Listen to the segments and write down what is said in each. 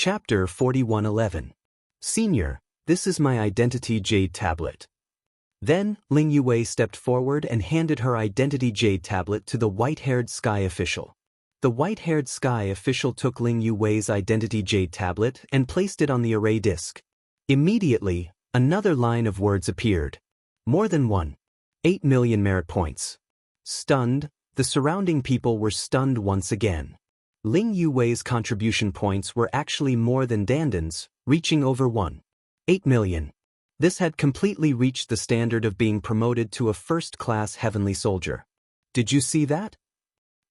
Chapter 4111. Senior, this is my identity jade tablet. Then, Ling Yue stepped forward and handed her identity jade tablet to the white-haired sky official. The white-haired sky official took Ling Yue's identity jade tablet and placed it on the array disk. Immediately, another line of words appeared. More than one. 8 million merit points. Stunned, the surrounding people were stunned once again. Ling Yue's contribution points were actually more than Danden's, reaching over 1.8 million. This had completely reached the standard of being promoted to a first-class heavenly soldier. Did you see that?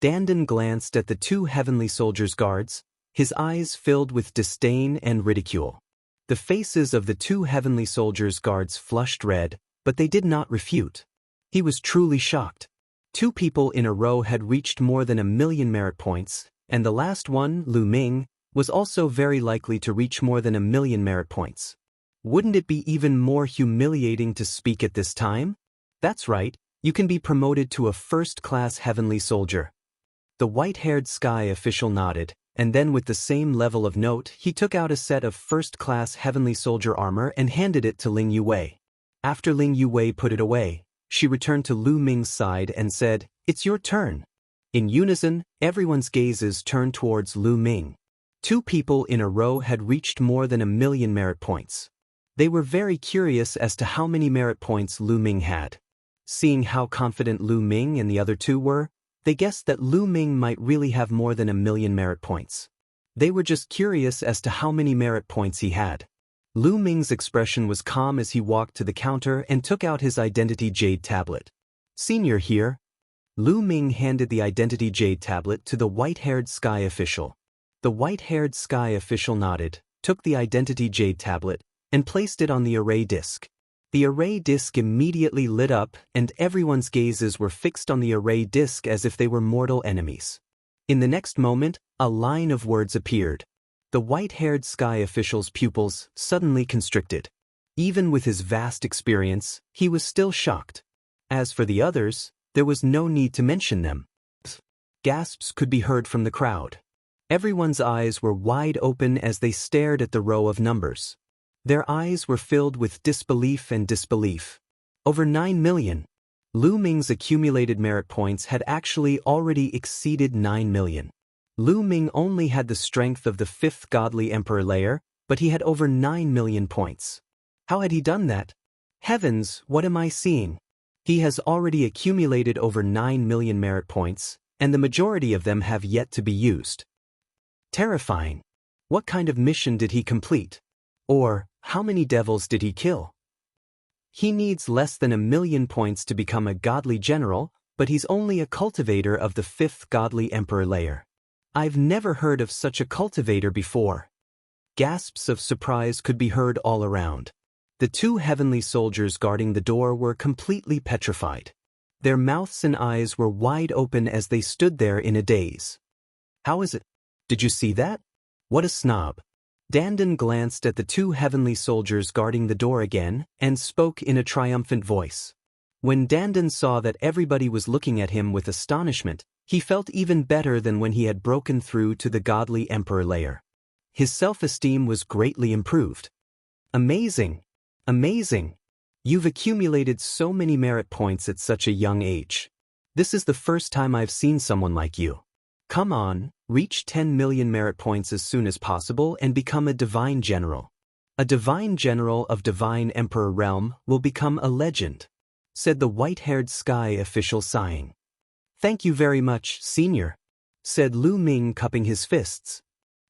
Danden glanced at the two heavenly soldiers' guards, his eyes filled with disdain and ridicule. The faces of the two heavenly soldiers' guards flushed red, but they did not refute. He was truly shocked. 2 people in a row had reached more than 1 million merit points, and the last one, Lu Ming, was also very likely to reach more than 1 million merit points. Wouldn't it be even more humiliating to speak at this time? That's right, you can be promoted to a first-class heavenly soldier. The white-haired sky official nodded, and then with the same level of note he took out a set of first-class heavenly soldier armor and handed it to Ling Yue. After Ling Yue put it away, she returned to Lu Ming's side and said, "It's your turn." In unison, everyone's gazes turned towards Lu Ming. 2 people in a row had reached more than 1 million merit points. They were very curious as to how many merit points Lu Ming had. Seeing how confident Lu Ming and the other 2 were, they guessed that Lu Ming might really have more than 1 million merit points. They were just curious as to how many merit points he had. Lu Ming's expression was calm as he walked to the counter and took out his identity jade tablet. "Senior here." Lu Ming handed the identity jade tablet to the white-haired sky official. The white-haired sky official nodded, took the identity jade tablet, and placed it on the array disk. The array disk immediately lit up and everyone's gazes were fixed on the array disk as if they were mortal enemies. In the next moment, a line of words appeared. The white-haired sky official's pupils suddenly constricted. Even with his vast experience, he was still shocked. As for the others, there was no need to mention them. Gasps could be heard from the crowd. Everyone's eyes were wide open as they stared at the row of numbers. Their eyes were filled with disbelief and disbelief. Over 9 million. Lu Ming's accumulated merit points had actually already exceeded 9 million. Lu Ming only had the strength of the 5th godly emperor layer, but he had over 9 million points. How had he done that? Heavens, what am I seeing? He has already accumulated over 9 million merit points, and the majority of them have yet to be used. Terrifying. What kind of mission did he complete? Or, how many devils did he kill? He needs less than 1 million points to become a godly general, but he's only a cultivator of the 5th godly emperor layer. I've never heard of such a cultivator before. Gasps of surprise could be heard all around. The 2 heavenly soldiers guarding the door were completely petrified. Their mouths and eyes were wide open as they stood there in a daze. How is it? Did you see that? What a snob. Danden glanced at the 2 heavenly soldiers guarding the door again and spoke in a triumphant voice. When Danden saw that everybody was looking at him with astonishment, he felt even better than when he had broken through to the godly emperor layer. His self-esteem was greatly improved. Amazing! Amazing! You've accumulated so many merit points at such a young age. This is the first time I've seen someone like you. Come on, reach 10 million merit points as soon as possible and become a divine general. A divine general of divine emperor realm will become a legend, said the white-haired sky official sighing. Thank you very much, senior, said Lu Ming cupping his fists.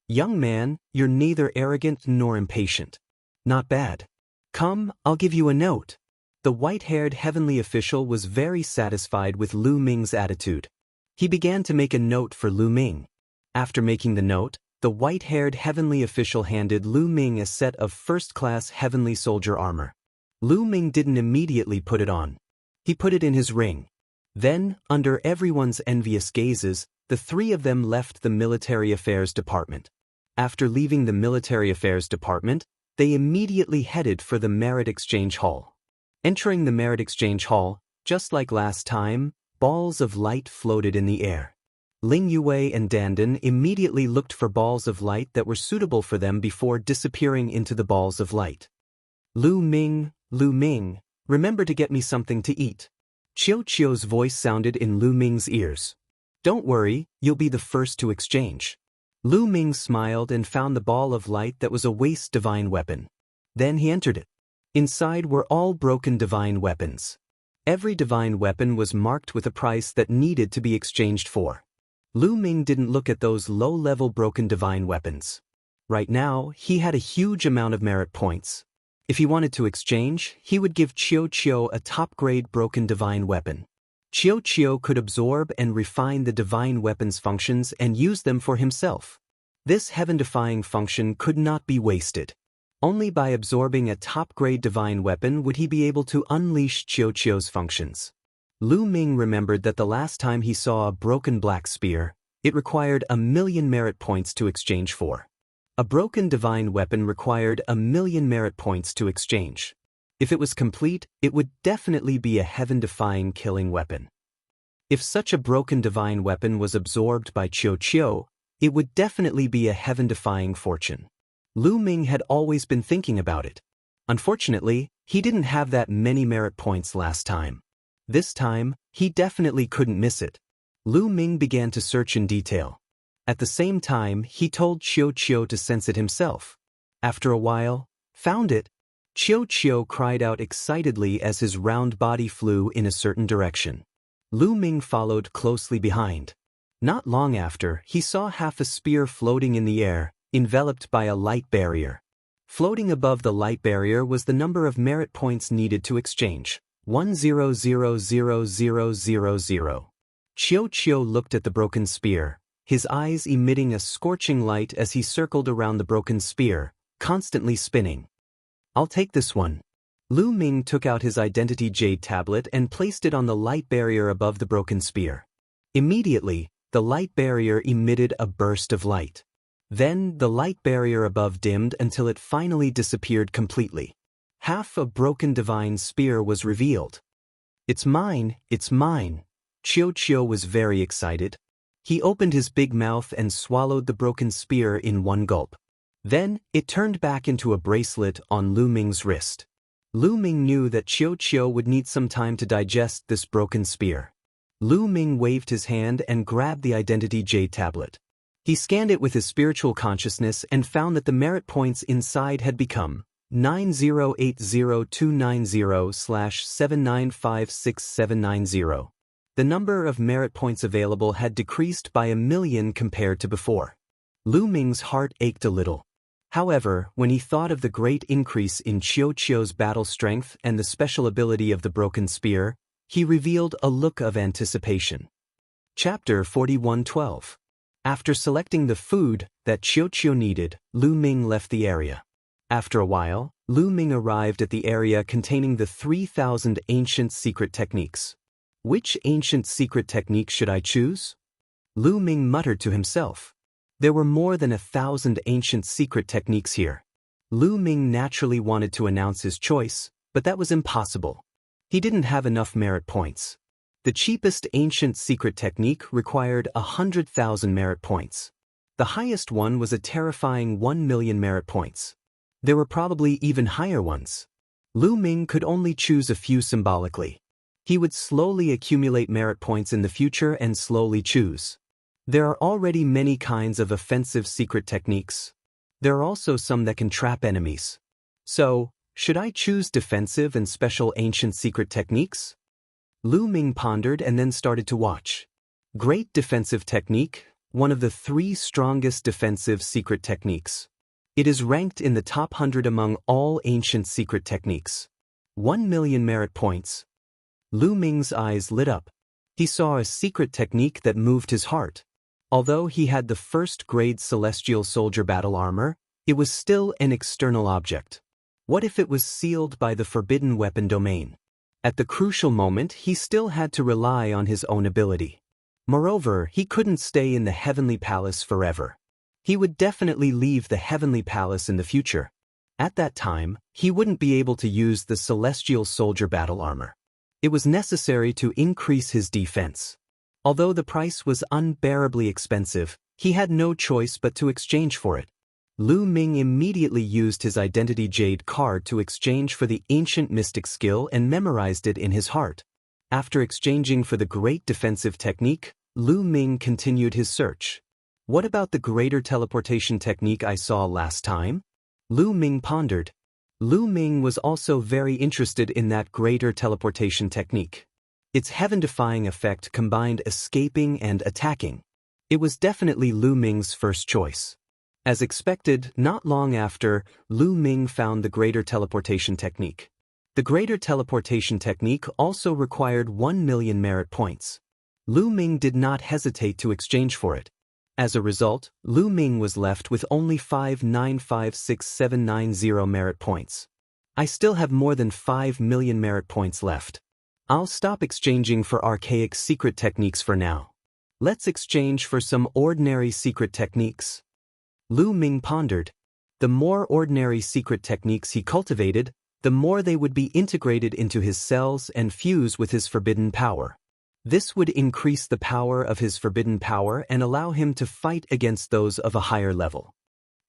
Young man, you're neither arrogant nor impatient. Not bad. Come, I'll give you a note. The white-haired heavenly official was very satisfied with Lu Ming's attitude. He began to make a note for Lu Ming. After making the note, the white-haired heavenly official handed Lu Ming a set of first-class heavenly soldier armor. Lu Ming didn't immediately put it on. He put it in his ring. Then, under everyone's envious gazes, the 3 of them left the military affairs department. After leaving the military affairs department, they immediately headed for the merit exchange hall. Entering the merit exchange hall, just like last time, balls of light floated in the air. Ling Yue and Dandan immediately looked for balls of light that were suitable for them before disappearing into the balls of light. Lu Ming, remember to get me something to eat. Qiu's voice sounded in Lu Ming's ears. Don't worry, you'll be the first to exchange. Lu Ming smiled and found the ball of light that was a waste divine weapon. Then he entered it. Inside were all broken divine weapons. Every divine weapon was marked with a price that needed to be exchanged for. Lu Ming didn't look at those low-level broken divine weapons. Right now, he had a huge amount of merit points. If he wanted to exchange, he would give Qiu a top-grade broken divine weapon. Qiu could absorb and refine the divine weapon's functions and use them for himself. This heaven-defying function could not be wasted. Only by absorbing a top-grade divine weapon would he be able to unleash Qiu's functions. Lu Ming remembered that the last time he saw a broken black spear, it required 1,000,000 merit points to exchange for. A broken divine weapon required 1,000,000 merit points to exchange. If it was complete, it would definitely be a heaven-defying killing weapon. If such a broken divine weapon was absorbed by Qiu, it would definitely be a heaven-defying fortune. Lu Ming had always been thinking about it. Unfortunately, he didn't have that many merit points last time. This time, he definitely couldn't miss it. Lu Ming began to search in detail. At the same time, he told Qiu to sense it himself. After a while, found it. Qiu cried out excitedly as his round body flew in a certain direction. Lu Ming followed closely behind. Not long after, he saw half a spear floating in the air, enveloped by a light barrier. Floating above the light barrier was the number of merit points needed to exchange. 1000000. Qiu looked at the broken spear, his eyes emitting a scorching light as he circled around the broken spear, constantly spinning. I'll take this one. Lu Ming took out his identity jade tablet and placed it on the light barrier above the broken spear. Immediately, the light barrier emitted a burst of light. Then, the light barrier above dimmed until it finally disappeared completely. Half a broken divine spear was revealed. It's mine, it's mine. Qiu was very excited. He opened his big mouth and swallowed the broken spear in one gulp. Then, it turned back into a bracelet on Lu Ming's wrist. Lu Ming knew that Qiu would need some time to digest this broken spear. Lu Ming waved his hand and grabbed the identity jade tablet. He scanned it with his spiritual consciousness and found that the merit points inside had become 9080290/7956790. The number of merit points available had decreased by 1,000,000 compared to before. Lu Ming's heart ached a little. However, when he thought of the great increase in Qiu's battle strength and the special ability of the broken spear, he revealed a look of anticipation. Chapter 41:12. After selecting the food that Qiu needed, Lu Ming left the area. After a while, Lu Ming arrived at the area containing the 3,000 ancient secret techniques. Which ancient secret technique should I choose? Lu Ming muttered to himself. There were more than 1,000 ancient secret techniques here. Lu Ming naturally wanted to announce his choice, but that was impossible. He didn't have enough merit points. The cheapest ancient secret technique required 100,000 merit points. The highest one was a terrifying 1,000,000 merit points. There were probably even higher ones. Lu Ming could only choose a few symbolically. He would slowly accumulate merit points in the future and slowly choose. There are already many kinds of offensive secret techniques. There are also some that can trap enemies. So, should I choose defensive and special ancient secret techniques? Lu Ming pondered and then started to watch. Great defensive technique, one of the 3 strongest defensive secret techniques. It is ranked in the top 100 among all ancient secret techniques. 1,000,000 merit points. Lu Ming's eyes lit up. He saw a secret technique that moved his heart. Although he had the first-grade celestial soldier battle armor, it was still an external object. What if it was sealed by the forbidden weapon domain? At the crucial moment, he still had to rely on his own ability. Moreover, he couldn't stay in the heavenly palace forever. He would definitely leave the heavenly palace in the future. At that time, he wouldn't be able to use the celestial soldier battle armor. It was necessary to increase his defense. Although the price was unbearably expensive, he had no choice but to exchange for it. Lu Ming immediately used his Identity Jade card to exchange for the ancient mystic skill and memorized it in his heart. After exchanging for the great defensive technique, Lu Ming continued his search. What about the greater teleportation technique I saw last time? Lu Ming pondered. Lu Ming was also very interested in that greater teleportation technique. Its heaven-defying effect combined escaping and attacking. It was definitely Lu Ming's first choice. As expected, not long after, Lu Ming found the greater teleportation technique. The greater teleportation technique also required 1 million merit points. Lu Ming did not hesitate to exchange for it. As a result, Lu Ming was left with only 5956790 merit points. I still have more than 5 million merit points left. I'll stop exchanging for archaic secret techniques for now. Let's exchange for some ordinary secret techniques. Lu Ming pondered. The more ordinary secret techniques he cultivated, the more they would be integrated into his cells and fuse with his forbidden power. This would increase the power of his forbidden power and allow him to fight against those of a higher level.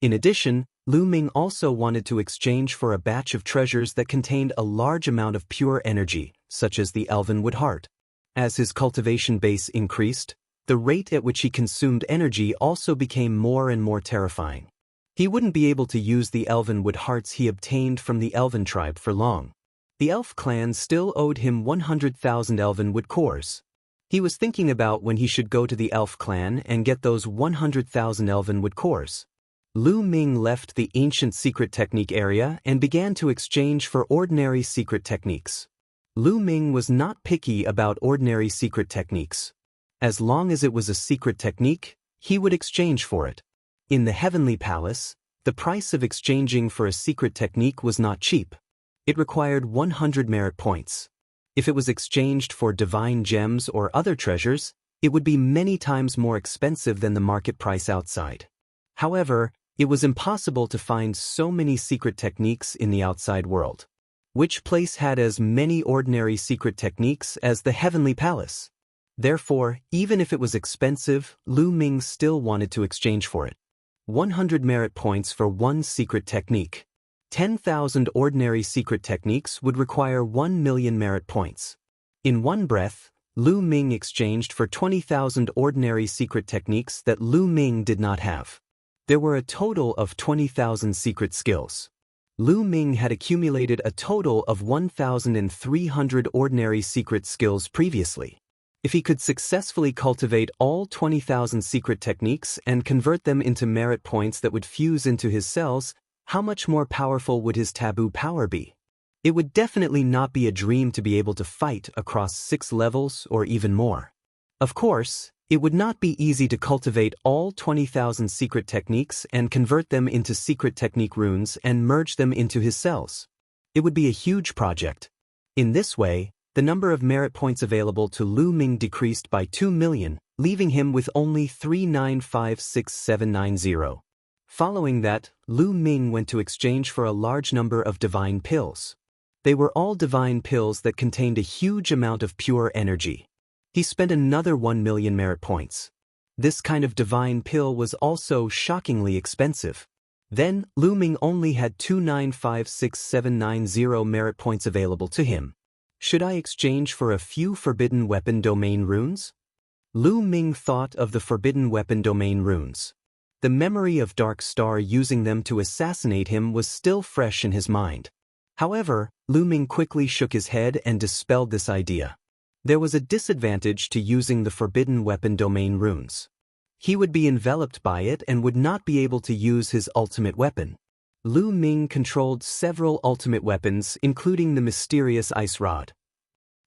In addition, Lu Ming also wanted to exchange for a batch of treasures that contained a large amount of pure energy, such as the Elvenwood Heart. As his cultivation base increased, the rate at which he consumed energy also became more and more terrifying. He wouldn't be able to use the Elvenwood Hearts he obtained from the Elven tribe for long. The Elf clan still owed him 100,000 Elvenwood cores. He was thinking about when he should go to the Elf clan and get those 100,000 Elvenwood cores. Lu Ming left the ancient secret technique area and began to exchange for ordinary secret techniques. Lu Ming was not picky about ordinary secret techniques. As long as it was a secret technique, he would exchange for it. In the Heavenly Palace, the price of exchanging for a secret technique was not cheap. It required 100 merit points. If it was exchanged for divine gems or other treasures, it would be many times more expensive than the market price outside. However, it was impossible to find so many secret techniques in the outside world. Which place had as many ordinary secret techniques as the Heavenly Palace? Therefore, even if it was expensive, Lu Ming still wanted to exchange for it. 100 merit points for one secret technique. 10,000 ordinary secret techniques would require 1 million merit points. In one breath, Lu Ming exchanged for 20,000 ordinary secret techniques that Lu Ming did not have. There were a total of 20,000 secret skills. Lu Ming had accumulated a total of 1,300 ordinary secret skills previously. If he could successfully cultivate all 20,000 secret techniques and convert them into merit points that would fuse into his cells, how much more powerful would his taboo power be? It would definitely not be a dream to be able to fight across 6 levels or even more. Of course, it would not be easy to cultivate all 20,000 secret techniques and convert them into secret technique runes and merge them into his cells. It would be a huge project. In this way, the number of merit points available to Lu Ming decreased by 2 million, leaving him with only 3956790. Following that, Lu Ming went to exchange for a large number of divine pills. They were all divine pills that contained a huge amount of pure energy. He spent another 1 million merit points. This kind of divine pill was also shockingly expensive. Then, Lu Ming only had 2956790 merit points available to him. Should I exchange for a few Forbidden Weapon Domain runes? Lu Ming thought of the Forbidden Weapon Domain runes. The memory of Dark Star using them to assassinate him was still fresh in his mind. However, Lu Ming quickly shook his head and dispelled this idea. There was a disadvantage to using the Forbidden Weapon Domain runes. He would be enveloped by it and would not be able to use his ultimate weapon. Lu Ming controlled several ultimate weapons, including the mysterious ice rod.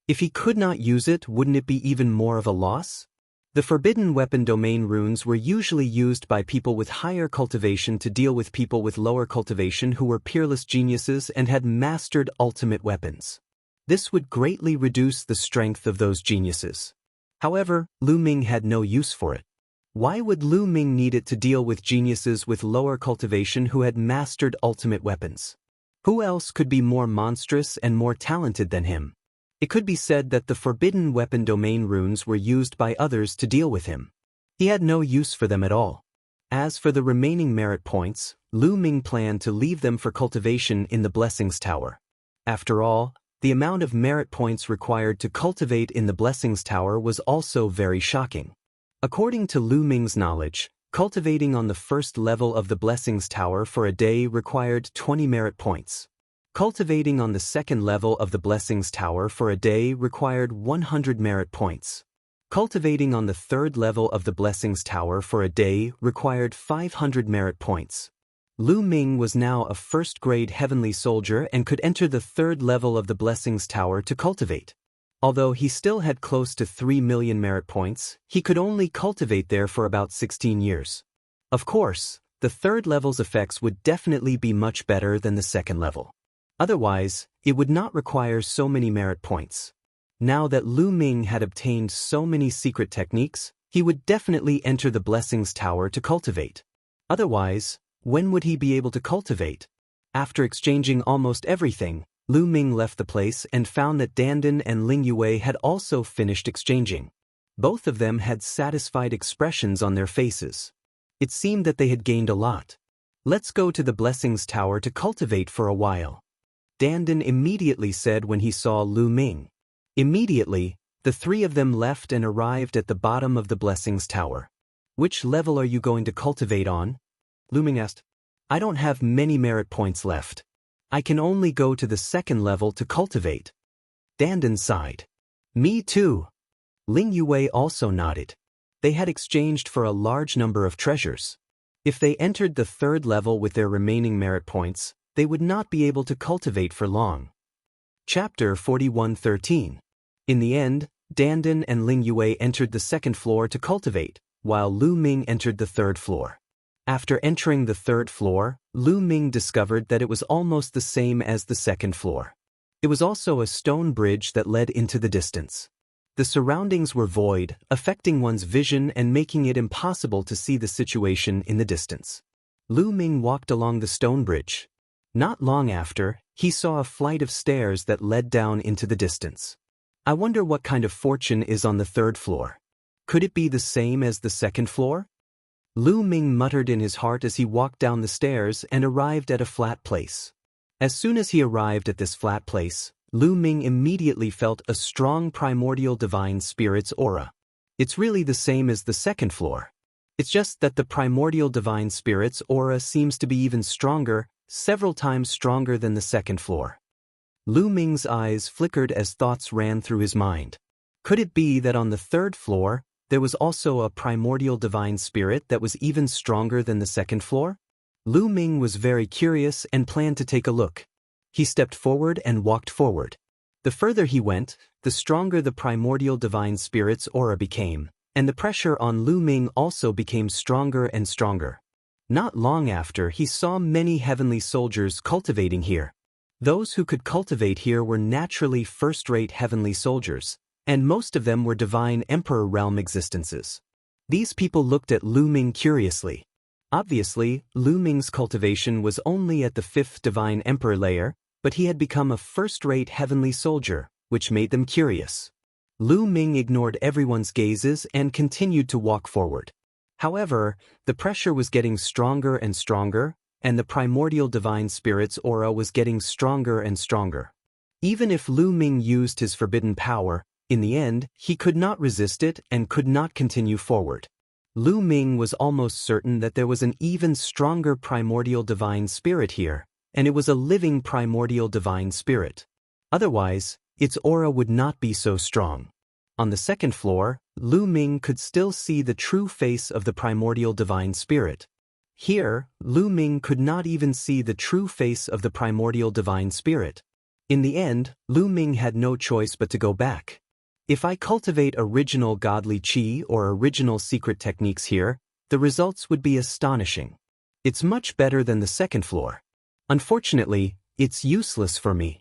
If he could not use it, wouldn't it be even more of a loss? The Forbidden Weapon Domain runes were usually used by people with higher cultivation to deal with people with lower cultivation who were peerless geniuses and had mastered ultimate weapons. This would greatly reduce the strength of those geniuses. However, Lu Ming had no use for it. Why would Lu Ming need it to deal with geniuses with lower cultivation who had mastered ultimate weapons? Who else could be more monstrous and more talented than him? It could be said that the forbidden weapon domain runes were used by others to deal with him. He had no use for them at all. As for the remaining merit points, Lu Ming planned to leave them for cultivation in the Blessings Tower. After all, the amount of merit points required to cultivate in the Blessings Tower was also very shocking. According to Lu Ming's knowledge, cultivating on the first level of the Blessings Tower for a day required 20 merit points. Cultivating on the second level of the Blessings Tower for a day required 100 merit points. Cultivating on the third level of the Blessings Tower for a day required 500 merit points. Lu Ming was now a first-grade heavenly soldier and could enter the third level of the Blessings Tower to cultivate. Although he still had close to 3 million merit points, he could only cultivate there for about 16 years. Of course, the third level's effects would definitely be much better than the second level. Otherwise, it would not require so many merit points. Now that Lu Ming had obtained so many secret techniques, he would definitely enter the Blessings Tower to cultivate. Otherwise, when would he be able to cultivate? After exchanging almost everything, Lu Ming left the place and found that Dandan and Ling Yue had also finished exchanging. Both of them had satisfied expressions on their faces. It seemed that they had gained a lot. Let's go to the Blessings Tower to cultivate for a while, Dandan immediately said when he saw Lu Ming. Immediately, the three of them left and arrived at the bottom of the Blessings Tower. Which level are you going to cultivate on? Lu Ming asked. I don't have many merit points left. I can only go to the second level to cultivate. Dandan sighed. Me too. Ling Yue also nodded. They had exchanged for a large number of treasures. If they entered the third level with their remaining merit points, they would not be able to cultivate for long. Chapter 41:13. In the end, Dandan and Ling Yue entered the second floor to cultivate, while Lu Ming entered the third floor. After entering the third floor, Lu Ming discovered that it was almost the same as the second floor. It was also a stone bridge that led into the distance. The surroundings were void, affecting one's vision and making it impossible to see the situation in the distance. Lu Ming walked along the stone bridge. Not long after, he saw a flight of stairs that led down into the distance. I wonder what kind of fortune is on the third floor. Could it be the same as the second floor? Lu Ming muttered in his heart as he walked down the stairs and arrived at a flat place. As soon as he arrived at this flat place, Lu Ming immediately felt a strong primordial divine spirit's aura. It's really the same as the second floor. It's just that the primordial divine spirit's aura seems to be even stronger, several times stronger than the second floor. Lu Ming's eyes flickered as thoughts ran through his mind. Could it be that on the third floor, there was also a primordial divine spirit that was even stronger than the second floor? Lu Ming was very curious and planned to take a look. He stepped forward and walked forward. The further he went, the stronger the primordial divine spirit's aura became, and the pressure on Lu Ming also became stronger and stronger. Not long after, he saw many heavenly soldiers cultivating here. Those who could cultivate here were naturally first-rate heavenly soldiers, and most of them were divine emperor realm existences. These people looked at Lu Ming curiously. Obviously, Lu Ming's cultivation was only at the 5th divine emperor layer, but he had become a first-rate heavenly soldier, which made them curious. Lu Ming ignored everyone's gazes and continued to walk forward. However, the pressure was getting stronger and stronger, and the primordial divine spirit's aura was getting stronger and stronger. Even if Lu Ming used his forbidden power, in the end, he could not resist it and could not continue forward. Lu Ming was almost certain that there was an even stronger primordial divine spirit here, and it was a living primordial divine spirit. Otherwise, its aura would not be so strong. On the second floor, Lu Ming could still see the true face of the primordial divine spirit. Here, Lu Ming could not even see the true face of the primordial divine spirit. In the end, Lu Ming had no choice but to go back. If I cultivate original godly qi or original secret techniques here, the results would be astonishing. It's much better than the second floor. Unfortunately, it's useless for me.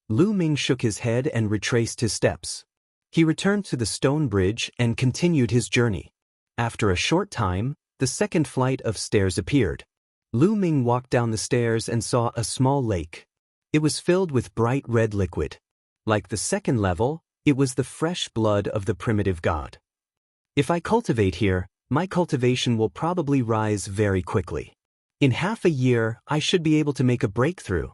Lu Ming shook his head and retraced his steps. He returned to the stone bridge and continued his journey. After a short time, the second flight of stairs appeared. Lu Ming walked down the stairs and saw a small lake. It was filled with bright red liquid. Like the second level, it was the fresh blood of the primitive god. If I cultivate here, my cultivation will probably rise very quickly. In half a year, I should be able to make a breakthrough.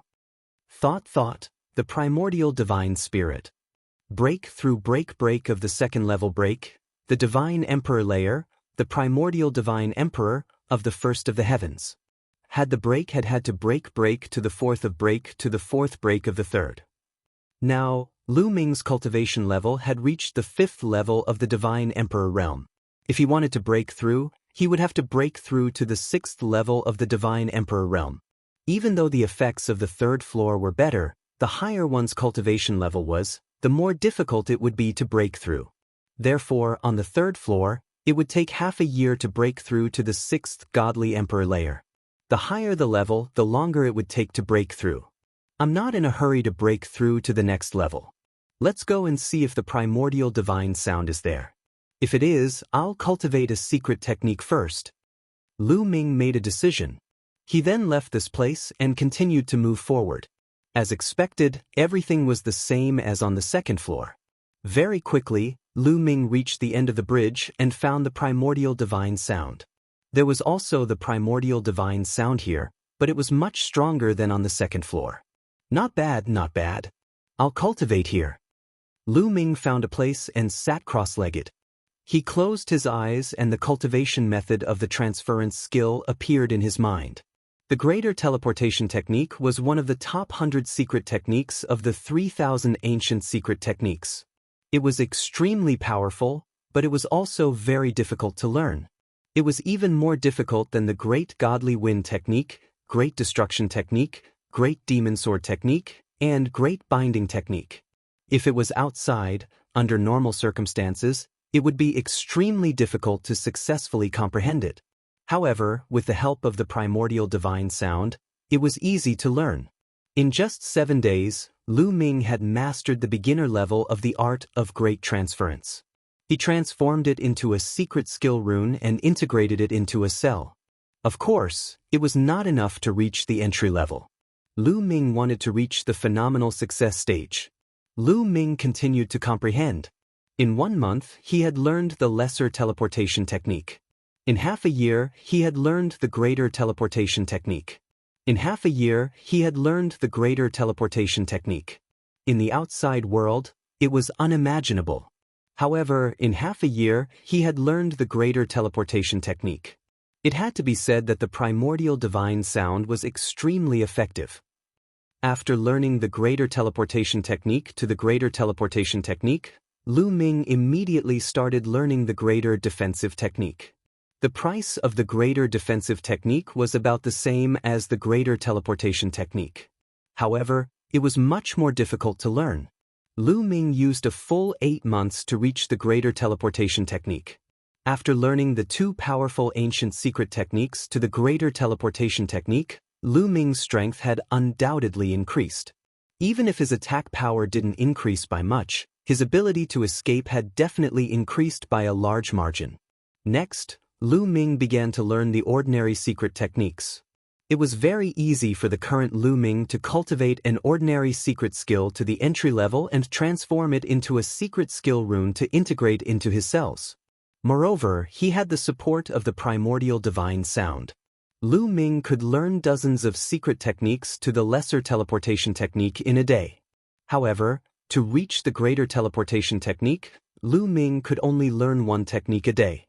Thought, the primordial divine spirit. Break of the second level break, the divine emperor layer, the primordial divine emperor of the first of the heavens. Had the break had to break to the fourth break of the third. Now, Lu Ming's cultivation level had reached the fifth level of the divine emperor realm. If he wanted to break through, he would have to break through to the sixth level of the divine emperor realm. Even though the effects of the third floor were better, the higher one's cultivation level was, the more difficult it would be to break through. Therefore, on the third floor, it would take half a year to break through to the sixth godly emperor layer. The higher the level, the longer it would take to break through. I'm not in a hurry to break through to the next level. Let's go and see if the primordial divine sound is there. If it is, I'll cultivate a secret technique first. Lu Ming made a decision. He then left this place and continued to move forward. As expected, everything was the same as on the second floor. Very quickly, Lu Ming reached the end of the bridge and found the primordial divine sound. There was also the primordial divine sound here, but it was much stronger than on the second floor. Not bad. I'll cultivate here. Lu Ming found a place and sat cross-legged. He closed his eyes and the cultivation method of the transference skill appeared in his mind. The greater teleportation technique was one of the top 100 secret techniques of the 3,000 ancient secret techniques. It was extremely powerful, but it was also very difficult to learn. It was even more difficult than the Great Godly Wind technique, Great Destruction technique, Great Demon Sword technique, and Great Binding technique. If it was outside, under normal circumstances, it would be extremely difficult to successfully comprehend it. However, with the help of the primordial divine sound, it was easy to learn. In just 7 days, Lu Ming had mastered the beginner level of the art of great transference. He transformed it into a secret skill rune and integrated it into a cell. Of course, it was not enough to reach the entry level. Lu Ming wanted to reach the phenomenal success stage. Lu Ming continued to comprehend. In 1 month, he had learned the lesser teleportation technique. In half a year, he had learned the greater teleportation technique. In half a year, he had learned the greater teleportation technique. In the outside world, it was unimaginable. However, in half a year, he had learned the greater teleportation technique. It had to be said that the primordial divine sound was extremely effective. After learning the greater teleportation technique to the greater teleportation technique, Lu Ming immediately started learning the greater defensive technique. The price of the greater defensive technique was about the same as the greater teleportation technique. However, it was much more difficult to learn. Lu Ming used a full 8 months to reach the greater teleportation technique. After learning the 2 powerful ancient secret techniques to the greater teleportation technique, Lu Ming's strength had undoubtedly increased. Even if his attack power didn't increase by much, his ability to escape had definitely increased by a large margin. Next, Lu Ming began to learn the ordinary secret techniques. It was very easy for the current Lu Ming to cultivate an ordinary secret skill to the entry level and transform it into a secret skill rune to integrate into his cells. Moreover, he had the support of the primordial divine sound. Lu Ming could learn dozens of secret techniques to the lesser teleportation technique in a day. However, to reach the greater teleportation technique, Lu Ming could only learn 1 technique a day.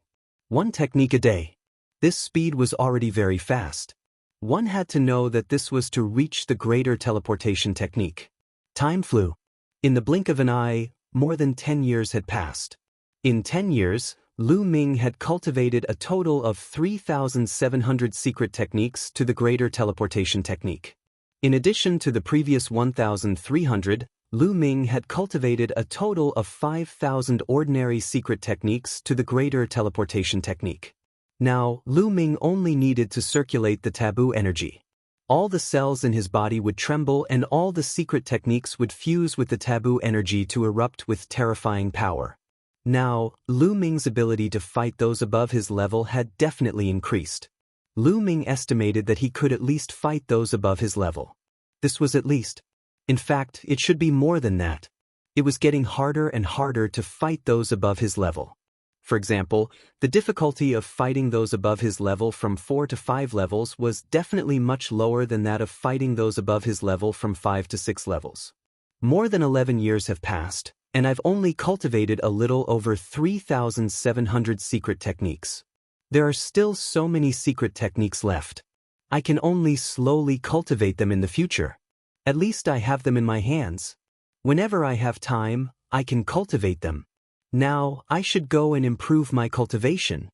1 technique a day. This speed was already very fast. One had to know that this was to reach the greater teleportation technique. Time flew. In the blink of an eye, more than 10 years had passed. In 10 years, Lu Ming had cultivated a total of 3,700 secret techniques to the greater teleportation technique. In addition to the previous 1,300, Lu Ming had cultivated a total of 5,000 ordinary secret techniques to the greater teleportation technique. Now, Lu Ming only needed to circulate the taboo energy. All the cells in his body would tremble and all the secret techniques would fuse with the taboo energy to erupt with terrifying power. Now, Lu Ming's ability to fight those above his level had definitely increased. Lu Ming estimated that he could at least fight those above his level. This was at least. In fact, it should be more than that. It was getting harder and harder to fight those above his level. For example, the difficulty of fighting those above his level from 4 to 5 levels was definitely much lower than that of fighting those above his level from 5 to 6 levels. More than 11 years have passed, and I've only cultivated a little over 3,700 secret techniques. There are still so many secret techniques left. I can only slowly cultivate them in the future. At least I have them in my hands. Whenever I have time, I can cultivate them. Now, I should go and improve my cultivation.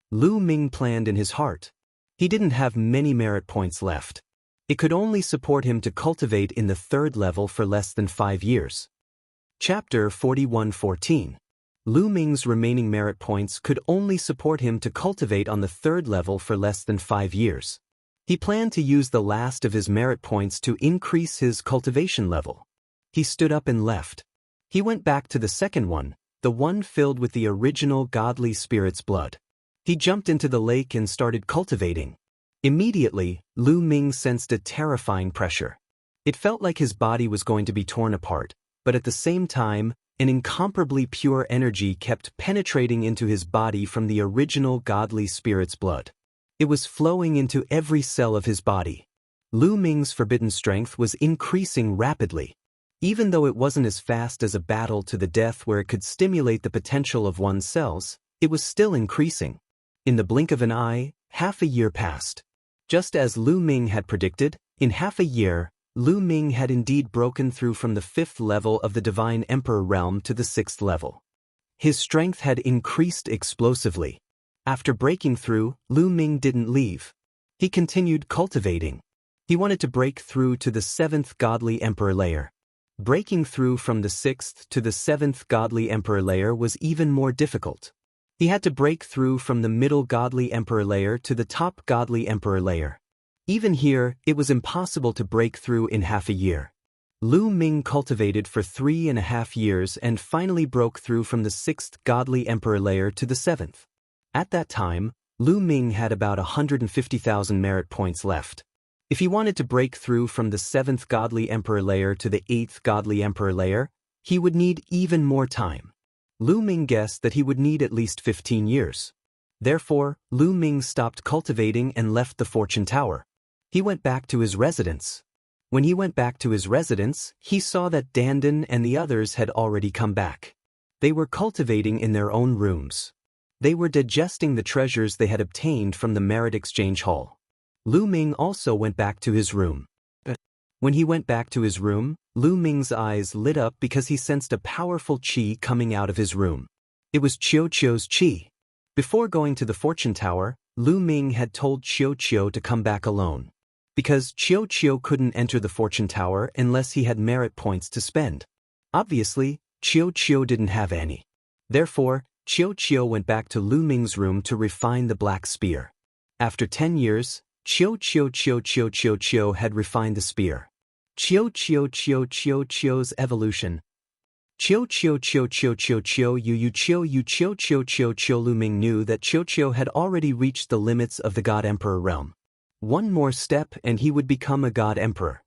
Lu Ming planned in his heart. He didn't have many merit points left. It could only support him to cultivate in the 3rd level for less than 5 years. Chapter 41:14. Lu Ming's remaining merit points could only support him to cultivate on the 3rd level for less than 5 years. He planned to use the last of his merit points to increase his cultivation level. He stood up and left. He went back to the second one, the one filled with the original godly spirit's blood. He jumped into the lake and started cultivating. Immediately, Lu Ming sensed a terrifying pressure. It felt like his body was going to be torn apart, but at the same time, an incomparably pure energy kept penetrating into his body from the original godly spirit's blood. It was flowing into every cell of his body. Lu Ming's forbidden strength was increasing rapidly. Even though it wasn't as fast as a battle to the death where it could stimulate the potential of one's cells, it was still increasing. In the blink of an eye, half a year passed. Just as Lu Ming had predicted, in half a year, Lu Ming had indeed broken through from the 5th level of the Divine Emperor realm to the 6th level. His strength had increased explosively. After breaking through, Lu Ming didn't leave. He continued cultivating. He wanted to break through to the 7th Godly Emperor layer. Breaking through from the 6th to the 7th Godly Emperor layer was even more difficult. He had to break through from the middle Godly Emperor layer to the top Godly Emperor layer. Even here, it was impossible to break through in half a year. Lu Ming cultivated for 3.5 years and finally broke through from the 6th Godly Emperor layer to the 7th. At that time, Lu Ming had about 150,000 merit points left. If he wanted to break through from the 7th Godly Emperor layer to the 8th Godly Emperor layer, he would need even more time. Lu Ming guessed that he would need at least 15 years. Therefore, Lu Ming stopped cultivating and left the fortune tower. He went back to his residence. When he went back to his residence, he saw that Dandan and the others had already come back. They were cultivating in their own rooms. They were digesting the treasures they had obtained from the merit exchange hall. Lu Ming also went back to his room. When he went back to his room, Lu Ming's eyes lit up because he sensed a powerful qi coming out of his room. It was Qiu Qiu's qi. Before going to the fortune tower, Lu Ming had told Qiu Qiu to come back alone. Because Qiu Qiu couldn't enter the fortune tower unless he had merit points to spend. Obviously, Qiu Qiu didn't have any. Therefore, Qiu Qiu went back to Lu Ming's room to refine the black spear. After 10 years, Qiu had refined the spear. Qiu's evolution. Qiu Lu Ming knew that Qiu had already reached the limits of the God Emperor realm. One more step and he would become a God Emperor.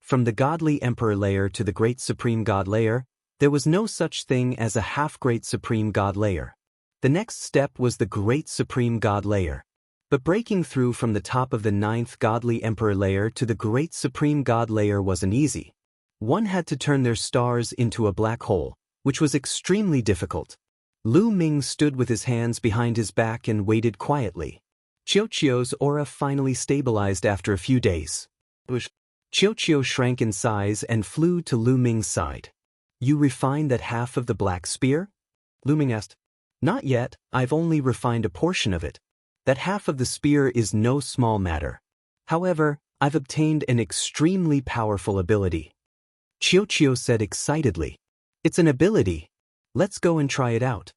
From the Godly Emperor layer to the Great Supreme God layer, there was no such thing as a half-Great Supreme God layer. The next step was the Great Supreme God layer. But breaking through from the top of the 9th Godly Emperor layer to the Great Supreme God layer wasn't easy. One had to turn their stars into a black hole, which was extremely difficult. Lu Ming stood with his hands behind his back and waited quietly. Qiu's aura finally stabilized after a few days. Qiu shrank in size and flew to Lu Ming's side. "You refined that half of the black spear?" Lu Ming asked. "Not yet, I've only refined a portion of it. That half of the spear is no small matter. However, I've obtained an extremely powerful ability." Qiu said excitedly. "It's an ability. Let's go and try it out."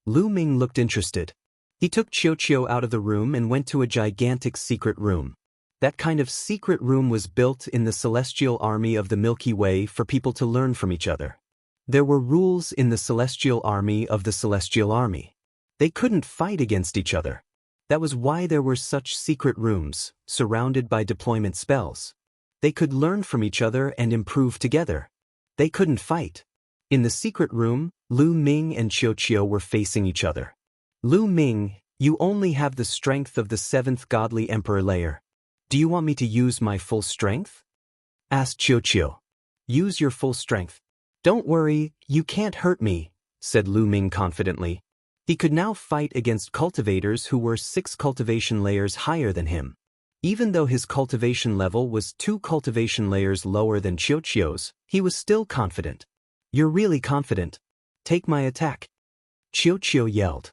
Lu Ming looked interested. He took Qiu out of the room and went to a gigantic secret room. That kind of secret room was built in the celestial army of the Milky Way for people to learn from each other. There were rules in the celestial army of the celestial army. They couldn't fight against each other. That was why there were such secret rooms, surrounded by deployment spells. They could learn from each other and improve together. They couldn't fight. In the secret room, Lu Ming and Qiuqiu were facing each other. Lu Ming, you only have the strength of the 7th godly emperor layer. Do you want me to use my full strength? Asked Qiuqiu. Use your full strength. Don't worry, you can't hurt me, said Lu Ming confidently. He could now fight against cultivators who were 6 cultivation layers higher than him. Even though his cultivation level was 2 cultivation layers lower than Qiuqiu's, he was still confident. You're really confident. Take my attack. Qiuqiu yelled.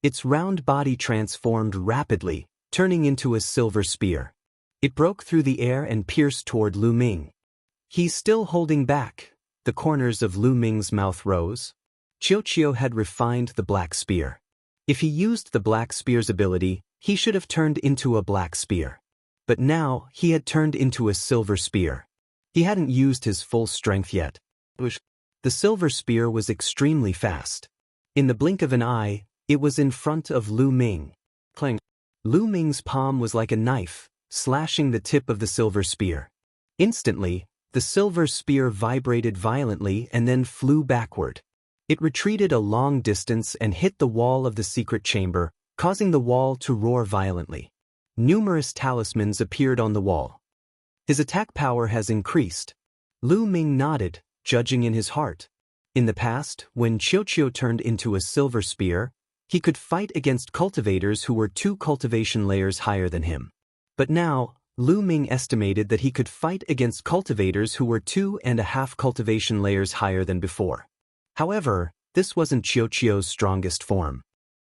Its round body transformed rapidly, turning into a silver spear. It broke through the air and pierced toward Lu Ming. He's still holding back. The corners of Lu Ming's mouth rose. Qiuqiu had refined the black spear. If he used the black spear's ability, he should have turned into a black spear. But now, he had turned into a silver spear. He hadn't used his full strength yet. The silver spear was extremely fast. In the blink of an eye, it was in front of Lu Ming. Clang. Lu Ming's palm was like a knife, slashing the tip of the silver spear. Instantly, the silver spear vibrated violently and then flew backward. It retreated a long distance and hit the wall of the secret chamber, causing the wall to roar violently. Numerous talismans appeared on the wall. His attack power has increased. Lu Ming nodded, judging in his heart. In the past, when Qiuqiu turned into a silver spear, he could fight against cultivators who were 2 cultivation layers higher than him. But now, Lu Ming estimated that he could fight against cultivators who were 2.5 cultivation layers higher than before. However, this wasn't Qiuqiu's strongest form.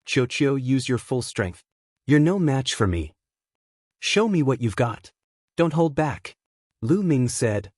Qiuqiu, use your full strength. You're no match for me. Show me what you've got. Don't hold back. Lu Ming said.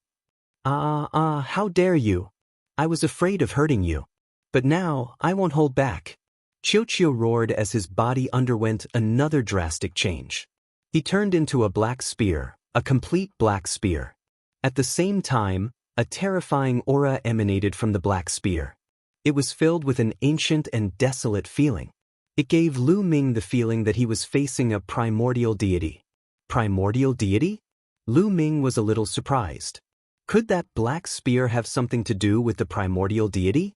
How dare you? I was afraid of hurting you. But now, I won't hold back. Qiuqiu roared as his body underwent another drastic change. He turned into a black spear, a complete black spear. At the same time, a terrifying aura emanated from the black spear. It was filled with an ancient and desolate feeling. It gave Lu Ming the feeling that he was facing a primordial deity. Primordial deity? Lu Ming was a little surprised. Could that black spear have something to do with the primordial deity?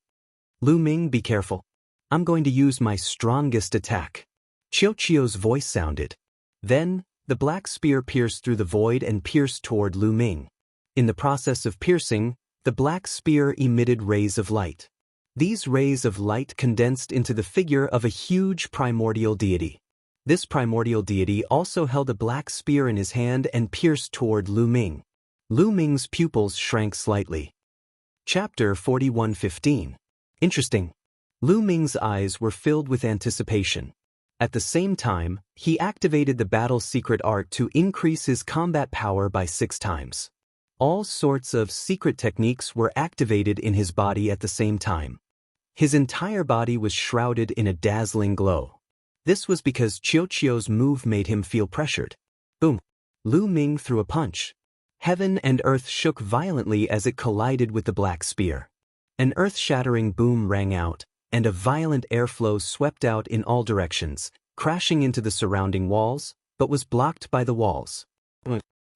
Lu Ming, be careful. I'm going to use my strongest attack. Qiuqiu's voice sounded. Then, the black spear pierced through the void and pierced toward Lu Ming. In the process of piercing, the black spear emitted rays of light. These rays of light condensed into the figure of a huge primordial deity. This primordial deity also held a black spear in his hand and pierced toward Lu Ming. Lu Ming's pupils shrank slightly. Chapter 41:15. Interesting. Lu Ming's eyes were filled with anticipation. At the same time, he activated the battle secret art to increase his combat power by 6 times. All sorts of secret techniques were activated in his body at the same time. His entire body was shrouded in a dazzling glow. This was because Qiuqiu's move made him feel pressured. Boom! Lu Ming threw a punch. Heaven and earth shook violently as it collided with the black spear. An earth-shattering boom rang out, and a violent airflow swept out in all directions, crashing into the surrounding walls, but was blocked by the walls.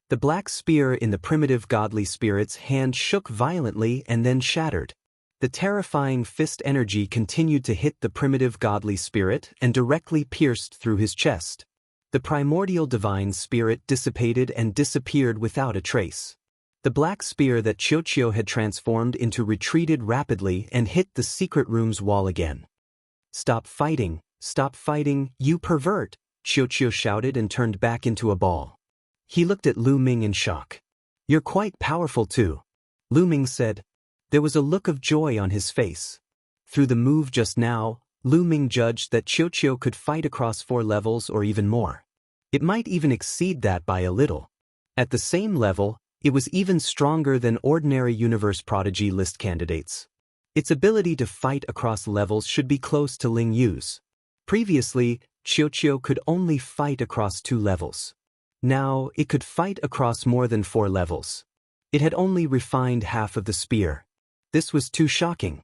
The black spear in the primitive godly spirit's hand shook violently and then shattered. The terrifying fist energy continued to hit the primitive godly spirit and directly pierced through his chest. The primordial divine spirit dissipated and disappeared without a trace. The black spear that Qiuqiu had transformed into retreated rapidly and hit the secret room's wall again. Stop fighting, you pervert, Qiuqiu shouted and turned back into a ball. He looked at Lu Ming in shock. You're quite powerful too. Lu Ming said. There was a look of joy on his face. Through the move just now, Lu Ming judged that Qiuqiu could fight across 4 levels or even more. It might even exceed that by a little. At the same level, it was even stronger than ordinary Universe Prodigy list candidates. Its ability to fight across levels should be close to Ling Yu's. Previously, Qiuqiu could only fight across 2 levels. Now, it could fight across more than 4 levels. It had only refined half of the spear. This was too shocking.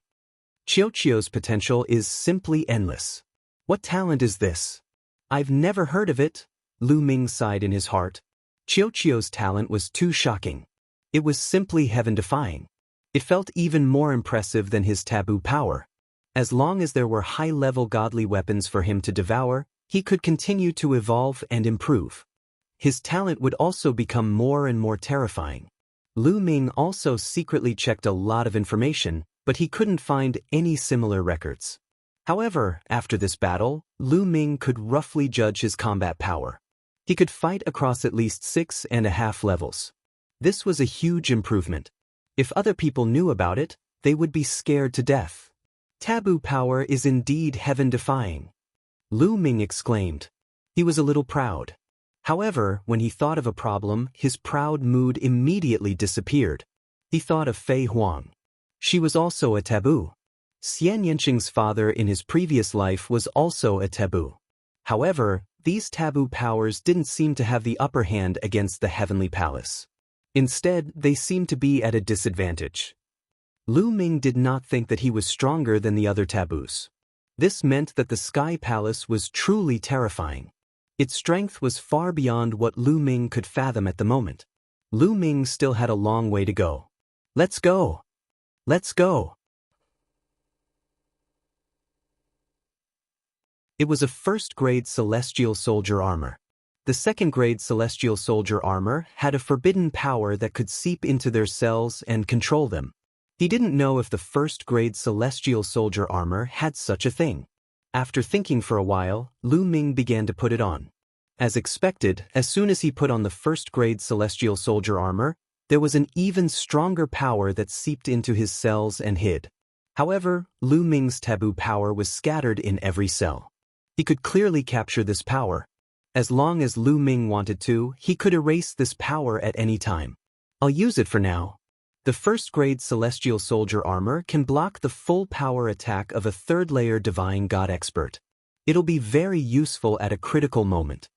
Qiuqiu's potential is simply endless. What talent is this? I've never heard of it, Lu Ming sighed in his heart. Qiuqiu's talent was too shocking. It was simply heaven-defying. It felt even more impressive than his taboo power. As long as there were high-level godly weapons for him to devour, he could continue to evolve and improve. His talent would also become more and more terrifying. Lu Ming also secretly checked a lot of information, but he couldn't find any similar records. However, after this battle, Lu Ming could roughly judge his combat power. He could fight across at least 6.5 levels. This was a huge improvement. If other people knew about it, they would be scared to death. Taboo power is indeed heaven-defying, Lu Ming exclaimed. He was a little proud. However, when he thought of a problem, his proud mood immediately disappeared. He thought of Fei Huang. She was also a taboo. Xianxia's father in his previous life was also a taboo. However, these taboo powers didn't seem to have the upper hand against the Heavenly Palace. Instead, they seemed to be at a disadvantage. Lu Ming did not think that he was stronger than the other taboos. This meant that the Sky Palace was truly terrifying. Its strength was far beyond what Lu Ming could fathom at the moment. Lu Ming still had a long way to go. Let's go! Let's go! It was a first-grade Celestial Soldier armor. The second-grade Celestial Soldier armor had a forbidden power that could seep into their cells and control them. He didn't know if the first-grade Celestial Soldier armor had such a thing. After thinking for a while, Lu Ming began to put it on. As expected, as soon as he put on the first-grade Celestial Soldier armor, there was an even stronger power that seeped into his cells and hid. However, Lu Ming's taboo power was scattered in every cell. He could clearly capture this power. As long as Lu Ming wanted to, he could erase this power at any time. I'll use it for now. The first-grade Celestial Soldier armor can block the full power attack of a third-layer Divine God Expert. It'll be very useful at a critical moment.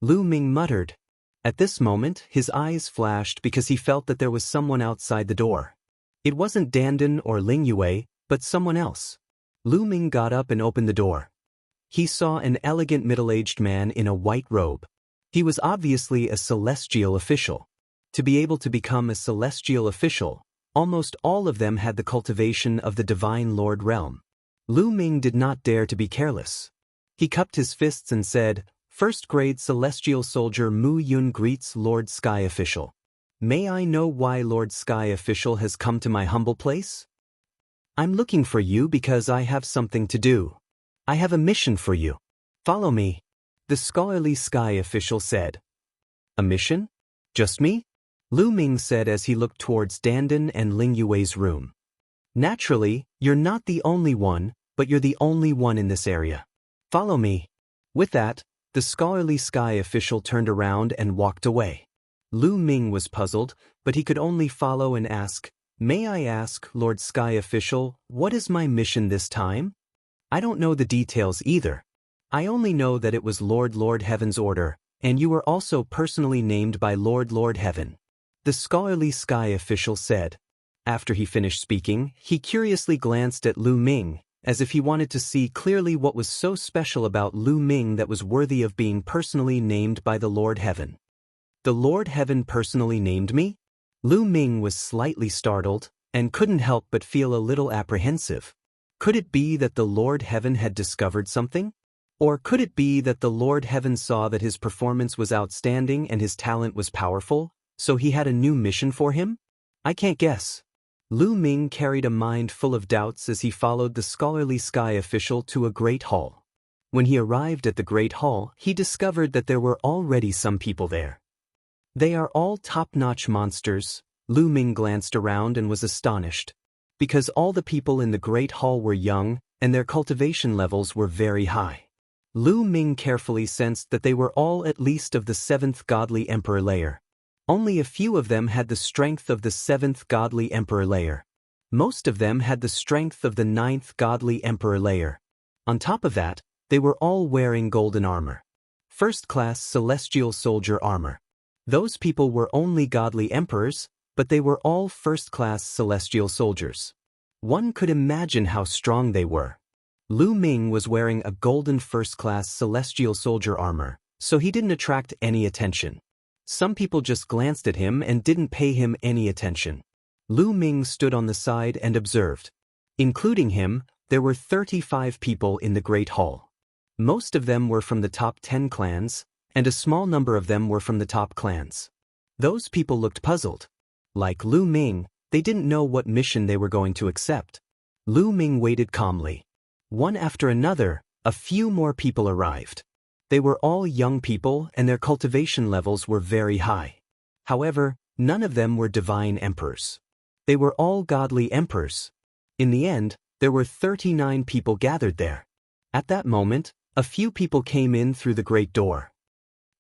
Lu Ming muttered. At this moment, his eyes flashed because he felt that there was someone outside the door. It wasn't Dandan or Ling Yue, but someone else. Lu Ming got up and opened the door. He saw an elegant middle-aged man in a white robe. He was obviously a celestial official. To be able to become a celestial official, almost all of them had the cultivation of the Divine Lord realm. Lu Ming did not dare to be careless. He cupped his fists and said, "First-grade Celestial Soldier Mu Yun greets Lord Sky Official. May I know why Lord Sky Official has come to my humble place? I'm looking for you because I have something to do. I have a mission for you. Follow me," the scholarly Sky Official said. A mission? Just me? Lu Ming said as he looked towards Dandan and Ling Yue's room. Naturally, you're not the only one, but you're the only one in this area. Follow me. With that, the scholarly Sky Official turned around and walked away. Lu Ming was puzzled, but he could only follow and ask, "May I ask, Lord Sky Official, what is my mission this time? I don't know the details either. I only know that it was Lord Heaven's order, and you were also personally named by Lord Heaven," the scholarly Sky Official said. After he finished speaking, he curiously glanced at Lu Ming, as if he wanted to see clearly what was so special about Lu Ming that was worthy of being personally named by the Lord Heaven. The Lord Heaven personally named me? Lu Ming was slightly startled, and couldn't help but feel a little apprehensive. Could it be that the Lord Heaven had discovered something? Or could it be that the Lord Heaven saw that his performance was outstanding and his talent was powerful, so he had a new mission for him? I can't guess. Lu Ming carried a mind full of doubts as he followed the scholarly Sky Official to a great hall. When he arrived at the great hall, he discovered that there were already some people there. They are all top-notch monsters. Lu Ming glanced around and was astonished. Because all the people in the great hall were young, and their cultivation levels were very high. Lu Ming carefully sensed that they were all at least of the 7th Godly Emperor layer. Only a few of them had the strength of the 7th Godly Emperor layer. Most of them had the strength of the 9th Godly Emperor layer. On top of that, they were all wearing golden armor. First-class Celestial Soldier armor. Those people were only Godly Emperors, but they were all first-class Celestial Soldiers. One could imagine how strong they were. Lu Ming was wearing a golden first-class Celestial Soldier armor, so he didn't attract any attention. Some people just glanced at him and didn't pay him any attention. Lu Ming stood on the side and observed. Including him, there were 35 people in the Great Hall. Most of them were from the top 10 clans, and a small number of them were from the top clans. Those people looked puzzled. Like Lu Ming, they didn't know what mission they were going to accept. Lu Ming waited calmly. One after another, a few more people arrived. They were all young people and their cultivation levels were very high. However, none of them were divine emperors. They were all godly emperors. In the end, there were 39 people gathered there. At that moment, a few people came in through the great door.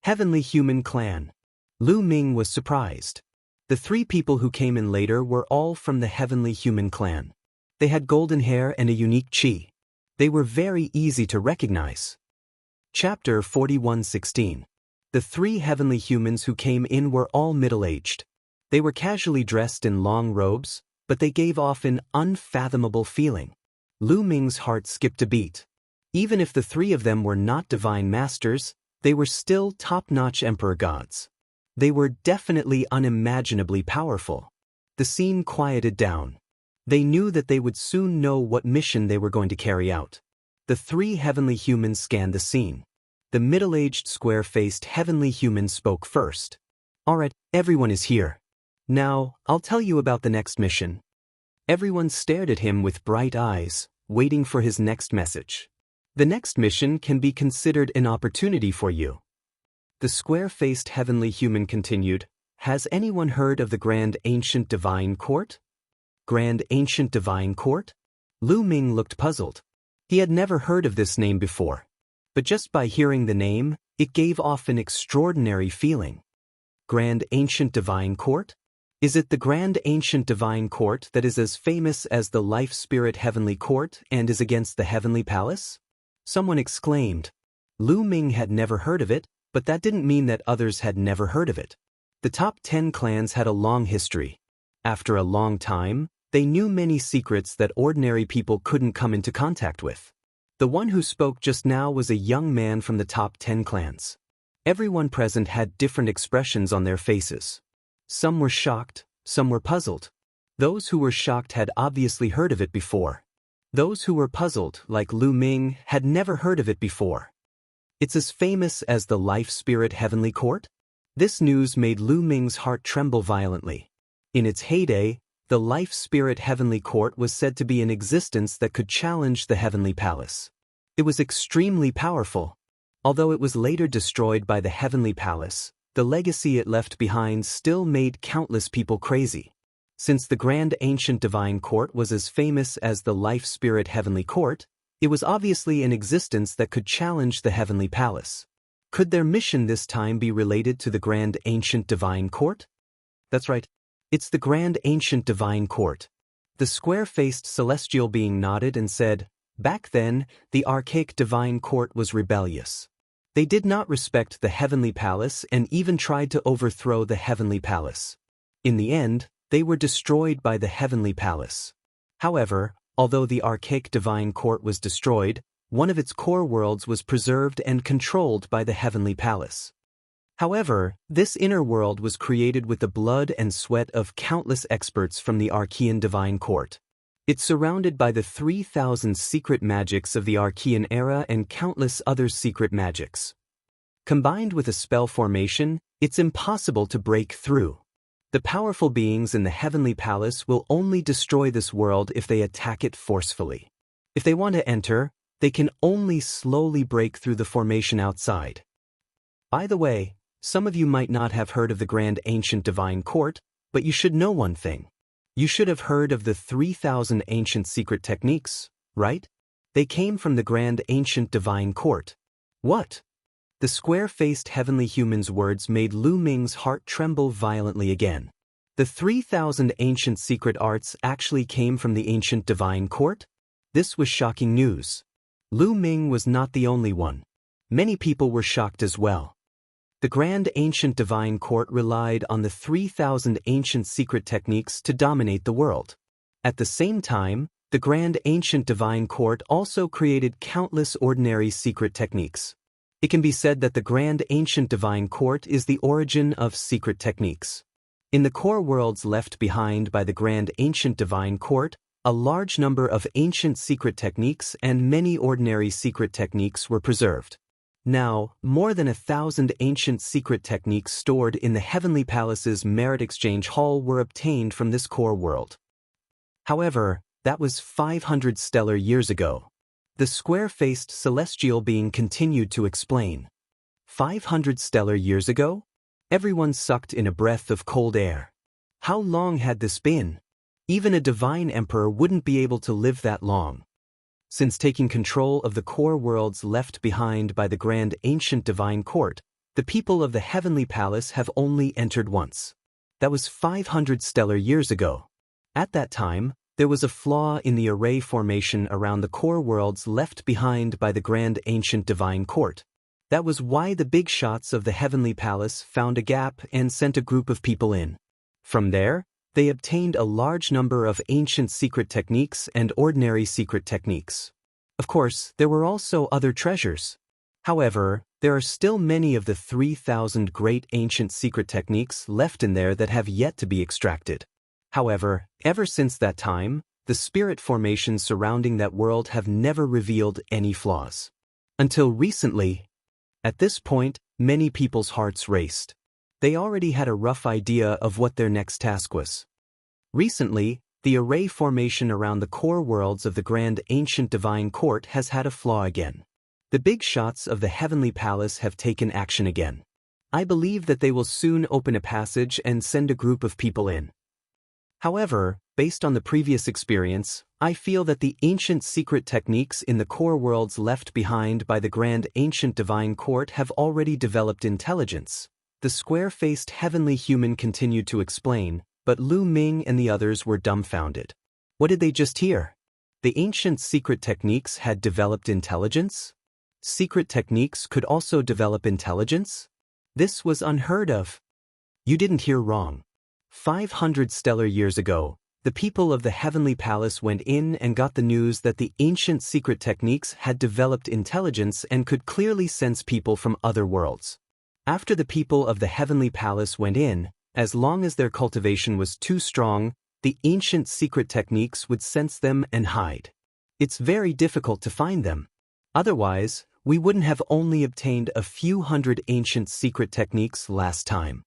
Heavenly Human Clan. Lu Ming was surprised. The 3 people who came in later were all from the Heavenly Human Clan. They had golden hair and a unique chi. They were very easy to recognize. Chapter 41:16. The 3 heavenly humans who came in were all middle-aged. They were casually dressed in long robes, but they gave off an unfathomable feeling. Lu Ming's heart skipped a beat. Even if the 3 of them were not divine masters, they were still top-notch emperor gods. They were definitely unimaginably powerful. The scene quieted down. They knew that they would soon know what mission they were going to carry out. The 3 heavenly humans scanned the scene. The middle-aged, square-faced heavenly human spoke first. "Alright, everyone is here. Now, I'll tell you about the next mission." Everyone stared at him with bright eyes, waiting for his next message. "The next mission can be considered an opportunity for you." The square-faced heavenly human continued, "Has anyone heard of the Grand Ancient Divine Court?" Grand Ancient Divine Court? Lu Ming looked puzzled. He had never heard of this name before. But just by hearing the name, it gave off an extraordinary feeling. Grand Ancient Divine Court? Is it the Grand Ancient Divine Court that is as famous as the Life Spirit Heavenly Court and is against the Heavenly Palace? Someone exclaimed. Lu Ming had never heard of it, but that didn't mean that others had never heard of it. The top 10 clans had a long history. After a long time, they knew many secrets that ordinary people couldn't come into contact with. The one who spoke just now was a young man from the top 10 clans. Everyone present had different expressions on their faces. Some were shocked, some were puzzled. Those who were shocked had obviously heard of it before. Those who were puzzled, like Lu Ming, had never heard of it before. It's as famous as the Life Spirit Heavenly Court? This news made Lu Ming's heart tremble violently. In its heyday, the Life Spirit Heavenly Court was said to be in existence that could challenge the Heavenly Palace. It was extremely powerful. Although it was later destroyed by the Heavenly Palace, the legacy it left behind still made countless people crazy. Since the Grand Ancient Divine Court was as famous as the Life Spirit Heavenly Court, it was obviously in existence that could challenge the Heavenly Palace. Could their mission this time be related to the Grand Ancient Divine Court? That's right. It's the Grand Ancient Divine Court. The square-faced celestial being nodded and said, "Back then, the archaic Divine Court was rebellious. They did not respect the Heavenly Palace and even tried to overthrow the Heavenly Palace. In the end, they were destroyed by the Heavenly Palace. However, although the archaic Divine Court was destroyed, one of its core worlds was preserved and controlled by the Heavenly Palace. However, this inner world was created with the blood and sweat of countless experts from the Archean Divine Court. It's surrounded by the 3,000 secret magics of the Archean era and countless other secret magics. Combined with a spell formation, it's impossible to break through. The powerful beings in the Heavenly Palace will only destroy this world if they attack it forcefully. If they want to enter, they can only slowly break through the formation outside. By the way, some of you might not have heard of the Grand Ancient Divine Court, but you should know one thing. You should have heard of the 3,000 ancient secret techniques, right? They came from the Grand Ancient Divine Court. What? The square-faced heavenly human's words made Lu Ming's heart tremble violently again. The 3,000 ancient secret arts actually came from the Ancient Divine Court? This was shocking news. Lu Ming was not the only one. Many people were shocked as well. The Grand Ancient Divine Court relied on the 3,000 ancient secret techniques to dominate the world. At the same time, the Grand Ancient Divine Court also created countless ordinary secret techniques. It can be said that the Grand Ancient Divine Court is the origin of secret techniques. In the core worlds left behind by the Grand Ancient Divine Court, a large number of ancient secret techniques and many ordinary secret techniques were preserved. Now, more than 1,000 ancient secret techniques stored in the Heavenly Palace's Merit Exchange Hall were obtained from this core world. However, that was 500 stellar years ago. The square-faced celestial being continued to explain. 500 stellar years ago? Everyone sucked in a breath of cold air. How long had this been? Even a divine emperor wouldn't be able to live that long. Since taking control of the core worlds left behind by the Grand Ancient Divine Court, the people of the Heavenly Palace have only entered once. That was 500 stellar years ago. At that time, there was a flaw in the array formation around the core worlds left behind by the Grand Ancient Divine Court. That was why the big shots of the Heavenly Palace found a gap and sent a group of people in. From there, they obtained a large number of ancient secret techniques and ordinary secret techniques. Of course, there were also other treasures. However, there are still many of the 3,000 great ancient secret techniques left in there that have yet to be extracted. However, ever since that time, the spirit formations surrounding that world have never revealed any flaws. Until recently. At this point, many people's hearts raced. They already had a rough idea of what their next task was. Recently, the array formation around the core worlds of the Grand Ancient Divine Court has had a flaw again. The big shots of the Heavenly Palace have taken action again. I believe that they will soon open a passage and send a group of people in. However, based on the previous experience, I feel that the ancient secret techniques in the core worlds left behind by the Grand Ancient Divine Court have already developed intelligence. The square-faced heavenly human continued to explain, but Lu Ming and the others were dumbfounded. What did they just hear? The ancient secret techniques had developed intelligence? Secret techniques could also develop intelligence? This was unheard of. You didn't hear wrong. 500 stellar years ago, the people of the Heavenly Palace went in and got the news that the ancient secret techniques had developed intelligence and could clearly sense people from other worlds. After the people of the Heavenly Palace went in, as long as their cultivation was too strong, the ancient secret techniques would sense them and hide. It's very difficult to find them. Otherwise, we wouldn't have only obtained a few hundred ancient secret techniques last time.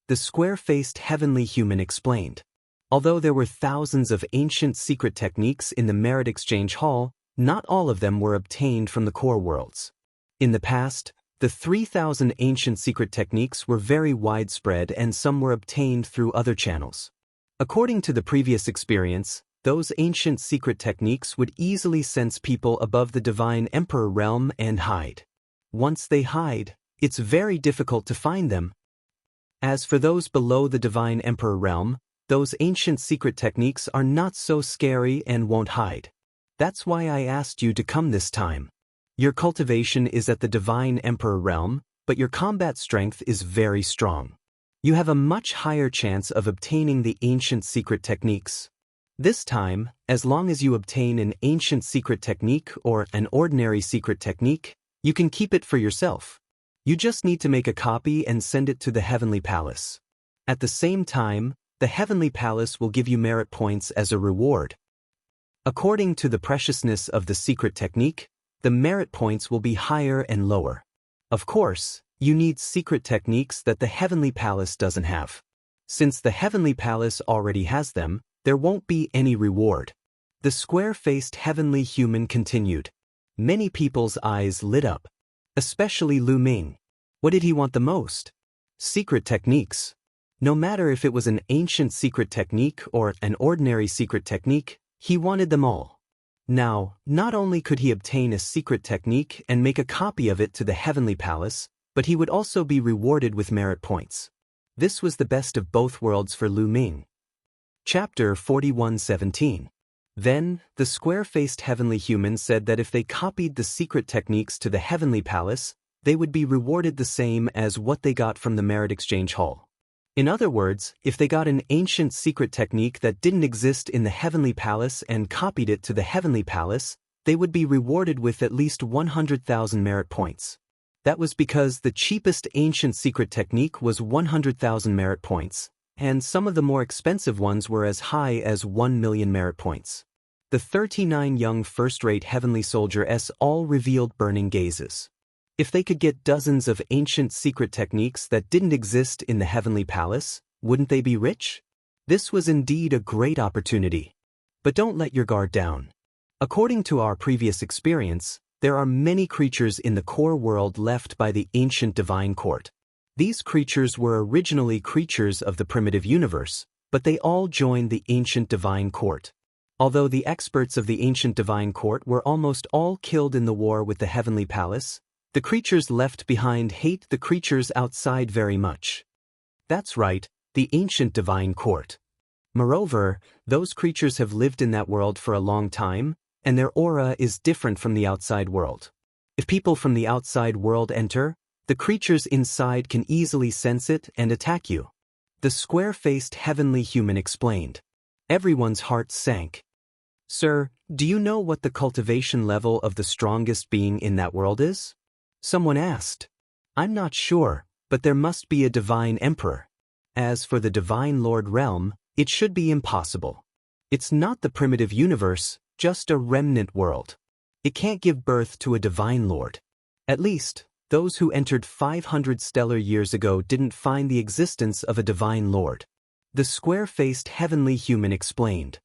The square-faced heavenly human explained. Although there were thousands of ancient secret techniques in the Merit Exchange Hall, not all of them were obtained from the core worlds. In the past, the 3,000 ancient secret techniques were very widespread and some were obtained through other channels. According to the previous experience, those ancient secret techniques would easily sense people above the Divine Emperor realm and hide. Once they hide, it's very difficult to find them. As for those below the Divine Emperor realm, those ancient secret techniques are not so scary and won't hide. That's why I asked you to come this time. Your cultivation is at the Divine Emperor realm, but your combat strength is very strong. You have a much higher chance of obtaining the ancient secret techniques. This time, as long as you obtain an ancient secret technique or an ordinary secret technique, you can keep it for yourself. You just need to make a copy and send it to the Heavenly Palace. At the same time, the Heavenly Palace will give you merit points as a reward. According to the preciousness of the secret technique, the merit points will be higher and lower. Of course, you need secret techniques that the Heavenly Palace doesn't have. Since the Heavenly Palace already has them, there won't be any reward. The square-faced heavenly human continued. Many people's eyes lit up. Especially Lu Ming. What did he want the most? Secret techniques. No matter if it was an ancient secret technique or an ordinary secret technique, he wanted them all. Now, not only could he obtain a secret technique and make a copy of it to the Heavenly Palace, but he would also be rewarded with merit points. This was the best of both worlds for Lu Ming. Chapter 41:17. Then, the square-faced heavenly human said that if they copied the secret techniques to the Heavenly Palace, they would be rewarded the same as what they got from the Merit Exchange Hall. In other words, if they got an ancient secret technique that didn't exist in the Heavenly Palace and copied it to the Heavenly Palace, they would be rewarded with at least 100,000 merit points. That was because the cheapest ancient secret technique was 100,000 merit points, and some of the more expensive ones were as high as 1 million merit points. The 39 young first-rate heavenly soldiers all revealed burning gazes. If they could get dozens of ancient secret techniques that didn't exist in the heavenly palace, wouldn't they be rich? This was indeed a great opportunity. But don't let your guard down. According to our previous experience, there are many creatures in the core world left by the ancient divine court. These creatures were originally creatures of the primitive universe, but they all joined the ancient divine court. Although the experts of the ancient divine court were almost all killed in the war with the heavenly palace, the creatures left behind hate the creatures outside very much. That's right, the ancient divine court. Moreover, those creatures have lived in that world for a long time, and their aura is different from the outside world. If people from the outside world enter, the creatures inside can easily sense it and attack you. The square-faced heavenly human explained. Everyone's heart sank. Sir, do you know what the cultivation level of the strongest being in that world is? Someone asked. I'm not sure, but there must be a divine emperor. As for the divine lord realm, it should be impossible. It's not the primitive universe, just a remnant world. It can't give birth to a divine lord. At least, those who entered 500 stellar years ago didn't find the existence of a divine lord. The square-faced heavenly human explained.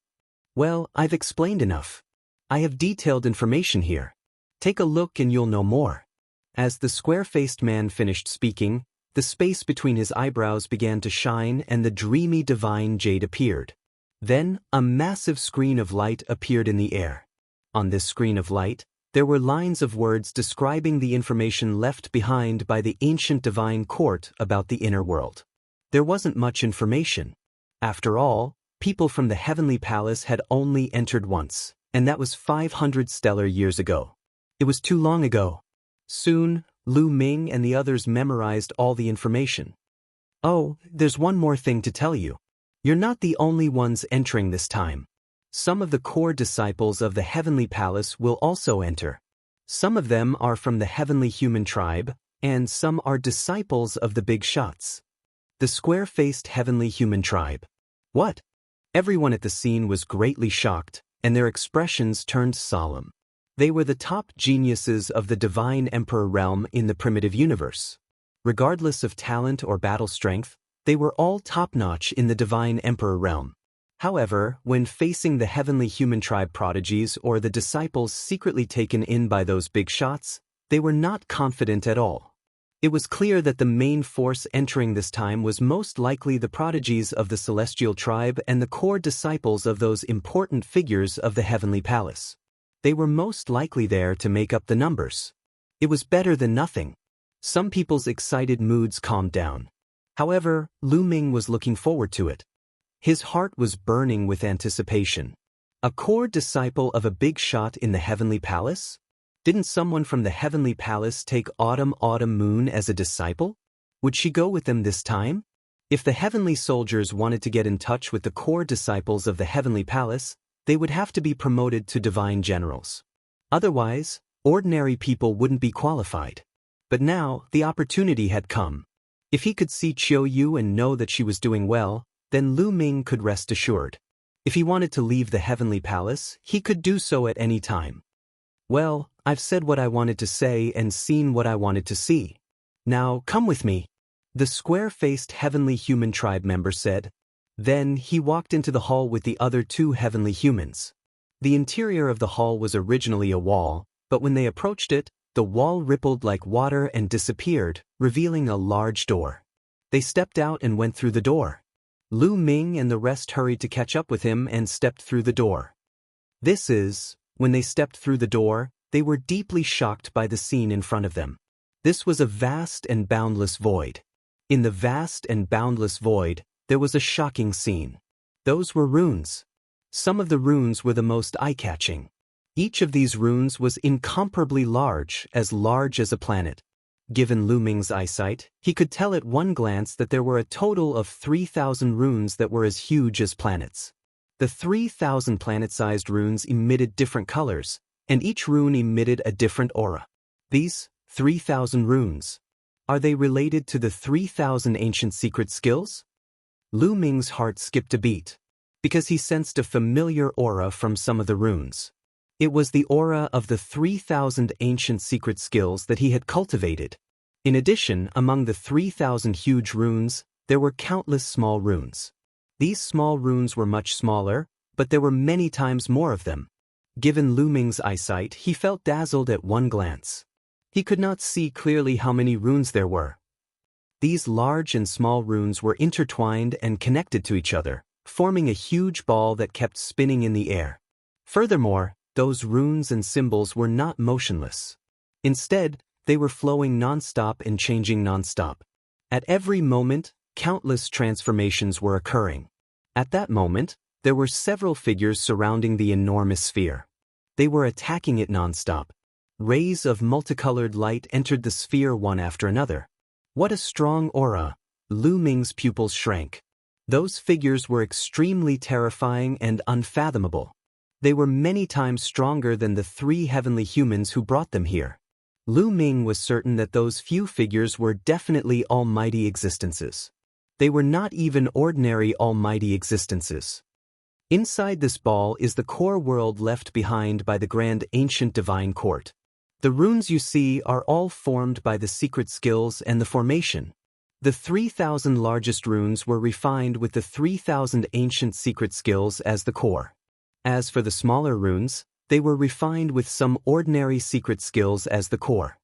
Well, I've explained enough. I have detailed information here. Take a look and you'll know more. As the square-faced man finished speaking, the space between his eyebrows began to shine and the dreamy divine jade appeared. Then, a massive screen of light appeared in the air. On this screen of light, there were lines of words describing the information left behind by the ancient divine court about the inner world. There wasn't much information. After all, people from the heavenly palace had only entered once, and that was 500 stellar years ago. It was too long ago. Soon, Lu Ming and the others memorized all the information. Oh, there's one more thing to tell you. You're not the only ones entering this time. Some of the core disciples of the heavenly palace will also enter. Some of them are from the heavenly human tribe, and some are disciples of the big shots. The square-faced heavenly human tribe. What? Everyone at the scene was greatly shocked, and their expressions turned solemn. They were the top geniuses of the divine emperor realm in the primitive universe. Regardless of talent or battle strength, they were all top-notch in the divine emperor realm. However, when facing the heavenly human tribe prodigies or the disciples secretly taken in by those big shots, they were not confident at all. It was clear that the main force entering this time was most likely the prodigies of the celestial tribe and the core disciples of those important figures of the heavenly palace. They were most likely there to make up the numbers. It was better than nothing. Some people's excited moods calmed down. However, Lu Ming was looking forward to it. His heart was burning with anticipation. A core disciple of a big shot in the heavenly palace? Didn't someone from the heavenly palace take Autumn Moon as a disciple? Would she go with them this time? If the heavenly soldiers wanted to get in touch with the core disciples of the heavenly palace, they would have to be promoted to divine generals. Otherwise, ordinary people wouldn't be qualified. But now, the opportunity had come. If he could see Qiu Yu and know that she was doing well, then Lu Ming could rest assured. If he wanted to leave the heavenly palace, he could do so at any time. Well, I've said what I wanted to say and seen what I wanted to see. Now, come with me. The square-faced heavenly human tribe member said. Then he walked into the hall with the other two heavenly humans. The interior of the hall was originally a wall, but when they approached it, the wall rippled like water and disappeared, revealing a large door. They stepped out and went through the door. Lu Ming and the rest hurried to catch up with him and stepped through the door. When they stepped through the door, they were deeply shocked by the scene in front of them. This was a vast and boundless void. In the vast and boundless void, there was a shocking scene. Those were runes. Some of the runes were the most eye-catching. Each of these runes was incomparably large as a planet. Given Lu Ming's eyesight, he could tell at one glance that there were a total of 3,000 runes that were as huge as planets. The 3,000 planet-sized runes emitted different colors, and each rune emitted a different aura. These 3,000 runes. Are they related to the 3,000 ancient secret skills? Lu Ming's heart skipped a beat, because he sensed a familiar aura from some of the runes. It was the aura of the 3,000 ancient secret skills that he had cultivated. In addition, among the 3,000 huge runes, there were countless small runes. These small runes were much smaller, but there were many times more of them. Given Lu Ming's eyesight, he felt dazzled at one glance. He could not see clearly how many runes there were. These large and small runes were intertwined and connected to each other, forming a huge ball that kept spinning in the air. Furthermore, those runes and symbols were not motionless. Instead, they were flowing non-stop and changing non-stop. At every moment, countless transformations were occurring. At that moment, there were several figures surrounding the enormous sphere. They were attacking it non-stop. Rays of multicolored light entered the sphere one after another. What a strong aura! Lu Ming's pupils shrank. Those figures were extremely terrifying and unfathomable. They were many times stronger than the 3 heavenly humans who brought them here. Lu Ming was certain that those few figures were definitely almighty existences. They were not even ordinary almighty existences. Inside this ball is the core world left behind by the grand ancient divine court. The runes you see are all formed by the secret skills and the formation. The 3,000 largest runes were refined with the 3,000 ancient secret skills as the core. As for the smaller runes, they were refined with some ordinary secret skills as the core.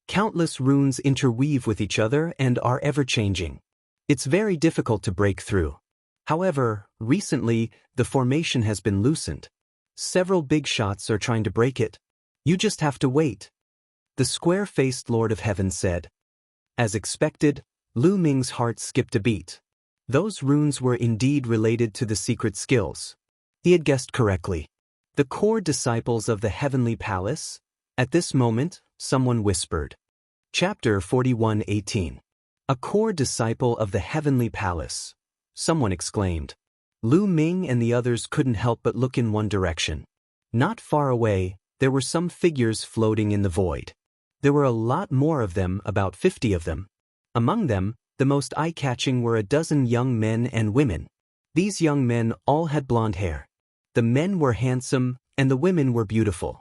Countless runes interweave with each other and are ever-changing. It's very difficult to break through. However, recently, the formation has been loosened. Several big shots are trying to break it. You just have to wait. The square-faced Lord of Heaven said. As expected, Lu Ming's heart skipped a beat. Those runes were indeed related to the secret skills. He had guessed correctly. The core disciples of the Heavenly Palace? At this moment, someone whispered. Chapter 41:18. A core disciple of the Heavenly Palace. Someone exclaimed. Lu Ming and the others couldn't help but look in one direction. Not far away, there were some figures floating in the void. There were a lot more of them, about 50 of them. Among them, the most eye-catching were a dozen young men and women. These young men all had blonde hair. The men were handsome, and the women were beautiful.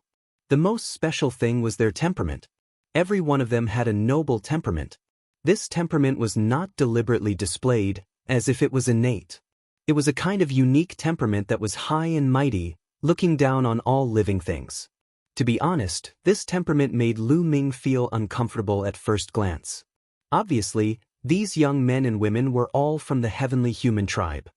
The most special thing was their temperament. Every one of them had a noble temperament. This temperament was not deliberately displayed, as if it was innate. It was a kind of unique temperament that was high and mighty, looking down on all living things. To be honest, this temperament made Lu Ming feel uncomfortable at first glance. Obviously, these young men and women were all from the heavenly human tribe.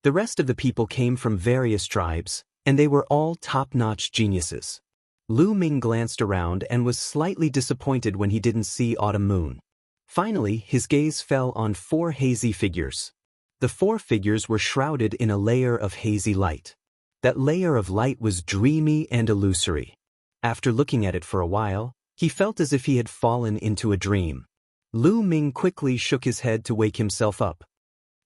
The rest of the people came from various tribes, and they were all top-notch geniuses. Lu Ming glanced around and was slightly disappointed when he didn't see Autumn Moon. Finally, his gaze fell on 4 hazy figures. The 4 figures were shrouded in a layer of hazy light. That layer of light was dreamy and illusory. After looking at it for a while, he felt as if he had fallen into a dream. Lu Ming quickly shook his head to wake himself up.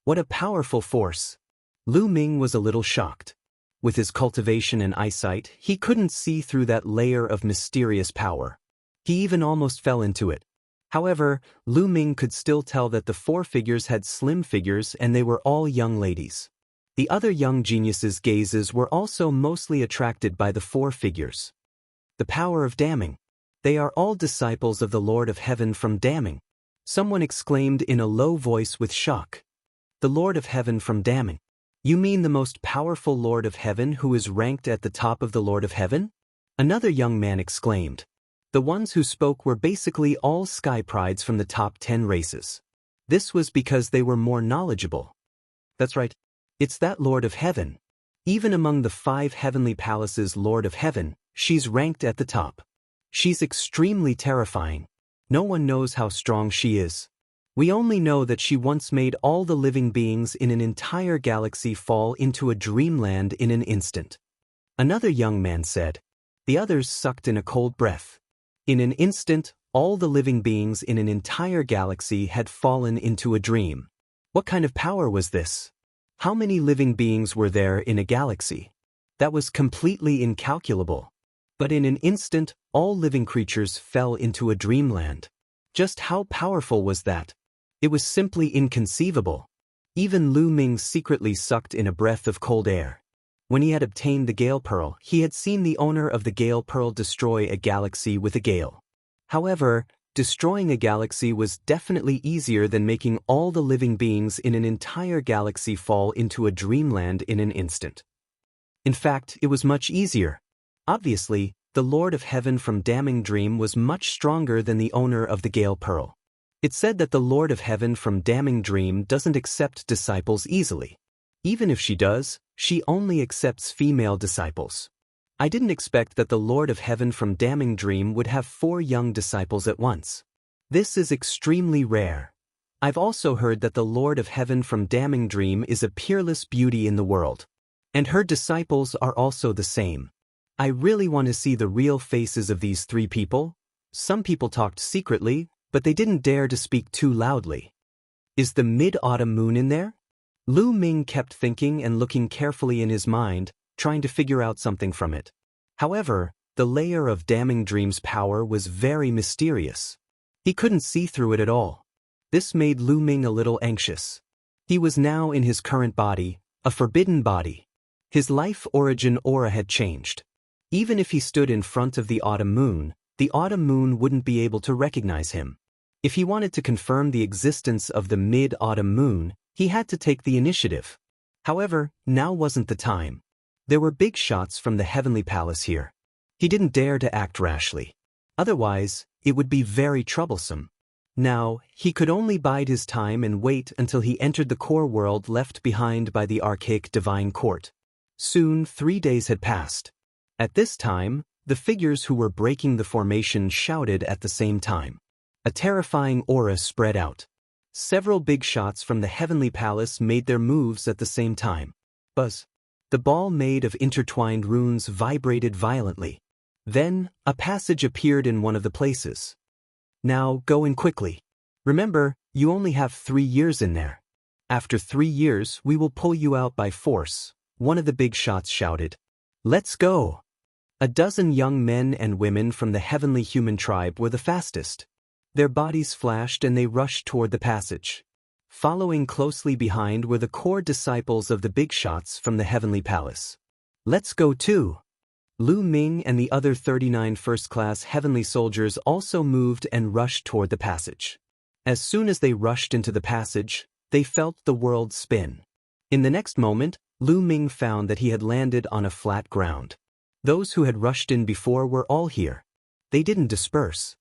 What a powerful force! Lu Ming was a little shocked. With his cultivation and eyesight, he couldn't see through that layer of mysterious power. He even almost fell into it. However, Lu Ming could still tell that the 4 figures had slim figures and they were all young ladies. The other young geniuses' gazes were also mostly attracted by the 4 figures. The power of damning. They are all disciples of the Lord of Heaven from damning. Someone exclaimed in a low voice with shock. The Lord of Heaven from damning. You mean the most powerful Lord of Heaven who is ranked at the top of the Lord of Heaven? Another young man exclaimed. The ones who spoke were basically all sky prides from the top 10 races. This was because they were more knowledgeable. That's right. It's that Lord of Heaven. Even among the 5 heavenly palaces Lord of Heaven, she's ranked at the top. She's extremely terrifying. No one knows how strong she is. We only know that she once made all the living beings in an entire galaxy fall into a dreamland in an instant. Another young man said. The others sucked in a cold breath. In an instant, all the living beings in an entire galaxy had fallen into a dream. What kind of power was this? How many living beings were there in a galaxy? That was completely incalculable. But in an instant, all living creatures fell into a dreamland. Just how powerful was that? It was simply inconceivable. Even Lu Ming secretly sucked in a breath of cold air. When he had obtained the Gale Pearl, he had seen the owner of the Gale Pearl destroy a galaxy with a gale. However, destroying a galaxy was definitely easier than making all the living beings in an entire galaxy fall into a dreamland in an instant. In fact, it was much easier. Obviously, the Lord of Heaven from Damning Dream was much stronger than the owner of the Gale Pearl. It said that the Lord of Heaven from Damning Dream doesn't accept disciples easily. Even if she does, she only accepts female disciples. I didn't expect that the Lord of Heaven from Damning Dream would have 4 young disciples at once. This is extremely rare. I've also heard that the Lord of Heaven from Damning Dream is a peerless beauty in the world. And her disciples are also the same. I really want to see the real faces of these 3 people. Some people talked secretly, but they didn't dare to speak too loudly. Is the mid-autumn moon in there? Lu Ming kept thinking and looking carefully in his mind, trying to figure out something from it. However, the layer of Damning Dream's power was very mysterious. He couldn't see through it at all. This made Lu Ming a little anxious. He was now in his current body, a forbidden body. His life origin aura had changed. Even if he stood in front of the autumn moon wouldn't be able to recognize him. If he wanted to confirm the existence of the mid-autumn moon, he had to take the initiative. However, now wasn't the time. There were big shots from the Heavenly Palace here. He didn't dare to act rashly. Otherwise, it would be very troublesome. Now, he could only bide his time and wait until he entered the core world left behind by the archaic divine court. Soon 3 days had passed. At this time, the figures who were breaking the formation shouted at the same time. A terrifying aura spread out. Several big shots from the Heavenly Palace made their moves at the same time. Buzz. The ball made of intertwined runes vibrated violently. Then, a passage appeared in one of the places. Now, go in quickly. Remember, you only have 3 years in there. After 3 years, we will pull you out by force, one of the big shots shouted. Let's go. A dozen young men and women from the heavenly human tribe were the fastest. Their bodies flashed and they rushed toward the passage. Following closely behind were the core disciples of the big shots from the Heavenly Palace. Let's go too. Lu Ming and the other 39 first-class heavenly soldiers also moved and rushed toward the passage. As soon as they rushed into the passage, they felt the world spin. In the next moment, Lu Ming found that he had landed on a flat ground. Those who had rushed in before were all here. They didn't disperse.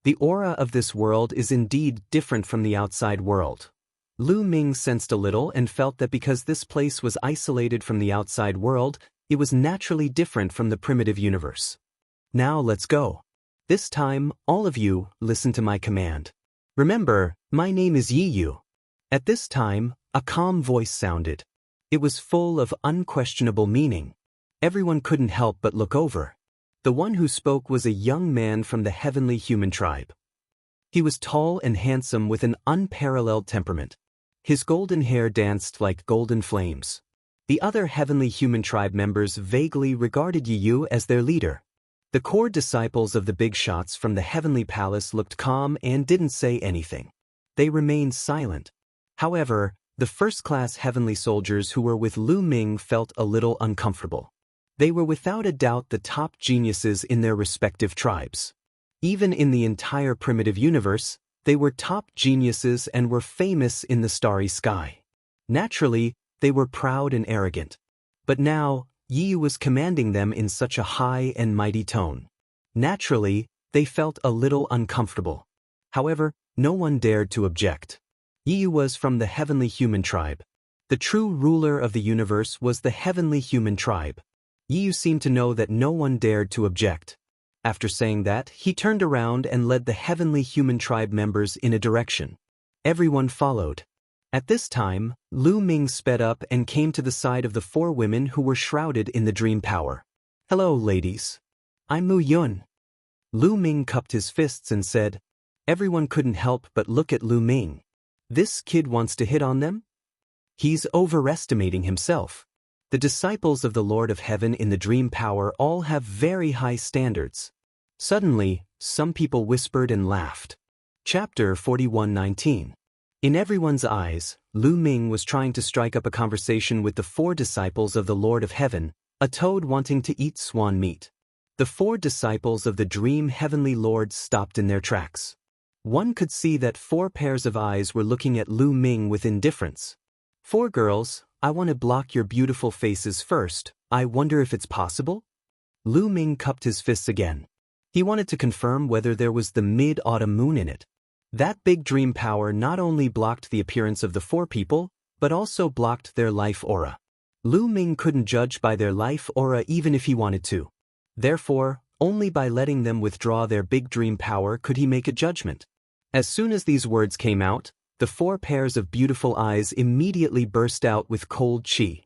The aura of this world is indeed different from the outside world. Lu Ming sensed a little and felt that because this place was isolated from the outside world, it was naturally different from the primitive universe. Now let's go. This time, all of you, listen to my command. Remember, my name is Yiyu. At this time, a calm voice sounded. It was full of unquestionable meaning. Everyone couldn't help but look over. The one who spoke was a young man from the heavenly human tribe. He was tall and handsome with an unparalleled temperament. His golden hair danced like golden flames. The other heavenly human tribe members vaguely regarded Yiyu as their leader. The core disciples of the big shots from the Heavenly Palace looked calm and didn't say anything. They remained silent. However, the first-class heavenly soldiers who were with Lu Ming felt a little uncomfortable. They were without a doubt the top geniuses in their respective tribes. Even in the entire primitive universe, they were top geniuses and were famous in the starry sky. Naturally, they were proud and arrogant. But now, Yiyu was commanding them in such a high and mighty tone. Naturally, they felt a little uncomfortable. However, no one dared to object. Yiyu was from the heavenly human tribe. The true ruler of the universe was the heavenly human tribe. Yiyu seemed to know that no one dared to object. After saying that, he turned around and led the heavenly human tribe members in a direction. Everyone followed. At this time, Lu Ming sped up and came to the side of the 4 women who were shrouded in the dream power. Hello, ladies. I'm Mu Yun. Lu Ming cupped his fists and said. Everyone couldn't help but look at Lu Ming. This kid wants to hit on them? He's overestimating himself. The disciples of the Lord of Heaven in the dream power all have very high standards. Suddenly, some people whispered and laughed. Chapter 41:19. In everyone's eyes, Lu Ming was trying to strike up a conversation with the 4 disciples of the Lord of Heaven, a toad wanting to eat swan meat. The 4 disciples of the dream heavenly lord stopped in their tracks. One could see that 4 pairs of eyes were looking at Lu Ming with indifference. 4 girls, I want to block your beautiful faces first, I wonder if it's possible? Lu Ming cupped his fists again. He wanted to confirm whether there was the mid-autumn moon in it. That big dream power not only blocked the appearance of the 4 people, but also blocked their life aura. Lu Ming couldn't judge by their life aura even if he wanted to. Therefore, only by letting them withdraw their big dream power could he make a judgment. As soon as these words came out, the 4 pairs of beautiful eyes immediately burst out with cold chi.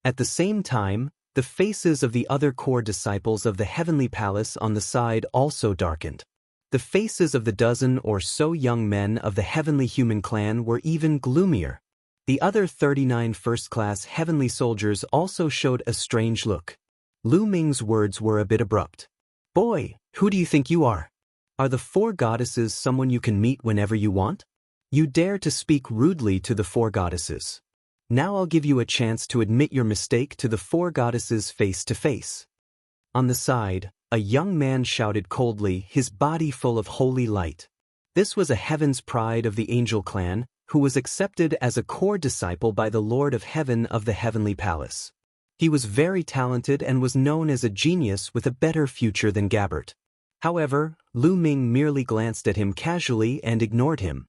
At the same time, the faces of the other core disciples of the heavenly palace on the side also darkened. The faces of the dozen or so young men of the heavenly human clan were even gloomier. The other 39 first-class heavenly soldiers also showed a strange look. Lu Ming's words were a bit abrupt. Boy, who do you think you are? Are the 4 goddesses someone you can meet whenever you want? You dare to speak rudely to the 4 goddesses. Now I'll give you a chance to admit your mistake to the 4 goddesses face to face. On the side, a young man shouted coldly, his body full of holy light. This was a heaven's pride of the angel clan, who was accepted as a core disciple by the Lord of Heaven of the heavenly palace. He was very talented and was known as a genius with a better future than Gabbert. However, Lu Ming merely glanced at him casually and ignored him.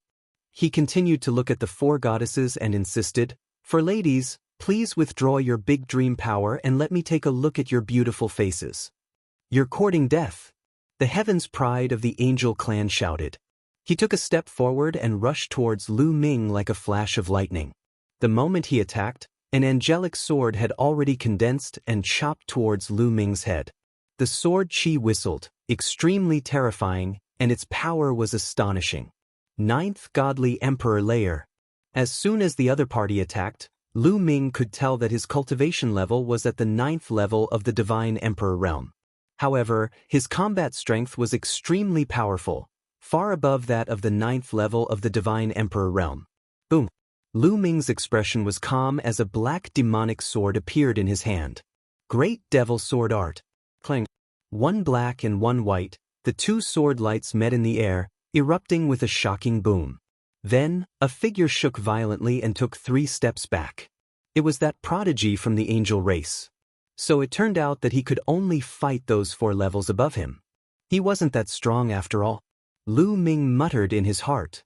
He continued to look at the 4 goddesses and insisted, For ladies, please withdraw your big dream power and let me take a look at your beautiful faces. You're courting death. The heaven's pride of the angel clan shouted. He took a step forward and rushed towards Lu Ming like a flash of lightning. The moment he attacked, an angelic sword had already condensed and chopped towards Lu Ming's head. The sword chi whistled, extremely terrifying, and its power was astonishing. 9th Godly Emperor Layer. As soon as the other party attacked, Lu Ming could tell that his cultivation level was at the 9th level of the Divine Emperor realm. However, his combat strength was extremely powerful, far above that of the 9th level of the Divine Emperor realm. Boom! Lu Ming's expression was calm as a black demonic sword appeared in his hand. Great Devil Sword Art. Clang. One black and one white, the 2 sword lights met in the air, erupting with a shocking boom. Then, a figure shook violently and took 3 steps back. It was that prodigy from the angel race. So it turned out that he could only fight those 4 levels above him. He wasn't that strong after all. Lu Ming muttered in his heart.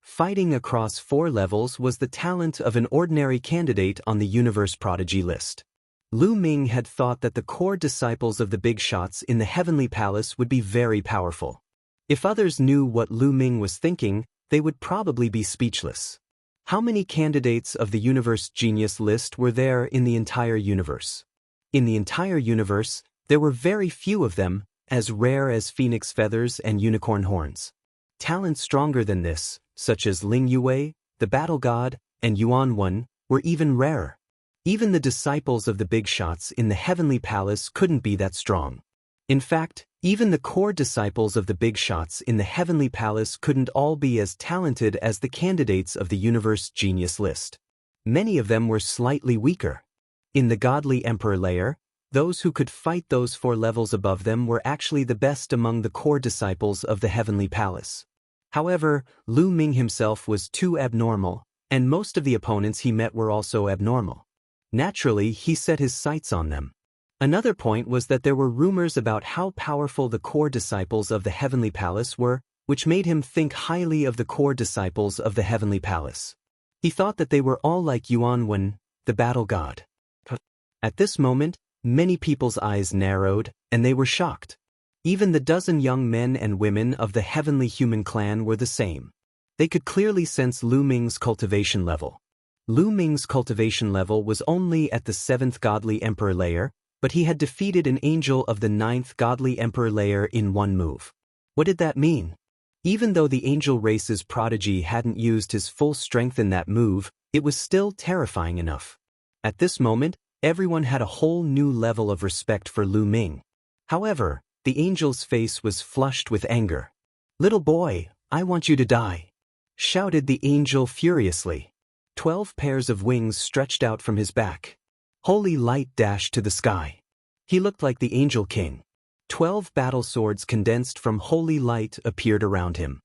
Fighting across 4 levels was the talent of an ordinary candidate on the Universe Prodigy list. Lu Ming had thought that the core disciples of the big shots in the heavenly palace would be very powerful. If others knew what Lu Ming was thinking, they would probably be speechless. How many candidates of the Universe Genius list were there in the entire universe? In the entire universe, there were very few of them, as rare as phoenix feathers and unicorn horns. Talents stronger than this, such as Ling Yue, the battle god, and Yuan Wen, were even rarer. Even the disciples of the big shots in the heavenly palace couldn't be that strong. In fact, even the core disciples of the big shots in the heavenly palace couldn't all be as talented as the candidates of the Universe Genius list. Many of them were slightly weaker. In the Godly Emperor layer, those who could fight those 4 levels above them were actually the best among the core disciples of the heavenly palace. However, Lu Ming himself was too abnormal, and most of the opponents he met were also abnormal. Naturally, he set his sights on them. Another point was that there were rumors about how powerful the core disciples of the heavenly palace were, which made him think highly of the core disciples of the heavenly palace. He thought that they were all like Yuan Wen, the battle god. At this moment, many people's eyes narrowed, and they were shocked. Even the dozen young men and women of the heavenly human clan were the same. They could clearly sense Lu Ming's cultivation level. Lu Ming's cultivation level was only at the 7th Godly Emperor layer, but he had defeated an angel of the 9th Godly Emperor layer in 1 move. What did that mean? Even though the angel race's prodigy hadn't used his full strength in that move, it was still terrifying enough. At this moment, everyone had a whole new level of respect for Lu Ming. However, the angel's face was flushed with anger. "Little boy, I want you to die," shouted the angel furiously. 12 pairs of wings stretched out from his back. Holy light dashed to the sky. He looked like the Angel King. 12 battle swords condensed from holy light appeared around him.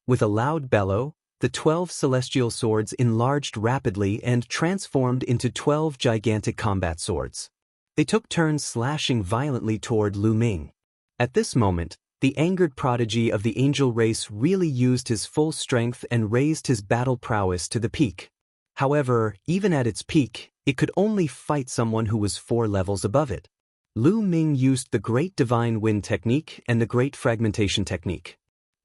With a loud bellow, the 12 celestial swords enlarged rapidly and transformed into 12 gigantic combat swords. They took turns slashing violently toward Lu Ming. At this moment, the angered prodigy of the angel race really used his full strength and raised his battle prowess to the peak. However, even at its peak, it could only fight someone who was 4 levels above it. Lu Ming used the Great Divine Wind technique and the Great Fragmentation technique.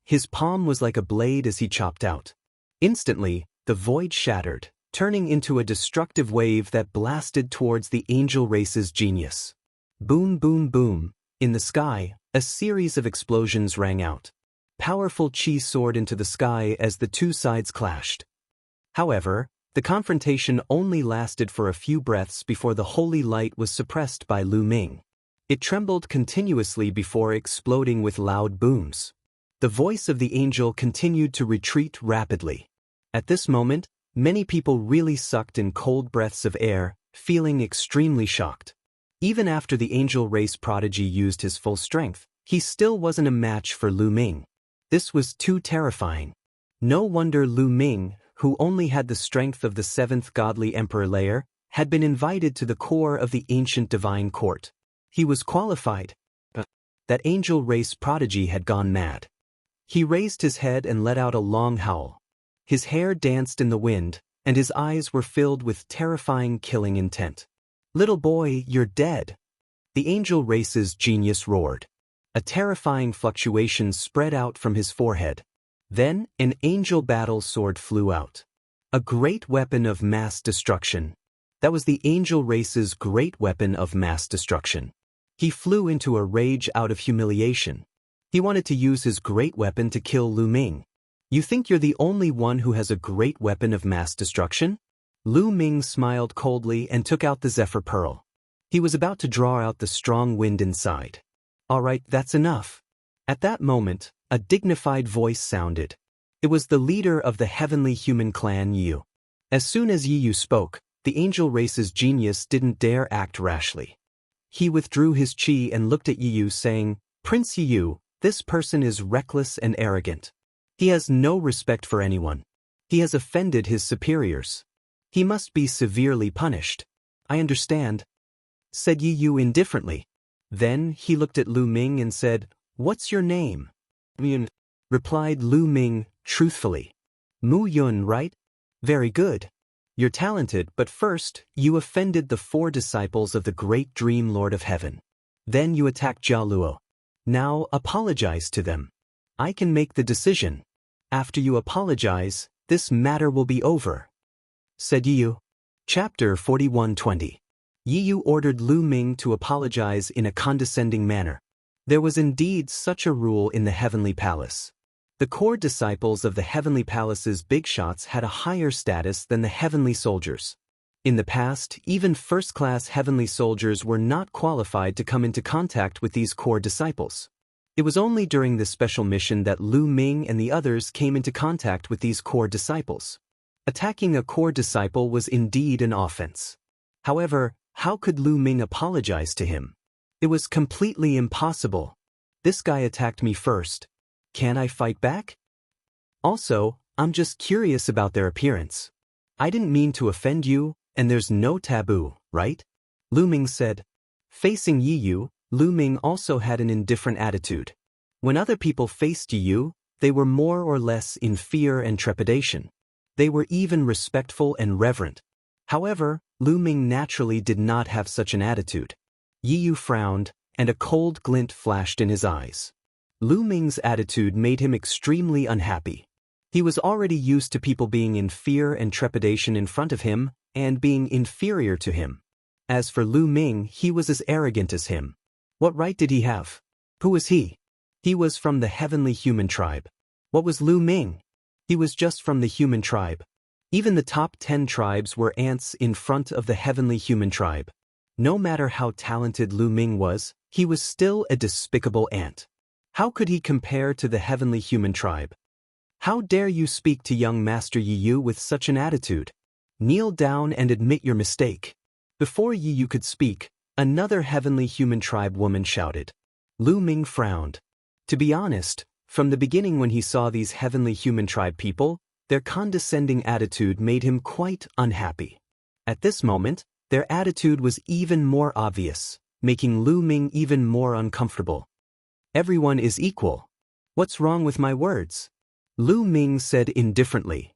His palm was like a blade as he chopped out. Instantly, the void shattered, turning into a destructive wave that blasted towards the angel race's genius. Boom, boom, boom. In the sky, a series of explosions rang out. Powerful chi soared into the sky as the two sides clashed. However, the confrontation only lasted for a few breaths before the holy light was suppressed by Lu Ming. It trembled continuously before exploding with loud booms. The voice of the angel continued to retreat rapidly. At this moment, many people really sucked in cold breaths of air, feeling extremely shocked. Even after the angel race prodigy used his full strength, he still wasn't a match for Lu Ming. This was too terrifying. No wonder Lu Ming, who only had the strength of the 7th godly emperor layer, had been invited to the core of the ancient divine court. He was qualified. That angel race prodigy had gone mad. He raised his head and let out a long howl. His hair danced in the wind, and his eyes were filled with terrifying killing intent. "Little boy, you're dead." The angel race's genius roared. A terrifying fluctuation spread out from his forehead. Then, an angel battle sword flew out. A great weapon of mass destruction. That was the angel race's great weapon of mass destruction. He flew into a rage out of humiliation. He wanted to use his great weapon to kill Lu Ming. "You think you're the only one who has a great weapon of mass destruction?" Lu Ming smiled coldly and took out the Zephyr Pearl. He was about to draw out the strong wind inside. "All right, that's enough." At that moment, a dignified voice sounded. It was the leader of the heavenly human clan Yu. As soon as Yu spoke, the angel race's genius didn't dare act rashly. He withdrew his chi and looked at Yu saying, "Prince Yu, this person is reckless and arrogant. He has no respect for anyone. He has offended his superiors. He must be severely punished." "I understand," said Yu indifferently. Then he looked at Lu Ming and said, "What's your name?" "Yun," replied Lu Ming, truthfully. "Mu Yun, right? Very good. You're talented, but first, you offended the 4 disciples of the great Dream Lord of Heaven. Then you attacked Jia Luo. Now apologize to them. I can make the decision. After you apologize, this matter will be over," said Yu. Chapter 41:20. Yu ordered Lu Ming to apologize in a condescending manner. There was indeed such a rule in the Heavenly Palace. The core disciples of the Heavenly Palace's big shots had a higher status than the Heavenly Soldiers. In the past, even first-class Heavenly Soldiers were not qualified to come into contact with these core disciples. It was only during this special mission that Lu Ming and the others came into contact with these core disciples. Attacking a core disciple was indeed an offense. However, how could Lu Ming apologize to him? It was completely impossible. "This guy attacked me first. Can I fight back? Also, I'm just curious about their appearance. I didn't mean to offend you, and there's no taboo, right?" Lu Ming said. Facing Yu, Lu Ming also had an indifferent attitude. When other people faced Yu, they were more or less in fear and trepidation. They were even respectful and reverent. However, Lu Ming naturally did not have such an attitude. Yu frowned, and a cold glint flashed in his eyes. Lu Ming's attitude made him extremely unhappy. He was already used to people being in fear and trepidation in front of him, and being inferior to him. As for Lu Ming, he was as arrogant as him. What right did he have? Who was he? He was from the heavenly human tribe. What was Lu Ming? He was just from the human tribe. Even the top 10 tribes were ants in front of the heavenly human tribe. No matter how talented Lu Ming was, he was still a despicable ant. How could he compare to the heavenly human tribe? How dare you speak to young Master Yiyu with such an attitude? Kneel down and admit your mistake. Before Yiyu could speak, another heavenly human tribe woman shouted. Lu Ming frowned. To be honest, from the beginning when he saw these heavenly human tribe people, their condescending attitude made him quite unhappy. At this moment, their attitude was even more obvious, making Lu Ming even more uncomfortable. Everyone is equal. What's wrong with my words? Lu Ming said indifferently.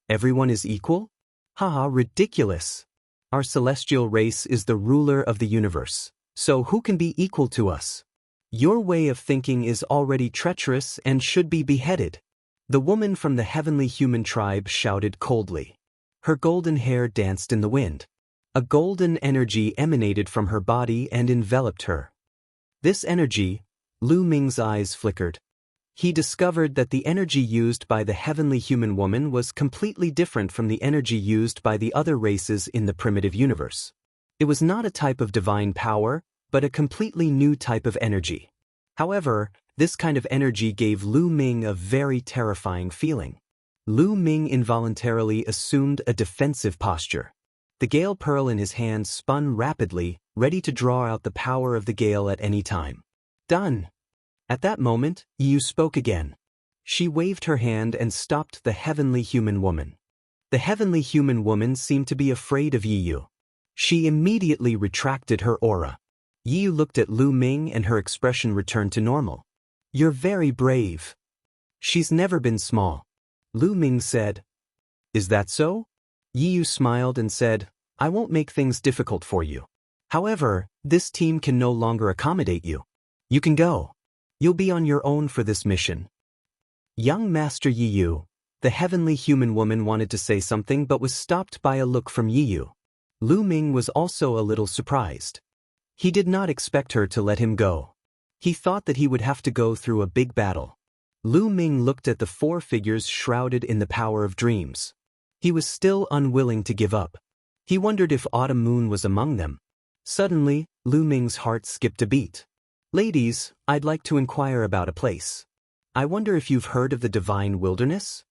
Everyone is equal? Haha, ridiculous. Our celestial race is the ruler of the universe, so who can be equal to us? Your way of thinking is already treacherous and should be beheaded. The woman from the heavenly human tribe shouted coldly. Her golden hair danced in the wind. A golden energy emanated from her body and enveloped her. This energy, Lu Ming's eyes flickered. He discovered that the energy used by the heavenly human woman was completely different from the energy used by the other races in the primitive universe. It was not a type of divine power, but a completely new type of energy. However, this kind of energy gave Lu Ming a very terrifying feeling. Lu Ming involuntarily assumed a defensive posture. The Gale Pearl in his hand spun rapidly, ready to draw out the power of the Gale at any time. Done! At that moment, Yiyu spoke again. She waved her hand and stopped the heavenly human woman. The heavenly human woman seemed to be afraid of Yiyu. She immediately retracted her aura. Yiyu looked at Lu Ming and her expression returned to normal. You're very brave. She's never been small. Lu Ming said. Is that so? Yiyu smiled and said, I won't make things difficult for you. However, this team can no longer accommodate you. You can go. You'll be on your own for this mission. Young Master Yiyu, the heavenly human woman wanted to say something but was stopped by a look from Yiyu. Lu Ming was also a little surprised. He did not expect her to let him go. He thought that he would have to go through a big battle. Lu Ming looked at the four figures shrouded in the power of dreams. He was still unwilling to give up. He wondered if Autumn Moon was among them. Suddenly, Lu Ming's heart skipped a beat. Ladies, I'd like to inquire about a place. I wonder if you've heard of the Divine Wilderness?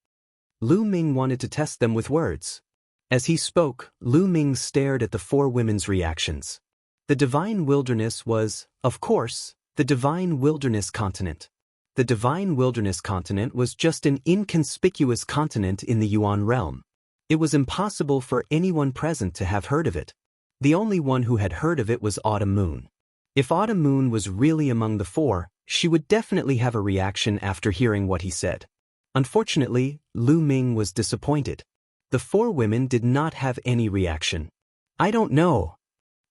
Lu Ming wanted to test them with words. As he spoke, Lu Ming stared at the four women's reactions. The Divine Wilderness was, of course, the Divine Wilderness continent. The Divine Wilderness continent was just an inconspicuous continent in the Yuan realm. It was impossible for anyone present to have heard of it. The only one who had heard of it was Autumn Moon. If Autumn Moon was really among the four, she would definitely have a reaction after hearing what he said. Unfortunately, Lu Ming was disappointed. The four women did not have any reaction. I don't know.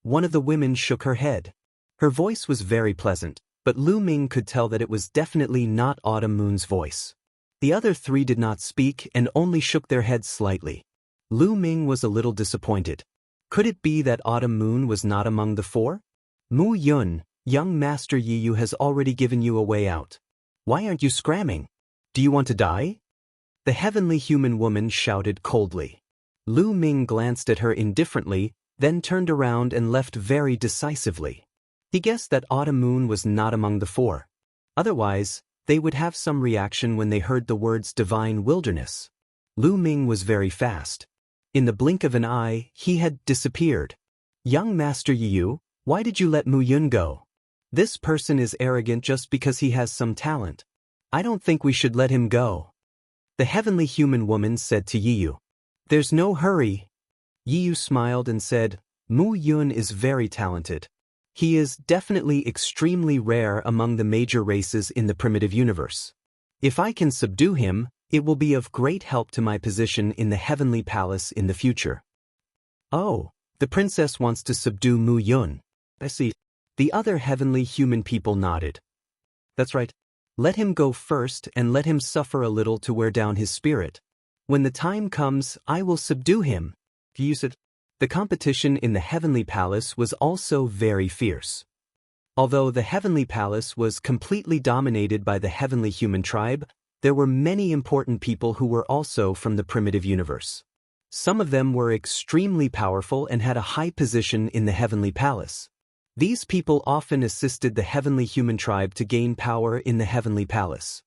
One of the women shook her head. Her voice was very pleasant, but Lu Ming could tell that it was definitely not Autumn Moon's voice. The other three did not speak and only shook their heads slightly. Lu Ming was a little disappointed. Could it be that Autumn Moon was not among the four? Mu Yun, young Master Yiyu has already given you a way out. Why aren't you scramming? Do you want to die? The heavenly human woman shouted coldly. Lu Ming glanced at her indifferently, then turned around and left very decisively. He guessed that Autumn Moon was not among the four. Otherwise, they would have some reaction when they heard the words Divine Wilderness. Lu Ming was very fast. In the blink of an eye, he had disappeared. Young Master Yiyu, why did you let Mu Yun go? This person is arrogant just because he has some talent. I don't think we should let him go. The heavenly human woman said to Yiyu. There's no hurry. Yiyu smiled and said, Mu Yun is very talented. He is definitely extremely rare among the major races in the primitive universe. If I can subdue him, it will be of great help to my position in the heavenly palace in the future. Oh, the princess wants to subdue Mu Yun. I see. The other heavenly human people nodded. That's right. Let him go first and let him suffer a little to wear down his spirit. When the time comes, I will subdue him. You said. The competition in the heavenly palace was also very fierce. Although the heavenly palace was completely dominated by the heavenly human tribe, there were many important people who were also from the primitive universe. Some of them were extremely powerful and had a high position in the heavenly palace. These people often assisted the heavenly human tribe to gain power in the heavenly palace.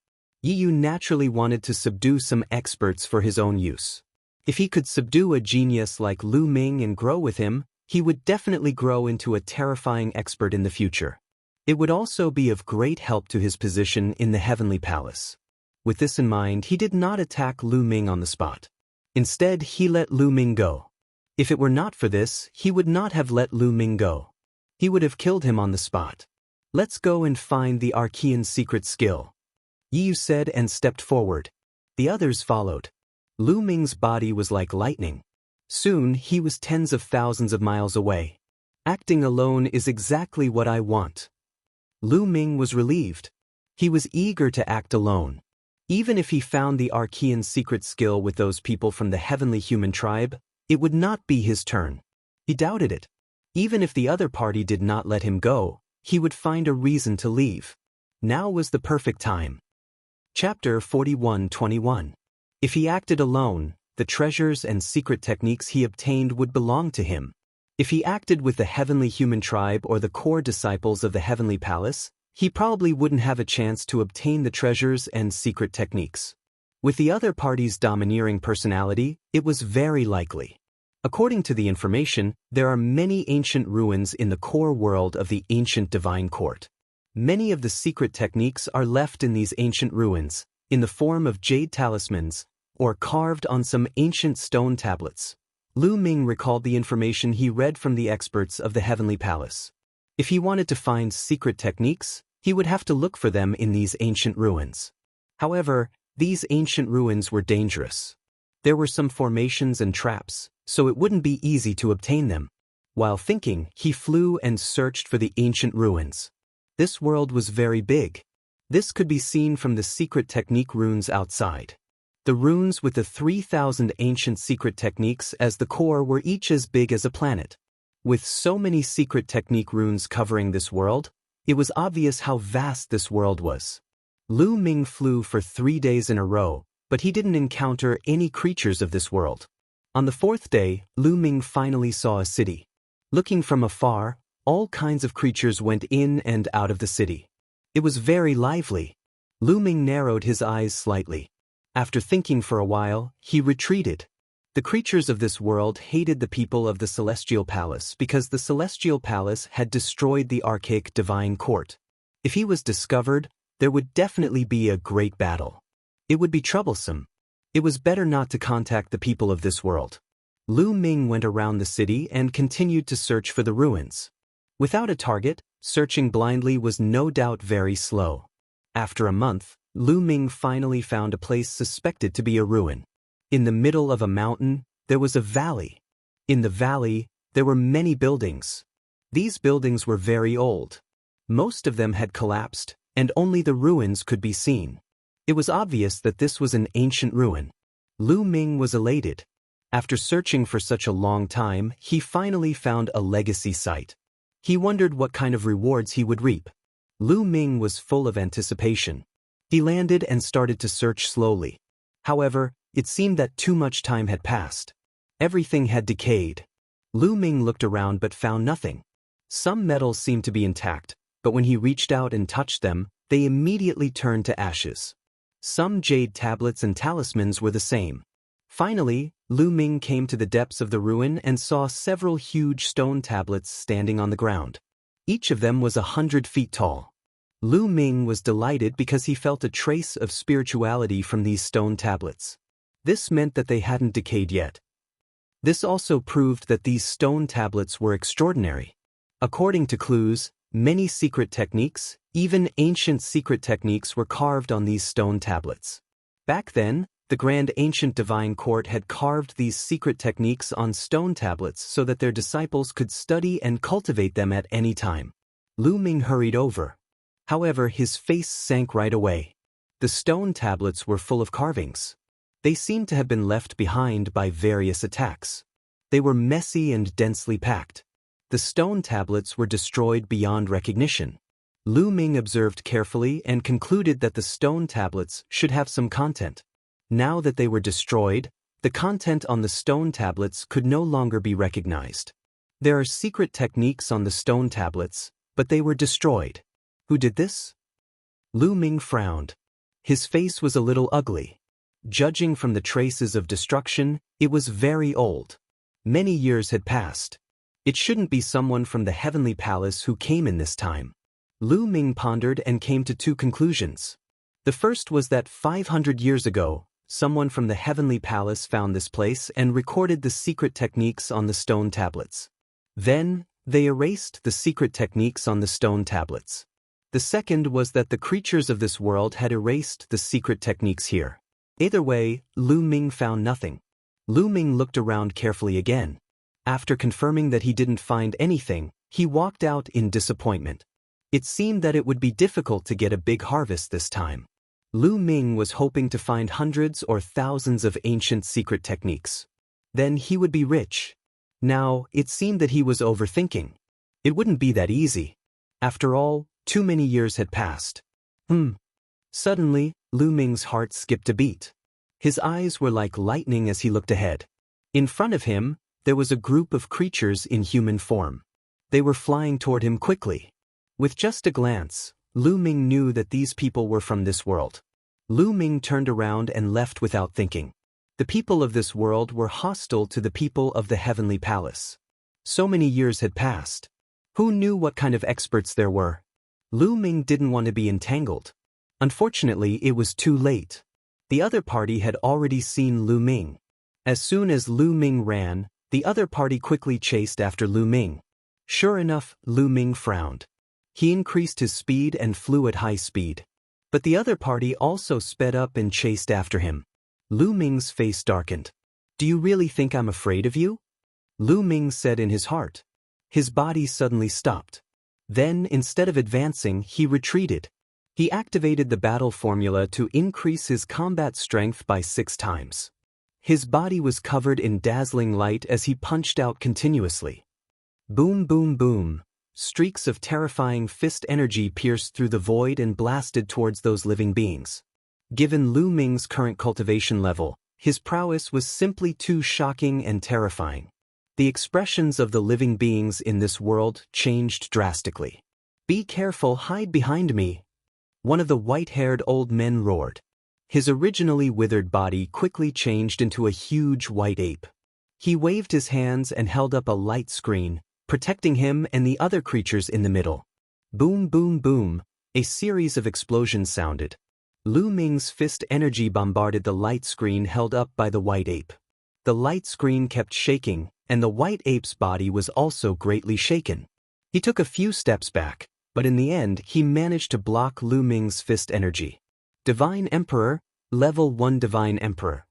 Yu naturally wanted to subdue some experts for his own use. If he could subdue a genius like Lu Ming and grow with him, he would definitely grow into a terrifying expert in the future. It would also be of great help to his position in the Heavenly Palace. With this in mind, he did not attack Lu Ming on the spot. Instead, he let Lu Ming go. If it were not for this, he would not have let Lu Ming go. He would have killed him on the spot. Let's go and find the Archean secret skill, Yu said and stepped forward. The others followed. Lu Ming's body was like lightning. Soon, he was tens of thousands of miles away. Acting alone is exactly what I want. Lu Ming was relieved. He was eager to act alone. Even if he found the Archean secret skill with those people from the heavenly human tribe, it would not be his turn. He doubted it. Even if the other party did not let him go, he would find a reason to leave. Now was the perfect time. Chapter 41:21. If he acted alone, the treasures and secret techniques he obtained would belong to him. If he acted with the heavenly human tribe or the core disciples of the heavenly palace, he probably wouldn't have a chance to obtain the treasures and secret techniques. With the other party's domineering personality, it was very likely. According to the information, there are many ancient ruins in the core world of the ancient divine court. Many of the secret techniques are left in these ancient ruins, in the form of jade talismans, or carved on some ancient stone tablets. Lu Ming recalled the information he read from the experts of the heavenly palace. If he wanted to find secret techniques, he would have to look for them in these ancient ruins. However, these ancient ruins were dangerous. There were some formations and traps, so it wouldn't be easy to obtain them. While thinking, he flew and searched for the ancient ruins. This world was very big. This could be seen from the secret technique runes outside. The runes with the 3,000 ancient secret techniques as the core were each as big as a planet. With so many secret technique runes covering this world, it was obvious how vast this world was. Lu Ming flew for 3 days in a row, but he didn't encounter any creatures of this world. On the 4th day, Lu Ming finally saw a city. Looking from afar, all kinds of creatures went in and out of the city. It was very lively. Lu Ming narrowed his eyes slightly. After thinking for a while, he retreated. The creatures of this world hated the people of the Celestial Palace because the Celestial Palace had destroyed the archaic divine court. If he was discovered, there would definitely be a great battle. It would be troublesome. It was better not to contact the people of this world. Lu Ming went around the city and continued to search for the ruins. Without a target, searching blindly was no doubt very slow. After a month, Lu Ming finally found a place suspected to be a ruin. In the middle of a mountain, there was a valley. In the valley, there were many buildings. These buildings were very old. Most of them had collapsed, and only the ruins could be seen. It was obvious that this was an ancient ruin. Lu Ming was elated. After searching for such a long time, he finally found a legacy site. He wondered what kind of rewards he would reap. Lu Ming was full of anticipation. He landed and started to search slowly. However, it seemed that too much time had passed. Everything had decayed. Lu Ming looked around but found nothing. Some metals seemed to be intact, but when he reached out and touched them, they immediately turned to ashes. Some jade tablets and talismans were the same. Finally, Lu Ming came to the depths of the ruin and saw several huge stone tablets standing on the ground. Each of them was 100 feet tall. Lu Ming was delighted because he felt a trace of spirituality from these stone tablets. This meant that they hadn't decayed yet. This also proved that these stone tablets were extraordinary. According to clues, many secret techniques, even ancient secret techniques, were carved on these stone tablets. Back then, the Grand Ancient Divine Court had carved these secret techniques on stone tablets so that their disciples could study and cultivate them at any time. Lu Ming hurried over. However, his face sank right away. The stone tablets were full of carvings. They seemed to have been left behind by various attacks. They were messy and densely packed. The stone tablets were destroyed beyond recognition. Lu Ming observed carefully and concluded that the stone tablets should have some content. Now that they were destroyed, the content on the stone tablets could no longer be recognized. There are secret techniques on the stone tablets, but they were destroyed. Who did this? Lu Ming frowned. His face was a little ugly. Judging from the traces of destruction, it was very old. Many years had passed. It shouldn't be someone from the heavenly palace who came in this time. Lu Ming pondered and came to two conclusions. The first was that 500 years ago, someone from the heavenly palace found this place and recorded the secret techniques on the stone tablets. Then, they erased the secret techniques on the stone tablets. The second was that the creatures of this world had erased the secret techniques here. Either way, Lu Ming found nothing. Lu Ming looked around carefully again. After confirming that he didn't find anything, he walked out in disappointment. It seemed that it would be difficult to get a big harvest this time. Lu Ming was hoping to find hundreds or thousands of ancient secret techniques. Then he would be rich. Now, it seemed that he was overthinking. It wouldn't be that easy. After all, too many years had passed. Suddenly, Lu Ming's heart skipped a beat. His eyes were like lightning as he looked ahead. In front of him, there was a group of creatures in human form. They were flying toward him quickly. With just a glance, Lu Ming knew that these people were from this world. Lu Ming turned around and left without thinking. The people of this world were hostile to the people of the heavenly palace. So many years had passed. Who knew what kind of experts there were? Lu Ming didn't want to be entangled. Unfortunately, it was too late. The other party had already seen Lu Ming. As soon as Lu Ming ran, the other party quickly chased after Lu Ming. Sure enough, Lu Ming frowned. He increased his speed and flew at high speed. But the other party also sped up and chased after him. Lu Ming's face darkened. "Do you really think I'm afraid of you?" Lu Ming said in his heart. His body suddenly stopped. Then, instead of advancing, he retreated. He activated the battle formula to increase his combat strength by 6 times. His body was covered in dazzling light as he punched out continuously. Boom, boom, boom. Streaks of terrifying fist energy pierced through the void and blasted towards those living beings. Given Lu Ming's current cultivation level, his prowess was simply too shocking and terrifying. The expressions of the living beings in this world changed drastically. "Be careful, hide behind me," one of the white-haired old men roared. His originally withered body quickly changed into a huge white ape. He waved his hands and held up a light screen, protecting him and the other creatures in the middle. Boom, boom, boom, a series of explosions sounded. Lu Ming's fist energy bombarded the light screen held up by the white ape. The light screen kept shaking, and the white ape's body was also greatly shaken. He took a few steps back, but in the end he managed to block Lu Ming's fist energy. Divine Emperor, Level 1 Divine Emperor.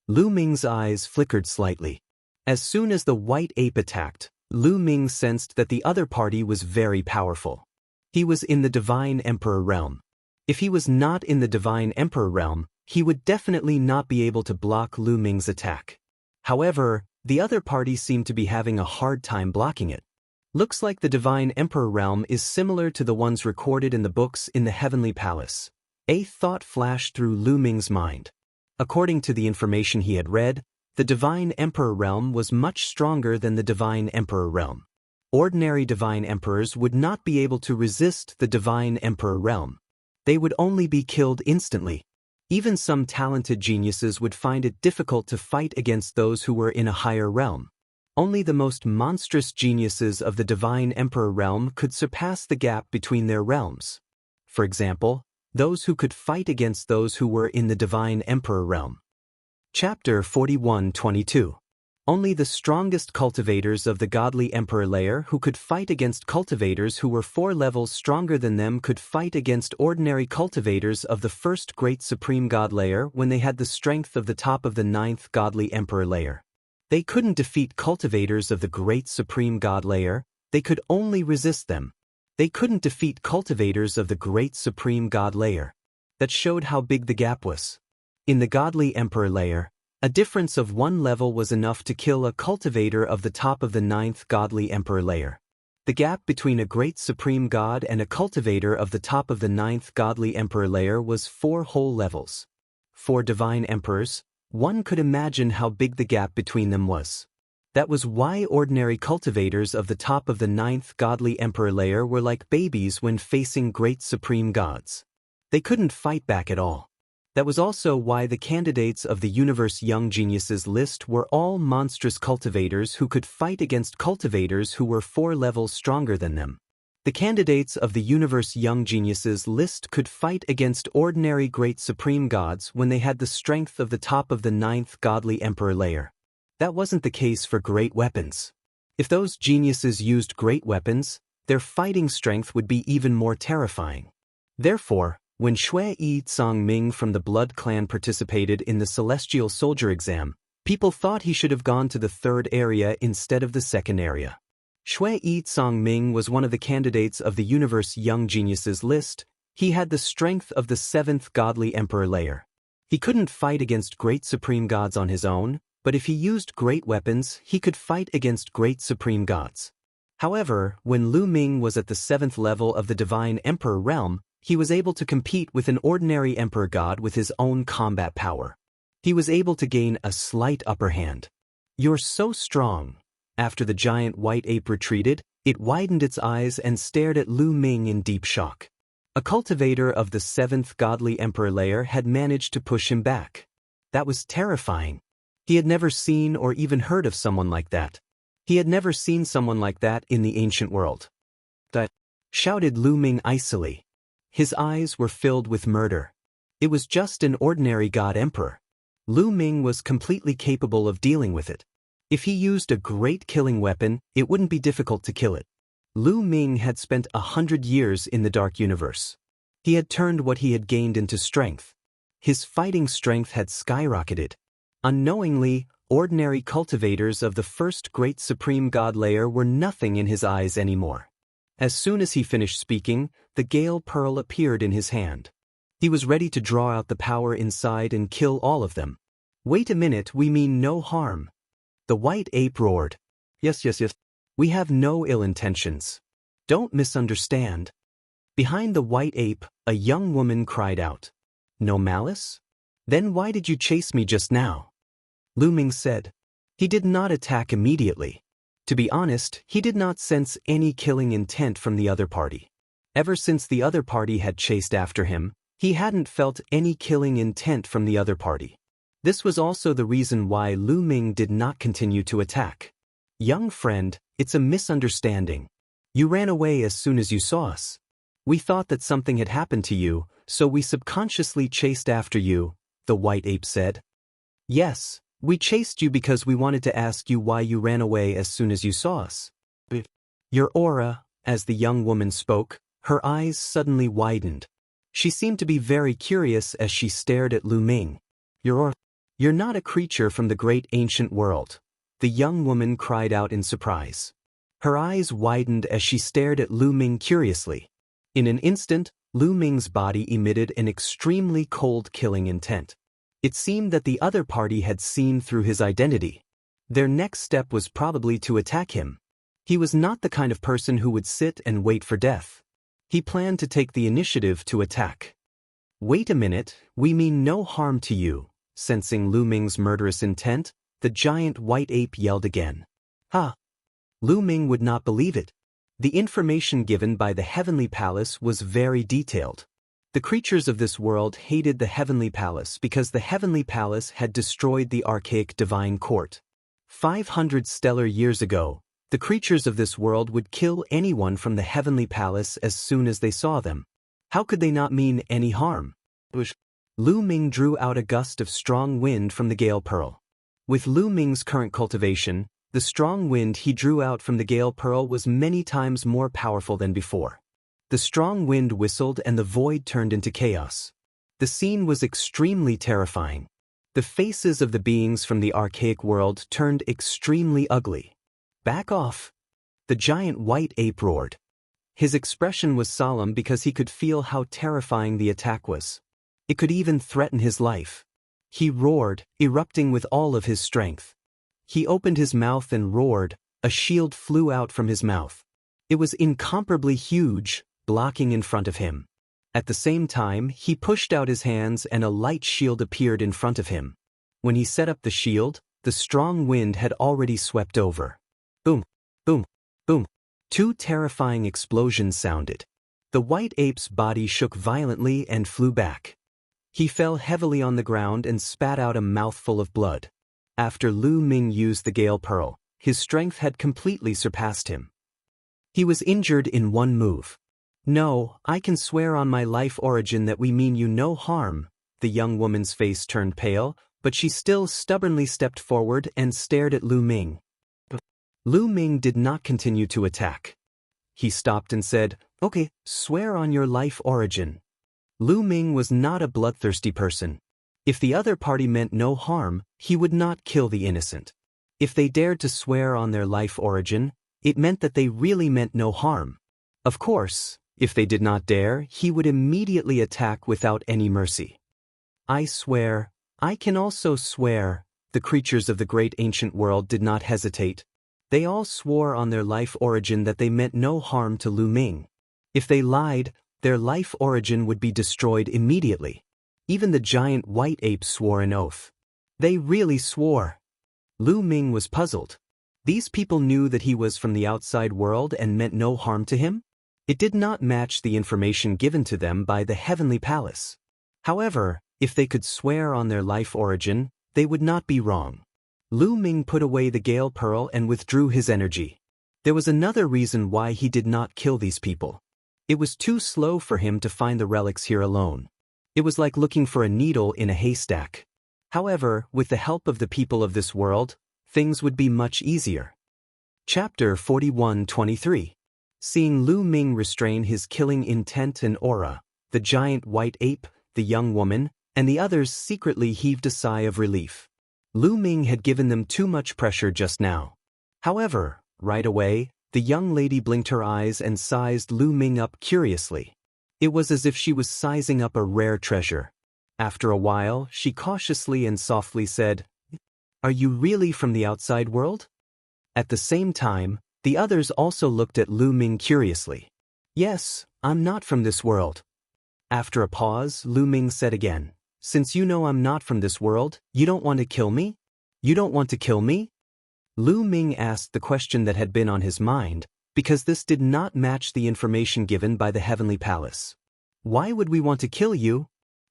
Lu Ming's eyes flickered slightly. As soon as the white ape attacked, Lu Ming sensed that the other party was very powerful. He was in the Divine Emperor realm. If he was not in the Divine Emperor realm, he would definitely not be able to block Lu Ming's attack. However, the other party seemed to be having a hard time blocking it. Looks like the Divine Emperor realm is similar to the ones recorded in the books in the Heavenly Palace. A thought flashed through Lu Ming's mind. According to the information he had read, the Divine Emperor realm was much stronger than the Divine Emperor realm. Ordinary Divine Emperors would not be able to resist the Divine Emperor realm. They would only be killed instantly. Even some talented geniuses would find it difficult to fight against those who were in a higher realm. Only the most monstrous geniuses of the Divine Emperor realm could surpass the gap between their realms. For example, those who could fight against those who were in the Divine Emperor realm. Chapter 41-22. Only the strongest cultivators of the Godly Emperor layer who could fight against cultivators who were 4 levels stronger than them could fight against ordinary cultivators of the first Great Supreme God layer when they had the strength of the top of the 9th Godly Emperor layer. They couldn't defeat cultivators of the Great Supreme God layer, they could only resist them. They couldn't defeat cultivators of the Great Supreme God layer. That showed how big the gap was. In the Godly Emperor layer, a difference of 1 level was enough to kill a cultivator of the top of the 9th Godly Emperor layer. The gap between a Great Supreme God and a cultivator of the top of the 9th Godly Emperor layer was 4 whole levels. For Divine Emperors, one could imagine how big the gap between them was. That was why ordinary cultivators of the top of the 9th Godly Emperor layer were like babies when facing Great Supreme Gods. They couldn't fight back at all. That was also why the candidates of the Universe Young Geniuses list were all monstrous cultivators who could fight against cultivators who were 4 levels stronger than them. The candidates of the Universe Young Geniuses list could fight against ordinary great supreme gods when they had the strength of the top of the 9th godly emperor layer. That wasn't the case for great weapons. If those geniuses used great weapons, their fighting strength would be even more terrifying. Therefore, when Shui Tsangming from the Blood Clan participated in the Celestial Soldier exam, people thought he should have gone to the 3rd area instead of the 2nd area. Shui Tsangming was one of the candidates of the Universe Young Geniuses list. He had the strength of the 7th godly emperor layer. He couldn't fight against great supreme gods on his own, but if he used great weapons, he could fight against great supreme gods. However, when Lu Ming was at the 7th level of the Divine Emperor realm, he was able to compete with an ordinary emperor god with his own combat power. He was able to gain a slight upper hand. "You're so strong." After the giant white ape retreated, it widened its eyes and stared at Lu Ming in deep shock. A cultivator of the 7th godly emperor layer had managed to push him back. That was terrifying. He had never seen or even heard of someone like that. He had never seen someone like that in the ancient world. "That!" shouted Lu Ming icily. His eyes were filled with murder. It was just an ordinary god emperor. Lu Ming was completely capable of dealing with it. If he used a great killing weapon, it wouldn't be difficult to kill it. Lu Ming had spent 100 years in the Dark Universe. He had turned what he had gained into strength. His fighting strength had skyrocketed. Unknowingly, ordinary cultivators of the first great supreme god layer were nothing in his eyes anymore. As soon as he finished speaking, the Gale Pearl appeared in his hand. He was ready to draw out the power inside and kill all of them. "Wait a minute, we mean no harm." The white ape roared. Yes. We have no ill intentions. Don't misunderstand." Behind the white ape, a young woman cried out. "No malice? Then why did you chase me just now?" Lu Ming said. He did not attack immediately. To be honest, he did not sense any killing intent from the other party. Ever since the other party had chased after him, he hadn't felt any killing intent from the other party. This was also the reason why Lu Ming did not continue to attack. "Young friend, it's a misunderstanding. You ran away as soon as you saw us. We thought that something had happened to you, so we subconsciously chased after you," the white ape said. "Yes, we chased you because we wanted to ask you why you ran away as soon as you saw us." "Your aura," as the young woman spoke, her eyes suddenly widened. She seemed to be very curious as she stared at Lu Ming. "Your aura? You're not a creature from the great ancient world," the young woman cried out in surprise. Her eyes widened as she stared at Lu Ming curiously. In an instant, Lu Ming's body emitted an extremely cold killing intent. It seemed that the other party had seen through his identity. Their next step was probably to attack him. He was not the kind of person who would sit and wait for death. He planned to take the initiative to attack. "Wait a minute, we mean no harm to you." Sensing Lu Ming's murderous intent, the giant white ape yelled again. "Ha!" Lu Ming would not believe it. The information given by the Heavenly Palace was very detailed. The creatures of this world hated the Heavenly Palace because the Heavenly Palace had destroyed the archaic Divine Court. 500 stellar years ago, the creatures of this world would kill anyone from the Heavenly Palace as soon as they saw them. How could they not mean any harm? Lu Ming drew out a gust of strong wind from the Gale Pearl. With Lu Ming's current cultivation, the strong wind he drew out from the Gale Pearl was many times more powerful than before. The strong wind whistled and the void turned into chaos. The scene was extremely terrifying. The faces of the beings from the archaic world turned extremely ugly. "Back off!" the giant white ape roared. His expression was solemn because he could feel how terrifying the attack was. It could even threaten his life. He roared, erupting with all of his strength. He opened his mouth and roared. A shield flew out from his mouth. It was incomparably huge, blocking in front of him. At the same time, he pushed out his hands and a light shield appeared in front of him. When he set up the shield, the strong wind had already swept over. Boom, boom, boom. 2 terrifying explosions sounded. The white ape's body shook violently and flew back. He fell heavily on the ground and spat out a mouthful of blood. After Lu Ming used the Gale Pearl, his strength had completely surpassed him. He was injured in one move. "No, I can swear on my life origin that we mean you no harm." The young woman's face turned pale, but she still stubbornly stepped forward and stared at Lu Ming. Lu Ming did not continue to attack. He stopped and said, "Okay, swear on your life origin." Lu Ming was not a bloodthirsty person. If the other party meant no harm, he would not kill the innocent. If they dared to swear on their life origin, it meant that they really meant no harm. Of course, if they did not dare, he would immediately attack without any mercy. "I swear, I can also swear." The creatures of the great ancient world did not hesitate. They all swore on their life origin that they meant no harm to Lu Ming. If they lied, their life origin would be destroyed immediately. Even the giant white ape swore an oath. They really swore. Lu Ming was puzzled. These people knew that he was from the outside world and meant no harm to him? It did not match the information given to them by the Heavenly Palace. However, if they could swear on their life origin, they would not be wrong. Lu Ming put away the Gale Pearl and withdrew his energy. There was another reason why he did not kill these people. It was too slow for him to find the relics here alone. It was like looking for a needle in a haystack. However, with the help of the people of this world, things would be much easier. Chapter 41-23. Seeing Lu Ming restrain his killing intent and aura, the giant white ape, the young woman, and the others secretly heaved a sigh of relief. Lu Ming had given them too much pressure just now. However, right away, the young lady blinked her eyes and sized Lu Ming up curiously. It was as if she was sizing up a rare treasure. After a while, she cautiously and softly said, "Are you really from the outside world?" At the same time, the others also looked at Lu Ming curiously. "Yes, I'm not from this world." After a pause, Lu Ming said again, "Since you know I'm not from this world, you don't want to kill me? You don't want to kill me?" Lu Ming asked the question that had been on his mind, because this did not match the information given by the Heavenly Palace. "Why would we want to kill you?"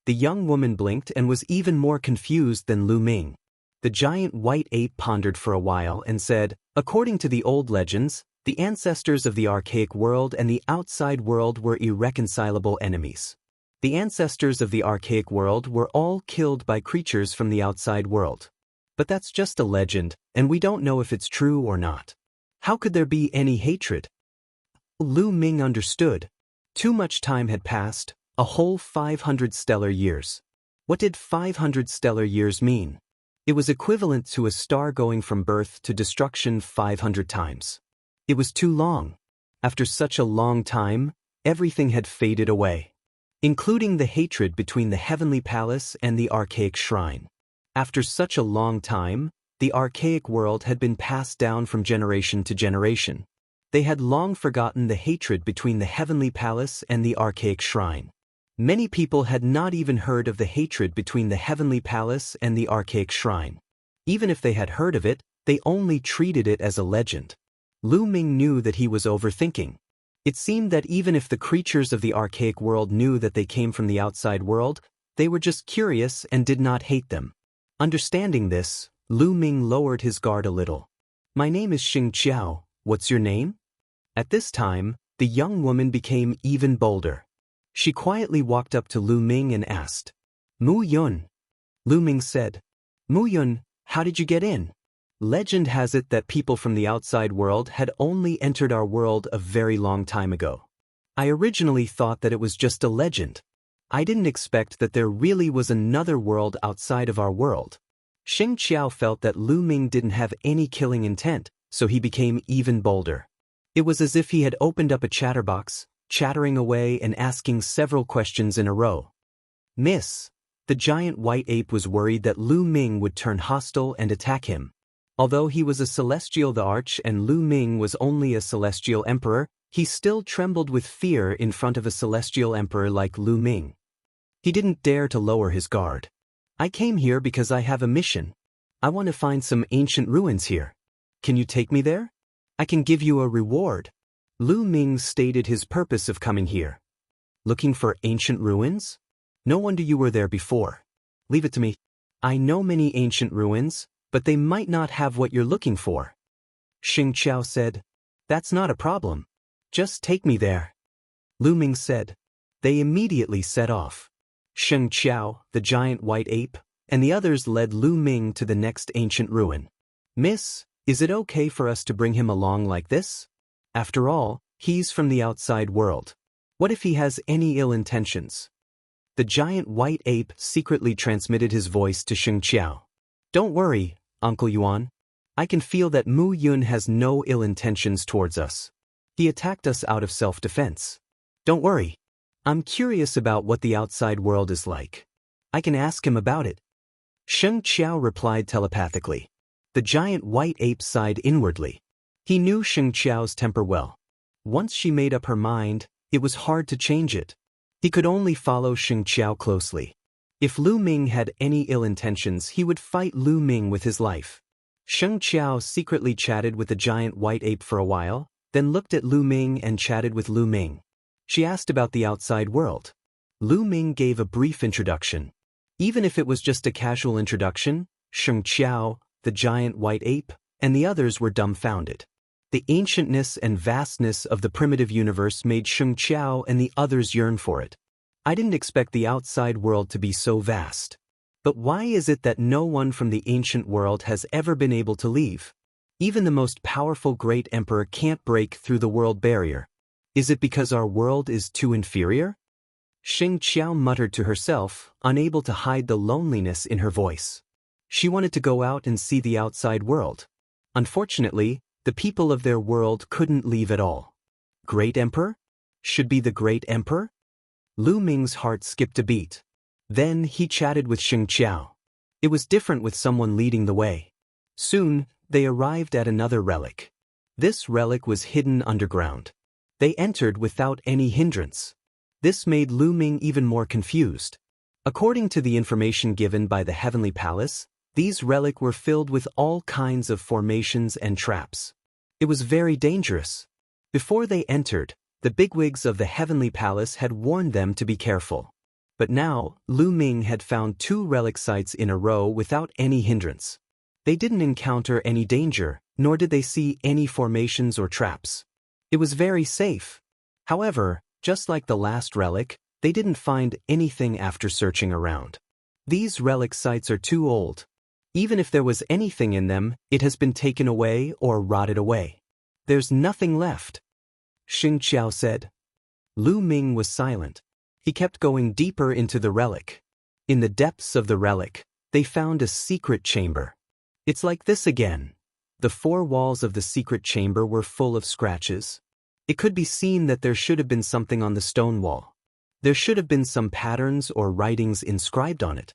The young woman blinked and was even more confused than Lu Ming. The giant white ape pondered for a while and said, "According to the old legends, the ancestors of the archaic world and the outside world were irreconcilable enemies. The ancestors of the archaic world were all killed by creatures from the outside world. But that's just a legend, and we don't know if it's true or not. How could there be any hatred?" Lu Ming understood. Too much time had passed, a whole 500 stellar years. What did 500 stellar years mean? It was equivalent to a star going from birth to destruction 500 times. It was too long. After such a long time, everything had faded away, including the hatred between the Heavenly Palace and the archaic shrine. After such a long time, the archaic world had been passed down from generation to generation. They had long forgotten the hatred between the Heavenly Palace and the archaic shrine. Many people had not even heard of the hatred between the Heavenly Palace and the archaic shrine. Even if they had heard of it, they only treated it as a legend. Lu Ming knew that he was overthinking. It seemed that even if the creatures of the archaic world knew that they came from the outside world, they were just curious and did not hate them. Understanding this, Lu Ming lowered his guard a little. "My name is Xianxia. What's your name?" At this time, the young woman became even bolder. She quietly walked up to Lu Ming and asked, "Mu Yun." Lu Ming said, "Mu Yun, how did you get in?" Legend has it that people from the outside world had only entered our world a very long time ago. I originally thought that it was just a legend. I didn't expect that there really was another world outside of our world. Xianxia felt that Lu Ming didn't have any killing intent, so he became even bolder. It was as if he had opened up a chatterbox, chattering away and asking several questions in a row. "Miss." The giant white ape was worried that Lu Ming would turn hostile and attack him. Although he was a celestial the Arch and Lu Ming was only a celestial emperor, he still trembled with fear in front of a celestial emperor like Lu Ming. He didn't dare to lower his guard. "I came here because I have a mission. I want to find some ancient ruins here. Can you take me there? I can give you a reward." Lu Ming stated his purpose of coming here. Looking for ancient ruins? No wonder you were there before. Leave it to me. I know many ancient ruins, but they might not have what you're looking for. Xianxia said. That's not a problem. Just take me there. Lu Ming said. They immediately set off. Xianxia, the giant white ape, and the others led Lu Ming to the next ancient ruin. Miss, is it okay for us to bring him along like this? After all, he's from the outside world. What if he has any ill intentions? The giant white ape secretly transmitted his voice to Xianxia. Don't worry, Uncle Yuan. I can feel that Mu Yun has no ill intentions towards us. He attacked us out of self-defense. Don't worry. I'm curious about what the outside world is like. I can ask him about it. Xianxia replied telepathically. The giant white ape sighed inwardly. He knew Xianxiao's temper well. Once she made up her mind, it was hard to change it. He could only follow Xianxia closely. If Lu Ming had any ill intentions, he would fight Lu Ming with his life. Xianxia secretly chatted with the giant white ape for a while, then looked at Lu Ming and chatted with Lu Ming. She asked about the outside world. Lu Ming gave a brief introduction. Even if it was just a casual introduction, Xianxia, the giant white ape, and the others were dumbfounded. The ancientness and vastness of the primitive universe made Xianxia and the others yearn for it. I didn't expect the outside world to be so vast. But why is it that no one from the ancient world has ever been able to leave? Even the most powerful great emperor can't break through the world barrier. Is it because our world is too inferior? Xianxia muttered to herself, unable to hide the loneliness in her voice. She wanted to go out and see the outside world. Unfortunately, the people of their world couldn't leave at all. Great Emperor? Should be the Great Emperor? Lu Ming's heart skipped a beat. Then he chatted with Xianxia. It was different with someone leading the way. Soon, they arrived at another relic. This relic was hidden underground. They entered without any hindrance. This made Lu Ming even more confused. According to the information given by the Heavenly Palace, these relics were filled with all kinds of formations and traps. It was very dangerous. Before they entered, the bigwigs of the Heavenly Palace had warned them to be careful. But now, Lu Ming had found 2 relic sites in a row without any hindrance. They didn't encounter any danger, nor did they see any formations or traps. It was very safe. However, just like the last relic, they didn't find anything after searching around. These relic sites are too old. Even if there was anything in them, it has been taken away or rotted away. There's nothing left. Xianxia said. Lu Ming was silent. He kept going deeper into the relic. In the depths of the relic, they found a secret chamber. It's like this again. The 4 walls of the secret chamber were full of scratches. It could be seen that there should have been something on the stone wall. There should have been some patterns or writings inscribed on it.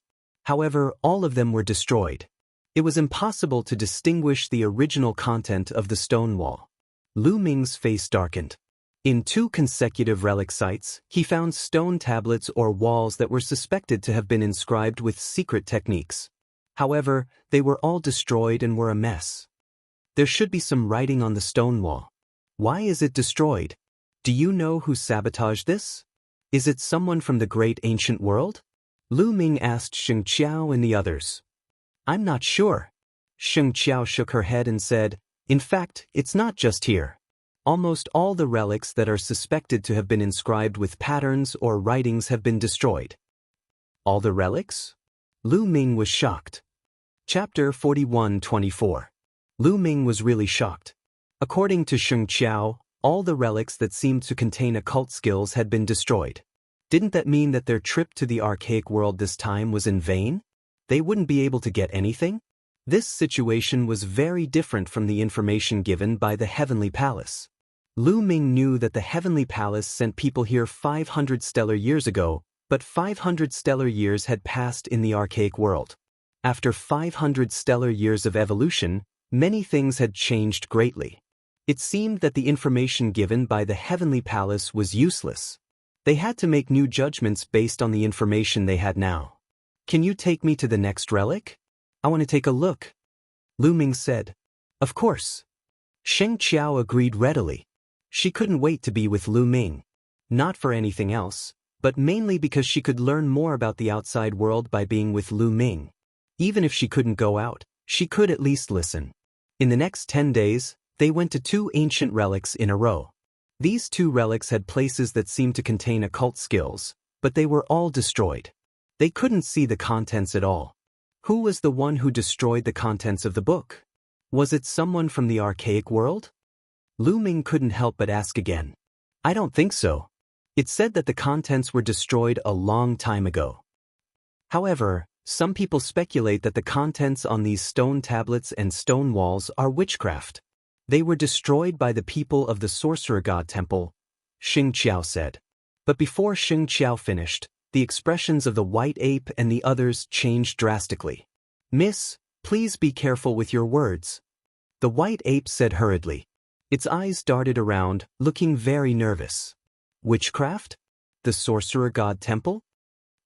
However, all of them were destroyed. It was impossible to distinguish the original content of the stone wall. Lu Ming's face darkened. In 2 consecutive relic sites, he found stone tablets or walls that were suspected to have been inscribed with secret techniques. However, they were all destroyed and were a mess. There should be some writing on the stone wall. Why is it destroyed? Do you know who sabotaged this? Is it someone from the great ancient world? Lu Ming asked Xianxia and the others. I'm not sure. Xianxia shook her head and said, in fact, it's not just here. Almost all the relics that are suspected to have been inscribed with patterns or writings have been destroyed. All the relics? Lu Ming was shocked. Chapter 41-24. Lu Ming was really shocked. According to Xianxia, all the relics that seemed to contain occult skills had been destroyed. Didn't that mean that their trip to the archaic world this time was in vain? They wouldn't be able to get anything? This situation was very different from the information given by the Heavenly Palace. Lu Ming knew that the Heavenly Palace sent people here 500 stellar years ago, but 500 stellar years had passed in the archaic world. After 500 stellar years of evolution, many things had changed greatly. It seemed that the information given by the Heavenly Palace was useless. They had to make new judgments based on the information they had now. Can you take me to the next relic? I want to take a look. Lu Ming said. Of course. Xianxia agreed readily. She couldn't wait to be with Lu Ming. Not for anything else, but mainly because she could learn more about the outside world by being with Lu Ming. Even if she couldn't go out, she could at least listen. In the next 10 days, they went to 2 ancient relics in a row. These 2 relics had places that seemed to contain occult skills, but they were all destroyed. They couldn't see the contents at all. Who was the one who destroyed the contents of the book? Was it someone from the archaic world? Lu Ming couldn't help but ask again. I don't think so. It said that the contents were destroyed a long time ago. However, some people speculate that the contents on these stone tablets and stone walls are witchcraft. They were destroyed by the people of the Sorcerer God Temple, Xianxia said. But before Xianxia finished, the expressions of the white ape and the others changed drastically. Miss, please be careful with your words. The white ape said hurriedly. Its eyes darted around, looking very nervous. Witchcraft? The Sorcerer God Temple?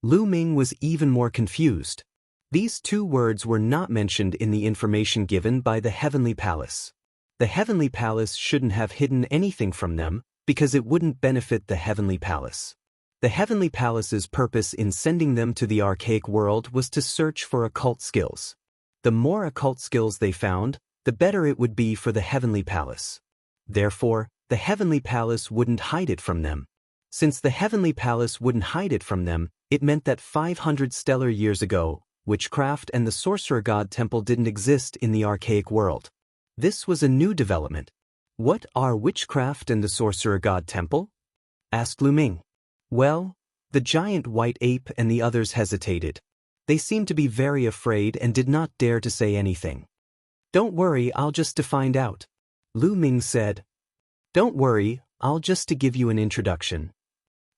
Lu Ming was even more confused. These 2 words were not mentioned in the information given by the Heavenly Palace. The Heavenly Palace shouldn't have hidden anything from them, because it wouldn't benefit the Heavenly Palace. The Heavenly Palace's purpose in sending them to the archaic world was to search for occult skills. The more occult skills they found, the better it would be for the Heavenly Palace. Therefore, the Heavenly Palace wouldn't hide it from them. Since the Heavenly Palace wouldn't hide it from them, it meant that 500 stellar years ago, witchcraft and the Sorcerer God Temple didn't exist in the archaic world. This was a new development. What are witchcraft and the Sorcerer God Temple? Asked Lu Ming. Well, the giant white ape and the others hesitated. They seemed to be very afraid and did not dare to say anything. Don't worry, I'll just to find out. Lu Ming said. Don't worry, I'll just to give you an introduction.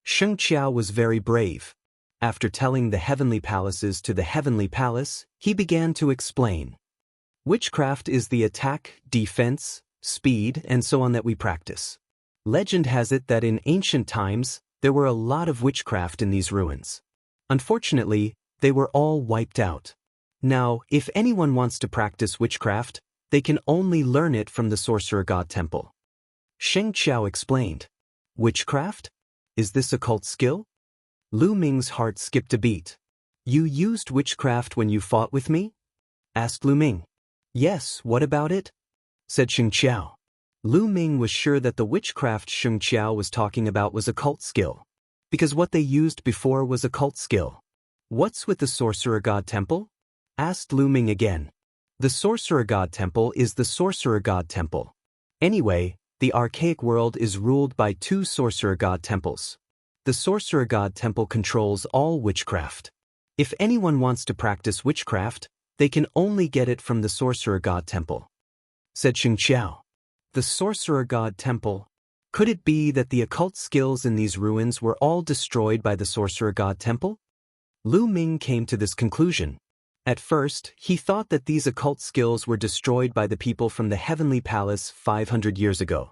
Xianxia was very brave. After telling the heavenly palaces to the heavenly palace, he began to explain. Witchcraft is the attack, defense, speed, and so on that we practice. Legend has it that in ancient times, there were a lot of witchcraft in these ruins. Unfortunately, they were all wiped out. Now, if anyone wants to practice witchcraft, they can only learn it from the Sorcerer God Temple. Xianxia explained. Witchcraft? Is this a cult skill? Lu Ming's heart skipped a beat. You used witchcraft when you fought with me? Asked Lu Ming. Yes, what about it? Said Xianxia. Lu Ming was sure that the witchcraft Xianxia was talking about was a cult skill, because what they used before was a cult skill. What's with the Sorcerer God Temple? Asked Lu Ming again. The Sorcerer God Temple is the Sorcerer God Temple. Anyway, the archaic world is ruled by 2 Sorcerer God Temples. The Sorcerer God Temple controls all witchcraft. If anyone wants to practice witchcraft, they can only get it from the Sorcerer God Temple. Said Xianxia. The Sorcerer God Temple. Could it be that the occult skills in these ruins were all destroyed by the Sorcerer God Temple? Lu Ming came to this conclusion. At first, he thought that these occult skills were destroyed by the people from the Heavenly Palace 500 years ago.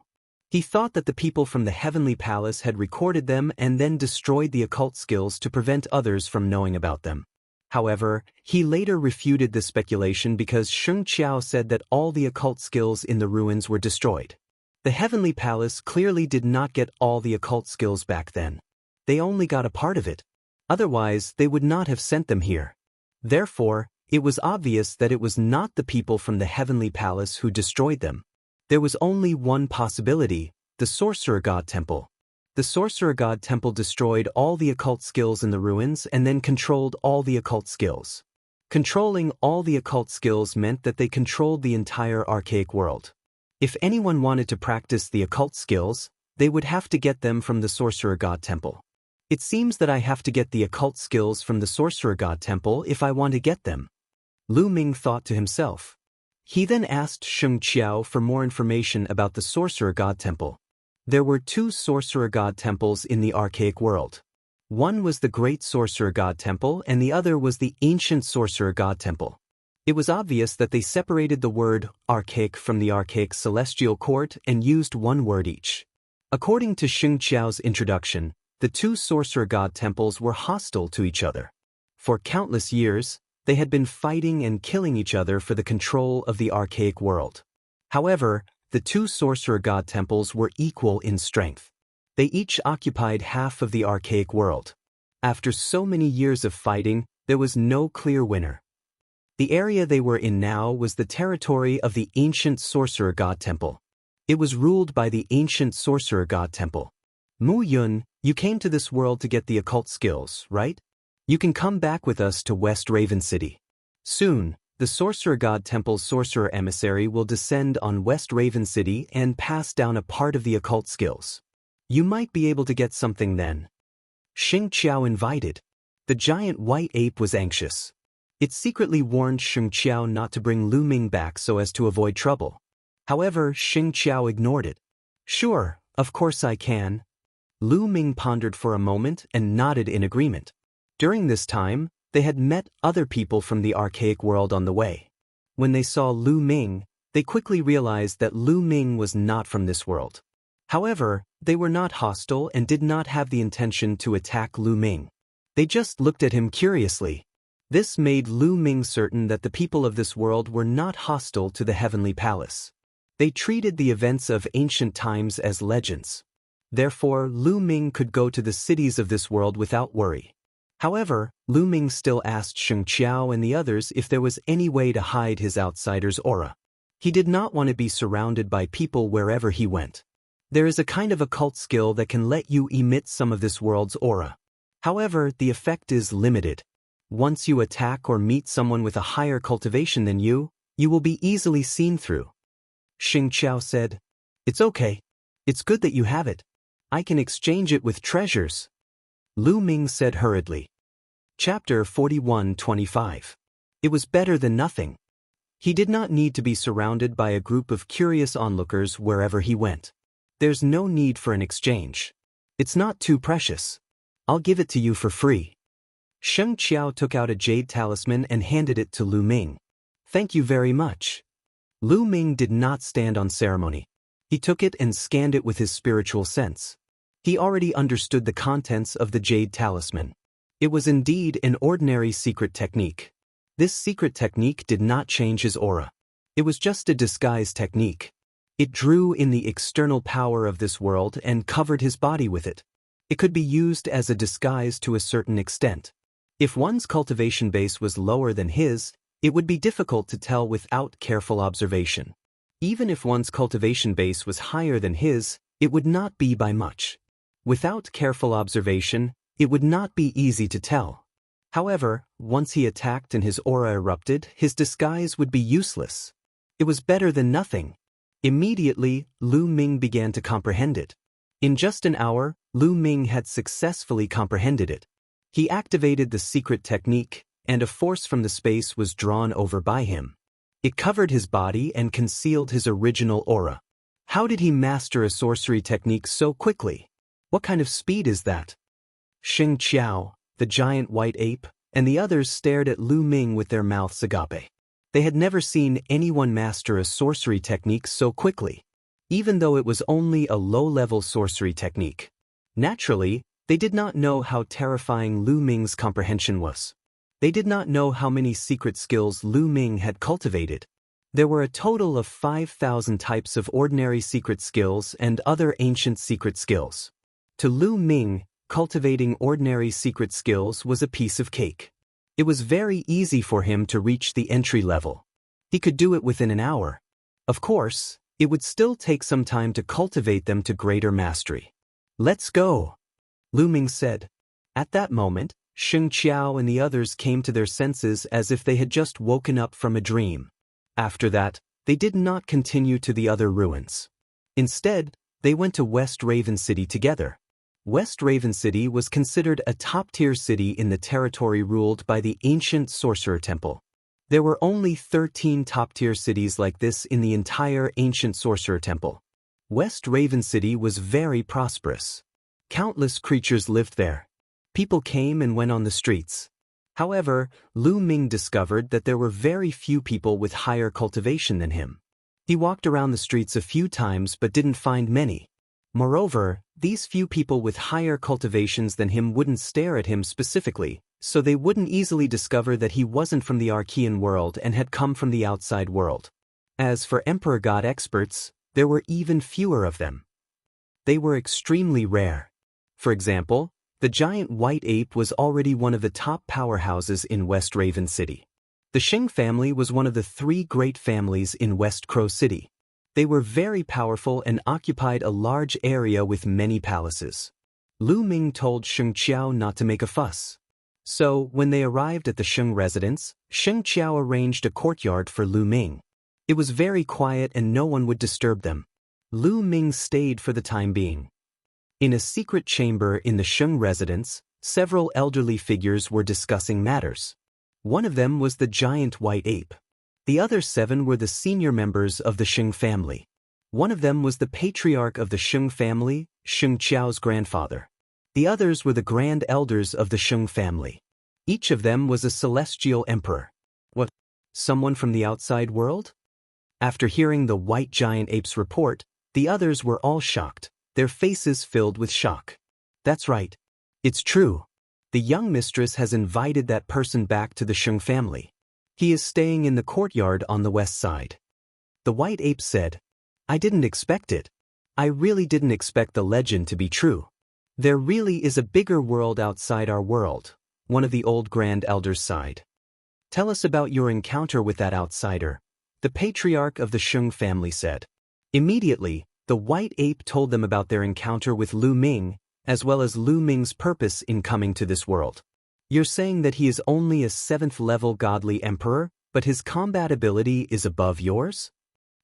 He thought that the people from the Heavenly Palace had recorded them and then destroyed the occult skills to prevent others from knowing about them. However, he later refuted this speculation because Xianxia said that all the occult skills in the ruins were destroyed. The Heavenly Palace clearly did not get all the occult skills back then. They only got a part of it. Otherwise, they would not have sent them here. Therefore, it was obvious that it was not the people from the Heavenly Palace who destroyed them. There was only one possibility, the Sorcerer God Temple. The Sorcerer God Temple destroyed all the occult skills in the ruins and then controlled all the occult skills. Controlling all the occult skills meant that they controlled the entire archaic world. If anyone wanted to practice the occult skills, they would have to get them from the Sorcerer God Temple. It seems that I have to get the occult skills from the Sorcerer God Temple if I want to get them. Lu Ming thought to himself. He then asked Xianxia for more information about the Sorcerer God Temple. There were 2 Sorcerer God Temples in the archaic world. One was the Great Sorcerer God Temple and the other was the Ancient Sorcerer God Temple. It was obvious that they separated the word archaic from the archaic celestial court and used one word each. According to Xianxia's introduction, the 2 Sorcerer God Temples were hostile to each other. For countless years, they had been fighting and killing each other for the control of the archaic world. However, the 2 Sorcerer God Temples were equal in strength. They each occupied half of the archaic world. After so many years of fighting, there was no clear winner. The area they were in now was the territory of the ancient sorcerer god temple. It was ruled by the ancient sorcerer god temple. Mu Yun, you came to this world to get the occult skills, right? You can come back with us to West Raven City. Soon, the sorcerer god temple's sorcerer emissary will descend on West Raven City and pass down a part of the occult skills. You might be able to get something then. Xianxia invited. The giant white ape was anxious. It secretly warned Xianxia not to bring Lu Ming back so as to avoid trouble. However, Xianxia ignored it. Sure, of course I can. Lu Ming pondered for a moment and nodded in agreement. During this time, they had met other people from the archaic world on the way. When they saw Lu Ming, they quickly realized that Lu Ming was not from this world. However, they were not hostile and did not have the intention to attack Lu Ming. They just looked at him curiously. This made Lu Ming certain that the people of this world were not hostile to the Heavenly Palace. They treated the events of ancient times as legends. Therefore, Lu Ming could go to the cities of this world without worry. However, Lu Ming still asked Xianxia and the others if there was any way to hide his outsider's aura. He did not want to be surrounded by people wherever he went. There is a kind of occult skill that can let you emit some of this world's aura. However, the effect is limited. Once you attack or meet someone with a higher cultivation than you will be easily seen through. Xianxia said, It's okay. It's good that you have it. I can exchange it with treasures. Lu Ming said hurriedly. Chapter 41:25. It was better than nothing. He did not need to be surrounded by a group of curious onlookers wherever he went. There's no need for an exchange. It's not too precious. I'll give it to you for free. Xianxia took out a jade talisman and handed it to Lu Ming. Thank you very much. Lu Ming did not stand on ceremony. He took it and scanned it with his spiritual sense. He already understood the contents of the jade talisman. It was indeed an ordinary secret technique. This secret technique did not change his aura. It was just a disguise technique. It drew in the external power of this world and covered his body with it. It could be used as a disguise to a certain extent. If one's cultivation base was lower than his, it would be difficult to tell without careful observation. Even if one's cultivation base was higher than his, it would not be by much. Without careful observation, it would not be easy to tell. However, once he attacked and his aura erupted, his disguise would be useless. It was better than nothing. Immediately, Lu Ming began to comprehend it. In just an hour, Lu Ming had successfully comprehended it. He activated the secret technique, and a force from the space was drawn over by him. It covered his body and concealed his original aura. How did he master a sorcery technique so quickly? What kind of speed is that? Xianxia, the giant white ape, and the others stared at Lu Ming with their mouths agape. They had never seen anyone master a sorcery technique so quickly, even though it was only a low-level sorcery technique. Naturally, they did not know how terrifying Lu Ming's comprehension was. They did not know how many secret skills Lu Ming had cultivated. There were a total of 5,000 types of ordinary secret skills and other ancient secret skills. To Lu Ming, cultivating ordinary secret skills was a piece of cake. It was very easy for him to reach the entry level. He could do it within an hour. Of course, it would still take some time to cultivate them to greater mastery. Let's go, Lu Ming said. At that moment, Xianxia and the others came to their senses as if they had just woken up from a dream. After that, they did not continue to the other ruins. Instead, they went to West Raven City together. West Raven City was considered a top-tier city in the territory ruled by the ancient Sorcerer Temple. There were only 13 top-tier cities like this in the entire ancient Sorcerer Temple. West Raven City was very prosperous. Countless creatures lived there. People came and went on the streets. However, Lu Ming discovered that there were very few people with higher cultivation than him. He walked around the streets a few times but didn't find many. Moreover, these few people with higher cultivations than him wouldn't stare at him specifically, so they wouldn't easily discover that he wasn't from the Archean world and had come from the outside world. As for Emperor God experts, there were even fewer of them. They were extremely rare. For example, the giant white ape was already one of the top powerhouses in West Raven City. The Xing family was one of the 3 great families in West Crow City. They were very powerful and occupied a large area with many palaces. Lu Ming told Xianxia not to make a fuss. So, when they arrived at the Sheng residence, Xianxia arranged a courtyard for Lu Ming. It was very quiet and no one would disturb them. Lu Ming stayed for the time being. In a secret chamber in the Sheng residence, several elderly figures were discussing matters. One of them was the giant white ape. The other 7 were the senior members of the Sheng family. One of them was the patriarch of the Sheng family, Sheng Qiao's grandfather. The others were the grand elders of the Sheng family. Each of them was a celestial emperor. What? Someone from the outside world? After hearing the white giant ape's report, the others were all shocked, their faces filled with shock. That's right. It's true. The young mistress has invited that person back to the Sheng family. He is staying in the courtyard on the west side. The white ape said, I didn't expect it. I really didn't expect the legend to be true. There really is a bigger world outside our world, one of the old grand elders sighed. Tell us about your encounter with that outsider, the patriarch of the Sheng family said. Immediately, the white ape told them about their encounter with Lu Ming, as well as Lu Ming's purpose in coming to this world. You're saying that he is only a 7th-level godly emperor, but his combat ability is above yours?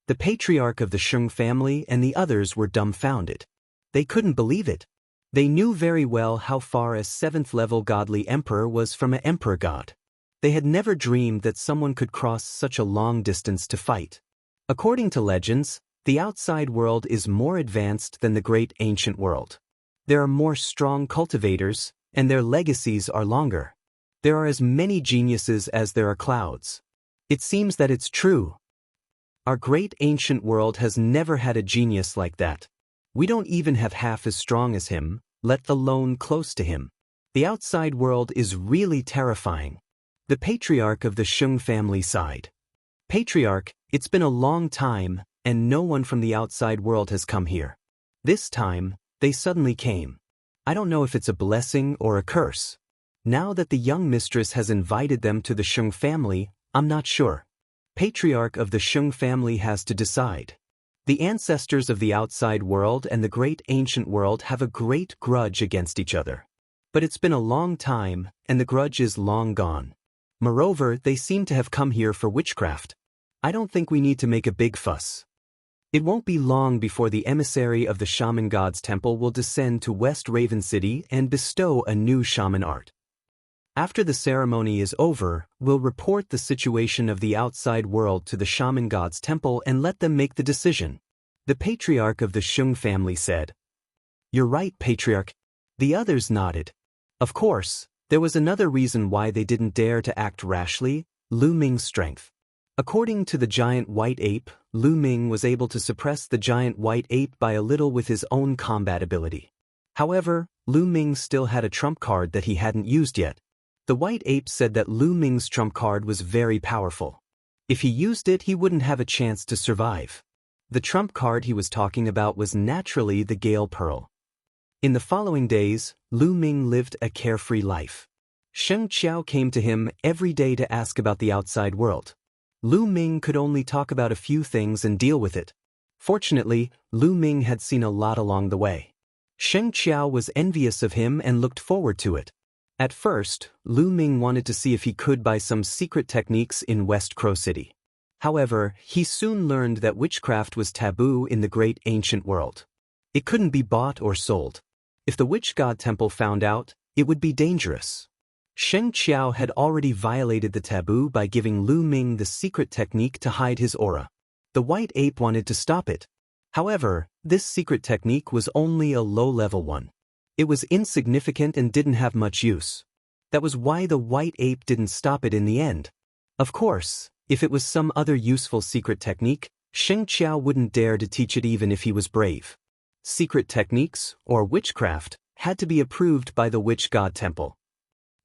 The patriarch of the Sheng family and the others were dumbfounded. They couldn't believe it. They knew very well how far a 7th-level godly emperor was from an emperor god. They had never dreamed that someone could cross such a long distance to fight. According to legends, the outside world is more advanced than the great ancient world. There are more strong cultivators, and their legacies are longer. There are as many geniuses as there are clouds. It seems that it's true. Our great ancient world has never had a genius like that. We don't even have half as strong as him, let alone close to him. The outside world is really terrifying. The patriarch of the Sheng family sighed. Patriarch, it's been a long time, and no one from the outside world has come here. This time, they suddenly came. I don't know if it's a blessing or a curse. Now that the young mistress has invited them to the Sheng family, I'm not sure. Patriarch of the Sheng family has to decide. The ancestors of the outside world and the great ancient world have a great grudge against each other. But it's been a long time, and the grudge is long gone. Moreover, they seem to have come here for witchcraft. I don't think we need to make a big fuss. It won't be long before the emissary of the Shaman God's temple will descend to West Raven City and bestow a new shaman art. After the ceremony is over, we'll report the situation of the outside world to the Shaman God's temple and let them make the decision. The patriarch of the Sheng family said. You're right, patriarch. The others nodded. Of course, there was another reason why they didn't dare to act rashly, Lu Ming's strength. According to the giant white ape, Lu Ming was able to suppress the giant white ape by a little with his own combat ability. However, Lu Ming still had a trump card that he hadn't used yet. The white ape said that Lu Ming's trump card was very powerful. If he used it, he wouldn't have a chance to survive. The trump card he was talking about was naturally the Gale Pearl. In the following days, Lu Ming lived a carefree life. Sheng Qiao came to him every day to ask about the outside world. Lu Ming could only talk about a few things and deal with it. Fortunately, Lu Ming had seen a lot along the way. Sheng Qiao was envious of him and looked forward to it. At first, Lu Ming wanted to see if he could buy some secret techniques in West Crow City. However, he soon learned that witchcraft was taboo in the great ancient world. It couldn't be bought or sold. If the witch god temple found out, it would be dangerous. Sheng Qiao had already violated the taboo by giving Lu Ming the secret technique to hide his aura. The white ape wanted to stop it. However, this secret technique was only a low-level one. It was insignificant and didn't have much use. That was why the white ape didn't stop it in the end. Of course, if it was some other useful secret technique, Sheng Qiao wouldn't dare to teach it even if he was brave. Secret techniques, or witchcraft, had to be approved by the witch god temple.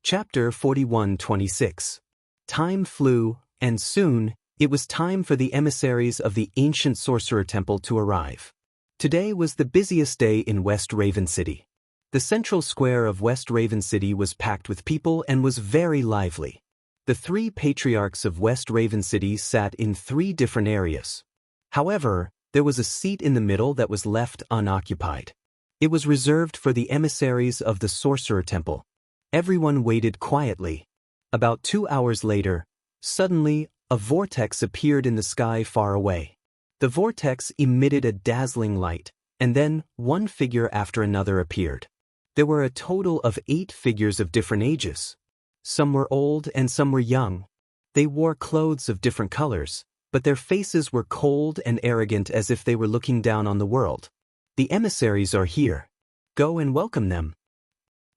Chapter 41-26. Time flew, and soon, it was time for the emissaries of the ancient sorcerer temple to arrive. Today was the busiest day in West Raven City. The central square of West Raven City was packed with people and was very lively. The three patriarchs of West Raven City sat in three different areas. However, there was a seat in the middle that was left unoccupied. It was reserved for the emissaries of the Sorcerer Temple. Everyone waited quietly. About 2 hours later, suddenly, a vortex appeared in the sky far away. The vortex emitted a dazzling light, and then one figure after another appeared. There were a total of 8 figures of different ages. Some were old and some were young. They wore clothes of different colors, but their faces were cold and arrogant as if they were looking down on the world. The emissaries are here. Go and welcome them.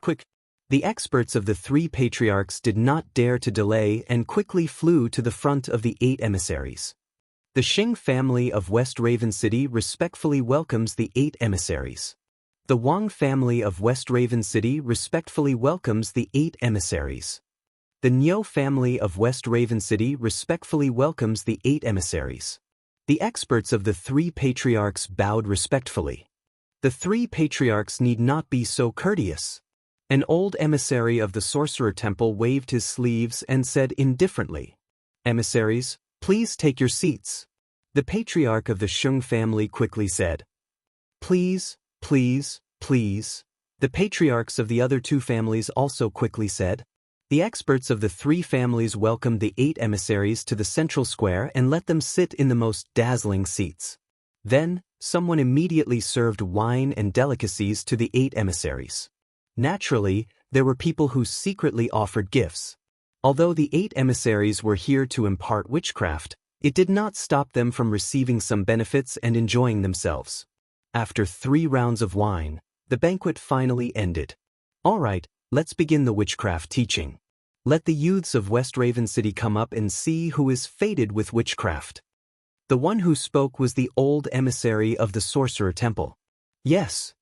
Quick! The experts of the three patriarchs did not dare to delay and quickly flew to the front of the 8 emissaries. The Xing family of West Raven City respectfully welcomes the 8 emissaries. The Wang family of West Raven City respectfully welcomes the 8 emissaries. The Niu family of West Raven City respectfully welcomes the 8 emissaries. The experts of the three patriarchs bowed respectfully. The three patriarchs need not be so courteous. An old emissary of the Sorcerer Temple waved his sleeves and said indifferently, "Emissaries, please take your seats." The patriarch of the Xing family quickly said, "Please, please, please." The patriarchs of the other 2 families also quickly said. The experts of the 3 families welcomed the 8 emissaries to the central square and let them sit in the most dazzling seats. Then, someone immediately served wine and delicacies to the 8 emissaries. Naturally, there were people who secretly offered gifts. Although the 8 emissaries were here to impart witchcraft, it did not stop them from receiving some benefits and enjoying themselves. After 3 rounds of wine, the banquet finally ended. All right, let's begin the witchcraft teaching. Let the youths of West Raven City come up and see who is fated with witchcraft. The one who spoke was the old emissary of the Sorcerer Temple. Yes.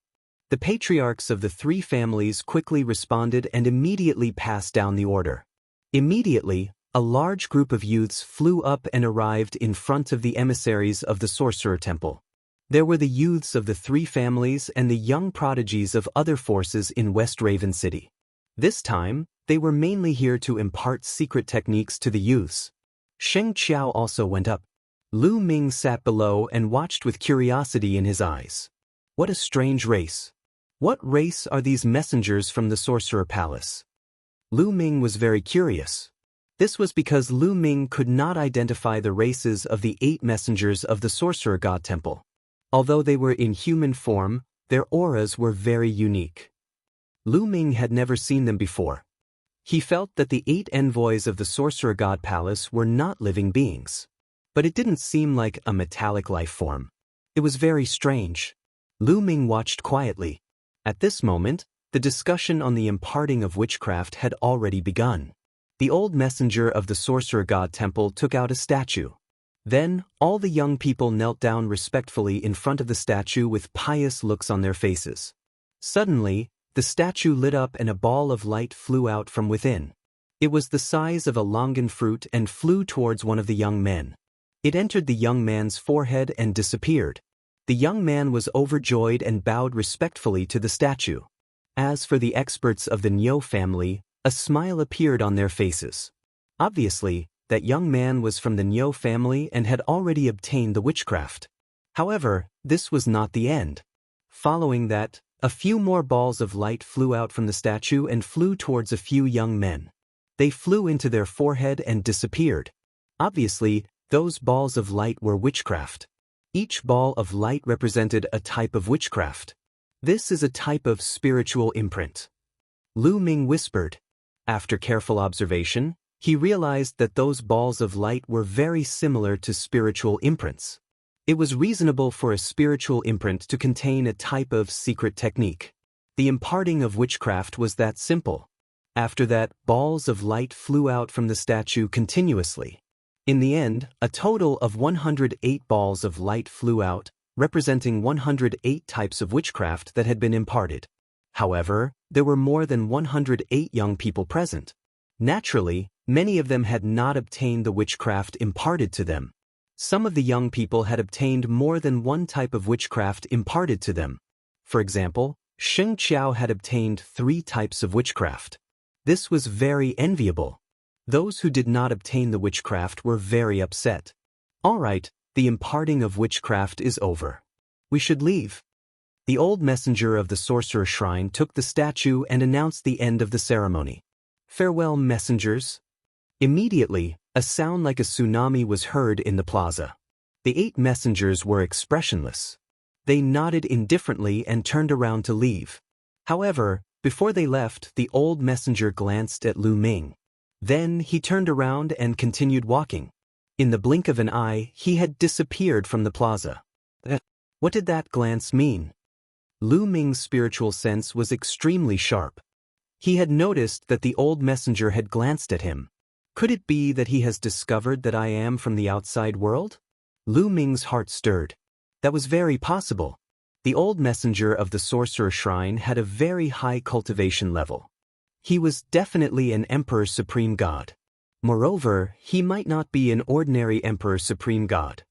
The patriarchs of the 3 families quickly responded and immediately passed down the order. Immediately, a large group of youths flew up and arrived in front of the emissaries of the Sorcerer Temple. There were the youths of the 3 families and the young prodigies of other forces in West Raven City. This time, they were mainly here to impart secret techniques to the youths. Sheng Qiao also went up. Lu Ming sat below and watched with curiosity in his eyes. What a strange race. What race are these messengers from the Sorcerer Palace? Lu Ming was very curious. This was because Lu Ming could not identify the races of the 8 messengers of the Sorcerer God Temple. Although they were in human form, their auras were very unique. Lu Ming had never seen them before. He felt that the 8 envoys of the Sorcerer God Palace were not living beings. But it didn't seem like a metallic life form. It was very strange. Lu Ming watched quietly. At this moment, the discussion on the imparting of witchcraft had already begun. The old messenger of the Sorcerer God Temple took out a statue. Then, all the young people knelt down respectfully in front of the statue with pious looks on their faces. Suddenly, the statue lit up and a ball of light flew out from within. It was the size of a longan fruit and flew towards one of the young men. It entered the young man's forehead and disappeared. The young man was overjoyed and bowed respectfully to the statue. As for the experts of the Niu family, a smile appeared on their faces. Obviously, that young man was from the Niu family and had already obtained the witchcraft. However, this was not the end. Following that, a few more balls of light flew out from the statue and flew towards a few young men. They flew into their forehead and disappeared. Obviously, those balls of light were witchcraft. Each ball of light represented a type of witchcraft. This is a type of spiritual imprint. Lu Ming whispered. After careful observation, he realized that those balls of light were very similar to spiritual imprints. It was reasonable for a spiritual imprint to contain a type of secret technique. The imparting of witchcraft was that simple. After that, balls of light flew out from the statue continuously. In the end, a total of 108 balls of light flew out, representing 108 types of witchcraft that had been imparted. However, there were more than 108 young people present. Naturally, many of them had not obtained the witchcraft imparted to them. Some of the young people had obtained more than one type of witchcraft imparted to them. For example, Xianxia had obtained 3 types of witchcraft. This was very enviable. Those who did not obtain the witchcraft were very upset. All right, the imparting of witchcraft is over. We should leave. The old messenger of the sorcerer shrine took the statue and announced the end of the ceremony. Farewell, messengers. Immediately, a sound like a tsunami was heard in the plaza. The 8 messengers were expressionless. They nodded indifferently and turned around to leave. However, before they left, the old messenger glanced at Lu Ming. Then he turned around and continued walking. In the blink of an eye, he had disappeared from the plaza. What did that glance mean? Lu Ming's spiritual sense was extremely sharp. He had noticed that the old messenger had glanced at him. Could it be that he has discovered that I am from the outside world? Lu Ming's heart stirred. That was very possible. The old messenger of the sorcerer shrine had a very high cultivation level. He was definitely an Emperor Supreme God. Moreover, he might not be an ordinary Emperor Supreme God.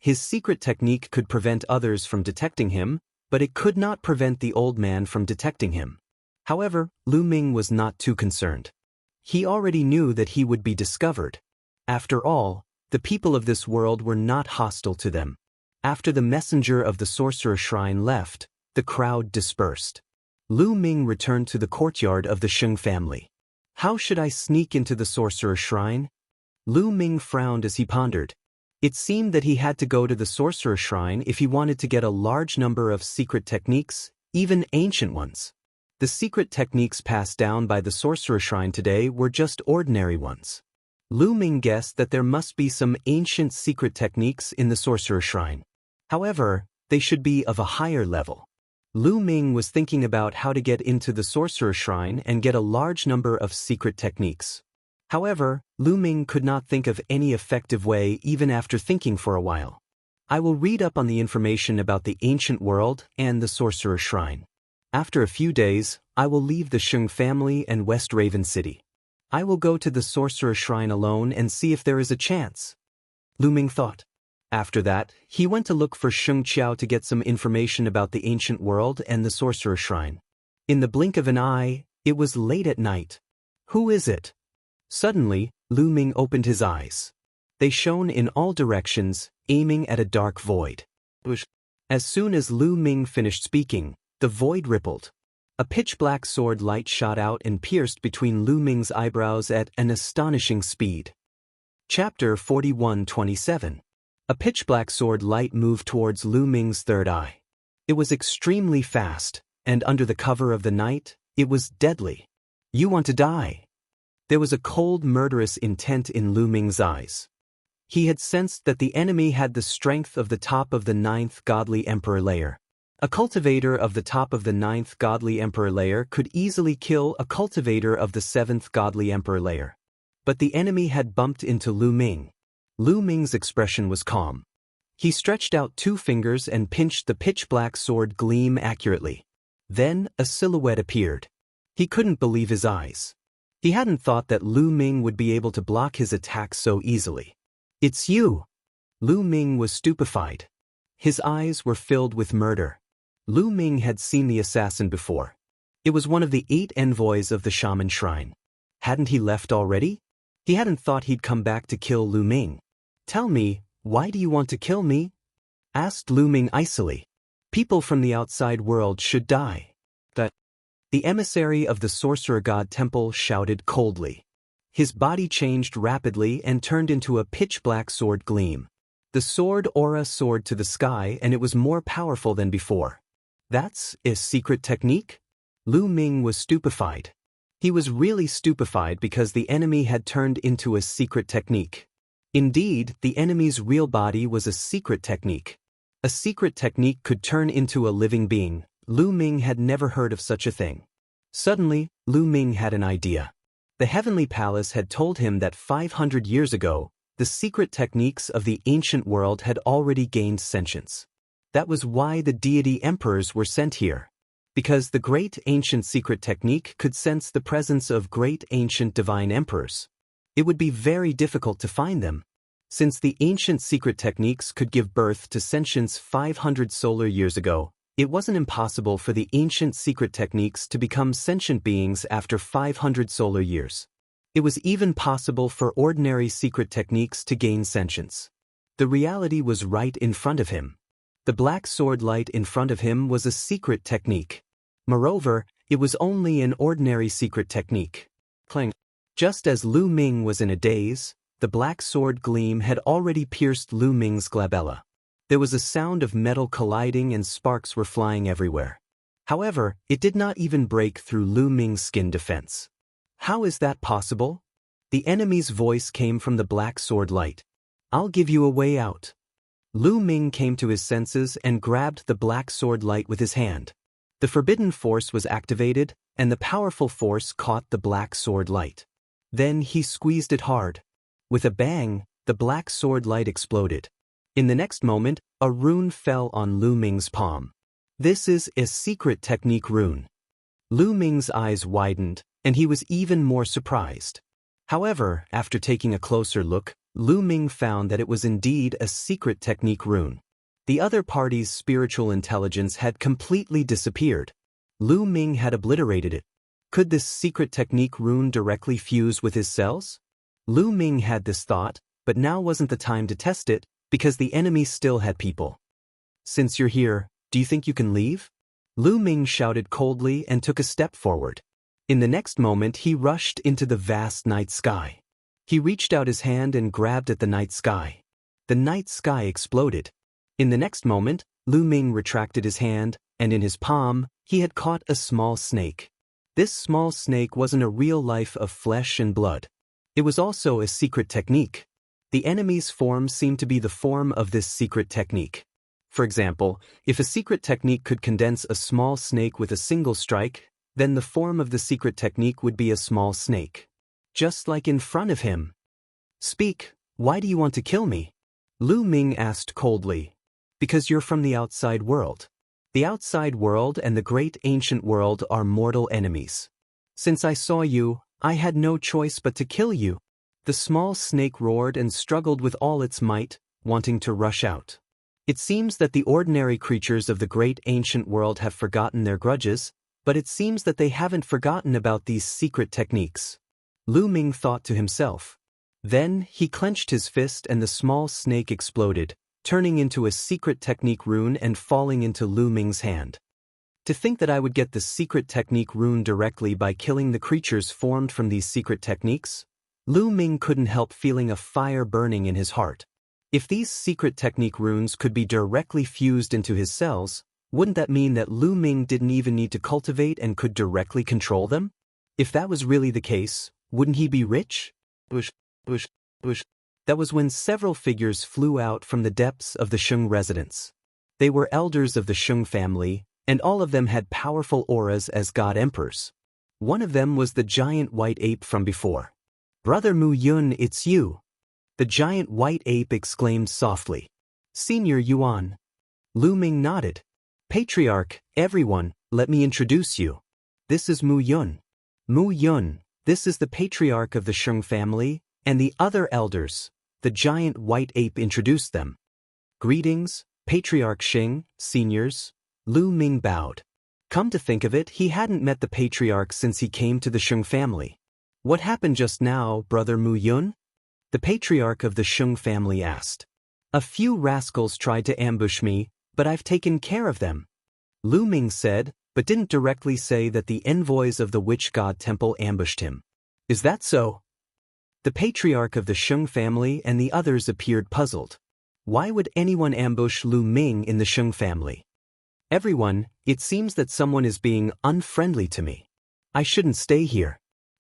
His secret technique could prevent others from detecting him, but it could not prevent the old man from detecting him. However, Lu Ming was not too concerned. He already knew that he would be discovered. After all, the people of this world were not hostile to them. After the messenger of the sorcerer shrine left, the crowd dispersed. Lu Ming returned to the courtyard of the Sheng family. How should I sneak into the sorcerer shrine? Lu Ming frowned as he pondered. It seemed that he had to go to the sorcerer shrine if he wanted to get a large number of secret techniques, even ancient ones. The secret techniques passed down by the sorcerer shrine today were just ordinary ones. Lu Ming guessed that there must be some ancient secret techniques in the sorcerer shrine. However, they should be of a higher level. Lu Ming was thinking about how to get into the sorcerer shrine and get a large number of secret techniques. However, Lu Ming could not think of any effective way even after thinking for a while. I will read up on the information about the ancient world and the sorcerer shrine. After a few days, I will leave the Sheng family and West Raven City. I will go to the sorcerer shrine alone and see if there is a chance. Lu Ming thought. After that, he went to look for Sheng Qiao to get some information about the ancient world and the sorcerer shrine. In the blink of an eye, it was late at night. Who is it? Suddenly, Lu Ming opened his eyes. They shone in all directions, aiming at a dark void. As soon as Lu Ming finished speaking, the void rippled. A pitch-black sword light shot out and pierced between Lu Ming's eyebrows at an astonishing speed. Chapter 41:27. A pitch-black sword light moved towards Lu Ming's third eye. It was extremely fast, and under the cover of the night, it was deadly. You want to die? There was a cold, murderous intent in Lu Ming's eyes. He had sensed that the enemy had the strength of the top of the 9th godly emperor layer. A cultivator of the top of the 9th godly emperor layer could easily kill a cultivator of the 7th godly emperor layer. But the enemy had bumped into Lu Ming. Lu Ming's expression was calm. He stretched out 2 fingers and pinched the pitch-black sword gleam accurately. Then, a silhouette appeared. He couldn't believe his eyes. He hadn't thought that Lu Ming would be able to block his attack so easily. It's you! Lu Ming was stupefied. His eyes were filled with murder. Lu Ming had seen the assassin before. It was one of the 8 envoys of the shaman shrine. Hadn't he left already? He hadn't thought he'd come back to kill Lu Ming. Tell me, why do you want to kill me? Asked Lu Ming icily. People from the outside world should die. The emissary of the sorcerer god temple shouted coldly. His body changed rapidly and turned into a pitch-black sword gleam. The sword aura soared to the sky and it was more powerful than before. That's a secret technique? Lu Ming was stupefied. He was really stupefied because the enemy had turned into a secret technique. Indeed, the enemy's real body was a secret technique. A secret technique could turn into a living being. Lu Ming had never heard of such a thing. Suddenly, Lu Ming had an idea. The Heavenly Palace had told him that 500 years ago, the secret techniques of the ancient world had already gained sentience. That was why the deity emperors were sent here. Because the great ancient secret technique could sense the presence of great ancient divine emperors. It would be very difficult to find them. Since the ancient secret techniques could give birth to sentience 500 solar years ago, it wasn't impossible for the ancient secret techniques to become sentient beings after 500 solar years. It was even possible for ordinary secret techniques to gain sentience. The reality was right in front of him. The black sword light in front of him was a secret technique. Moreover, it was only an ordinary secret technique. Clang. Just as Lu Ming was in a daze, the black sword gleam had already pierced Lu Ming's glabella. There was a sound of metal colliding and sparks were flying everywhere. However, it did not even break through Lu Ming's skin defense. How is that possible? The enemy's voice came from the black sword light. I'll give you a way out. Lu Ming came to his senses and grabbed the black sword light with his hand. The forbidden force was activated, and the powerful force caught the black sword light. Then he squeezed it hard. With a bang, the black sword light exploded. In the next moment, a rune fell on Lu Ming's palm. This is a secret technique rune. Lu Ming's eyes widened, and he was even more surprised. However, after taking a closer look, Lu Ming found that it was indeed a secret technique rune. The other party's spiritual intelligence had completely disappeared. Lu Ming had obliterated it. Could this secret technique rune directly fuse with his cells? Lu Ming had this thought, but now wasn't the time to test it, because the enemy still had people. Since you're here, do you think you can leave? Lu Ming shouted coldly and took a step forward. In the next moment he rushed into the vast night sky. He reached out his hand and grabbed at the night sky. The night sky exploded. In the next moment, Lu Ming retracted his hand, and in his palm, he had caught a small snake. This small snake wasn't a real life of flesh and blood. It was also a secret technique. The enemy's form seemed to be the form of this secret technique. For example, if a secret technique could condense a small snake with a single strike, then the form of the secret technique would be a small snake. Just like in front of him. Speak, why do you want to kill me? Lu Ming asked coldly. Because you're from the outside world. The outside world and the great ancient world are mortal enemies. Since I saw you, I had no choice but to kill you. The small snake roared and struggled with all its might, wanting to rush out. It seems that the ordinary creatures of the great ancient world have forgotten their grudges, but it seems that they haven't forgotten about these secret techniques. Lu Ming thought to himself. Then he clenched his fist and the small snake exploded, turning into a secret technique rune and falling into Lu Ming's hand. To think that I would get the secret technique rune directly by killing the creatures formed from these secret techniques? Lu Ming couldn't help feeling a fire burning in his heart. If these secret technique runes could be directly fused into his cells, wouldn't that mean that Lu Ming didn't even need to cultivate and could directly control them? If that was really the case, wouldn't he be rich? Bush. That was when several figures flew out from the depths of the Sheng residence. They were elders of the Sheng family, and all of them had powerful auras as god emperors. One of them was the giant white ape from before. Brother Mu Yun, it's you. The giant white ape exclaimed softly. Senior Yuan. Lu Ming nodded. Patriarch, everyone, let me introduce you. This is Mu Yun. Mu Yun, this is the patriarch of the Sheng family, and the other elders. The giant white ape introduced them. Greetings, Patriarch Sheng, seniors. Lu Ming bowed. Come to think of it, he hadn't met the patriarch since he came to the Sheng family. What happened just now, Brother Mu Yun? The patriarch of the Sheng family asked. A few rascals tried to ambush me, but I've taken care of them. Lu Ming said, but didn't directly say that the envoys of the witch god temple ambushed him. Is that so? The patriarch of the Sheng family and the others appeared puzzled. Why would anyone ambush Lu Ming in the Sheng family? Everyone, it seems that someone is being unfriendly to me. I shouldn't stay here.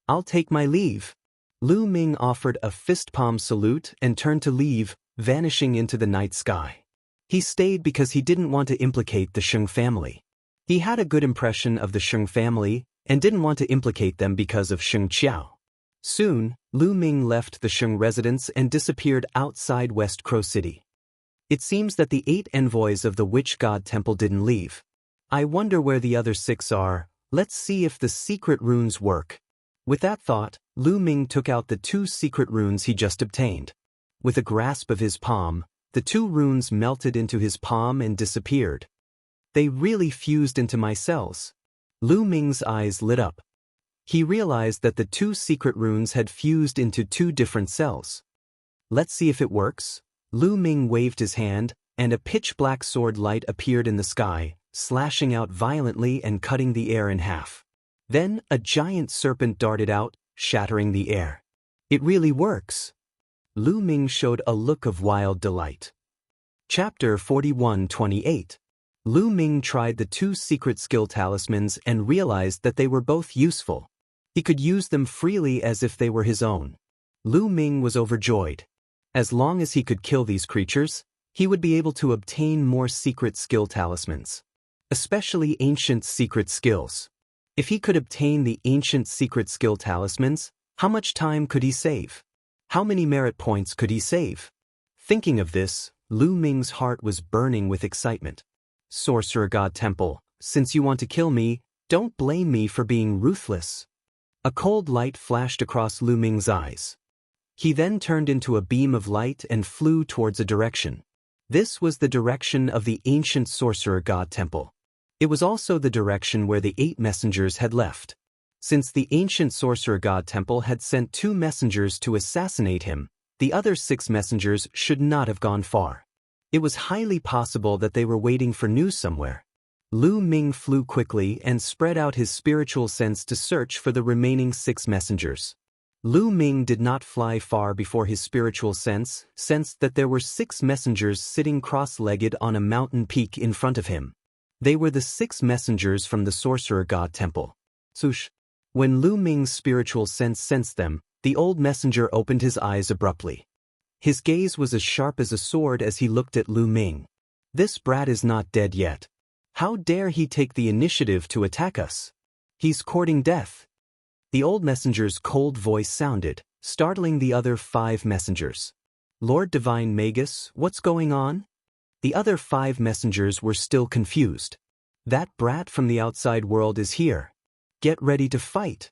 I'll take my leave. Lu Ming offered a fist-palm salute and turned to leave, vanishing into the night sky. He stayed because he didn't want to implicate the Sheng family. He had a good impression of the Sheng family and didn't want to implicate them because of Sheng Qiao. Soon, Lu Ming left the Sheng residence and disappeared outside West Crow City. It seems that the 8 envoys of the witch god temple didn't leave. I wonder where the other 6 are. Let's see if the secret runes work. With that thought, Lu Ming took out the 2 secret runes he just obtained. With a grasp of his palm, the 2 runes melted into his palm and disappeared. They really fused into my cells. Lu Ming's eyes lit up. He realized that the 2 secret runes had fused into 2 different cells. Let's see if it works. Lu Ming waved his hand, and a pitch-black sword light appeared in the sky, slashing out violently and cutting the air in half. Then, a giant serpent darted out, shattering the air. It really works. Lu Ming showed a look of wild delight. Chapter 41:28. Lu Ming tried the 2 secret skill talismans and realized that they were both useful. He could use them freely as if they were his own. Lu Ming was overjoyed. As long as he could kill these creatures, he would be able to obtain more secret skill talismans. Especially ancient secret skills. If he could obtain the ancient secret skill talismans, how much time could he save? How many merit points could he save? Thinking of this, Lu Ming's heart was burning with excitement. Sorcerer God Temple, since you want to kill me, don't blame me for being ruthless. A cold light flashed across Lu Ming's eyes. He then turned into a beam of light and flew towards a direction. This was the direction of the ancient Sorcerer God Temple. It was also the direction where the 8 messengers had left. Since the ancient Sorcerer God Temple had sent 2 messengers to assassinate him, the other 6 messengers should not have gone far. It was highly possible that they were waiting for news somewhere. Lu Ming flew quickly and spread out his spiritual sense to search for the remaining 6 messengers. Lu Ming did not fly far before his spiritual sense sensed that there were 6 messengers sitting cross-legged on a mountain peak in front of him. They were the 6 messengers from the Sorcerer God Temple. Swoosh! When Lu Ming's spiritual sense sensed them, the old messenger opened his eyes abruptly. His gaze was as sharp as a sword as he looked at Lu Ming. This brat is not dead yet. How dare he take the initiative to attack us? He's courting death. The old messenger's cold voice sounded, startling the other 5 messengers. Lord Divine Magus, what's going on? The other 5 messengers were still confused. That brat from the outside world is here. Get ready to fight.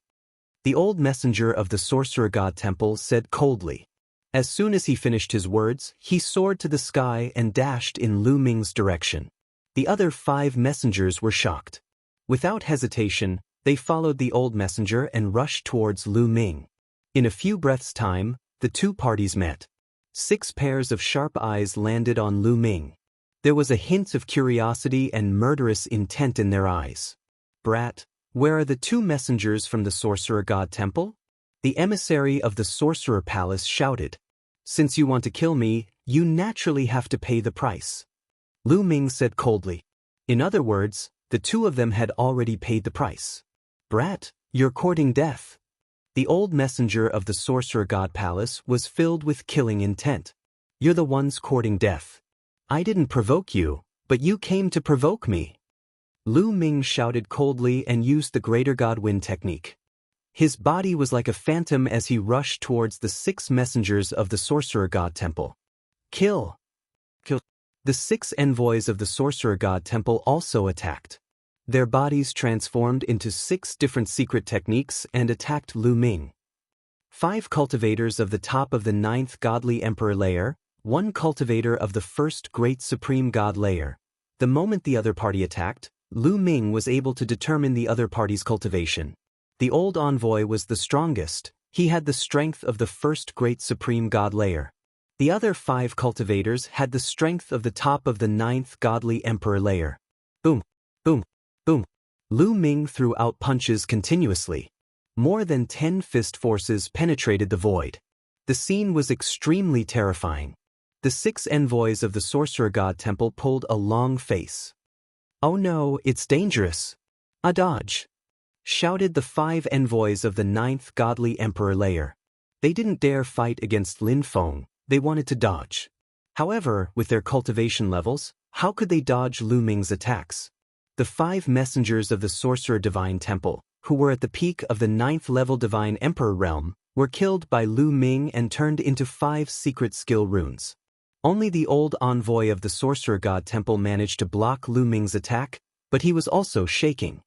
The old messenger of the Sorcerer God Temple said coldly. As soon as he finished his words, he soared to the sky and dashed in Lu Ming's direction. The other 5 messengers were shocked. Without hesitation, they followed the old messenger and rushed towards Lu Ming. In a few breaths' time, the 2 parties met. 6 pairs of sharp eyes landed on Lu Ming. There was a hint of curiosity and murderous intent in their eyes. Brat, where are the 2 messengers from the Sorcerer God Temple? The emissary of the Sorcerer Palace shouted. Since you want to kill me, you naturally have to pay the price. Lu Ming said coldly. In other words, the 2 of them had already paid the price. Brat, you're courting death. The old messenger of the Sorcerer God Palace was filled with killing intent. You're the ones courting death. I didn't provoke you, but you came to provoke me. Lu Ming shouted coldly and used the Greater God Wind technique. His body was like a phantom as he rushed towards the 6 messengers of the Sorcerer God Temple. Kill! Kill! The 6 envoys of the Sorcerer God Temple also attacked. Their bodies transformed into 6 different secret techniques and attacked Lu Ming. 5 cultivators of the top of the 9th Godly Emperor layer, 1 cultivator of the 1st Great Supreme God layer. The moment the other party attacked, Lu Ming was able to determine the other party's cultivation. The old envoy was the strongest. He had the strength of the 1st Great Supreme God layer. The other 5 cultivators had the strength of the top of the 9th Godly Emperor layer. Boom, boom, boom. Lu Ming threw out punches continuously. More than 10 fist forces penetrated the void. The scene was extremely terrifying. The 6 envoys of the Sorcerer God Temple pulled a long face. Oh no, it's dangerous. A dodge! Shouted the 5 envoys of the 9th Godly Emperor layer. They didn't dare fight against Lin Feng, they wanted to dodge. However, with their cultivation levels, how could they dodge Lu Ming's attacks? The 5 messengers of the Sorcerer Divine Temple, who were at the peak of the 9th level Divine Emperor realm, were killed by Lu Ming and turned into 5 secret skill runes. Only the old envoy of the Sorcerer God Temple managed to block Lu Ming's attack, but he was also shaking.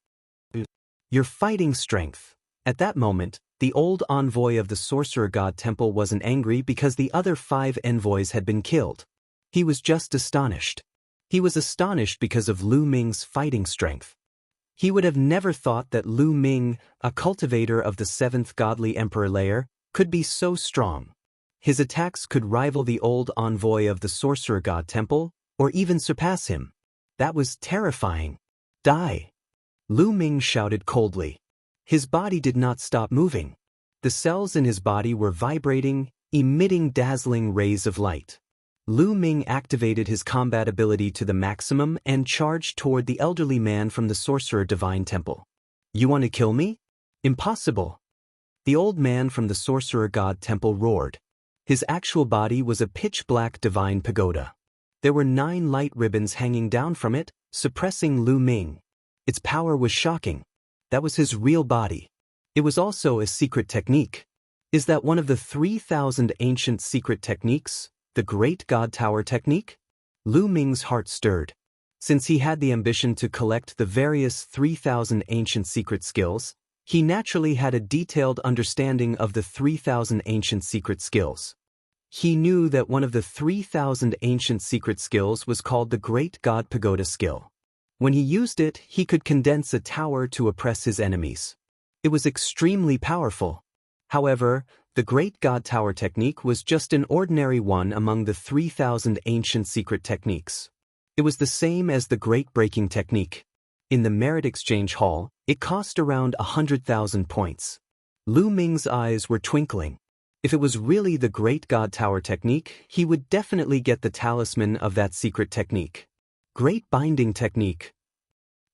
Your fighting strength. At that moment, the old envoy of the Sorcerer God Temple wasn't angry because the other 5 envoys had been killed. He was just astonished. He was astonished because of Lu Ming's fighting strength. He would have never thought that Lu Ming, a cultivator of the 7th godly emperor layer, could be so strong. His attacks could rival the old envoy of the Sorcerer God Temple, or even surpass him. That was terrifying. Die! Lu Ming shouted coldly. His body did not stop moving. The cells in his body were vibrating, emitting dazzling rays of light. Lu Ming activated his combat ability to the maximum and charged toward the elderly man from the Sorcerer Divine Temple. You want to kill me? Impossible! The old man from the Sorcerer God Temple roared. His actual body was a pitch-black divine pagoda. There were 9 light ribbons hanging down from it, suppressing Lu Ming. Its power was shocking. That was his real body. It was also a secret technique. Is that one of the 3,000 ancient secret techniques, the Great God Tower technique? Lu Ming's heart stirred. Since he had the ambition to collect the various 3,000 ancient secret skills, he naturally had a detailed understanding of the 3,000 ancient secret skills. He knew that one of the 3,000 ancient secret skills was called the Great God Pagoda skill. When he used it, he could condense a tower to oppress his enemies. It was extremely powerful. However, the Great God Tower technique was just an ordinary one among the 3,000 ancient secret techniques. It was the same as the Great Breaking technique. In the Merit Exchange Hall, it cost around 100,000 points. Lu Ming's eyes were twinkling. If it was really the Great God Tower technique, he would definitely get the talisman of that secret technique. Great Binding technique.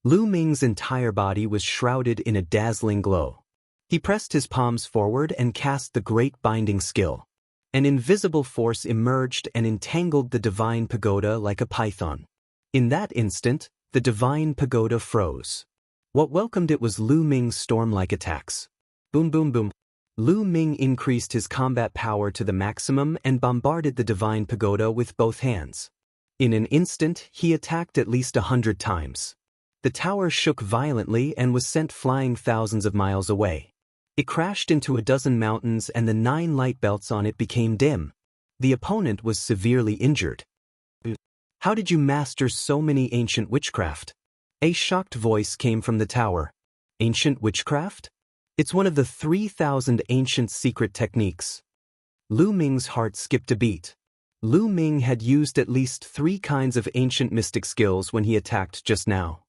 Lu Ming's entire body was shrouded in a dazzling glow. He pressed his palms forward and cast the Great Binding skill. An invisible force emerged and entangled the divine pagoda like a python. In that instant, the divine pagoda froze. What welcomed it was Lu Ming's storm-like attacks. Boom boom boom. Lu Ming increased his combat power to the maximum and bombarded the divine pagoda with both hands. In an instant, he attacked at least 100 times. The tower shook violently and was sent flying thousands of miles away. It crashed into a dozen mountains and the 9 light belts on it became dim. The opponent was severely injured. How did you master so many ancient witchcraft? A shocked voice came from the tower. Ancient witchcraft? It's one of the 3,000 ancient secret techniques. Lu Ming's heart skipped a beat. Lu Ming had used at least 3 kinds of ancient mystic skills when he attacked just now.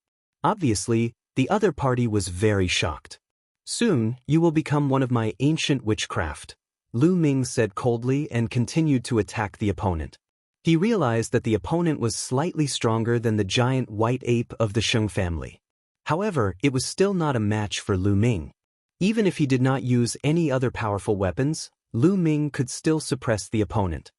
Obviously, the other party was very shocked. Soon, you will become one of my ancient witchcraft, Lu Ming said coldly and continued to attack the opponent. He realized that the opponent was slightly stronger than the giant white ape of the Sheng family. However, it was still not a match for Lu Ming. Even if he did not use any other powerful weapons, Lu Ming could still suppress the opponent.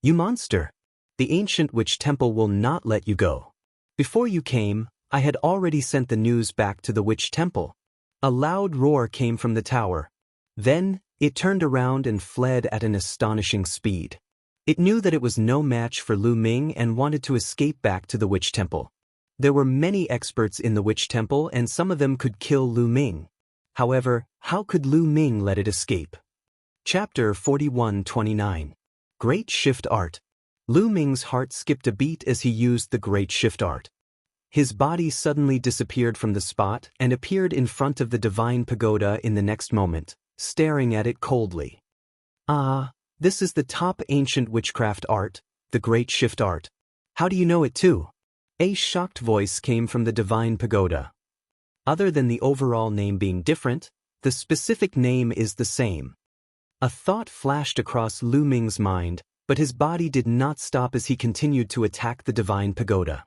You monster! The ancient witch temple will not let you go. Before you came, I had already sent the news back to the witch temple. A loud roar came from the tower. Then, it turned around and fled at an astonishing speed. It knew that it was no match for Lu Ming and wanted to escape back to the witch temple. There were many experts in the witch temple and some of them could kill Lu Ming. However, how could Lu Ming let it escape? Chapter 41-29. Great Shift Art. Lu Ming's heart skipped a beat as he used the Great Shift Art. His body suddenly disappeared from the spot and appeared in front of the divine pagoda in the next moment, staring at it coldly. Ah, this is the top ancient witchcraft art, the Great Shift Art. How do you know it too? A shocked voice came from the divine pagoda. Other than the overall name being different, the specific name is the same. A thought flashed across Lu Ming's mind, but his body did not stop as he continued to attack the divine pagoda.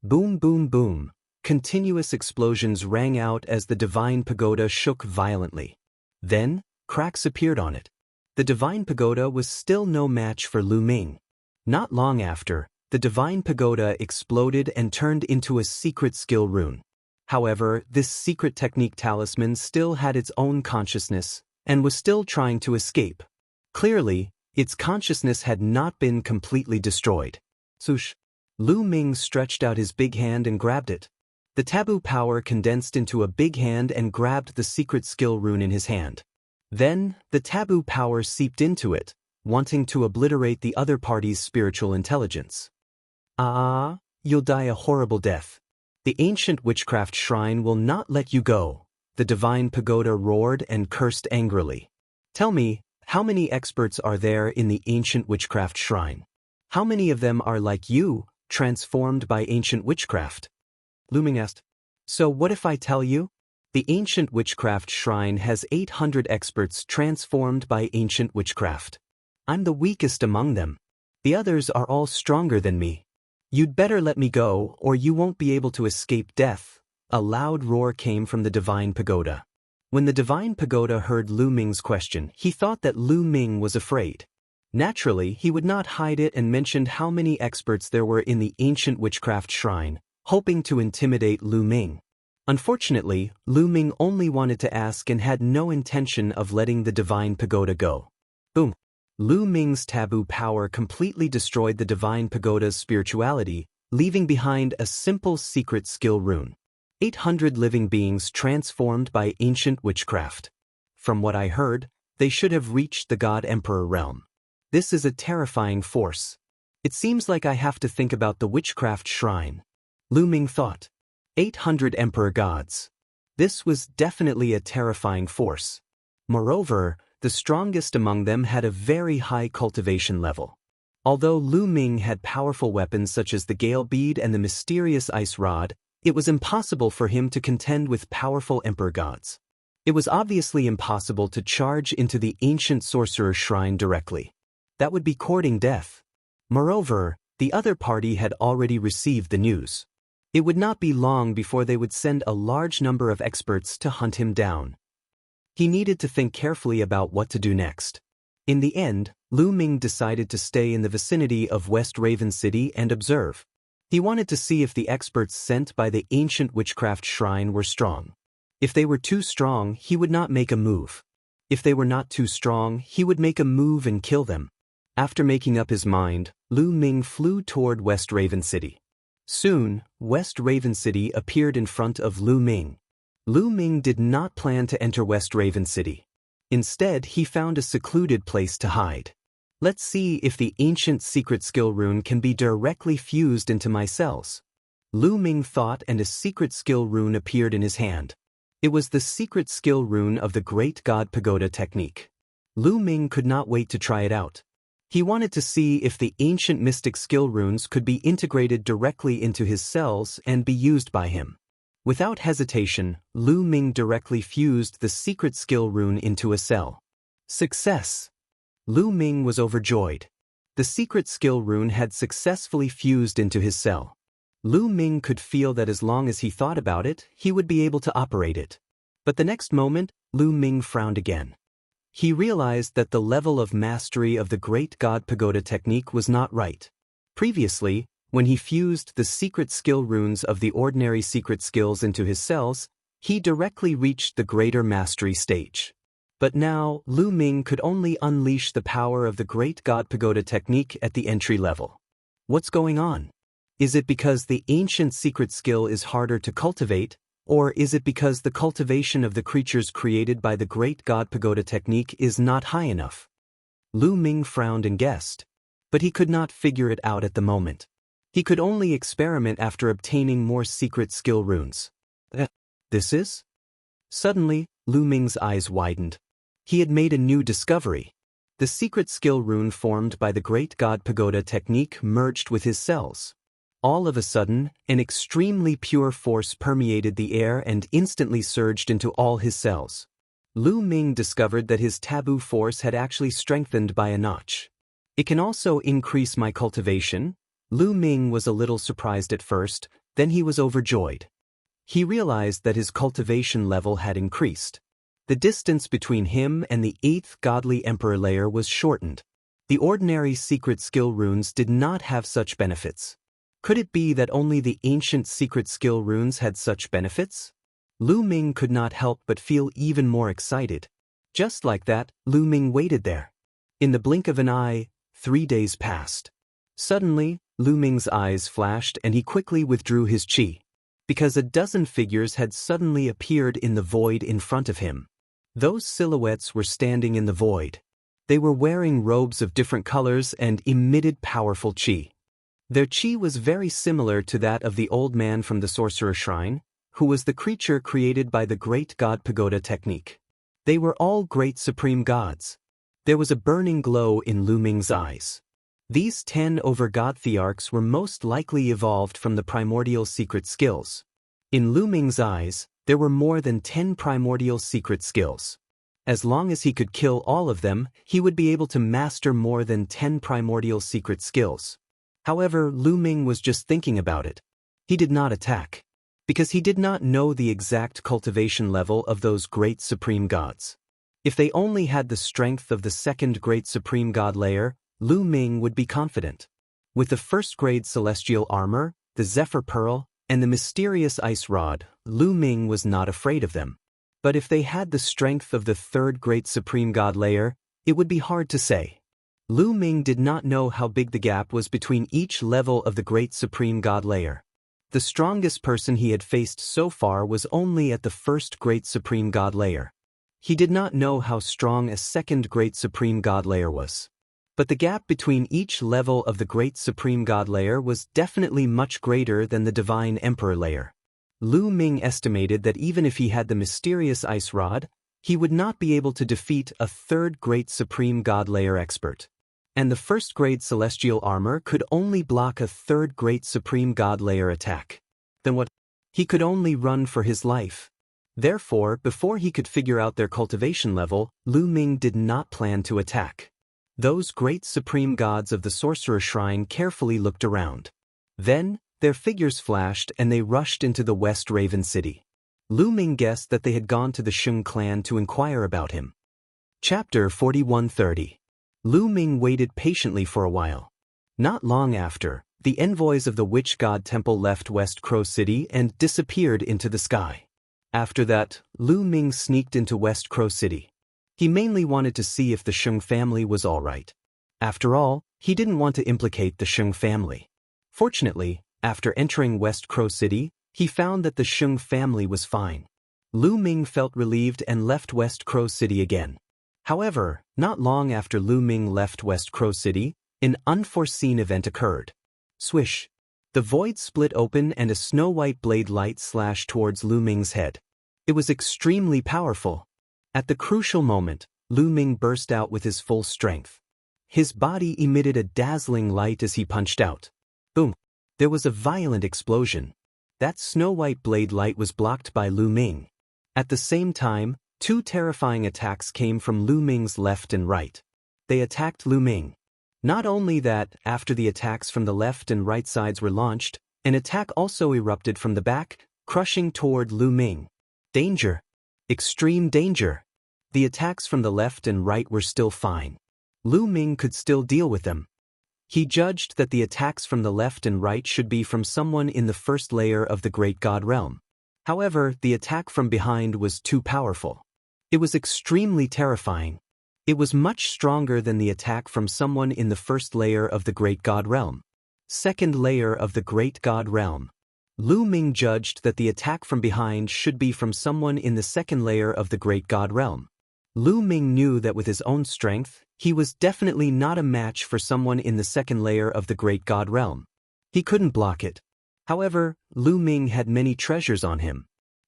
Boom boom boom. Continuous explosions rang out as the divine pagoda shook violently. Then, cracks appeared on it. The divine pagoda was still no match for Lu Ming. Not long after, the divine pagoda exploded and turned into a secret skill rune. However, this secret technique talisman still had its own consciousness and was still trying to escape. Clearly, its consciousness had not been completely destroyed. Swoosh! Lu Ming stretched out his big hand and grabbed it. The taboo power condensed into a big hand and grabbed the secret skill rune in his hand. Then, the taboo power seeped into it, wanting to obliterate the other party's spiritual intelligence. You'll die a horrible death. The ancient witchcraft shrine will not let you go, the divine pagoda roared and cursed angrily. Tell me, how many experts are there in the ancient witchcraft shrine? How many of them are like you, transformed by ancient witchcraft? Lu Ming asked. So what if I tell you? The ancient witchcraft shrine has 800 experts transformed by ancient witchcraft. I'm the weakest among them. The others are all stronger than me. You'd better let me go, or you won't be able to escape death. A loud roar came from the divine pagoda. When the divine pagoda heard Lu Ming's question, he thought that Lu Ming was afraid. Naturally, he would not hide it and mentioned how many experts there were in the ancient witchcraft shrine, hoping to intimidate Lu Ming. Unfortunately, Lu Ming only wanted to ask and had no intention of letting the divine pagoda go. Boom! Lu Ming's taboo power completely destroyed the divine pagoda's spirituality, leaving behind a simple secret skill rune. 800 living beings transformed by ancient witchcraft. From what I heard, they should have reached the God Emperor realm. This is a terrifying force. It seems like I have to think about the witchcraft shrine. Lu Ming thought. 800 emperor gods. This was definitely a terrifying force. Moreover, the strongest among them had a very high cultivation level. Although Lu Ming had powerful weapons such as the Gale Bead and the mysterious Ice Rod, it was impossible for him to contend with powerful emperor gods. It was obviously impossible to charge into the ancient sorcerer shrine directly. That would be courting death. Moreover, the other party had already received the news. It would not be long before they would send a large number of experts to hunt him down. He needed to think carefully about what to do next. In the end, Lu Ming decided to stay in the vicinity of West Raven City and observe. He wanted to see if the experts sent by the ancient witchcraft shrine were strong. If they were too strong, he would not make a move. If they were not too strong, he would make a move and kill them. After making up his mind, Lu Ming flew toward West Raven City. Soon, West Raven City appeared in front of Lu Ming. Lu Ming did not plan to enter West Raven City. Instead, he found a secluded place to hide. Let's see if the ancient secret skill rune can be directly fused into my cells. Lu Ming thought, and a secret skill rune appeared in his hand. It was the secret skill rune of the Great God Pagoda technique. Lu Ming could not wait to try it out. He wanted to see if the ancient mystic skill runes could be integrated directly into his cells and be used by him. Without hesitation, Lu Ming directly fused the secret skill rune into a cell. Success! Lu Ming was overjoyed. The secret skill rune had successfully fused into his cell. Lu Ming could feel that as long as he thought about it, he would be able to operate it. But the next moment, Lu Ming frowned again. He realized that the level of mastery of the Great God Pagoda technique was not right. Previously, when he fused the secret skill runes of the ordinary secret skills into his cells, he directly reached the greater mastery stage. But now, Lu Ming could only unleash the power of the Great God Pagoda technique at the entry level. What's going on? Is it because the ancient secret skill is harder to cultivate, or is it because the cultivation of the creatures created by the Great God Pagoda technique is not high enough? Lu Ming frowned and guessed, but he could not figure it out at the moment. He could only experiment after obtaining more secret skill runes. This is? Suddenly, Lu Ming's eyes widened. He had made a new discovery. The secret skill rune formed by the Great God Pagoda technique merged with his cells. All of a sudden, an extremely pure force permeated the air and instantly surged into all his cells. Lu Ming discovered that his taboo force had actually strengthened by a notch. It can also increase my cultivation. Lu Ming was a little surprised at first, then he was overjoyed. He realized that his cultivation level had increased. The distance between him and the 8th godly emperor layer was shortened. The ordinary secret skill runes did not have such benefits. Could it be that only the ancient secret skill runes had such benefits? Lu Ming could not help but feel even more excited. Just like that, Lu Ming waited there. In the blink of an eye, 3 days passed. Suddenly, Lu Ming's eyes flashed and he quickly withdrew his qi. because a dozen figures had suddenly appeared in the void in front of him. Those silhouettes were standing in the void. They were wearing robes of different colors and emitted powerful qi. Their qi was very similar to that of the old man from the sorcerer shrine, who was the creature created by the great god pagoda technique. They were all great supreme gods. There was a burning glow in Lu Ming's eyes. These 10 over-god thearchs were most likely evolved from the primordial secret skills. In Lu Ming's eyes, there were more than 10 primordial secret skills. As long as he could kill all of them, he would be able to master more than 10 primordial secret skills. However, Lu Ming was just thinking about it. He did not attack, because he did not know the exact cultivation level of those great supreme gods. If they only had the strength of the second great supreme god layer, Lu Ming would be confident. With the first-grade celestial armor, the Zephyr Pearl, and the mysterious ice rod, Lu Ming was not afraid of them. But if they had the strength of the third great supreme god layer, it would be hard to say. Lu Ming did not know how big the gap was between each level of the great supreme god layer. The strongest person he had faced so far was only at the first great supreme god layer. He did not know how strong a second great supreme god layer was. But the gap between each level of the great supreme god layer was definitely much greater than the divine emperor layer. Lu Ming estimated that even if he had the mysterious ice rod, he would not be able to defeat a third great supreme god layer expert. And the first grade celestial armor could only block a third great supreme god layer attack. Then what? He could only run for his life. Therefore, before he could figure out their cultivation level, Lu Ming did not plan to attack. Those great supreme gods of the sorcerer shrine carefully looked around. Then, their figures flashed and they rushed into the West Raven City. Lu Ming guessed that they had gone to the Sheng clan to inquire about him. Chapter 4130. Lu Ming waited patiently for a while. Not long after, the envoys of the Witch God Temple left West Crow City and disappeared into the sky. After that, Lu Ming sneaked into West Crow City. He mainly wanted to see if the Sheng family was all right. After all, he didn't want to implicate the Sheng family. Fortunately, after entering West Crow City, he found that the Sheng family was fine. Lu Ming felt relieved and left West Crow City again. However, not long after Lu Ming left West Crow City, an unforeseen event occurred. Swish! The void split open and a snow-white blade light slashed towards Lu Ming's head. It was extremely powerful. At the crucial moment, Lu Ming burst out with his full strength. His body emitted a dazzling light as he punched out. Boom! There was a violent explosion. That snow-white blade light was blocked by Lu Ming. At the same time, 2 terrifying attacks came from Lu Ming's left and right. They attacked Lu Ming. Not only that, after the attacks from the left and right sides were launched, an attack also erupted from the back, crushing toward Lu Ming. Danger! Extreme danger! The attacks from the left and right were still fine. Lu Ming could still deal with them. He judged that the attacks from the left and right should be from someone in the first layer of the Great God Realm. However, the attack from behind was too powerful. It was extremely terrifying. It was much stronger than the attack from someone in the first layer of the Great God Realm. Second layer of the Great God Realm. Lu Ming judged that the attack from behind should be from someone in the second layer of the Great God Realm. Lu Ming knew that with his own strength, he was definitely not a match for someone in the second layer of the Great God Realm. He couldn't block it. However, Lu Ming had many treasures on him.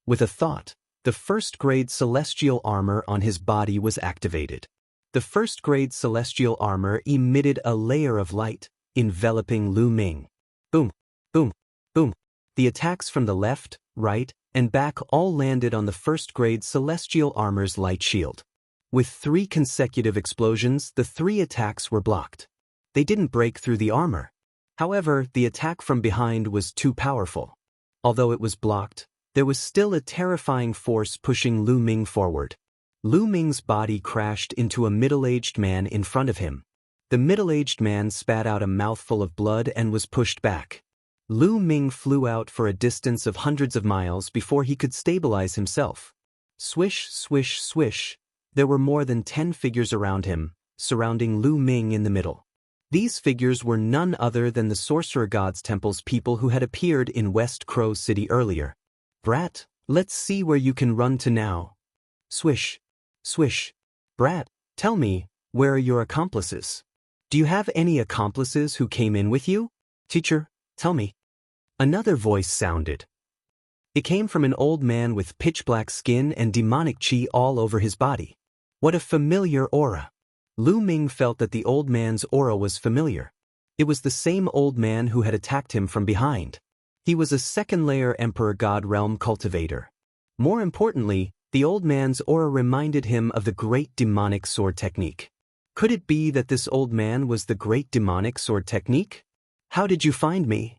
With a thought, the first-grade celestial armor on his body was activated. The first-grade celestial armor emitted a layer of light, enveloping Lu Ming. Boom, boom, boom. The attacks from the left, right, and back all landed on the first-grade celestial armor's light shield. With 3 consecutive explosions, the 3 attacks were blocked. They didn't break through the armor. However, the attack from behind was too powerful. Although it was blocked, there was still a terrifying force pushing Lu Ming forward. Lu Ming's body crashed into a middle-aged man in front of him. The middle-aged man spat out a mouthful of blood and was pushed back. Lu Ming flew out for a distance of hundreds of miles before he could stabilize himself. Swish, swish, swish. There were more than 10 figures around him, surrounding Lu Ming in the middle. These figures were none other than the Sorcerer God's Temple's people who had appeared in West Crow City earlier. Brat, let's see where you can run to now. Swish. Swish. Brat, tell me, where are your accomplices? Do you have any accomplices who came in with you? Teacher, tell me. Another voice sounded. It came from an old man with pitch-black skin and demonic chi all over his body. What a familiar aura. Lu Ming felt that the old man's aura was familiar. It was the same old man who had attacked him from behind. He was a second-layer Emperor God Realm cultivator. More importantly, the old man's aura reminded him of the Great Demonic Sword Technique. Could it be that this old man was the Great Demonic Sword Technique? How did you find me?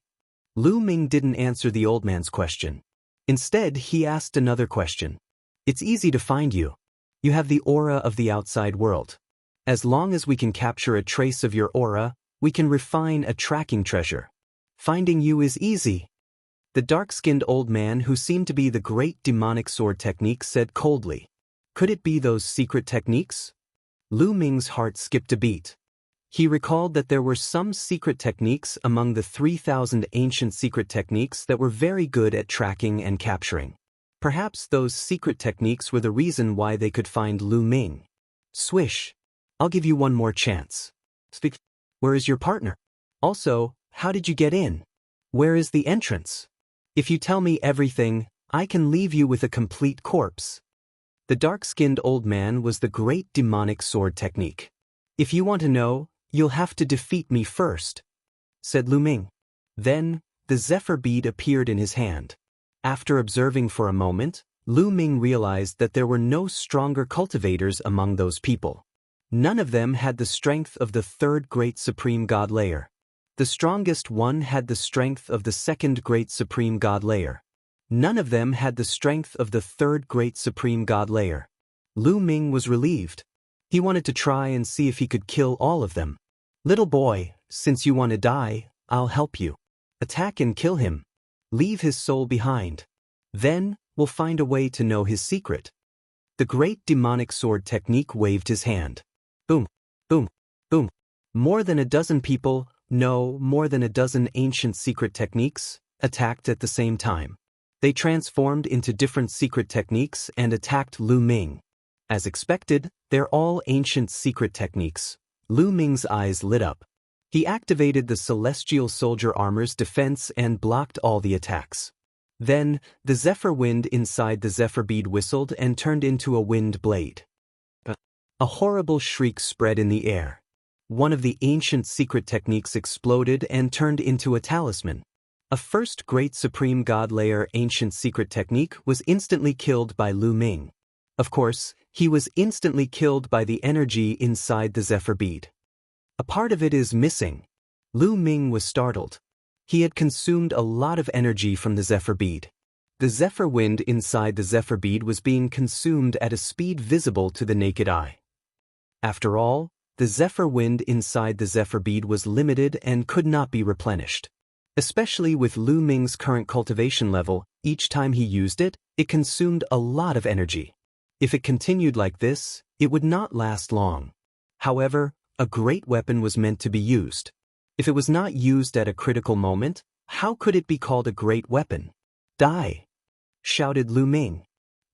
Lu Ming didn't answer the old man's question. Instead, he asked another question. It's easy to find you. You have the aura of the outside world. As long as we can capture a trace of your aura, we can refine a tracking treasure. Finding you is easy. The dark-skinned old man who seemed to be the Great Demonic Sword Technique said coldly. Could it be those secret techniques? Lu Ming's heart skipped a beat. He recalled that there were some secret techniques among the 3,000 ancient secret techniques that were very good at tracking and capturing. Perhaps those secret techniques were the reason why they could find Lu Ming. Swish. I'll give you one more chance. Speak. Where is your partner? Also, how did you get in? Where is the entrance? If you tell me everything, I can leave you with a complete corpse. The dark-skinned old man was the Great Demonic Sword Technique. If you want to know, you'll have to defeat me first, said Lu Ming. Then, the Zephyr bead appeared in his hand. After observing for a moment, Lu Ming realized that there were no stronger cultivators among those people. None of them had the strength of the third Great Supreme God Layer. The strongest one had the strength of the second Great Supreme God Layer. None of them had the strength of the third Great Supreme God Layer. Lu Ming was relieved. He wanted to try and see if he could kill all of them. Little boy, since you want to die, I'll help you. Attack and kill him. Leave his soul behind. Then, we'll find a way to know his secret. The Great Demonic Sword Technique waved his hand. Boom, boom, boom. More than a dozen people, no, more than a dozen ancient secret techniques, attacked at the same time. They transformed into different secret techniques and attacked Lu Ming. As expected, they're all ancient secret techniques. Lu Ming's eyes lit up. He activated the Celestial Soldier Armor's defense and blocked all the attacks. Then, the Zephyr wind inside the Zephyr bead whistled and turned into a wind blade. A horrible shriek spread in the air. One of the ancient secret techniques exploded and turned into a talisman. A first Great Supreme God Layer ancient secret technique was instantly killed by Lu Ming. Of course, he was instantly killed by the energy inside the Zephyr bead. A part of it is missing. Lu Ming was startled. He had consumed a lot of energy from the Zephyr bead. The Zephyr wind inside the Zephyr bead was being consumed at a speed visible to the naked eye. After all, the Zephyr wind inside the Zephyr bead was limited and could not be replenished. Especially with Lu Ming's current cultivation level, each time he used it, it consumed a lot of energy. If it continued like this, it would not last long. However, a great weapon was meant to be used. If it was not used at a critical moment, how could it be called a great weapon? Die! Shouted Lu Ming.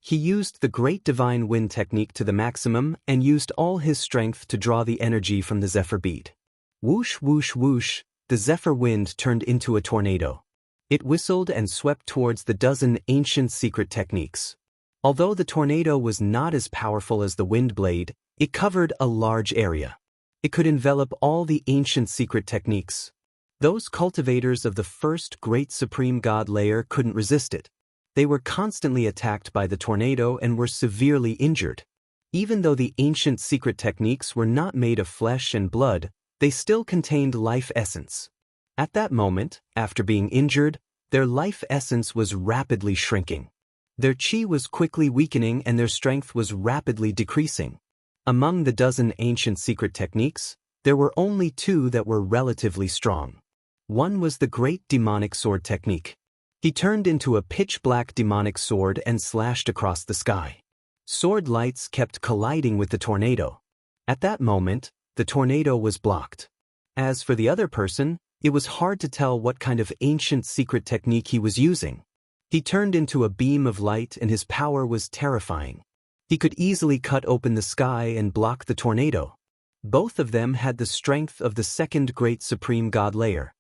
He used the Great Divine Wind technique to the maximum and used all his strength to draw the energy from the Zephyr bead. Whoosh whoosh whoosh, the Zephyr wind turned into a tornado. It whistled and swept towards the dozen ancient secret techniques. Although the tornado was not as powerful as the wind blade, it covered a large area. It could envelop all the ancient secret techniques. Those cultivators of the first Great Supreme God Layer couldn't resist it. They were constantly attacked by the tornado and were severely injured. Even though the ancient secret techniques were not made of flesh and blood, they still contained life essence. At that moment, after being injured, their life essence was rapidly shrinking. Their chi was quickly weakening and their strength was rapidly decreasing. Among the dozen ancient secret techniques, there were only two that were relatively strong. One was the Great Demonic Sword Technique. He turned into a pitch-black demonic sword and slashed across the sky. Sword lights kept colliding with the tornado. At that moment, the tornado was blocked. As for the other person, it was hard to tell what kind of ancient secret technique he was using. He turned into a beam of light and his power was terrifying. He could easily cut open the sky and block the tornado. Both of them had the strength of the second great supreme god layer.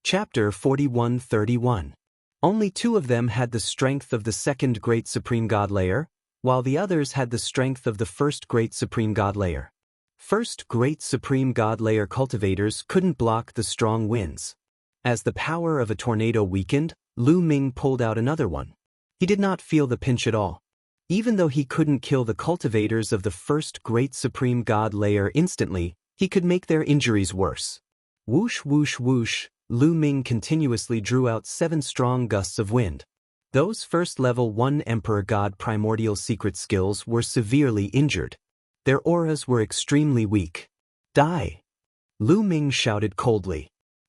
Chapter 41:31. Only two of them had the strength of the second great supreme god layer, while the others had the strength of the first great supreme god layer. First great supreme god layer cultivators couldn't block the strong winds. As the power of a tornado weakened, Lu Ming pulled out another one. He did not feel the pinch at all. Even though he couldn't kill the cultivators of the first great supreme god layer instantly, he could make their injuries worse. Whoosh whoosh whoosh, Lu Ming continuously drew out 7 strong gusts of wind. Those first level 1 Emperor God primordial secret skills were severely injured. Their auras were extremely weak. Die! Lu Ming shouted coldly.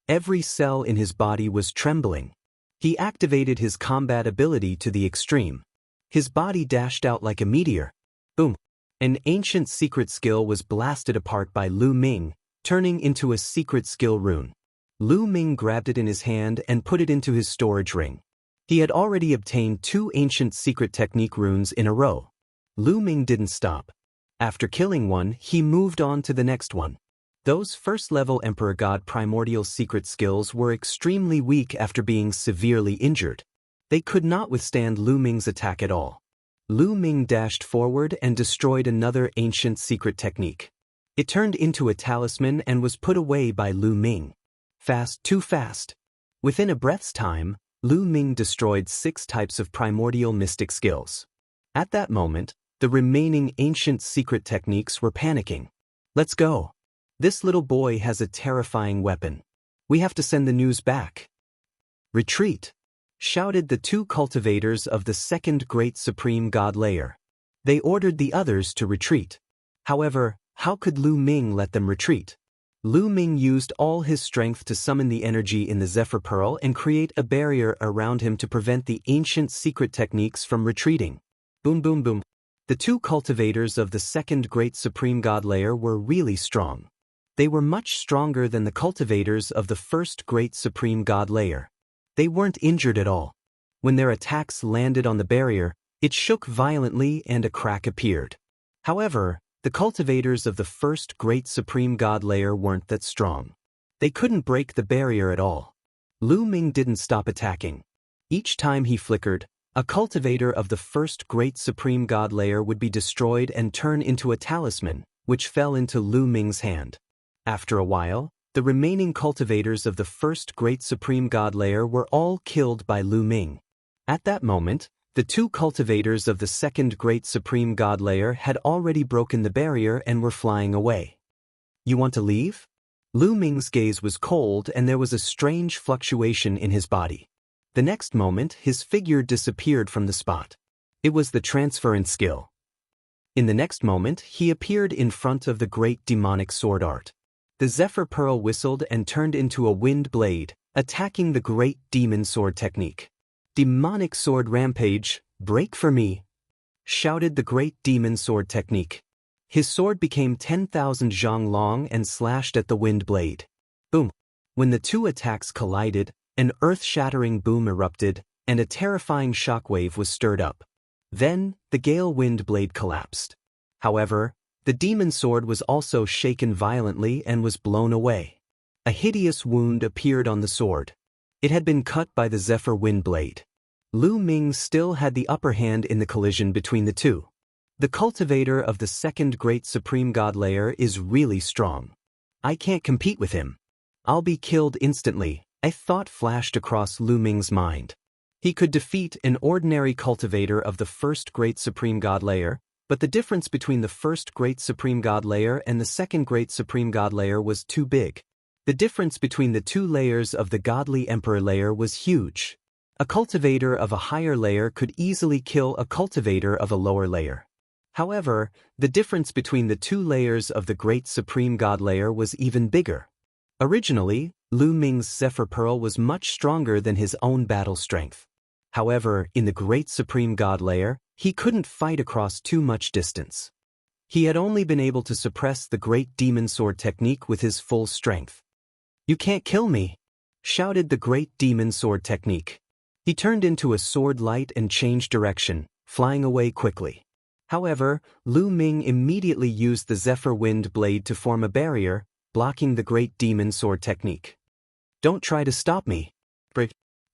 Every cell in his body was trembling. He activated his combat ability to the extreme. His body dashed out like a meteor. Boom! An ancient secret skill was blasted apart by Lu Ming, turning into a secret skill rune. Lu Ming grabbed it in his hand and put it into his storage ring. He had already obtained 2 ancient secret technique runes in a row. Lu Ming didn't stop. After killing one, he moved on to the next one. Those first-level Emperor God primordial secret skills were extremely weak after being severely injured. They could not withstand Lu Ming's attack at all. Lu Ming dashed forward and destroyed another ancient secret technique. It turned into a talisman and was put away by Lu Ming. Fast, too fast. Within a breath's time, Lu Ming destroyed 6 types of primordial mystic skills. At that moment, the remaining ancient secret techniques were panicking. Let's go. This little boy has a terrifying weapon. We have to send the news back. Retreat! Shouted the 2 cultivators of the second great supreme god layer. They ordered the others to retreat. However, how could Lu Ming let them retreat? Lu Ming used all his strength to summon the energy in the Zephyr Pearl and create a barrier around him to prevent the ancient secret techniques from retreating. Boom boom boom. The 2 cultivators of the second great supreme god layer were really strong. They were much stronger than the cultivators of the first great supreme god layer. They weren't injured at all. When their attacks landed on the barrier, it shook violently and a crack appeared. However, the cultivators of the first great supreme god layer weren't that strong. They couldn't break the barrier at all. Lu Ming didn't stop attacking. Each time he flickered, a cultivator of the first great supreme god layer would be destroyed and turn into a talisman, which fell into Lu Ming's hand. After a while, the remaining cultivators of the first great supreme god layer were all killed by Lu Ming. At that moment, the 2 cultivators of the second great supreme god layer had already broken the barrier and were flying away. You want to leave? Lu Ming's gaze was cold and there was a strange fluctuation in his body. The next moment, his figure disappeared from the spot. It was the transference skill. In the next moment, he appeared in front of the great demonic sword art. The Zephyr Pearl whistled and turned into a wind blade, attacking the great demon sword technique. Demonic sword rampage, break for me! Shouted the great demon sword technique. His sword became 10,000 zhang long and slashed at the wind blade. Boom! When the 2 attacks collided, an earth-shattering boom erupted, and a terrifying shockwave was stirred up. Then, the gale wind blade collapsed. However, the demon sword was also shaken violently and was blown away. A hideous wound appeared on the sword. It had been cut by the Zephyr wind blade. Lu Ming still had the upper hand in the collision between the 2. The cultivator of the second great supreme god layer is really strong. I can't compete with him. I'll be killed instantly. A thought flashed across Lu Ming's mind. He could defeat an ordinary cultivator of the first great supreme god layer, but the difference between the first great supreme god layer and the second great supreme god layer was too big. The difference between the 2 layers of the godly emperor layer was huge. A cultivator of a higher layer could easily kill a cultivator of a lower layer. However, the difference between the 2 layers of the great supreme god layer was even bigger. Originally, Lu Ming's Zephyr Pearl was much stronger than his own battle strength. However, in the great supreme god layer, he couldn't fight across too much distance. He had only been able to suppress the great demon sword technique with his full strength. You can't kill me, shouted the great demon sword technique. He turned into a sword light and changed direction, flying away quickly. However, Lu Ming immediately used the Zephyr Wind Blade to form a barrier, blocking the great demon sword technique. Don't try to stop me,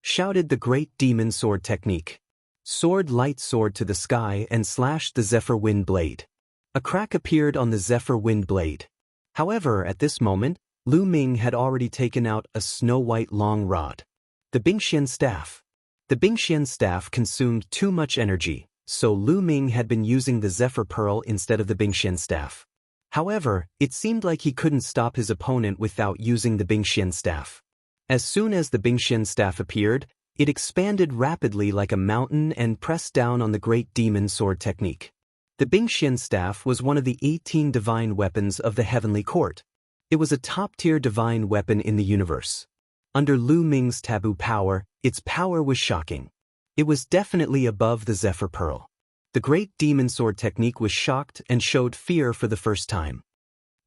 shouted the great demon sword technique. Sword light soared to the sky and slashed the Zephyr Wind Blade. A crack appeared on the Zephyr Wind Blade. However, at this moment, Lu Ming had already taken out a snow-white long rod. The Bingxian Staff. The Bingxian Staff consumed too much energy, so Lu Ming had been using the Zephyr Pearl instead of the Bingxian Staff. However, it seemed like he couldn't stop his opponent without using the Bingxian Staff. As soon as the Bingxian Staff appeared, it expanded rapidly like a mountain and pressed down on the great demon sword technique. The Bingxian Staff was one of the 18 divine weapons of the Heavenly Court. It was a top-tier divine weapon in the universe. Under Lu Ming's taboo power, its power was shocking. It was definitely above the Zephyr Pearl. The great demon sword technique was shocked and showed fear for the first time.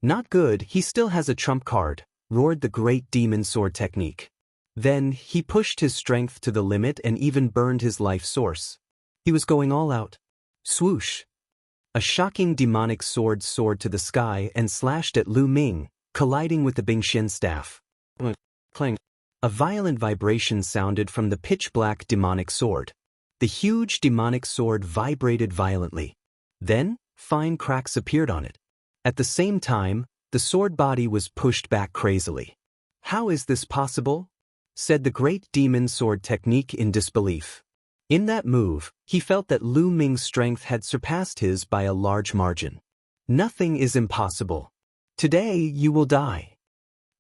Not good, he still has a trump card, roared the great demon sword technique. Then, he pushed his strength to the limit and even burned his life source. He was going all out. Swoosh! A shocking demonic sword soared to the sky and slashed at Lu Ming, colliding with the Bingxian Staff. Clang! A violent vibration sounded from the pitch-black demonic sword. The huge demonic sword vibrated violently. Then, fine cracks appeared on it. At the same time, the sword body was pushed back crazily. How is this possible? Said the great demon sword technique in disbelief. In that move, he felt that Lu Ming's strength had surpassed his by a large margin. Nothing is impossible. Today you will die,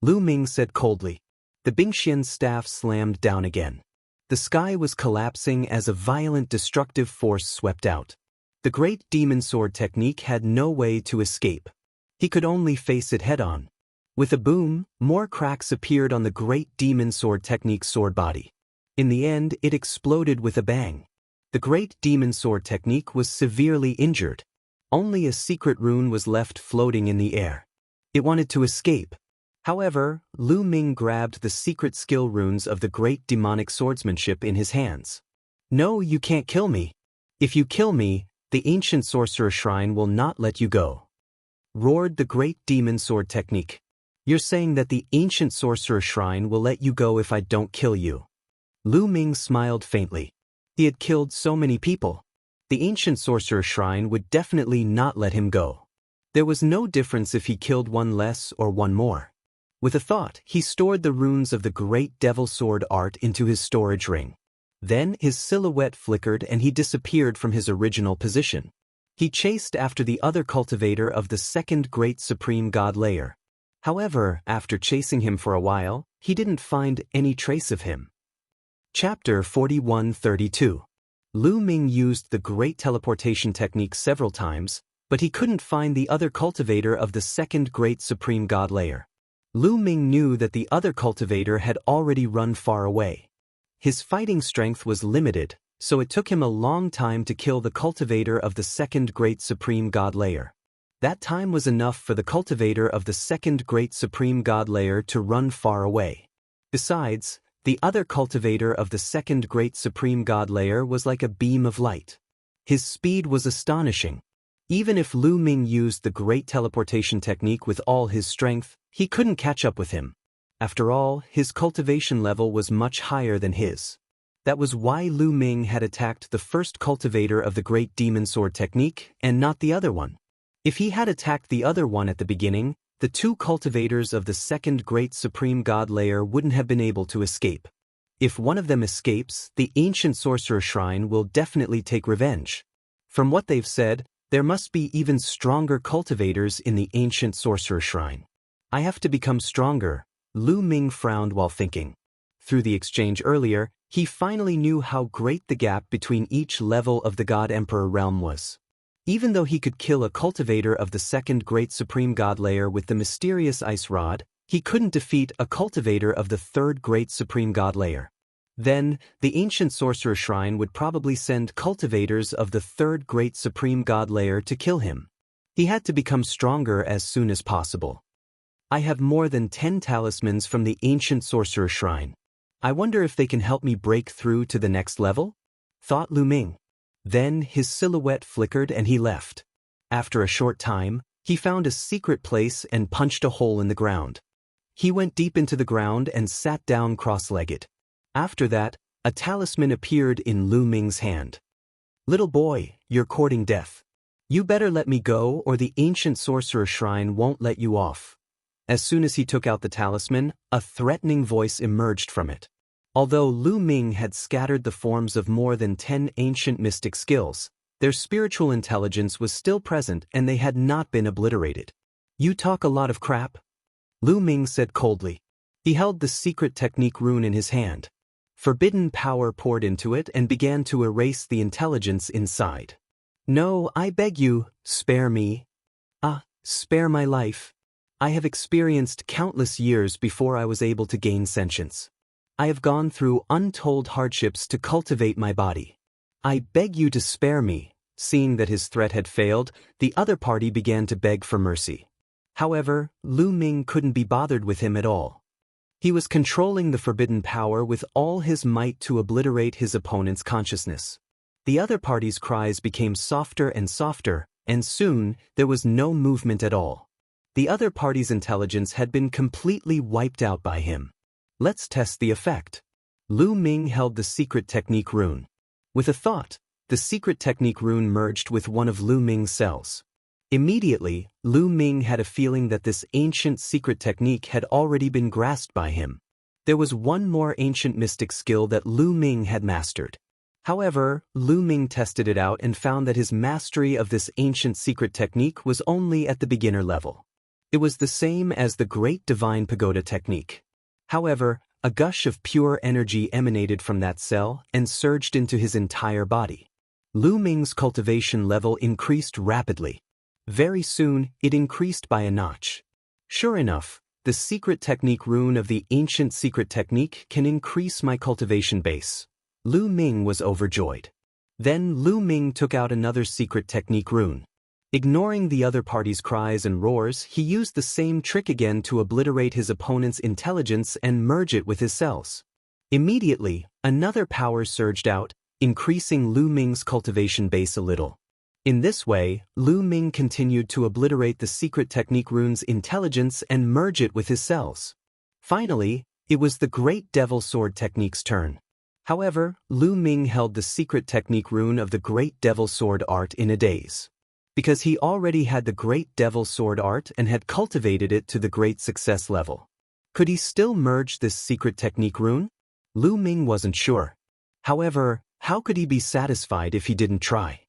Lu Ming said coldly. The Bingxian Staff slammed down again. The sky was collapsing as a violent destructive force swept out. The great demon sword technique had no way to escape. He could only face it head-on. With a boom, more cracks appeared on the great demon sword technique's sword body. In the end, it exploded with a bang. The great demon sword technique was severely injured. Only a secret rune was left floating in the air. It wanted to escape. However, Lu Ming grabbed the secret skill runes of the great demonic swordsmanship in his hands. No, you can't kill me. If you kill me, the ancient sorcerer shrine will not let you go, roared the great demon sword technique. You're saying that the ancient sorcerer shrine will let you go if I don't kill you? Lu Ming smiled faintly. He had killed so many people. The ancient sorcerer shrine would definitely not let him go. There was no difference if he killed one less or one more. With a thought, he stored the runes of the great devil sword art into his storage ring. Then his silhouette flickered and he disappeared from his original position. He chased after the other cultivator of the second great supreme god layer. However, after chasing him for a while, he didn't find any trace of him. Chapter 41-32. Lu Ming used the great teleportation technique several times, but he couldn't find the other cultivator of the second great supreme god layer. Lu Ming knew that the other cultivator had already run far away. His fighting strength was limited, so it took him a long time to kill the cultivator of the second great supreme god layer. That time was enough for the cultivator of the second great supreme god layer to run far away. Besides, the other cultivator of the second great supreme god layer was like a beam of light. His speed was astonishing. Even if Lu Ming used the great teleportation technique with all his strength, he couldn't catch up with him. After all, his cultivation level was much higher than his. That was why Lu Ming had attacked the first cultivator of the great demon sword technique and not the other one. If he had attacked the other one at the beginning, the two cultivators of the second great supreme god layer wouldn't have been able to escape. If one of them escapes, the ancient sorcerer shrine will definitely take revenge. From what they've said, there must be even stronger cultivators in the ancient sorcerer shrine. I have to become stronger, Lu Ming frowned while thinking. Through the exchange earlier, he finally knew how great the gap between each level of the God Emperor realm was. Even though he could kill a cultivator of the second great supreme god layer with the mysterious ice rod, he couldn't defeat a cultivator of the third great supreme god layer. Then, the ancient sorcerer shrine would probably send cultivators of the third great supreme god layer to kill him. He had to become stronger as soon as possible. I have more than 10 talismans from the ancient sorcerer shrine. I wonder if they can help me break through to the next level? Thought Lu Ming. Then his silhouette flickered and he left. After a short time, he found a secret place and punched a hole in the ground. He went deep into the ground and sat down cross-legged. After that, a talisman appeared in Lu Ming's hand. Little boy, you're courting death. You better let me go or the ancient sorcerer shrine won't let you off. As soon as he took out the talisman, a threatening voice emerged from it. Although Lu Ming had scattered the forms of more than 10 ancient mystic skills, their spiritual intelligence was still present and they had not been obliterated. You talk a lot of crap? Lu Ming said coldly. He held the secret technique rune in his hand. Forbidden power poured into it and began to erase the intelligence inside. No, I beg you, spare me. Spare my life. I have experienced countless years before I was able to gain sentience. I have gone through untold hardships to cultivate my body. I beg you to spare me. Seeing that his threat had failed, the other party began to beg for mercy. However, Lu Ming couldn't be bothered with him at all. He was controlling the forbidden power with all his might to obliterate his opponent's consciousness. The other party's cries became softer and softer, and soon there was no movement at all. The other party's intelligence had been completely wiped out by him. Let's test the effect. Lu Ming held the secret technique rune. With a thought, the secret technique rune merged with one of Lu Ming's cells. Immediately, Lu Ming had a feeling that this ancient secret technique had already been grasped by him. There was one more ancient mystic skill that Lu Ming had mastered. However, Lu Ming tested it out and found that his mastery of this ancient secret technique was only at the beginner level. It was the same as the Great Divine Pagoda technique. However, a gush of pure energy emanated from that cell and surged into his entire body. Lu Ming's cultivation level increased rapidly. Very soon, it increased by a notch. Sure enough, the secret technique rune of the ancient secret technique can increase my cultivation base. Lu Ming was overjoyed. Then Lu Ming took out another secret technique rune. Ignoring the other party's cries and roars, he used the same trick again to obliterate his opponent's intelligence and merge it with his cells. Immediately, another power surged out, increasing Lu Ming's cultivation base a little. In this way, Lu Ming continued to obliterate the secret technique rune's intelligence and merge it with his cells. Finally, it was the Great Devil Sword technique's turn. However, Lu Ming held the secret technique rune of the Great Devil Sword art in a daze. Because he already had the Great Devil Sword art and had cultivated it to the great success level. Could he still merge this secret technique rune? Lu Ming wasn't sure. However, how could he be satisfied if he didn't try?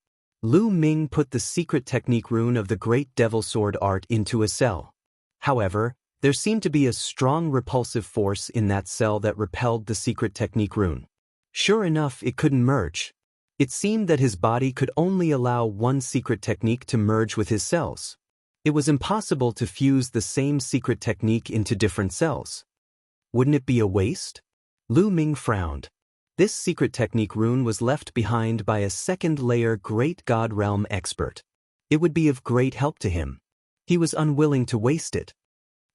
Lu Ming put the secret technique rune of the Great Devil Sword art into a cell. However, there seemed to be a strong repulsive force in that cell that repelled the secret technique rune. Sure enough, it couldn't merge. It seemed that his body could only allow one secret technique to merge with his cells. It was impossible to fuse the same secret technique into different cells. Wouldn't it be a waste? Lu Ming frowned. This secret technique rune was left behind by a second-layer Great God Realm expert. It would be of great help to him. He was unwilling to waste it.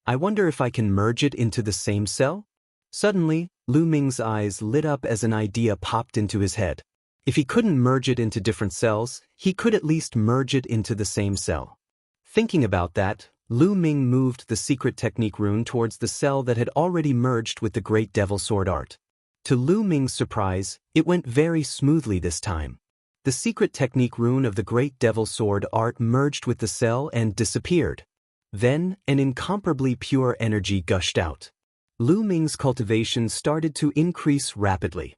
I wonder if I can merge it into the same cell? Suddenly, Lu Ming's eyes lit up as an idea popped into his head. If he couldn't merge it into different cells, he could at least merge it into the same cell. Thinking about that, Lu Ming moved the secret technique rune towards the cell that had already merged with the Great Devil Sword art. To Lu Ming's surprise, it went very smoothly this time. The secret technique rune of the Great Devil Sword art merged with the cell and disappeared. Then, an incomparably pure energy gushed out. Lu Ming's cultivation started to increase rapidly.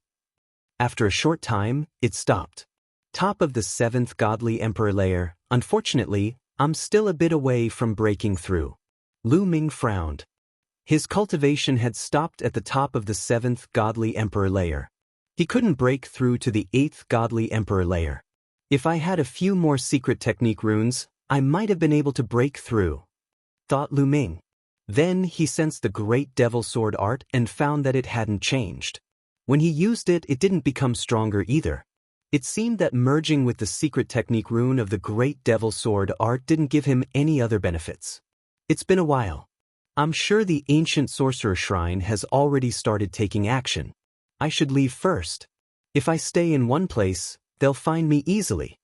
After a short time, it stopped. Top of the 7th Godly Emperor layer, unfortunately, I'm still a bit away from breaking through. Lu Ming frowned. His cultivation had stopped at the top of the 7th Godly Emperor layer. He couldn't break through to the 8th Godly Emperor layer. If I had a few more secret technique runes, I might have been able to break through, thought Lu Ming. Then he sensed the Great Devil Sword art and found that it hadn't changed. When he used it, it didn't become stronger either. It seemed that merging with the secret technique rune of the Great Devil Sword art didn't give him any other benefits. It's been a while. I'm sure the ancient sorcerer shrine has already started taking action. I should leave first. If I stay in one place, they'll find me easily.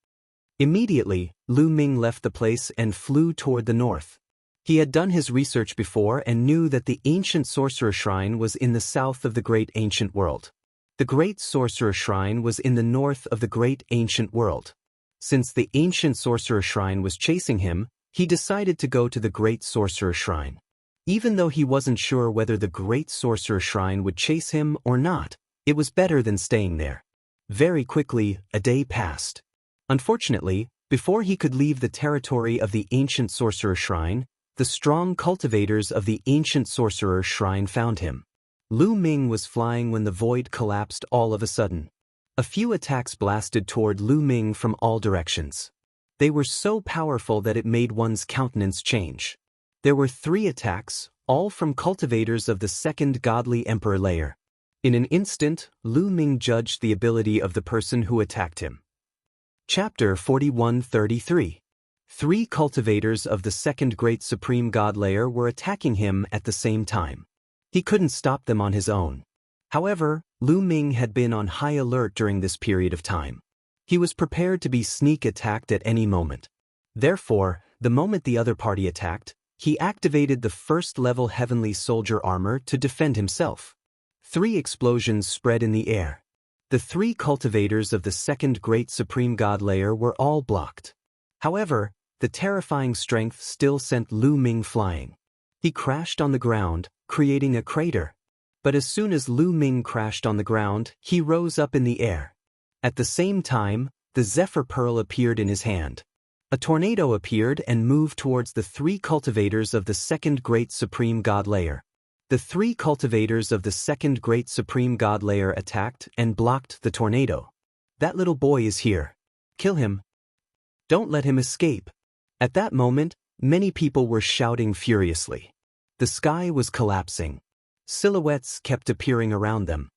Immediately, Lu Ming left the place and flew toward the north. He had done his research before and knew that the ancient sorcerer shrine was in the south of the great ancient world. The great sorcerer shrine was in the north of the great ancient world. Since the ancient sorcerer shrine was chasing him, he decided to go to the great sorcerer shrine. Even though he wasn't sure whether the great sorcerer shrine would chase him or not, it was better than staying there. Very quickly, a day passed. Unfortunately, before he could leave the territory of the ancient sorcerer shrine, the strong cultivators of the ancient sorcerer shrine found him. Lu Ming was flying when the void collapsed all of a sudden. A few attacks blasted toward Lu Ming from all directions. They were so powerful that it made one's countenance change. There were 3 attacks, all from cultivators of the second godly emperor layer. In an instant, Lu Ming judged the ability of the person who attacked him. Chapter 4133. 3 cultivators of the second great supreme god layer were attacking him at the same time. He couldn't stop them on his own. However, Lu Ming had been on high alert during this period of time. He was prepared to be sneak attacked at any moment. Therefore, the moment the other party attacked, he activated the first-level heavenly soldier armor to defend himself. 3 explosions spread in the air. The 3 cultivators of the second great supreme god layer were all blocked. However, the terrifying strength still sent Lu Ming flying. He crashed on the ground, creating a crater. But as soon as Lu Ming crashed on the ground, he rose up in the air. At the same time, the Zephyr Pearl appeared in his hand. A tornado appeared and moved towards the 3 cultivators of the second great supreme god layer. The 3 cultivators of the second great supreme god layer attacked and blocked the tornado. That little boy is here. Kill him. Don't let him escape. At that moment, many people were shouting furiously. The sky was collapsing. Silhouettes kept appearing around them.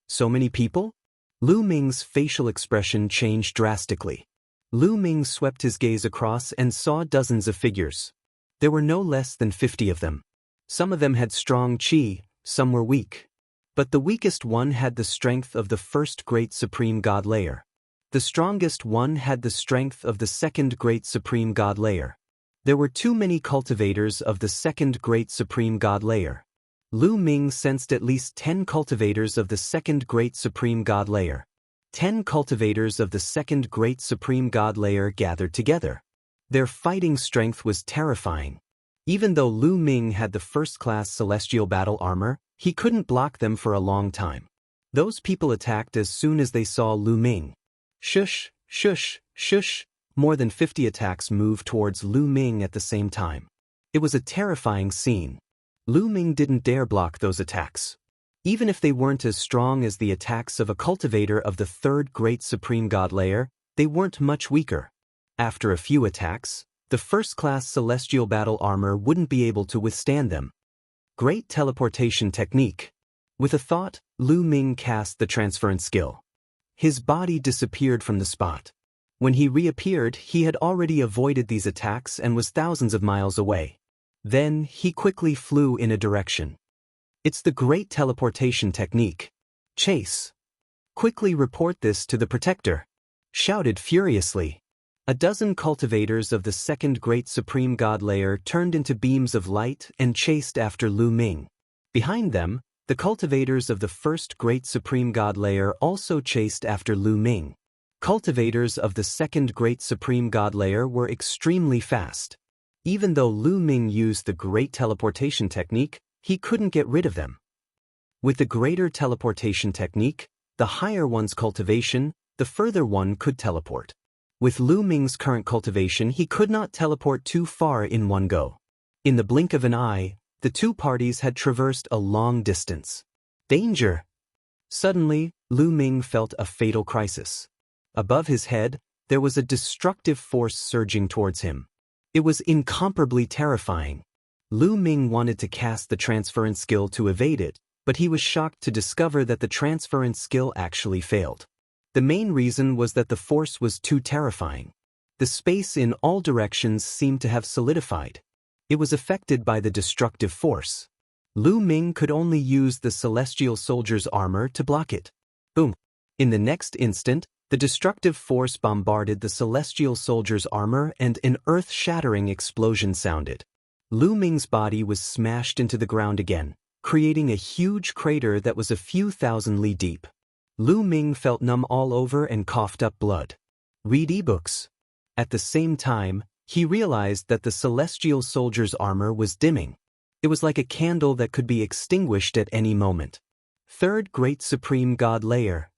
So many people? Lu Ming's facial expression changed drastically. Lu Ming swept his gaze across and saw dozens of figures. There were no less than 50 of them. Some of them had strong qi, some were weak. But the weakest one had the strength of the first great supreme god layer. The strongest one had the strength of the second great supreme god layer. There were too many cultivators of the second great supreme god layer. Lu Ming sensed at least 10 cultivators of the second great supreme god layer. 10 cultivators of the second great supreme god layer gathered together. Their fighting strength was terrifying. Even though Lu Ming had the first-class celestial battle armor, he couldn't block them for a long time. Those people attacked as soon as they saw Lu Ming. Shush, shush, shush. More than 50 attacks moved towards Lu Ming at the same time. It was a terrifying scene. Lu Ming didn't dare block those attacks. Even if they weren't as strong as the attacks of a cultivator of the third great supreme god layer, they weren't much weaker. After a few attacks, the first-class celestial battle armor wouldn't be able to withstand them. Great teleportation technique. With a thought, Lu Ming cast the transference skill. His body disappeared from the spot. When he reappeared, he had already avoided these attacks and was thousands of miles away. Then, he quickly flew in a direction. It's the great teleportation technique. Chase. Quickly report this to the protector. Shouted furiously. A dozen cultivators of the second great supreme god layer turned into beams of light and chased after Lu Ming. Behind them, the cultivators of the first great supreme god layer also chased after Lu Ming. Cultivators of the second great supreme god layer were extremely fast. Even though Lu Ming used the great teleportation technique, he couldn't get rid of them. With the greater teleportation technique, the higher one's cultivation, the further one could teleport. With Lu Ming's current cultivation, he could not teleport too far in one go. In the blink of an eye, the 2 parties had traversed a long distance. Danger! Suddenly, Lu Ming felt a fatal crisis. Above his head, there was a destructive force surging towards him. It was incomparably terrifying. Lu Ming wanted to cast the transference skill to evade it, but he was shocked to discover that the transference skill actually failed. The main reason was that the force was too terrifying. The space in all directions seemed to have solidified. It was affected by the destructive force. Lu Ming could only use the celestial soldier's armor to block it. Boom! In the next instant, the destructive force bombarded the celestial soldier's armor and an earth-shattering explosion sounded. Lu Ming's body was smashed into the ground again, creating a huge crater that was a few thousand li deep. Lu Ming felt numb all over and coughed up blood. Read ebooks. At the same time, he realized that the celestial soldier's armor was dimming. It was like a candle that could be extinguished at any moment. Third Great Supreme God Layer.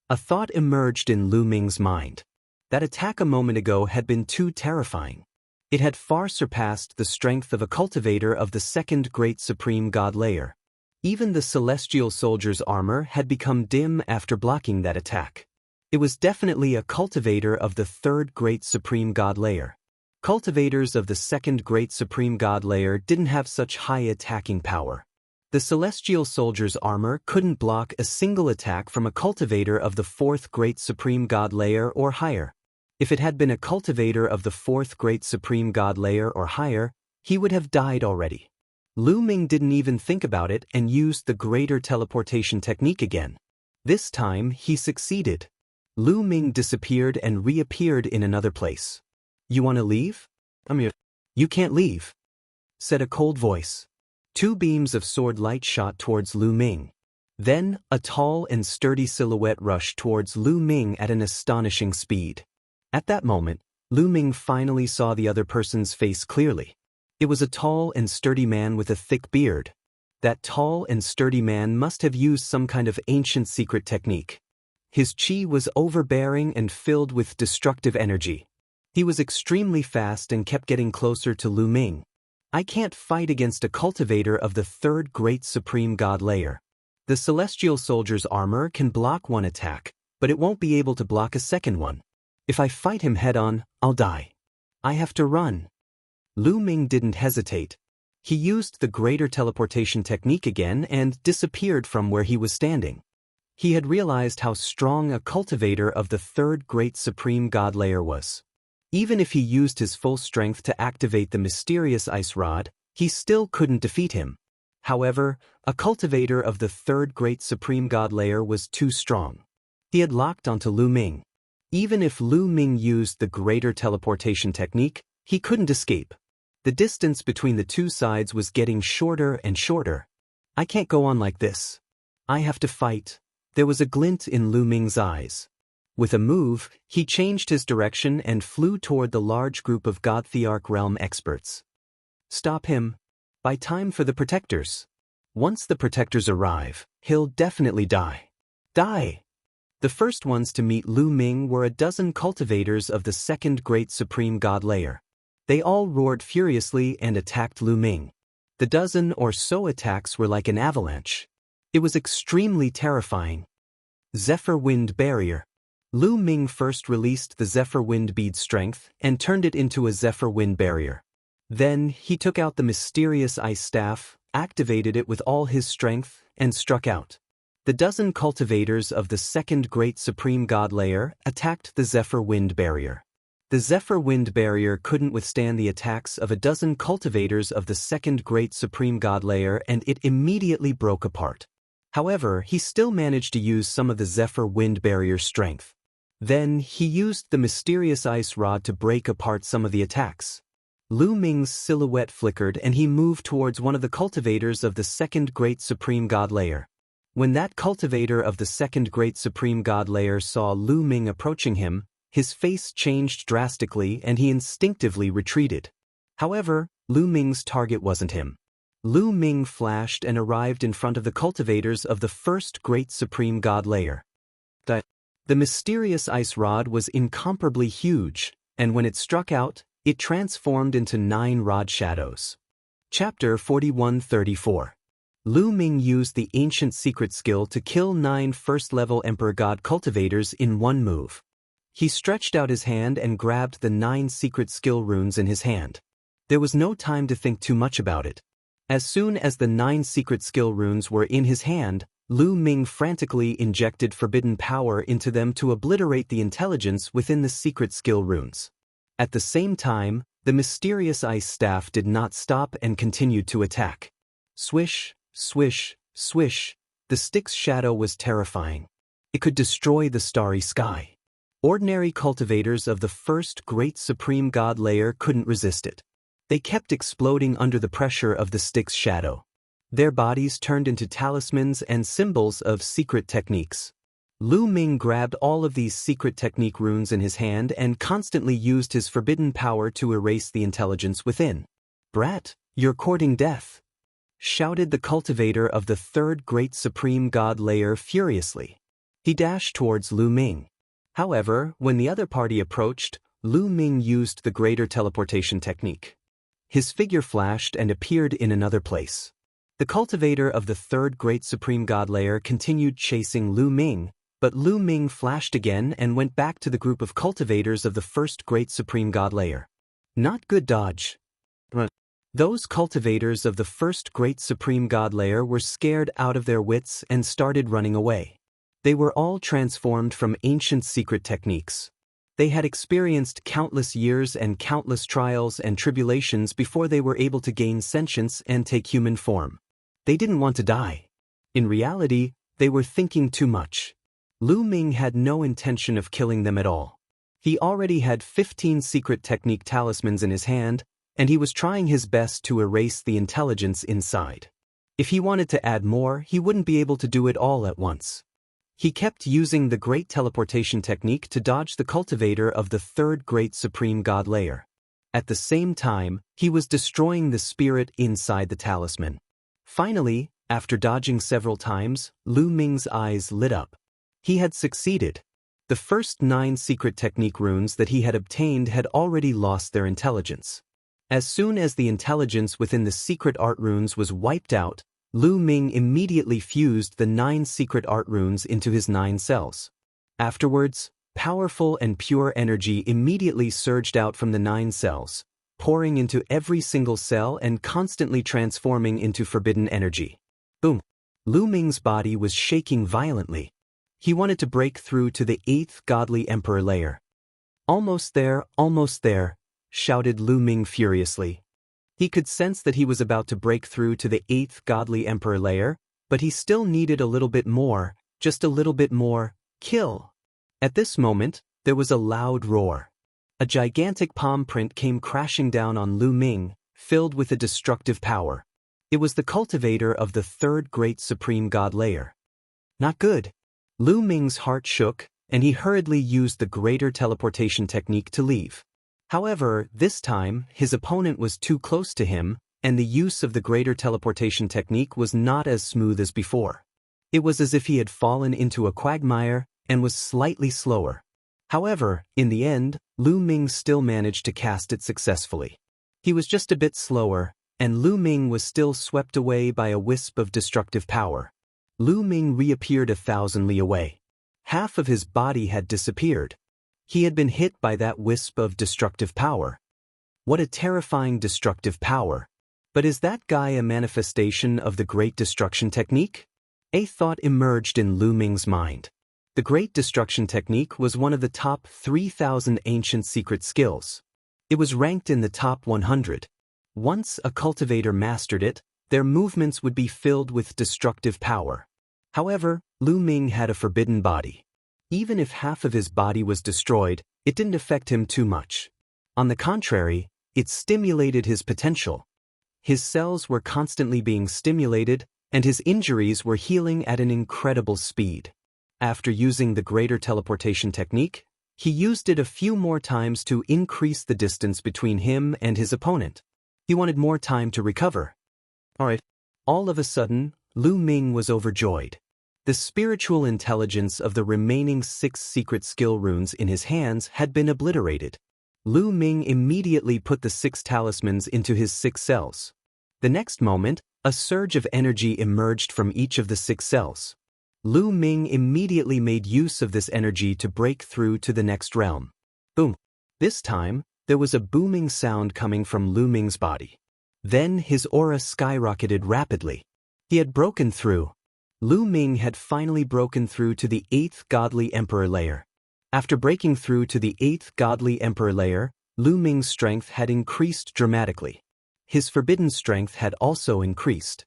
A thought emerged in Lu Ming's mind. That attack a moment ago had been too terrifying. It had far surpassed the strength of a cultivator of the Second Great Supreme God Layer. Even the celestial soldier's armor had become dim after blocking that attack. It was definitely a cultivator of the Third Great Supreme God Layer. Cultivators of the Second Great Supreme God Layer didn't have such high attacking power. The celestial soldier's armor couldn't block a single attack from a cultivator of the Fourth Great Supreme God Layer or higher. If it had been a cultivator of the Fourth Great Supreme God Layer or higher, he would have died already. Lu Ming didn't even think about it and used the greater teleportation technique again. This time, he succeeded. Lu Ming disappeared and reappeared in another place. "You want to leave?" "You can't leave," said a cold voice. Two beams of sword light shot towards Lu Ming. Then, a tall and sturdy silhouette rushed towards Lu Ming at an astonishing speed. At that moment, Lu Ming finally saw the other person's face clearly. It was a tall and sturdy man with a thick beard. That tall and sturdy man must have used some kind of ancient secret technique. His chi was overbearing and filled with destructive energy. He was extremely fast and kept getting closer to Lu Ming. "I can't fight against a cultivator of the Third Great Supreme God Layer. The celestial soldier's armor can block one attack, but it won't be able to block a second one. If I fight him head-on, I'll die. I have to run." Lu Ming didn't hesitate. He used the greater teleportation technique again and disappeared from where he was standing. He had realized how strong a cultivator of the Third Great Supreme God Layer was. Even if he used his full strength to activate the mysterious ice rod, he still couldn't defeat him. However, a cultivator of the Third Great Supreme God Layer was too strong. He had locked onto Lu Ming. Even if Lu Ming used the greater teleportation technique, he couldn't escape. The distance between the two sides was getting shorter and shorter. "I can't go on like this. I have to fight." There was a glint in Lu Ming's eyes. With a move, he changed his direction and flew toward the large group of God Thearch realm experts. "Stop him. By time for the protectors. Once the protectors arrive, he'll definitely die." Die! The first ones to meet Lu Ming were a dozen cultivators of the Second Great Supreme God Layer. They all roared furiously and attacked Lu Ming. The dozen or so attacks were like an avalanche. It was extremely terrifying. Zephyr Wind Barrier. Lu Ming first released the Zephyr Wind Bead strength and turned it into a Zephyr Wind Barrier. Then, he took out the mysterious ice staff, activated it with all his strength, and struck out. The dozen cultivators of the Second Great Supreme God Layer attacked the Zephyr Wind Barrier. The Zephyr Wind Barrier couldn't withstand the attacks of a dozen cultivators of the Second Great Supreme God Layer and it immediately broke apart. However, he still managed to use some of the Zephyr Wind Barrier's strength. Then, he used the mysterious ice rod to break apart some of the attacks. Lu Ming's silhouette flickered and he moved towards one of the cultivators of the Second Great Supreme God Layer. When that cultivator of the Second Great Supreme God Layer saw Lu Ming approaching him, his face changed drastically and he instinctively retreated. However, Lu Ming's target wasn't him. Lu Ming flashed and arrived in front of the cultivators of the First Great Supreme God Layer. The mysterious ice rod was incomparably huge, and when it struck out, it transformed into 9 rod shadows. Chapter 4134. Lu Ming used the ancient secret skill to kill 9 first-level Emperor God cultivators in one move. He stretched out his hand and grabbed the 9 secret skill runes in his hand. There was no time to think too much about it. As soon as the 9 secret skill runes were in his hand, Lu Ming frantically injected forbidden power into them to obliterate the intelligence within the secret skill runes. At the same time, The mysterious ice staff did not stop and continued to attack. Swish, swish, swish, the stick's shadow was terrifying. It could destroy the starry sky. Ordinary cultivators of the first great supreme god layer couldn't resist it. They kept exploding under the pressure of the stick's shadow. Their bodies turned into talismans and symbols of secret techniques. Lu Ming grabbed all of these secret technique runes in his hand and constantly used his forbidden power to erase the intelligence within. "Brat, you're courting death," shouted the cultivator of the third great supreme god layer furiously. He dashed towards Lu Ming. However, when the other party approached, Lu Ming used the greater teleportation technique. His figure flashed and appeared in another place. The cultivator of the third great supreme god layer continued chasing Lu Ming, but Lu Ming flashed again and went back to the group of cultivators of the first great supreme god layer. Not good dodge. Those cultivators of the first great supreme god layer were scared out of their wits and started running away. They were all transformed from ancient secret techniques. They had experienced countless years and countless trials and tribulations before they were able to gain sentience and take human form. They didn't want to die. In reality, they were thinking too much. Lu Ming had no intention of killing them at all. He already had 15 secret technique talismans in his hand, and he was trying his best to erase the intelligence inside. If he wanted to add more, he wouldn't be able to do it all at once. He kept using the great teleportation technique to dodge the cultivator of the third great supreme god layer. At the same time, he was destroying the spirit inside the talisman. Finally, after dodging several times, Lu Ming's eyes lit up. He had succeeded. The first 9 secret technique runes that he had obtained had already lost their intelligence. As soon as the intelligence within the secret art runes was wiped out, Lu Ming immediately fused the 9 secret art runes into his 9 cells. Afterwards, powerful and pure energy immediately surged out from the 9 cells, pouring into every single cell and constantly transforming into forbidden energy. Boom! Lu Ming's body was shaking violently. He wanted to break through to the 8th godly emperor layer. Almost there, shouted Lu Ming furiously. He could sense that he was about to break through to the 8th godly emperor layer, but he still needed a little bit more, just a little bit more. Kill! At this moment, there was a loud roar. A gigantic palm print came crashing down on Lu Ming, filled with a destructive power. It was the cultivator of the third great supreme god layer. Not good. Lu Ming's heart shook, and he hurriedly used the greater teleportation technique to leave. However, this time, his opponent was too close to him, and the use of the greater teleportation technique was not as smooth as before. It was as if he had fallen into a quagmire and was slightly slower. However, in the end, Lu Ming still managed to cast it successfully. He was just a bit slower, and Lu Ming was still swept away by a wisp of destructive power. Lu Ming reappeared 1,000 li away. Half of his body had disappeared. He had been hit by that wisp of destructive power. What a terrifying destructive power. But is that guy a manifestation of the Great Destruction Technique? A thought emerged in Lu Ming's mind. The Great Destruction Technique was one of the top 3,000 ancient secret skills. It was ranked in the top 100. Once a cultivator mastered it, their movements would be filled with destructive power. However, Lu Ming had a forbidden body. Even if half of his body was destroyed, it didn't affect him too much. On the contrary, it stimulated his potential. His cells were constantly being stimulated, and his injuries were healing at an incredible speed. After using the greater teleportation technique, he used it a few more times to increase the distance between him and his opponent. He wanted more time to recover. Alright. All of a sudden, Lu Ming was overjoyed. The spiritual intelligence of the remaining 6 secret skill runes in his hands had been obliterated. Lu Ming immediately put the 6 talismans into his 6 cells. The next moment, a surge of energy emerged from each of the 6 cells. Lu Ming immediately made use of this energy to break through to the next realm. Boom! This time, there was a booming sound coming from Lu Ming's body. Then his aura skyrocketed rapidly. He had broken through. Lu Ming had finally broken through to the 8th godly emperor layer. After breaking through to the 8th godly emperor layer, Lu Ming's strength had increased dramatically. His forbidden strength had also increased.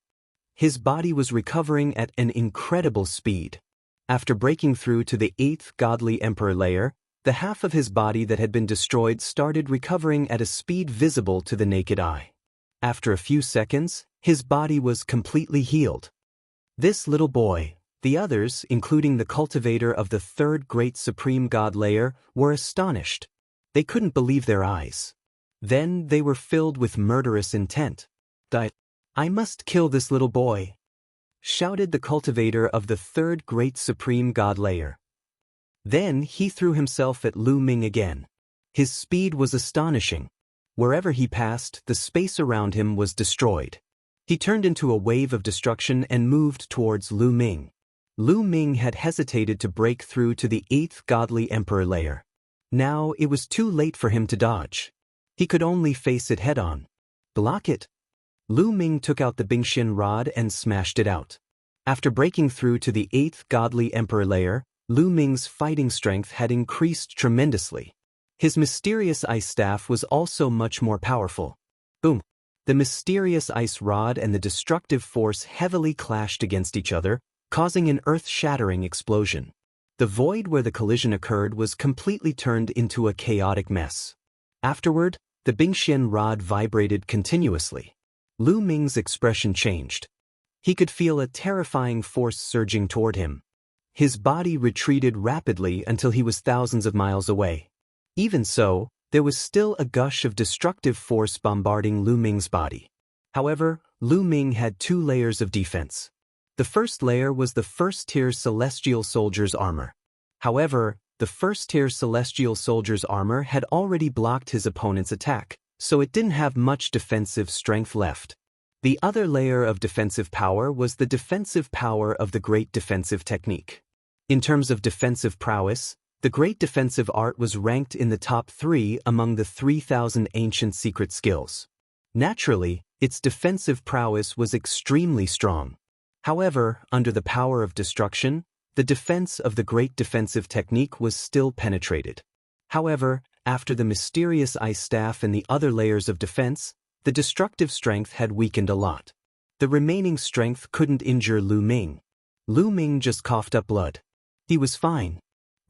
His body was recovering at an incredible speed. After breaking through to the 8th godly emperor layer, the half of his body that had been destroyed started recovering at a speed visible to the naked eye. After a few seconds, his body was completely healed. This little boy, the others, including the cultivator of the 3rd great supreme god layer, were astonished. They couldn't believe their eyes. Then they were filled with murderous intent. I must kill this little boy, shouted the cultivator of the 3rd great supreme god layer. Then he threw himself at Lu Ming again. His speed was astonishing. Wherever he passed, the space around him was destroyed. He turned into a wave of destruction and moved towards Lu Ming. Lu Ming had hesitated to break through to the 8th godly emperor layer. Now it was too late for him to dodge. He could only face it head-on. Block it. Lu Ming took out the Bingxian rod and smashed it out. After breaking through to the 8th godly emperor layer, Lu Ming's fighting strength had increased tremendously. His mysterious ice staff was also much more powerful. Boom! The mysterious ice rod and the destructive force heavily clashed against each other, causing an earth-shattering explosion. The void where the collision occurred was completely turned into a chaotic mess. Afterward, the Bingxian rod vibrated continuously. Lu Ming's expression changed. He could feel a terrifying force surging toward him. His body retreated rapidly until he was thousands of miles away. Even so, there was still a gush of destructive force bombarding Lu Ming's body. However, Lu Ming had 2 layers of defense. The first layer was the first-tier Celestial Soldier's armor. However, the first-tier Celestial Soldier's armor had already blocked his opponent's attack, so it didn't have much defensive strength left. The other layer of defensive power was the defensive power of the Great Defensive Technique. In terms of defensive prowess, the Great Defensive Art was ranked in the top 3 among the 3,000 ancient secret skills. Naturally, its defensive prowess was extremely strong. However, under the power of destruction, the defense of the Great Defensive Technique was still penetrated. However, after the mysterious ice staff and the other layers of defense, the destructive strength had weakened a lot. The remaining strength couldn't injure Lu Ming. Lu Ming just coughed up blood. He was fine.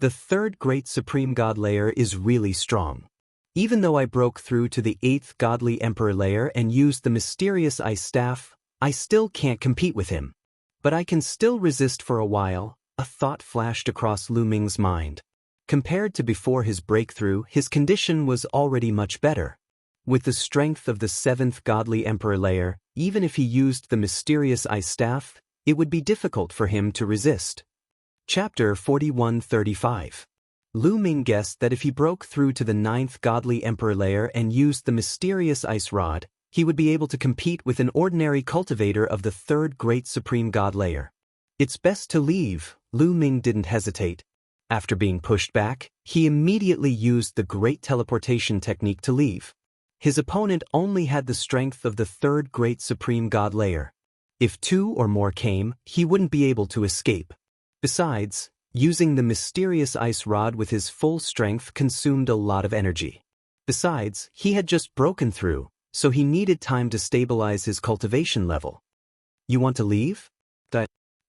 The 3rd great supreme god layer is really strong. Even though I broke through to the 8th godly emperor layer and used the mysterious ice staff, I still can't compete with him. But I can still resist for a while. A thought flashed across Lu Ming's mind. Compared to before his breakthrough, his condition was already much better. With the strength of the 7th godly emperor layer, even if he used the mysterious ice staff, it would be difficult for him to resist. Chapter 4135. Lu Ming guessed that if he broke through to the 9th godly emperor layer and used the mysterious ice rod, he would be able to compete with an ordinary cultivator of the 3rd great supreme god layer. It's best to leave. Lu Ming didn't hesitate. After being pushed back, he immediately used the great teleportation technique to leave. His opponent only had the strength of the 3rd great supreme god layer. If 2 or more came, he wouldn't be able to escape. Besides, using the mysterious ice rod with his full strength consumed a lot of energy. Besides, he had just broken through, so he needed time to stabilize his cultivation level. You want to leave?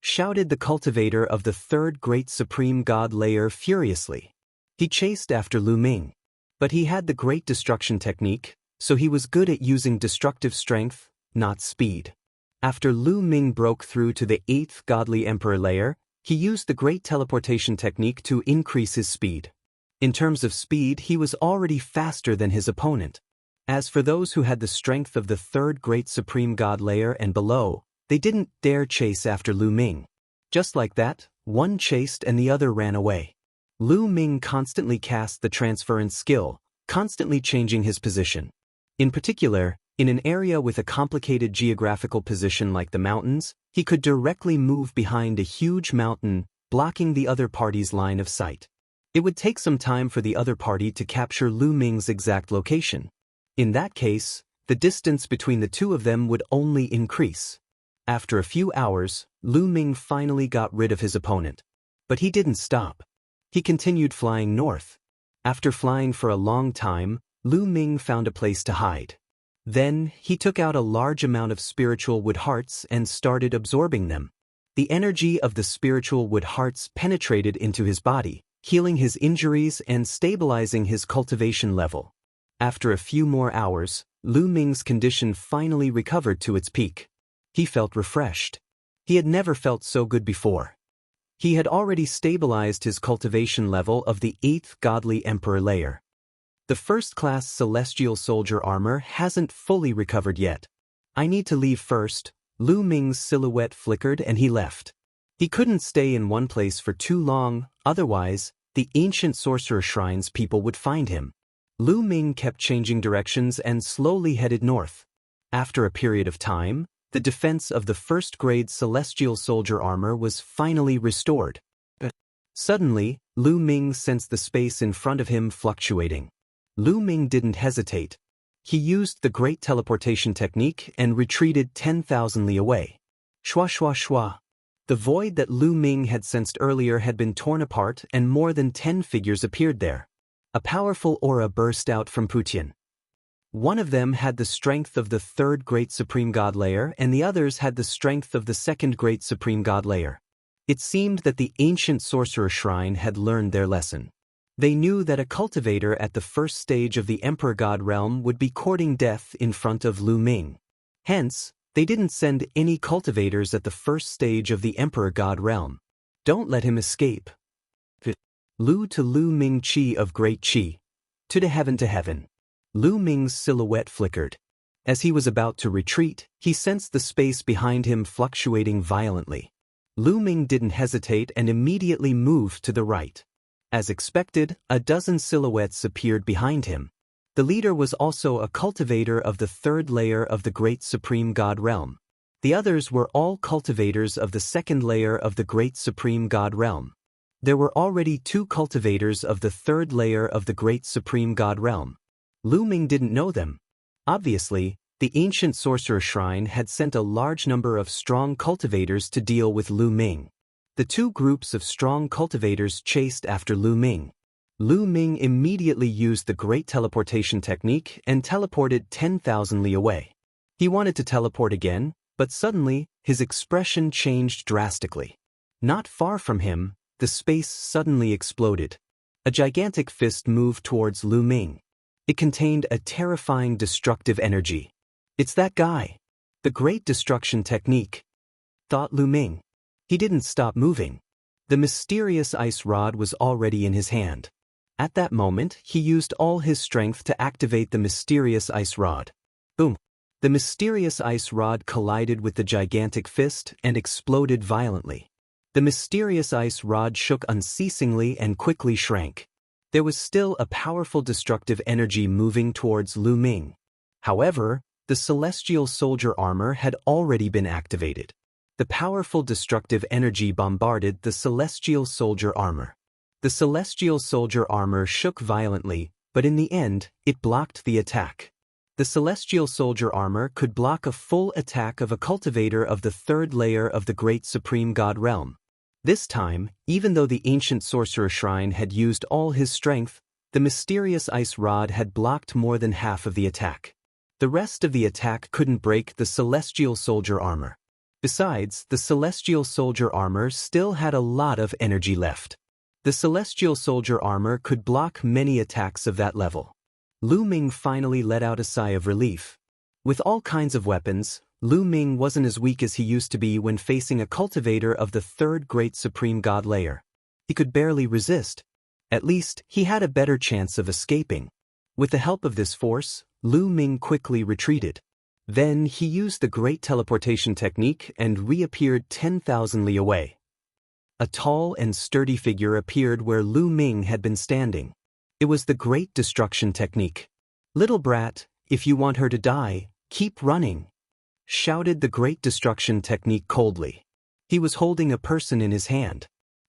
Shouted the cultivator of the 3rd great supreme god layer furiously. He chased after Lu Ming. But he had the great destruction technique, so he was good at using destructive strength, not speed. After Lu Ming broke through to the 8th godly emperor layer, he used the great teleportation technique to increase his speed. In terms of speed, he was already faster than his opponent. As for those who had the strength of the 3rd great supreme god layer and below, they didn't dare chase after Lu Ming. Just like that, one chased and the other ran away. Lu Ming constantly cast the transference skill, constantly changing his position. In particular, in an area with a complicated geographical position like the mountains, he could directly move behind a huge mountain, blocking the other party's line of sight. It would take some time for the other party to capture Lu Ming's exact location. In that case, the distance between the two of them would only increase. After a few hours, Lu Ming finally got rid of his opponent. But he didn't stop. He continued flying north. After flying for a long time, Lu Ming found a place to hide. Then, he took out a large amount of spiritual wood hearts and started absorbing them. The energy of the spiritual wood hearts penetrated into his body, healing his injuries and stabilizing his cultivation level. After a few more hours, Lu Ming's condition finally recovered to its peak. He felt refreshed. He had never felt so good before. He had already stabilized his cultivation level of the 8th Godly Emperor layer. The first-class Celestial Soldier armor hasn't fully recovered yet. I need to leave first. Lu Ming's silhouette flickered and he left. He couldn't stay in one place for too long, otherwise, the ancient sorcerer shrine's people would find him. Lu Ming kept changing directions and slowly headed north. After a period of time, the defense of the first-grade Celestial Soldier armor was finally restored. Suddenly, Lu Ming sensed the space in front of him fluctuating. Lu Ming didn't hesitate. He used the Great Teleportation Technique and retreated 10,000 li away. Shwa shwa shwa. The void that Lu Ming had sensed earlier had been torn apart and more than 10 figures appeared there. A powerful aura burst out from Putian. One of them had the strength of the 3rd Great Supreme God layer and the others had the strength of the 2nd Great Supreme God layer. It seemed that the ancient sorcerer shrine had learned their lesson. They knew that a cultivator at the first stage of the Emperor God realm would be courting death in front of Lu Ming. Hence, they didn't send any cultivators at the first stage of the Emperor God realm. Don't let him escape. Lu to Lu Ming Qi of Great Qi. To heaven. Lu Ming's silhouette flickered. As he was about to retreat, he sensed the space behind him fluctuating violently. Lu Ming didn't hesitate and immediately moved to the right. As expected, a dozen silhouettes appeared behind him. The leader was also a cultivator of the 3rd layer of the Great Supreme God realm. The others were all cultivators of the 2nd layer of the Great Supreme God realm. There were already 2 cultivators of the 3rd layer of the Great Supreme God realm. Lu Ming didn't know them. Obviously, the ancient sorcerer shrine had sent a large number of strong cultivators to deal with Lu Ming. The 2 groups of strong cultivators chased after Lu Ming. Lu Ming immediately used the Great Teleportation Technique and teleported 10,000 li away. He wanted to teleport again, but suddenly, his expression changed drastically. Not far from him, the space suddenly exploded. A gigantic fist moved towards Lu Ming. It contained a terrifying destructive energy. It's that guy. The Great Destruction Technique, thought Lu Ming. He didn't stop moving. The mysterious ice rod was already in his hand. At that moment, he used all his strength to activate the mysterious ice rod. Boom! The mysterious ice rod collided with the gigantic fist and exploded violently. The mysterious ice rod shook unceasingly and quickly shrank. There was still a powerful destructive energy moving towards Lu Ming. However, the Celestial Soldier armor had already been activated. The powerful destructive energy bombarded the Celestial Soldier armor. The Celestial Soldier armor shook violently, but in the end, it blocked the attack. The Celestial Soldier armor could block a full attack of a cultivator of the 3rd layer of the Great Supreme God realm. This time, even though the ancient sorcerer shrine had used all his strength, the mysterious ice rod had blocked more than half of the attack. The rest of the attack couldn't break the Celestial Soldier armor. Besides, the Celestial Soldier armor still had a lot of energy left. The Celestial Soldier armor could block many attacks of that level. Lu Ming finally let out a sigh of relief. With all kinds of weapons, Lu Ming wasn't as weak as he used to be when facing a cultivator of the 3rd Great Supreme God layer. He could barely resist. At least, he had a better chance of escaping. With the help of this force, Lu Ming quickly retreated. Then he used the Great Teleportation Technique and reappeared 10,000 li away. A tall and sturdy figure appeared where Lu Ming had been standing. It was the Great Destruction Technique. "Little brat, if you want her to die, keep running," shouted the Great Destruction Technique coldly. He was holding a person in his hand.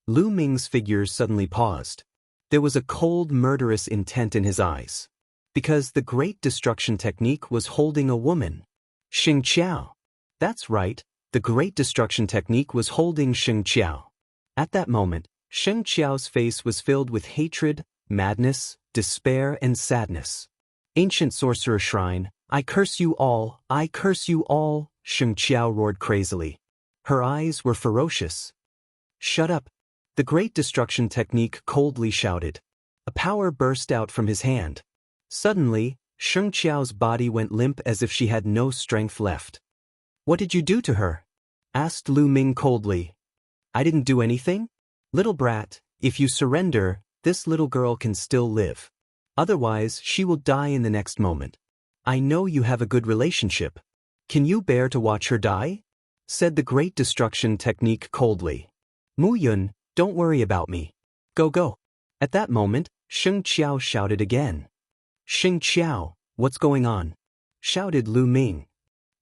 Lu Ming's figure suddenly paused. There was a cold, murderous intent in his eyes. Because the Great Destruction Technique was holding a woman. Xianxia. That's right, the Great Destruction Technique was holding Xianxia. At that moment, Xianxia's face was filled with hatred, madness, despair, and sadness. Ancient sorcerer shrine, I curse you all, I curse you all, Xianxia roared crazily. Her eyes were ferocious. Shut up. The great destruction technique coldly shouted. A power burst out from his hand. Suddenly, Xianxiao's body went limp as if she had no strength left. What did you do to her? Asked Lu Ming coldly. I didn't do anything? Little brat, if you surrender, this little girl can still live. Otherwise, she will die in the next moment. I know you have a good relationship. Can you bear to watch her die? Said the great destruction technique coldly. Mu Yun, don't worry about me. Go go. At that moment, Xianxiao shouted again. Xianxiao, what's going on? Shouted Lu Ming.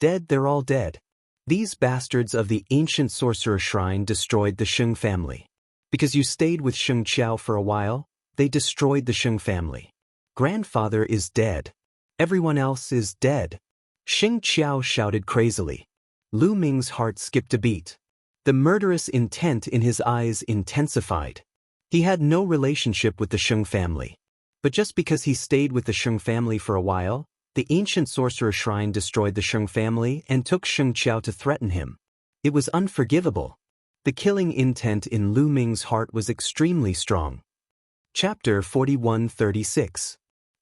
Dead, they're all dead. These bastards of the ancient sorcerer shrine destroyed the Sheng family. Because you stayed with Xianxiao for a while, they destroyed the Sheng family. Grandfather is dead. Everyone else is dead. Xianxiao shouted crazily. Lu Ming's heart skipped a beat. The murderous intent in his eyes intensified. He had no relationship with the Sheng family. But just because he stayed with the Sheng family for a while, the ancient sorcerer shrine destroyed the Sheng family and took Xianxiao to threaten him. It was unforgivable. The killing intent in Lu Ming's heart was extremely strong. Chapter 41-36.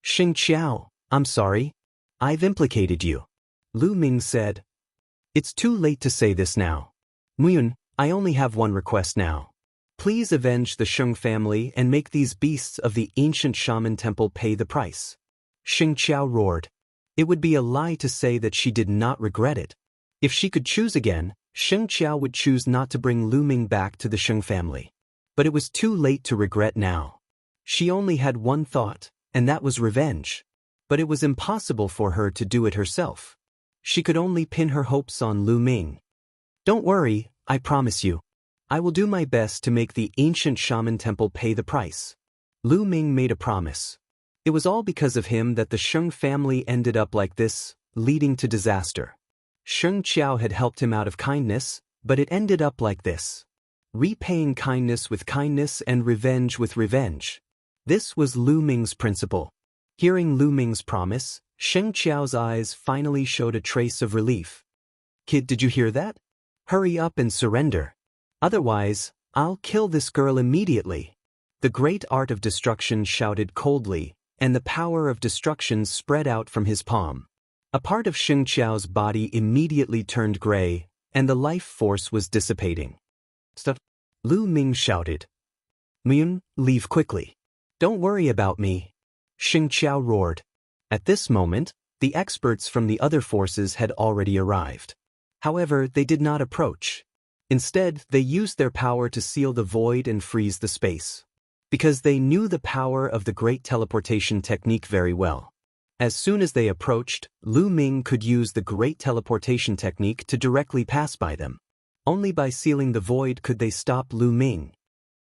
Xianxiao, I'm sorry. I've implicated you. Lu Ming said. It's too late to say this now. Muyun, I only have one request now. Please avenge the Sheng family and make these beasts of the ancient shaman temple pay the price. Xianxiao roared. It would be a lie to say that she did not regret it. If she could choose again, Xianxiao would choose not to bring Lu Ming back to the Sheng family. But it was too late to regret now. She only had one thought, and that was revenge. But it was impossible for her to do it herself. She could only pin her hopes on Lu Ming. Don't worry, I promise you. I will do my best to make the ancient shaman temple pay the price. Lu Ming made a promise. It was all because of him that the Sheng family ended up like this, leading to disaster. Xianxiao had helped him out of kindness, but it ended up like this. Repaying kindness with kindness and revenge with revenge. This was Lu Ming's principle. Hearing Lu Ming's promise, Xianxiao's eyes finally showed a trace of relief. Kid, did you hear that? Hurry up and surrender. Otherwise, I'll kill this girl immediately. The great art of destruction shouted coldly, and the power of destruction spread out from his palm. A part of Xianxiao's body immediately turned gray, and the life force was dissipating. Stop! Lu Ming shouted. Muyun, leave quickly. Don't worry about me. Xianxiao roared. At this moment, the experts from the other forces had already arrived. However, they did not approach. Instead, they used their power to seal the void and freeze the space. Because they knew the power of the great teleportation technique very well. As soon as they approached, Lu Ming could use the great teleportation technique to directly pass by them. Only by sealing the void could they stop Lu Ming.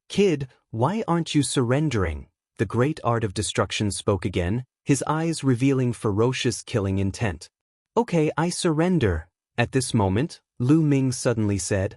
Kid, why aren't you surrendering? The great art of destruction spoke again, his eyes revealing ferocious killing intent. Okay, I surrender. At this moment, Lu Ming suddenly said.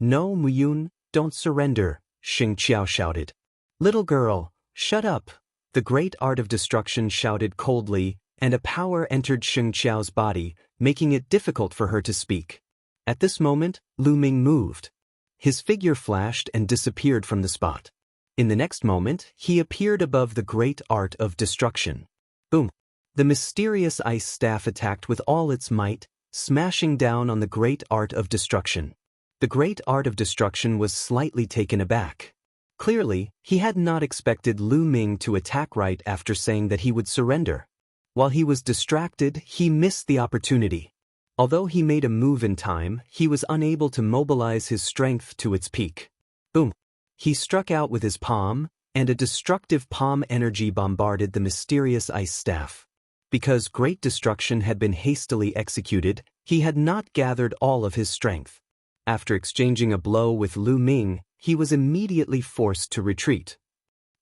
No, Muyun, don't surrender, Xianxiao shouted. Little girl, shut up. The great art of destruction shouted coldly, and a power entered Xianxiao's body, making it difficult for her to speak. At this moment, Lu Ming moved. His figure flashed and disappeared from the spot. In the next moment, he appeared above the great art of destruction. Boom! The mysterious ice staff attacked with all its might, smashing down on the great art of destruction. The great art of destruction was slightly taken aback. Clearly, he had not expected Lu Ming to attack right after saying that he would surrender. While he was distracted, he missed the opportunity. Although he made a move in time, he was unable to mobilize his strength to its peak. Boom! He struck out with his palm, and a destructive palm energy bombarded the mysterious ice staff. Because great destruction had been hastily executed, he had not gathered all of his strength. After exchanging a blow with Lu Ming, he was immediately forced to retreat.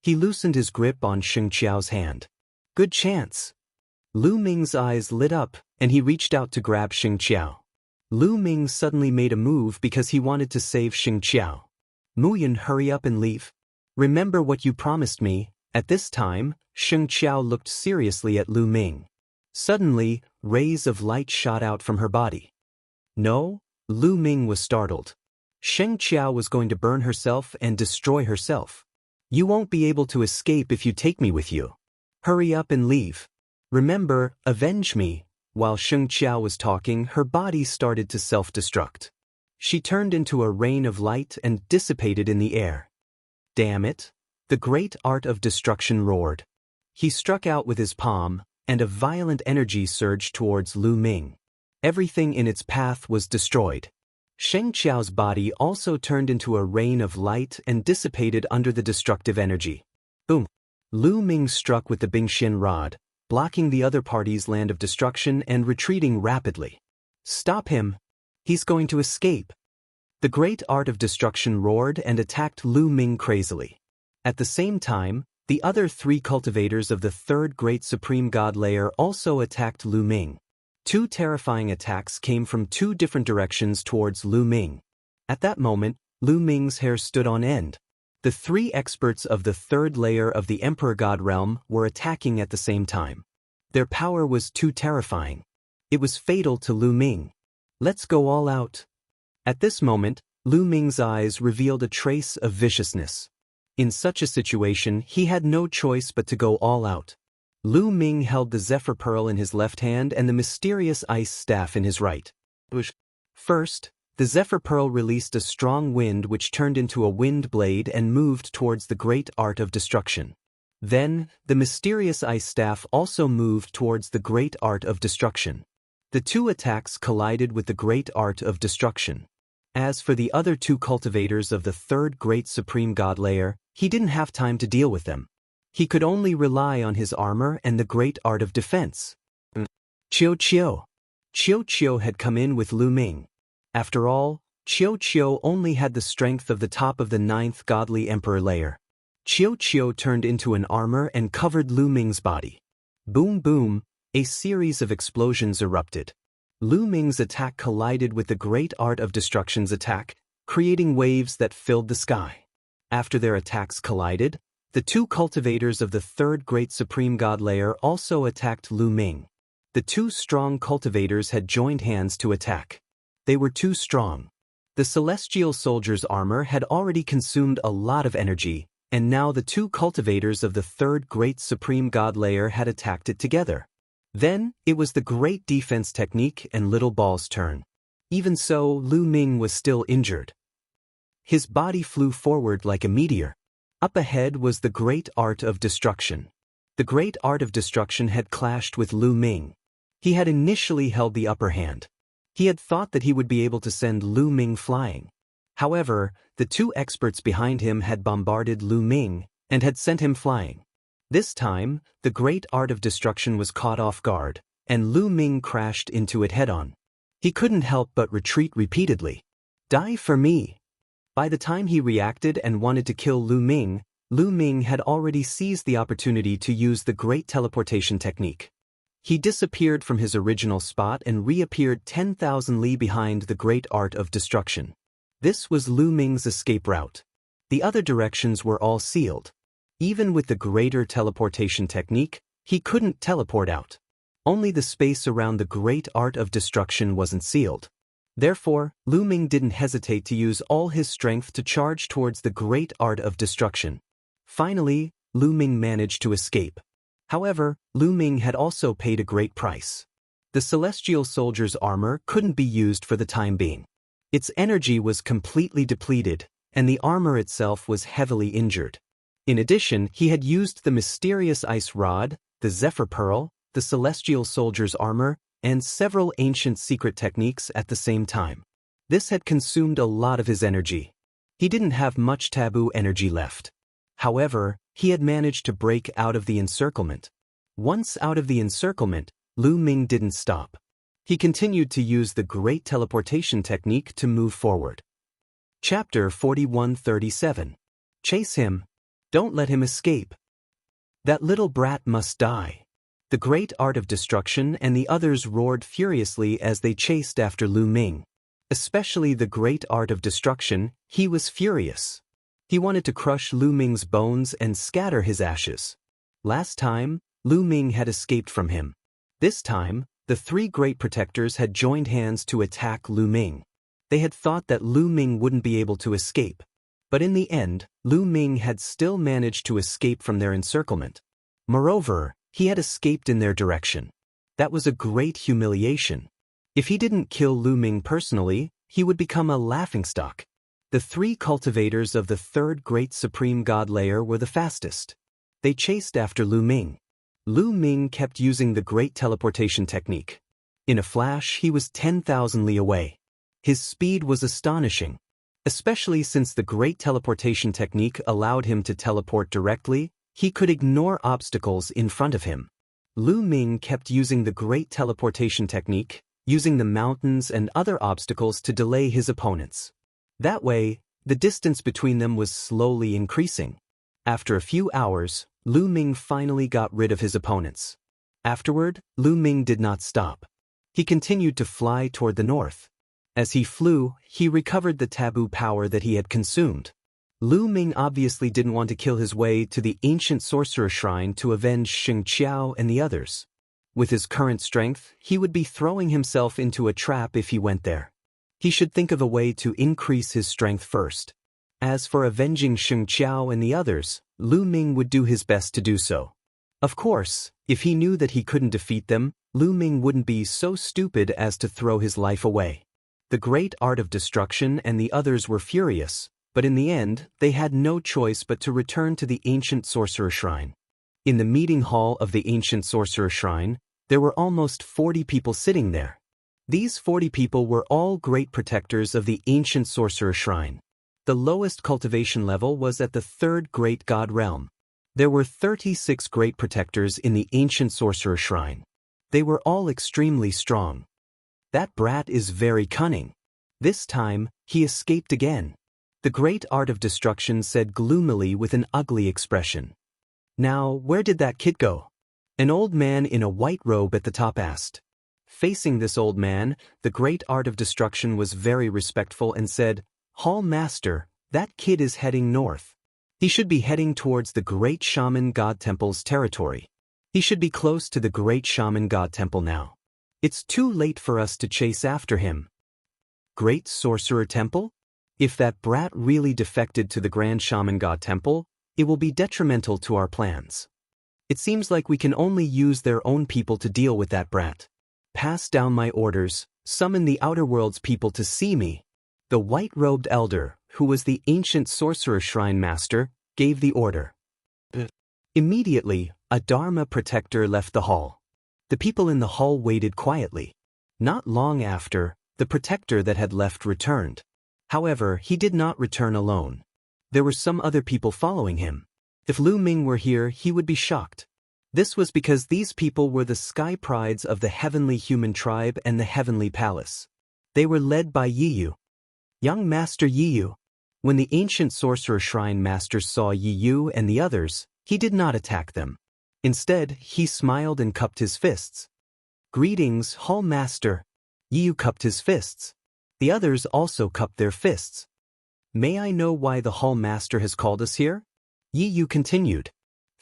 He loosened his grip on Xianxiao's hand. Good chance. Lu Ming's eyes lit up, and he reached out to grab Xianxiao. Lu Ming suddenly made a move because he wanted to save Xianxiao. Muyun, hurry up and leave. Remember what you promised me. At this time, Xianxia looked seriously at Lu Ming. Suddenly, rays of light shot out from her body. No, Lu Ming was startled. Xianxia was going to burn herself and destroy herself. You won't be able to escape if you take me with you. Hurry up and leave. Remember, avenge me. While Xianxia was talking, her body started to self-destruct. She turned into a rain of light and dissipated in the air. Damn it! The great art of destruction roared. He struck out with his palm, and a violent energy surged towards Lu Ming. Everything in its path was destroyed. Xianxiao's body also turned into a rain of light and dissipated under the destructive energy. Boom! Lu Ming struck with the Bingxian rod, blocking the other party's land of destruction and retreating rapidly. Stop him! He's going to escape! The great art of destruction roared and attacked Lu Ming crazily. At the same time, the other 3 cultivators of the third great supreme god layer also attacked Lu Ming. 2 terrifying attacks came from 2 different directions towards Lu Ming. At that moment, Lu Ming's hair stood on end. The 3 experts of the third layer of the Emperor God realm were attacking at the same time. Their power was too terrifying. It was fatal to Lu Ming. Let's go all out. At this moment, Lu Ming's eyes revealed a trace of viciousness. In such a situation, he had no choice but to go all out. Lu Ming held the Zephyr Pearl in his left hand and the mysterious ice staff in his right. First, the Zephyr Pearl released a strong wind which turned into a wind blade and moved towards the great art of destruction. Then, the mysterious ice staff also moved towards the great art of destruction. The 2 attacks collided with the great art of destruction. As for the other 2 cultivators of the third great supreme god layer, he didn't have time to deal with them. He could only rely on his armor and the great art of defense. Qiu had come in with Lu Ming. After all, Qiu only had the strength of the top of the 9th godly emperor layer. Qiu turned into an armor and covered Lu Ming's body. Boom boom, a series of explosions erupted. Lu Ming's attack collided with the great art of destruction's attack, creating waves that filled the sky. After their attacks collided, the 2 cultivators of the third great supreme god layer also attacked Lu Ming. The 2 strong cultivators had joined hands to attack. They were too strong. The celestial soldier's armor had already consumed a lot of energy, and now the 2 cultivators of the third great supreme god layer had attacked it together. Then, it was the great defense technique and Little Ball's turn. Even so, Lu Ming was still injured. His body flew forward like a meteor. Up ahead was the great art of destruction. The great art of destruction had clashed with Lu Ming. He had initially held the upper hand. He had thought that he would be able to send Lu Ming flying. However, the 2 experts behind him had bombarded Lu Ming and had sent him flying. This time, the great art of destruction was caught off guard, and Lu Ming crashed into it head-on. He couldn't help but retreat repeatedly. Die for me! By the time he reacted and wanted to kill Lu Ming had already seized the opportunity to use the great teleportation technique. He disappeared from his original spot and reappeared 10,000 li behind the great art of destruction. This was Lu Ming's escape route. The other directions were all sealed. Even with the greater teleportation technique, he couldn't teleport out. Only the space around the great art of destruction wasn't sealed. Therefore, Lu Ming didn't hesitate to use all his strength to charge towards the great art of destruction. Finally, Lu Ming managed to escape. However, Lu Ming had also paid a great price. The celestial soldier's armor couldn't be used for the time being. Its energy was completely depleted, and the armor itself was heavily injured. In addition, he had used the mysterious ice rod, the Zephyr Pearl, the celestial soldier's armor, and several ancient secret techniques at the same time. This had consumed a lot of his energy. He didn't have much taboo energy left. However, he had managed to break out of the encirclement. Once out of the encirclement, Lu Ming didn't stop. He continued to use the great teleportation technique to move forward. Chapter 4137. Chase him. Don't let him escape. That little brat must die. The great art of destruction and the others roared furiously as they chased after Lu Ming. Especially the great art of destruction, he was furious. He wanted to crush Lu Ming's bones and scatter his ashes. Last time, Lu Ming had escaped from him. This time, the three great protectors had joined hands to attack Lu Ming. They had thought that Lu Ming wouldn't be able to escape. But in the end, Lu Ming had still managed to escape from their encirclement. Moreover, he had escaped in their direction. That was a great humiliation. If he didn't kill Lu Ming personally, he would become a laughingstock. The three cultivators of the third great supreme god layer were the fastest. They chased after Lu Ming. Lu Ming kept using the great teleportation technique. In a flash, he was 10,000 li away. His speed was astonishing, especially since the great teleportation technique allowed him to teleport directly. He could ignore obstacles in front of him. Lu Ming kept using the great teleportation technique, using the mountains and other obstacles to delay his opponents. That way, the distance between them was slowly increasing. After a few hours, Lu Ming finally got rid of his opponents. Afterward, Lu Ming did not stop. He continued to fly toward the north. As he flew, he recovered the taboo power that he had consumed. Lu Ming obviously didn't want to kill his way to the ancient sorcerer shrine to avenge Xianxia and the others. With his current strength, he would be throwing himself into a trap if he went there. He should think of a way to increase his strength first. As for avenging Xianxia and the others, Lu Ming would do his best to do so. Of course, if he knew that he couldn't defeat them, Lu Ming wouldn't be so stupid as to throw his life away. The great art of destruction and the others were furious, but in the end, they had no choice but to return to the ancient sorcerer shrine. In the meeting hall of the ancient sorcerer shrine, there were almost 40 people sitting there. These 40 people were all great protectors of the ancient sorcerer shrine. The lowest cultivation level was at the third great god realm. There were 36 great protectors in the ancient sorcerer shrine. They were all extremely strong. That brat is very cunning. This time, he escaped again. The great art of destruction said gloomily with an ugly expression. Now, where did that kid go? An old man in a white robe at the top asked. Facing this old man, the great art of destruction was very respectful and said, Hall Master, that kid is heading north. He should be heading towards the great shaman god temple's territory. He should be close to the great shaman god temple now. It's too late for us to chase after him. Great sorcerer temple? If that brat really defected to the grand shaman god temple, it will be detrimental to our plans. It seems like we can only use their own people to deal with that brat. Pass down my orders, summon the outer world's people to see me. The white-robed elder, who was the ancient sorcerer shrine master, gave the order. Immediately, a Dharma protector left the hall. The people in the hall waited quietly. Not long after, the protector that had left returned. However, he did not return alone. There were some other people following him. If Lu Ming were here, he would be shocked. This was because these people were the sky prides of the heavenly human tribe and the heavenly palace. They were led by Yiyu. Young Master Yiyu. When the ancient sorcerer shrine master saw Yiyu and the others, he did not attack them. Instead, he smiled and cupped his fists. Greetings, Hall Master. Yiyu cupped his fists. The others also cupped their fists. May I know why the Hall Master has called us here? Yiyu continued.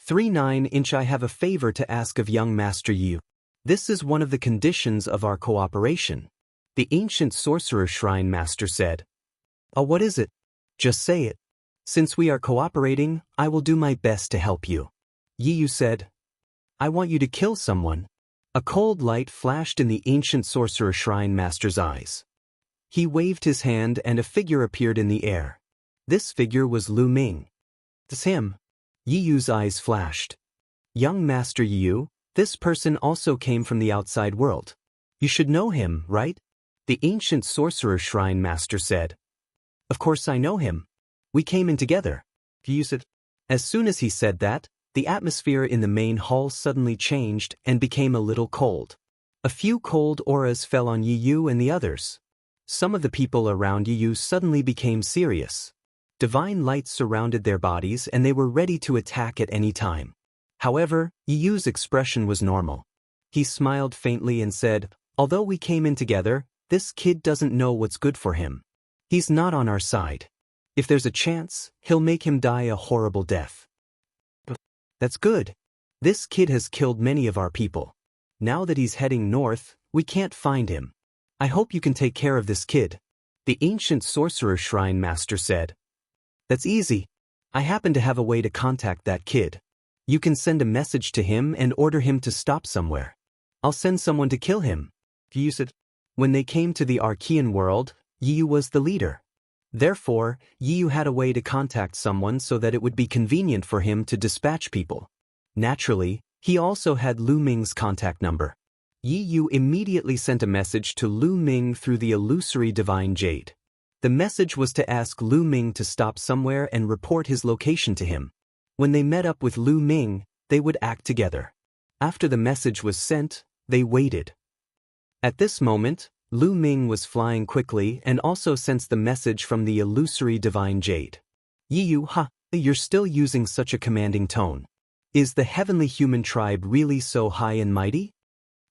39-inch I have a favor to ask of young Master Yiyu. This is one of the conditions of our cooperation. The ancient sorcerer shrine master said. Oh, what is it? Just say it. Since we are cooperating, I will do my best to help you. Yiyu said. I want you to kill someone. A cold light flashed in the ancient sorcerer shrine master's eyes. He waved his hand and a figure appeared in the air. This figure was Lu Ming. It's him. Yiyu's eyes flashed. Young Master Yiyu, this person also came from the outside world. You should know him, right? The ancient sorcerer shrine master said. Of course I know him. We came in together. Yiyu said. As soon as he said that, the atmosphere in the main hall suddenly changed and became a little cold. A few cold auras fell on Yiyu and the others. Some of the people around Yiyu suddenly became serious. Divine light surrounded their bodies and they were ready to attack at any time. However, Yiyu's expression was normal. He smiled faintly and said, although we came in together, this kid doesn't know what's good for him. He's not on our side. If there's a chance, he'll make him die a horrible death. That's good. This kid has killed many of our people. Now that he's heading north, we can't find him. I hope you can take care of this kid. The ancient sorcerer shrine master said. That's easy. I happen to have a way to contact that kid. You can send a message to him and order him to stop somewhere. I'll send someone to kill him. Yu said. When they came to the Archean world, Yu was the leader. Therefore, Yu had a way to contact someone so that it would be convenient for him to dispatch people. Naturally, he also had Lu Ming's contact number. Yu immediately sent a message to Lu Ming through the illusory divine jade. The message was to ask Lu Ming to stop somewhere and report his location to him. When they met up with Lu Ming, they would act together. After the message was sent, they waited. At this moment, Lu Ming was flying quickly and also sensed the message from the illusory divine jade. Yu, you're still using such a commanding tone. Is the heavenly human tribe really so high and mighty?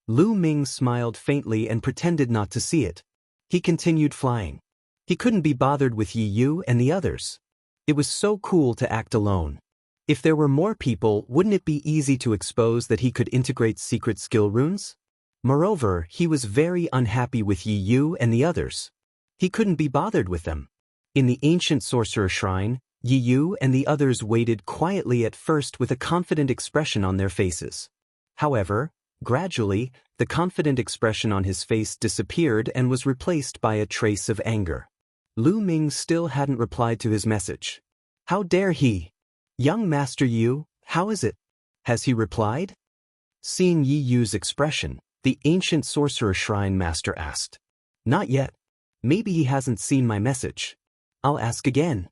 Lu Ming smiled faintly and pretended not to see it. He continued flying. He couldn't be bothered with Yu and the others. It was so cool to act alone. If there were more people, wouldn't it be easy to expose that he could integrate secret skill runes? Moreover, he was very unhappy with Yu and the others. He couldn't be bothered with them. In the ancient sorcerer shrine, Yu and the others waited quietly at first with a confident expression on their faces. However, gradually, the confident expression on his face disappeared and was replaced by a trace of anger. Lu Ming still hadn't replied to his message. How dare he? Young Master Yu, how is it? Has he replied? Seeing Yu's expression, the ancient sorcerer shrine master asked. Not yet. Maybe he hasn't seen my message. I'll ask again.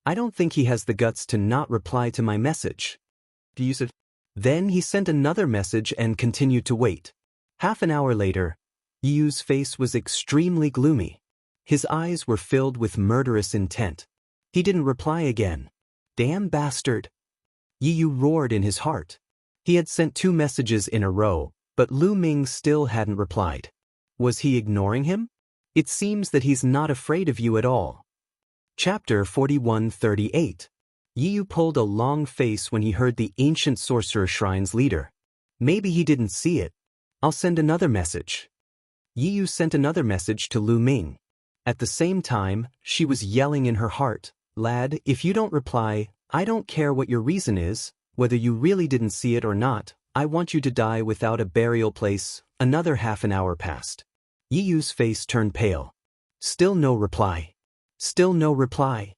I don't think he has the guts to not reply to my message. Yu said. Then he sent another message and continued to wait. Half an hour later, Yu's face was extremely gloomy. His eyes were filled with murderous intent. He didn't reply again. Damn bastard! Yu roared in his heart. He had sent 2 messages in a row, but Lu Ming still hadn't replied. Was he ignoring him? It seems that he's not afraid of you at all. Chapter 41:38. Yu pulled a long face when he heard the ancient sorcerer shrine's leader. Maybe he didn't see it. I'll send another message. Yu sent another message to Lu Ming. At the same time, she was yelling in her heart, Lad, if you don't reply, I don't care what your reason is, whether you really didn't see it or not, I want you to die without a burial place. Another half an hour passed. Yu's face turned pale. Still no reply. Still no reply.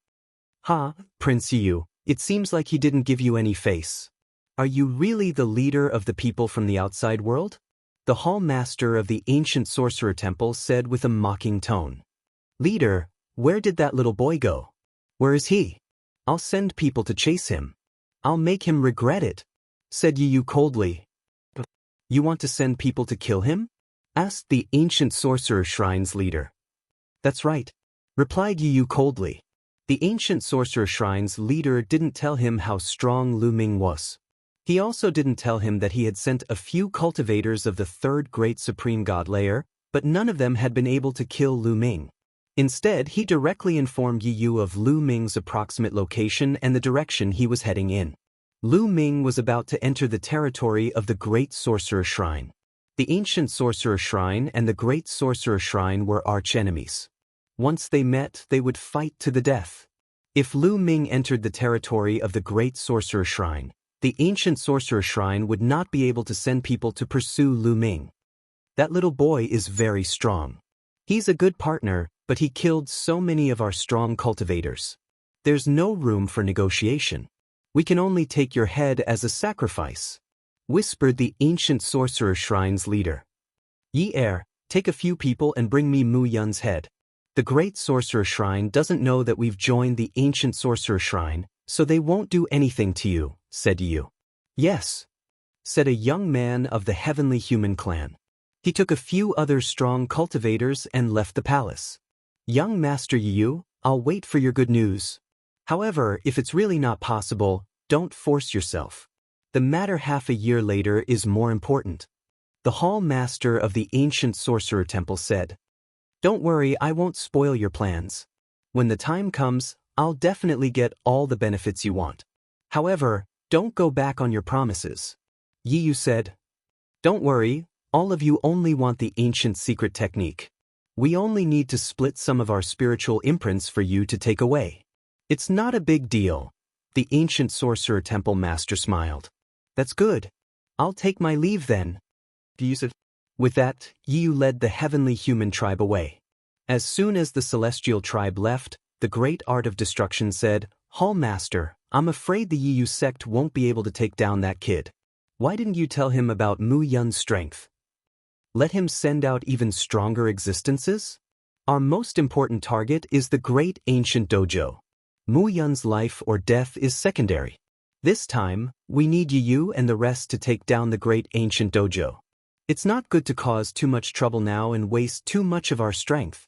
Prince Yu, it seems like he didn't give you any face. Are you really the leader of the people from the outside world? The hall master of the ancient sorcerer temple said with a mocking tone. Leader, where did that little boy go? Where is he? I'll send people to chase him. I'll make him regret it, said Yu coldly. You want to send people to kill him? Asked the ancient sorcerer shrine's leader. That's right, replied Yu coldly. The ancient sorcerer shrine's leader didn't tell him how strong Lu Ming was. He also didn't tell him that he had sent a few cultivators of the 3rd great supreme god layer, but none of them had been able to kill Lu Ming. Instead, he directly informed Yu of Lu Ming's approximate location and the direction he was heading in. Lu Ming was about to enter the territory of the Great Sorcerer Shrine. The Ancient Sorcerer Shrine and the Great Sorcerer Shrine were arch-enemies. Once they met, they would fight to the death. If Lu Ming entered the territory of the Great Sorcerer Shrine, the Ancient Sorcerer Shrine would not be able to send people to pursue Lu Ming. That little boy is very strong. He's a good partner, but he killed so many of our strong cultivators. There's no room for negotiation. We can only take your head as a sacrifice, whispered the ancient sorcerer shrine's leader. Yi take a few people and bring me Mu Yun's head. The great sorcerer shrine doesn't know that we've joined the ancient sorcerer shrine, so they won't do anything to you, said Yu. Yes, said a young man of the heavenly human clan. He took a few other strong cultivators and left the palace. Young Master Yu, I'll wait for your good news. However, if it's really not possible, don't force yourself. The matter half a year later is more important. The hall master of the ancient sorcerer temple said. Don't worry, I won't spoil your plans. When the time comes, I'll definitely get all the benefits you want. However, don't go back on your promises. Yi Yu said. Don't worry, all of you only want the ancient secret technique. We only need to split some of our spiritual imprints for you to take away. It's not a big deal. The ancient sorcerer temple master smiled. That's good. I'll take my leave then. Yi Yu said. With that, Yi Yu led the heavenly human tribe away. As soon as the celestial tribe left, the great art of destruction said, Hall Master, I'm afraid the Yi Yu sect won't be able to take down that kid. Why didn't you tell him about Mu Yun's strength? Let him send out even stronger existences? Our most important target is the great ancient dojo. Mu Yun's life or death is secondary. This time, we need Yi Yu and the rest to take down the great ancient dojo. It's not good to cause too much trouble now and waste too much of our strength.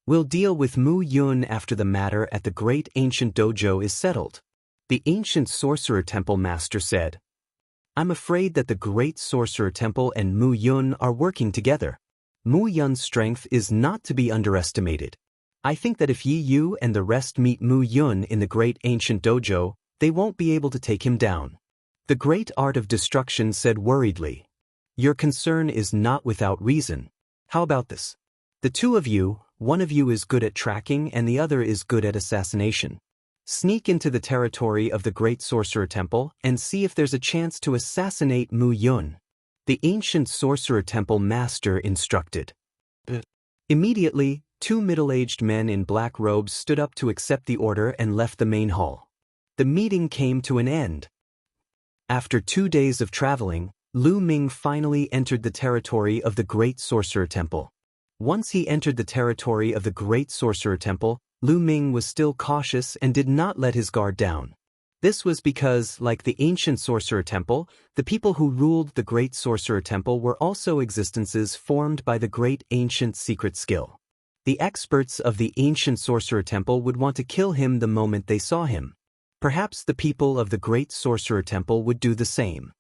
We'll deal with Mu Yun after the matter at the great ancient dojo is settled. The ancient sorcerer temple master said. I'm afraid that the great sorcerer temple and Mu Yun are working together. Mu Yun's strength is not to be underestimated. I think that if Yi Yu and the rest meet Mu Yun in the great ancient dojo, they won't be able to take him down. The great art of destruction said worriedly. Your concern is not without reason. How about this? The two of you, one of you is good at tracking and the other is good at assassination. Sneak into the territory of the great sorcerer temple and see if there's a chance to assassinate Mu Yun. The ancient sorcerer temple master instructed. Immediately, two middle-aged men in black robes stood up to accept the order and left the main hall. The meeting came to an end. After 2 days of traveling, Lu Ming finally entered the territory of the great sorcerer temple. Once he entered the territory of the great sorcerer temple, Lu Ming was still cautious and did not let his guard down. This was because, like the ancient sorcerer temple, the people who ruled the great sorcerer temple were also existences formed by the great ancient secret skill. The experts of the ancient sorcerer temple would want to kill him the moment they saw him. Perhaps the people of the great sorcerer temple would do the same.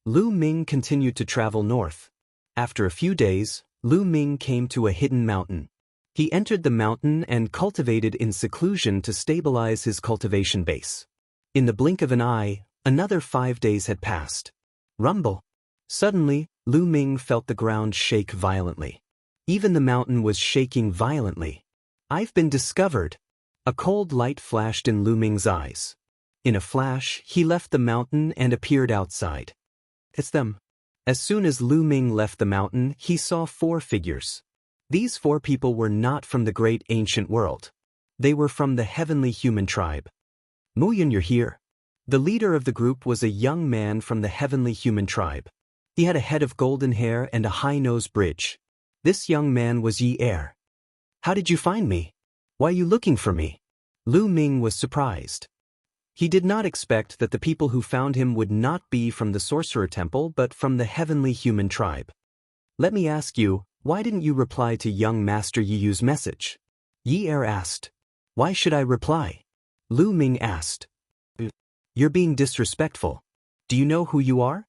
Lu Ming continued to travel north. After a few days, Lu Ming came to a hidden mountain. He entered the mountain and cultivated in seclusion to stabilize his cultivation base. In the blink of an eye, another 5 days had passed. Rumble. Suddenly, Lu Ming felt the ground shake violently. Even the mountain was shaking violently. I've been discovered. A cold light flashed in Lu Ming's eyes. In a flash, he left the mountain and appeared outside. It's them. As soon as Lu Ming left the mountain, he saw 4 figures. These 4 people were not from the great ancient world. They were from the heavenly human tribe. Mu Yun, you're here. The leader of the group was a young man from the heavenly human tribe. He had a head of golden hair and a high nose bridge. This young man was Yi Er. How did you find me? Why are you looking for me? Lu Ming was surprised. He did not expect that the people who found him would not be from the sorcerer temple but from the heavenly human tribe. Let me ask you, why didn't you reply to young Master Yi Yu's message? Yi Er asked. Why should I reply? Lu Ming asked. You're being disrespectful. Do you know who you are?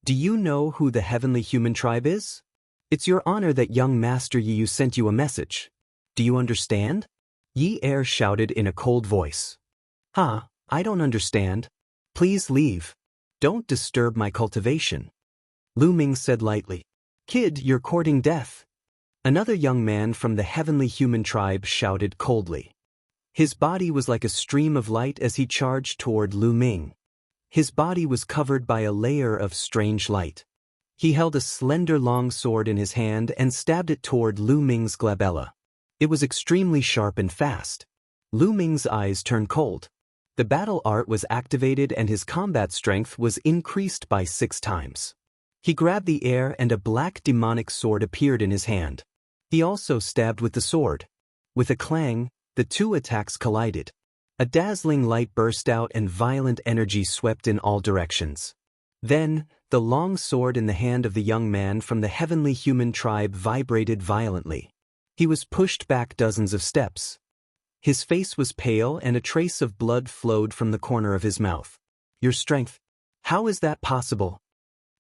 Do you know who the heavenly human tribe is? It's your honor that young Master Yi Yu sent you a message. Do you understand? Yi Er shouted in a cold voice. I don't understand. Please leave. Don't disturb my cultivation. Lu Ming said lightly. Kid, you're courting death. Another young man from the heavenly human tribe shouted coldly. His body was like a stream of light as he charged toward Lu Ming. His body was covered by a layer of strange light. He held a slender long sword in his hand and stabbed it toward Lu Ming's glabella. It was extremely sharp and fast. Lu Ming's eyes turned cold. The battle art was activated and his combat strength was increased by 6 times. He grabbed the air and a black demonic sword appeared in his hand. He also stabbed with the sword. With a clang, the 2 attacks collided. A dazzling light burst out and violent energy swept in all directions. Then, the long sword in the hand of the young man from the heavenly human tribe vibrated violently. He was pushed back dozens of steps. His face was pale and a trace of blood flowed from the corner of his mouth. Your strength. How is that possible?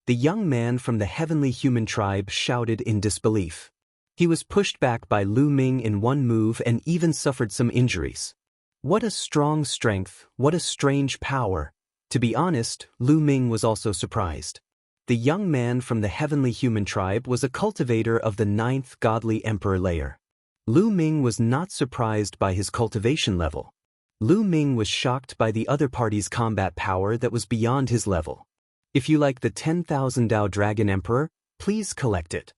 The young man from the heavenly human tribe shouted in disbelief. He was pushed back by Lu Ming in one move and even suffered some injuries. What a strong strength, what a strange power. To be honest, Lu Ming was also surprised. The young man from the heavenly human tribe was a cultivator of the 9th godly emperor layer. Lu Ming was not surprised by his cultivation level. Lu Ming was shocked by the other party's combat power that was beyond his level. If you like the 10,000 Dao Dragon Emperor, please collect it.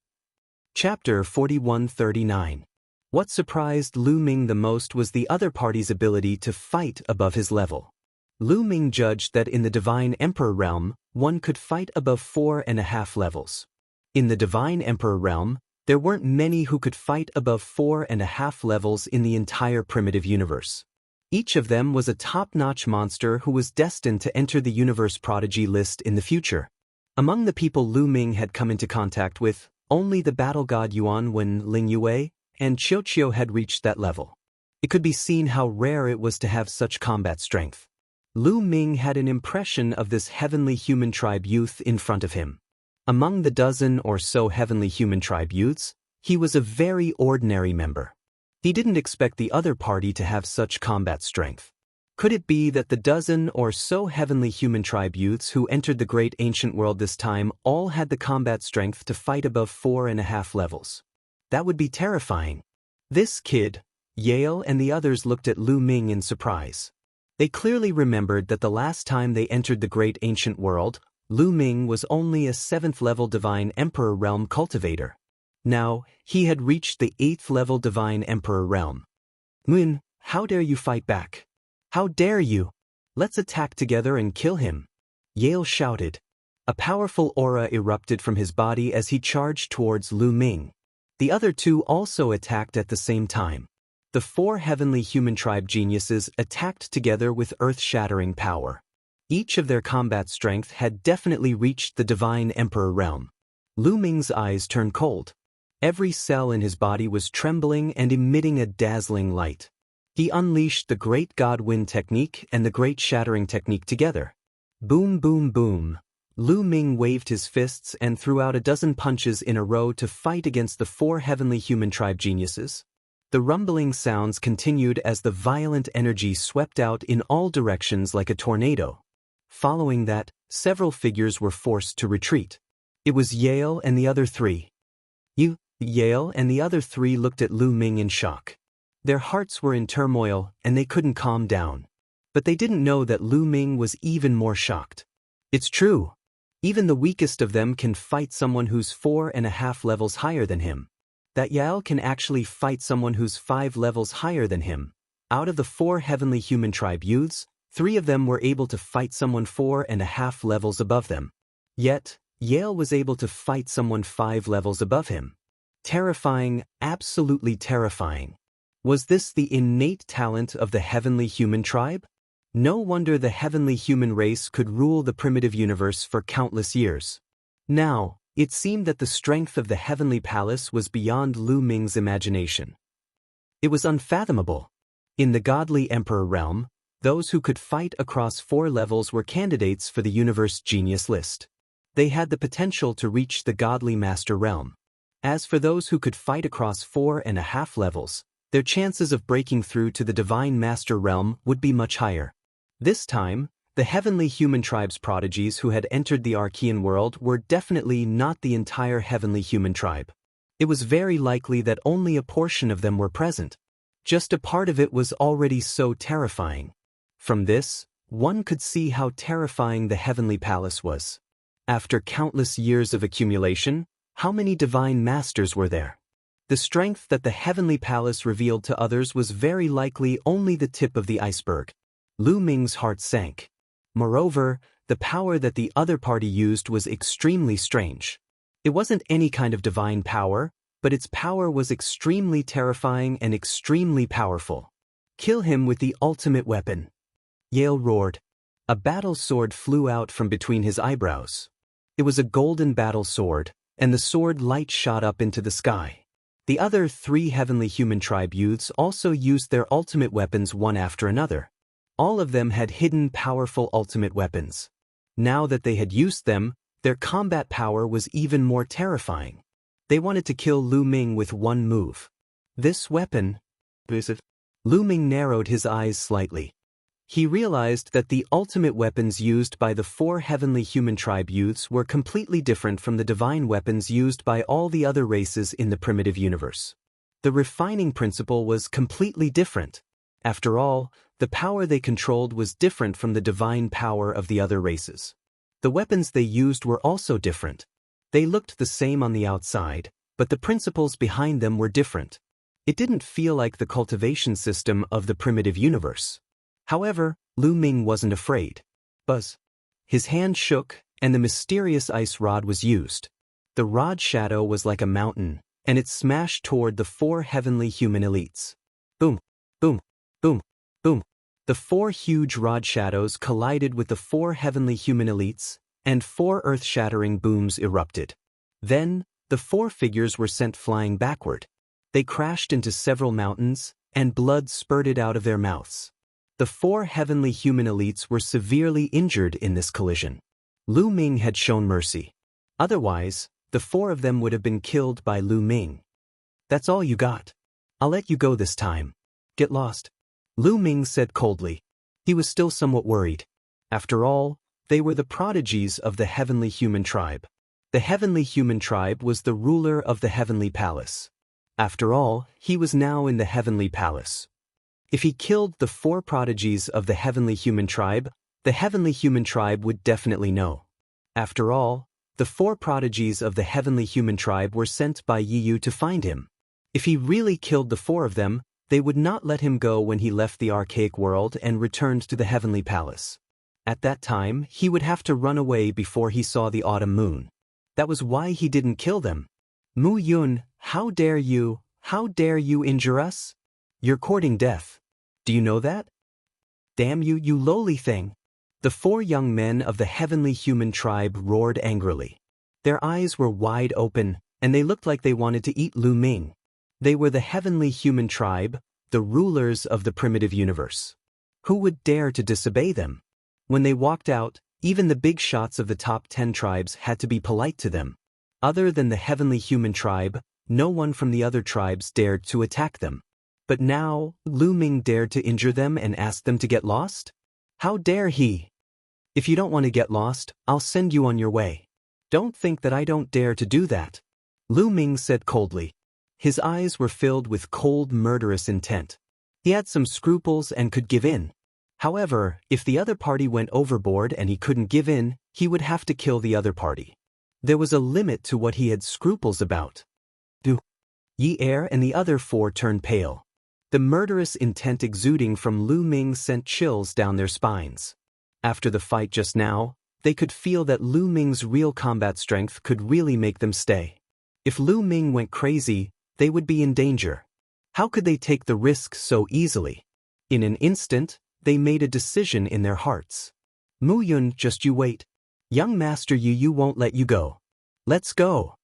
Chapter 4139. What surprised Lu Ming the most was the other party's ability to fight above his level. Lu Ming judged that in the Divine Emperor realm, one could fight above 4.5 levels. In the Divine Emperor realm, there weren't many who could fight above 4.5 levels in the entire primitive universe. Each of them was a top-notch monster who was destined to enter the universe prodigy list in the future. Among the people Lu Ming had come into contact with, only the battle god Yuan Wen Ling Yue and Qiu had reached that level. It could be seen how rare it was to have such combat strength. Lu Ming had an impression of this heavenly human tribe youth in front of him. Among the dozen or so heavenly human tribe youths, he was a very ordinary member. He didn't expect the other party to have such combat strength. Could it be that the dozen or so heavenly human tribe youths who entered the great ancient world this time all had the combat strength to fight above 4.5 levels? That would be terrifying. This kid, Yale and the others looked at Lu Ming in surprise. They clearly remembered that the last time they entered the great ancient world, Lu Ming was only a 7th-level Divine Emperor realm cultivator. Now, he had reached the 8th-level Divine Emperor realm. Lin, how dare you fight back? How dare you? Let's attack together and kill him. Yale shouted. A powerful aura erupted from his body as he charged towards Lu Ming. The other two also attacked at the same time. The 4 heavenly human tribe geniuses attacked together with earth-shattering power. Each of their combat strength had definitely reached the Divine Emperor realm. Lu Ming's eyes turned cold. Every cell in his body was trembling and emitting a dazzling light. He unleashed the Great God Wind technique and the Great Shattering technique together. Boom, boom, boom. Lu Ming waved his fists and threw out a dozen punches in a row to fight against the 4 heavenly human tribe geniuses. The rumbling sounds continued as the violent energy swept out in all directions like a tornado. Following that, several figures were forced to retreat. It was Yale and the other 3. Yale and the other 3 looked at Lu Ming in shock. Their hearts were in turmoil and they couldn't calm down. But they didn't know that Lu Ming was even more shocked. It's true. Even the weakest of them can fight someone who's 4.5 levels higher than him. That Yale can actually fight someone who's 5 levels higher than him. Out of the 4 heavenly human tribe youths, 3 of them were able to fight someone 4.5 levels above them. Yet, Yale was able to fight someone 5 levels above him. Terrifying, absolutely terrifying. Was this the innate talent of the heavenly human tribe? No wonder the heavenly human race could rule the primitive universe for countless years. Now, it seemed that the strength of the heavenly palace was beyond Lu Ming's imagination. It was unfathomable. In the godly emperor realm, those who could fight across 4 levels were candidates for the universe genius list. They had the potential to reach the godly master realm. As for those who could fight across 4.5 levels, their chances of breaking through to the divine master realm would be much higher. This time, the heavenly human tribe's prodigies who had entered the Archean world were definitely not the entire heavenly human tribe. It was very likely that only a portion of them were present. Just a part of it was already so terrifying. From this, one could see how terrifying the heavenly palace was. After countless years of accumulation, how many divine masters were there? The strength that the heavenly palace revealed to others was very likely only the tip of the iceberg. Lu Ming's heart sank. Moreover, the power that the other party used was extremely strange. It wasn't any kind of divine power, but its power was extremely terrifying and extremely powerful. Kill him with the ultimate weapon. Yale roared. A battle sword flew out from between his eyebrows. It was a golden battle sword, and the sword light shot up into the sky. The other 3 heavenly human tribe youths also used their ultimate weapons one after another. All of them had hidden powerful ultimate weapons. Now that they had used them, their combat power was even more terrifying. They wanted to kill Lu Ming with one move. This weapon... Lu Ming narrowed his eyes slightly. He realized that the ultimate weapons used by the 4 heavenly human tribe youths were completely different from the divine weapons used by all the other races in the primitive universe. The refining principle was completely different. After all, the power they controlled was different from the divine power of the other races. The weapons they used were also different. They looked the same on the outside, but the principles behind them were different. It didn't feel like the cultivation system of the primitive universe. However, Lu Ming wasn't afraid. Buzz. His hand shook, and the mysterious ice rod was used. The rod shadow was like a mountain, and it smashed toward the 4 heavenly human elites. Boom, boom, boom, boom. The 4 huge rod shadows collided with the 4 heavenly human elites, and 4 earth-shattering booms erupted. Then, the 4 figures were sent flying backward. They crashed into several mountains, and blood spurted out of their mouths. The 4 heavenly human elites were severely injured in this collision. Lu Ming had shown mercy. Otherwise, the 4 of them would have been killed by Lu Ming. That's all you got. I'll let you go this time. Get lost. Lu Ming said coldly. He was still somewhat worried. After all, they were the prodigies of the heavenly human tribe. The heavenly human tribe was the ruler of the heavenly palace. After all, he was now in the heavenly palace. If he killed the 4 prodigies of the heavenly human tribe, the heavenly human tribe would definitely know. After all, the 4 prodigies of the heavenly human tribe were sent by Yiyu to find him. If he really killed the 4 of them, they would not let him go when he left the archaic world and returned to the heavenly palace. At that time, he would have to run away before he saw the autumn moon. That was why he didn't kill them. Mu Yun, how dare you injure us? You're courting death. Do you know that? Damn you, you lowly thing. The 4 young men of the heavenly human tribe roared angrily. Their eyes were wide open, and they looked like they wanted to eat Lu Ming. They were the heavenly human tribe, the rulers of the primitive universe. Who would dare to disobey them? When they walked out, even the big shots of the top 10 tribes had to be polite to them. Other than the heavenly human tribe, no one from the other tribes dared to attack them. But now, Lu Ming dared to injure them and ask them to get lost? How dare he? If you don't want to get lost, I'll send you on your way. Don't think that I don't dare to do that. Lu Ming said coldly. His eyes were filled with cold, murderous intent. He had some scruples and could give in. However, if the other party went overboard and he couldn't give in, he would have to kill the other party. There was a limit to what he had scruples about. Yi Er and the other 4 turned pale. The murderous intent exuding from Lu Ming sent chills down their spines. After the fight just now, they could feel that Lu Ming's real combat strength could really make them stay. If Lu Ming went crazy, they would be in danger. How could they take the risk so easily? In an instant, they made a decision in their hearts. Mu Yun, just you wait. Young Master Yu won't let you go. Let's go.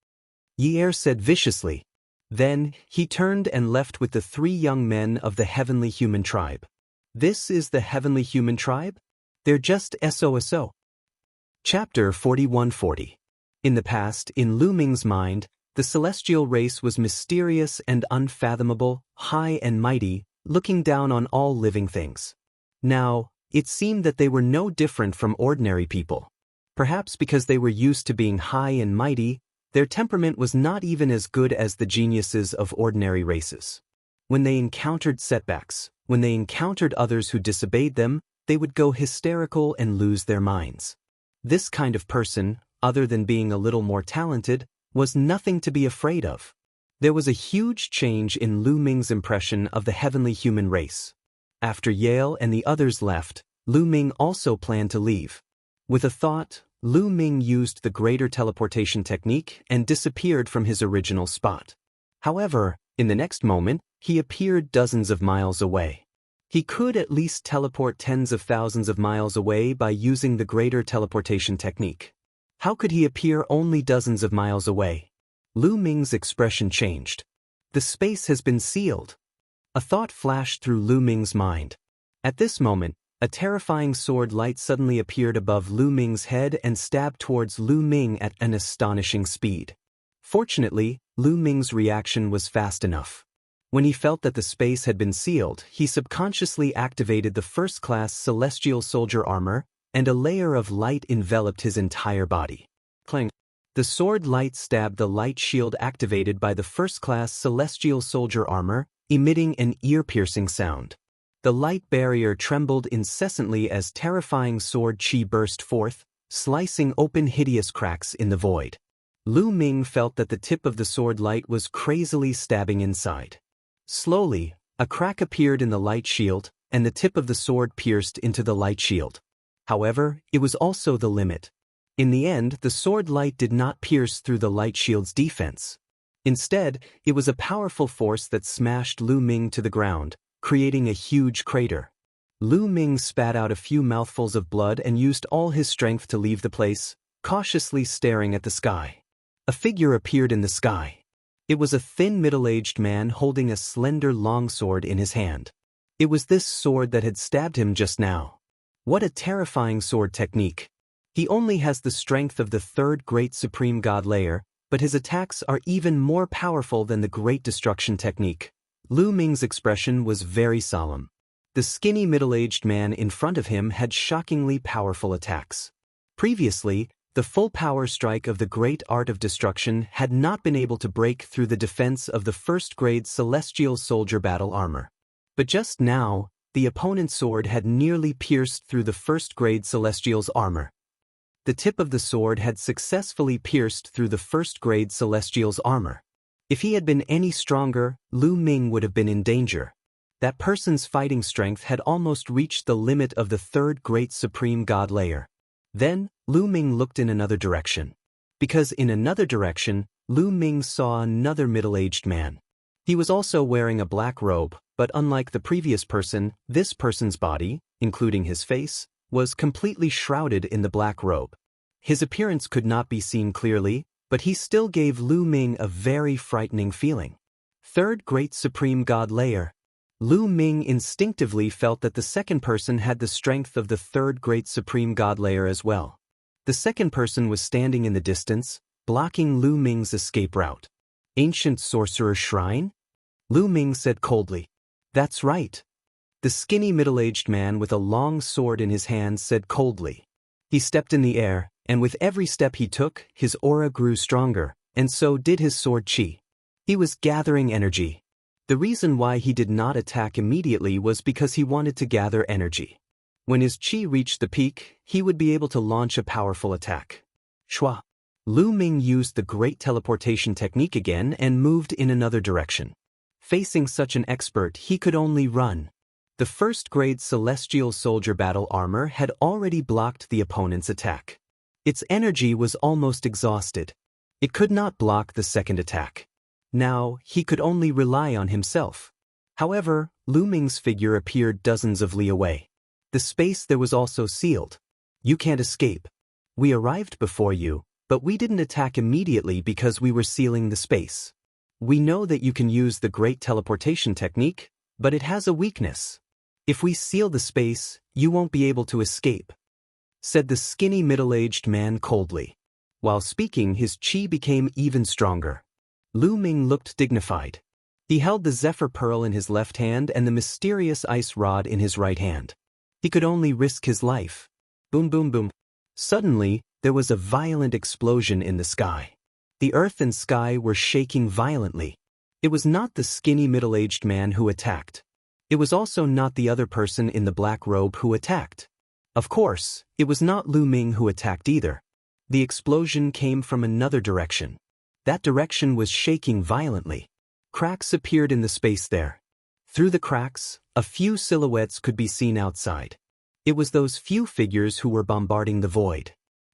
Yi Er said viciously. Then, he turned and left with the 3 young men of the heavenly human tribe. This is the heavenly human tribe? They're just SOSO. Chapter 4140. In the past, in Lu Ming's mind, the celestial race was mysterious and unfathomable, high and mighty, looking down on all living things. Now, it seemed that they were no different from ordinary people. Perhaps because they were used to being high and mighty, their temperament was not even as good as the geniuses of ordinary races. When they encountered setbacks, when they encountered others who disobeyed them, they would go hysterical and lose their minds. This kind of person, other than being a little more talented, was nothing to be afraid of. There was a huge change in Lu Ming's impression of the heavenly human race. After Yale and the others left, Lu Ming also planned to leave. With a thought, Lu Ming used the greater teleportation technique and disappeared from his original spot. However, in the next moment, he appeared dozens of miles away. He could at least teleport tens of thousands of miles away by using the greater teleportation technique. How could he appear only dozens of miles away? Lu Ming's expression changed. The space has been sealed. A thought flashed through Lu Ming's mind. At this moment, a terrifying sword light suddenly appeared above Lu Ming's head and stabbed towards Lu Ming at an astonishing speed. Fortunately, Lu Ming's reaction was fast enough. When he felt that the space had been sealed, he subconsciously activated the first-class celestial soldier armor, and a layer of light enveloped his entire body. Clang. The sword light stabbed the light shield activated by the first-class celestial soldier armor, emitting an ear-piercing sound. The light barrier trembled incessantly as terrifying sword chi burst forth, slicing open hideous cracks in the void. Lu Ming felt that the tip of the sword light was crazily stabbing inside. Slowly, a crack appeared in the light shield, and the tip of the sword pierced into the light shield. However, it was also the limit. In the end, the sword light did not pierce through the light shield's defense. Instead, it was a powerful force that smashed Lu Ming to the ground, creating a huge crater. Lu Ming spat out a few mouthfuls of blood and used all his strength to leave the place, cautiously staring at the sky. A figure appeared in the sky. It was a thin middle-aged man holding a slender longsword in his hand. It was this sword that had stabbed him just now. What a terrifying sword technique. He only has the strength of the third great supreme god layer, but his attacks are even more powerful than the great destruction technique. Lu Ming's expression was very solemn. The skinny middle-aged man in front of him had shockingly powerful attacks. Previously, the full power strike of the great art of destruction had not been able to break through the defense of the first-grade celestial soldier battle armor. But just now, the opponent's sword had nearly pierced through the first-grade celestial's armor. The tip of the sword had successfully pierced through the first-grade celestial's armor. If he had been any stronger, Lu Ming would have been in danger. That person's fighting strength had almost reached the limit of the third great supreme god layer. Then, Lu Ming looked in another direction. Because in another direction, Lu Ming saw another middle-aged man. He was also wearing a black robe, but unlike the previous person, this person's body, including his face, was completely shrouded in the black robe. His appearance could not be seen clearly, but he still gave Lu Ming a very frightening feeling. Third great supreme god layer. Lu Ming instinctively felt that the second person had the strength of the third great supreme god layer as well. The second person was standing in the distance, blocking Lu Ming's escape route. Ancient sorcerer shrine? Lu Ming said coldly. That's right. The skinny middle-aged man with a long sword in his hand said coldly. He stepped in the air, and with every step he took, his aura grew stronger, and so did his sword chi. He was gathering energy. The reason why he did not attack immediately was because he wanted to gather energy. When his chi reached the peak, he would be able to launch a powerful attack. Shua. Lu Ming used the great teleportation technique again and moved in another direction. Facing such an expert, he could only run. The first-grade celestial soldier battle armor had already blocked the opponent's attack. Its energy was almost exhausted. It could not block the second attack. Now, he could only rely on himself. However, Lu Ming's figure appeared dozens of li away. The space there was also sealed. You can't escape. We arrived before you, but we didn't attack immediately because we were sealing the space. We know that you can use the great teleportation technique, but it has a weakness. If we seal the space, you won't be able to escape, said the skinny middle-aged man coldly. While speaking, his chi became even stronger. Lu Ming looked dignified. He held the Zephyr Pearl in his left hand and the mysterious ice rod in his right hand. He could only risk his life. Boom, boom, boom. Suddenly, there was a violent explosion in the sky. The earth and sky were shaking violently. It was not the skinny middle-aged man who attacked. It was also not the other person in the black robe who attacked. Of course, it was not Lu Ming who attacked either. The explosion came from another direction. That direction was shaking violently. Cracks appeared in the space there. Through the cracks, a few silhouettes could be seen outside. It was those few figures who were bombarding the void.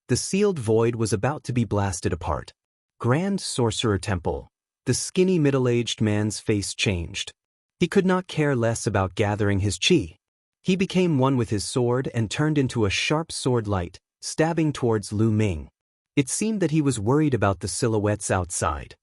The sealed void was about to be blasted apart. Grand Sorcerer Temple. The skinny middle-aged man's face changed. He could not care less about gathering his chi. He became one with his sword and turned into a sharp sword light, stabbing towards Lu Ming. It seemed that he was worried about the silhouettes outside.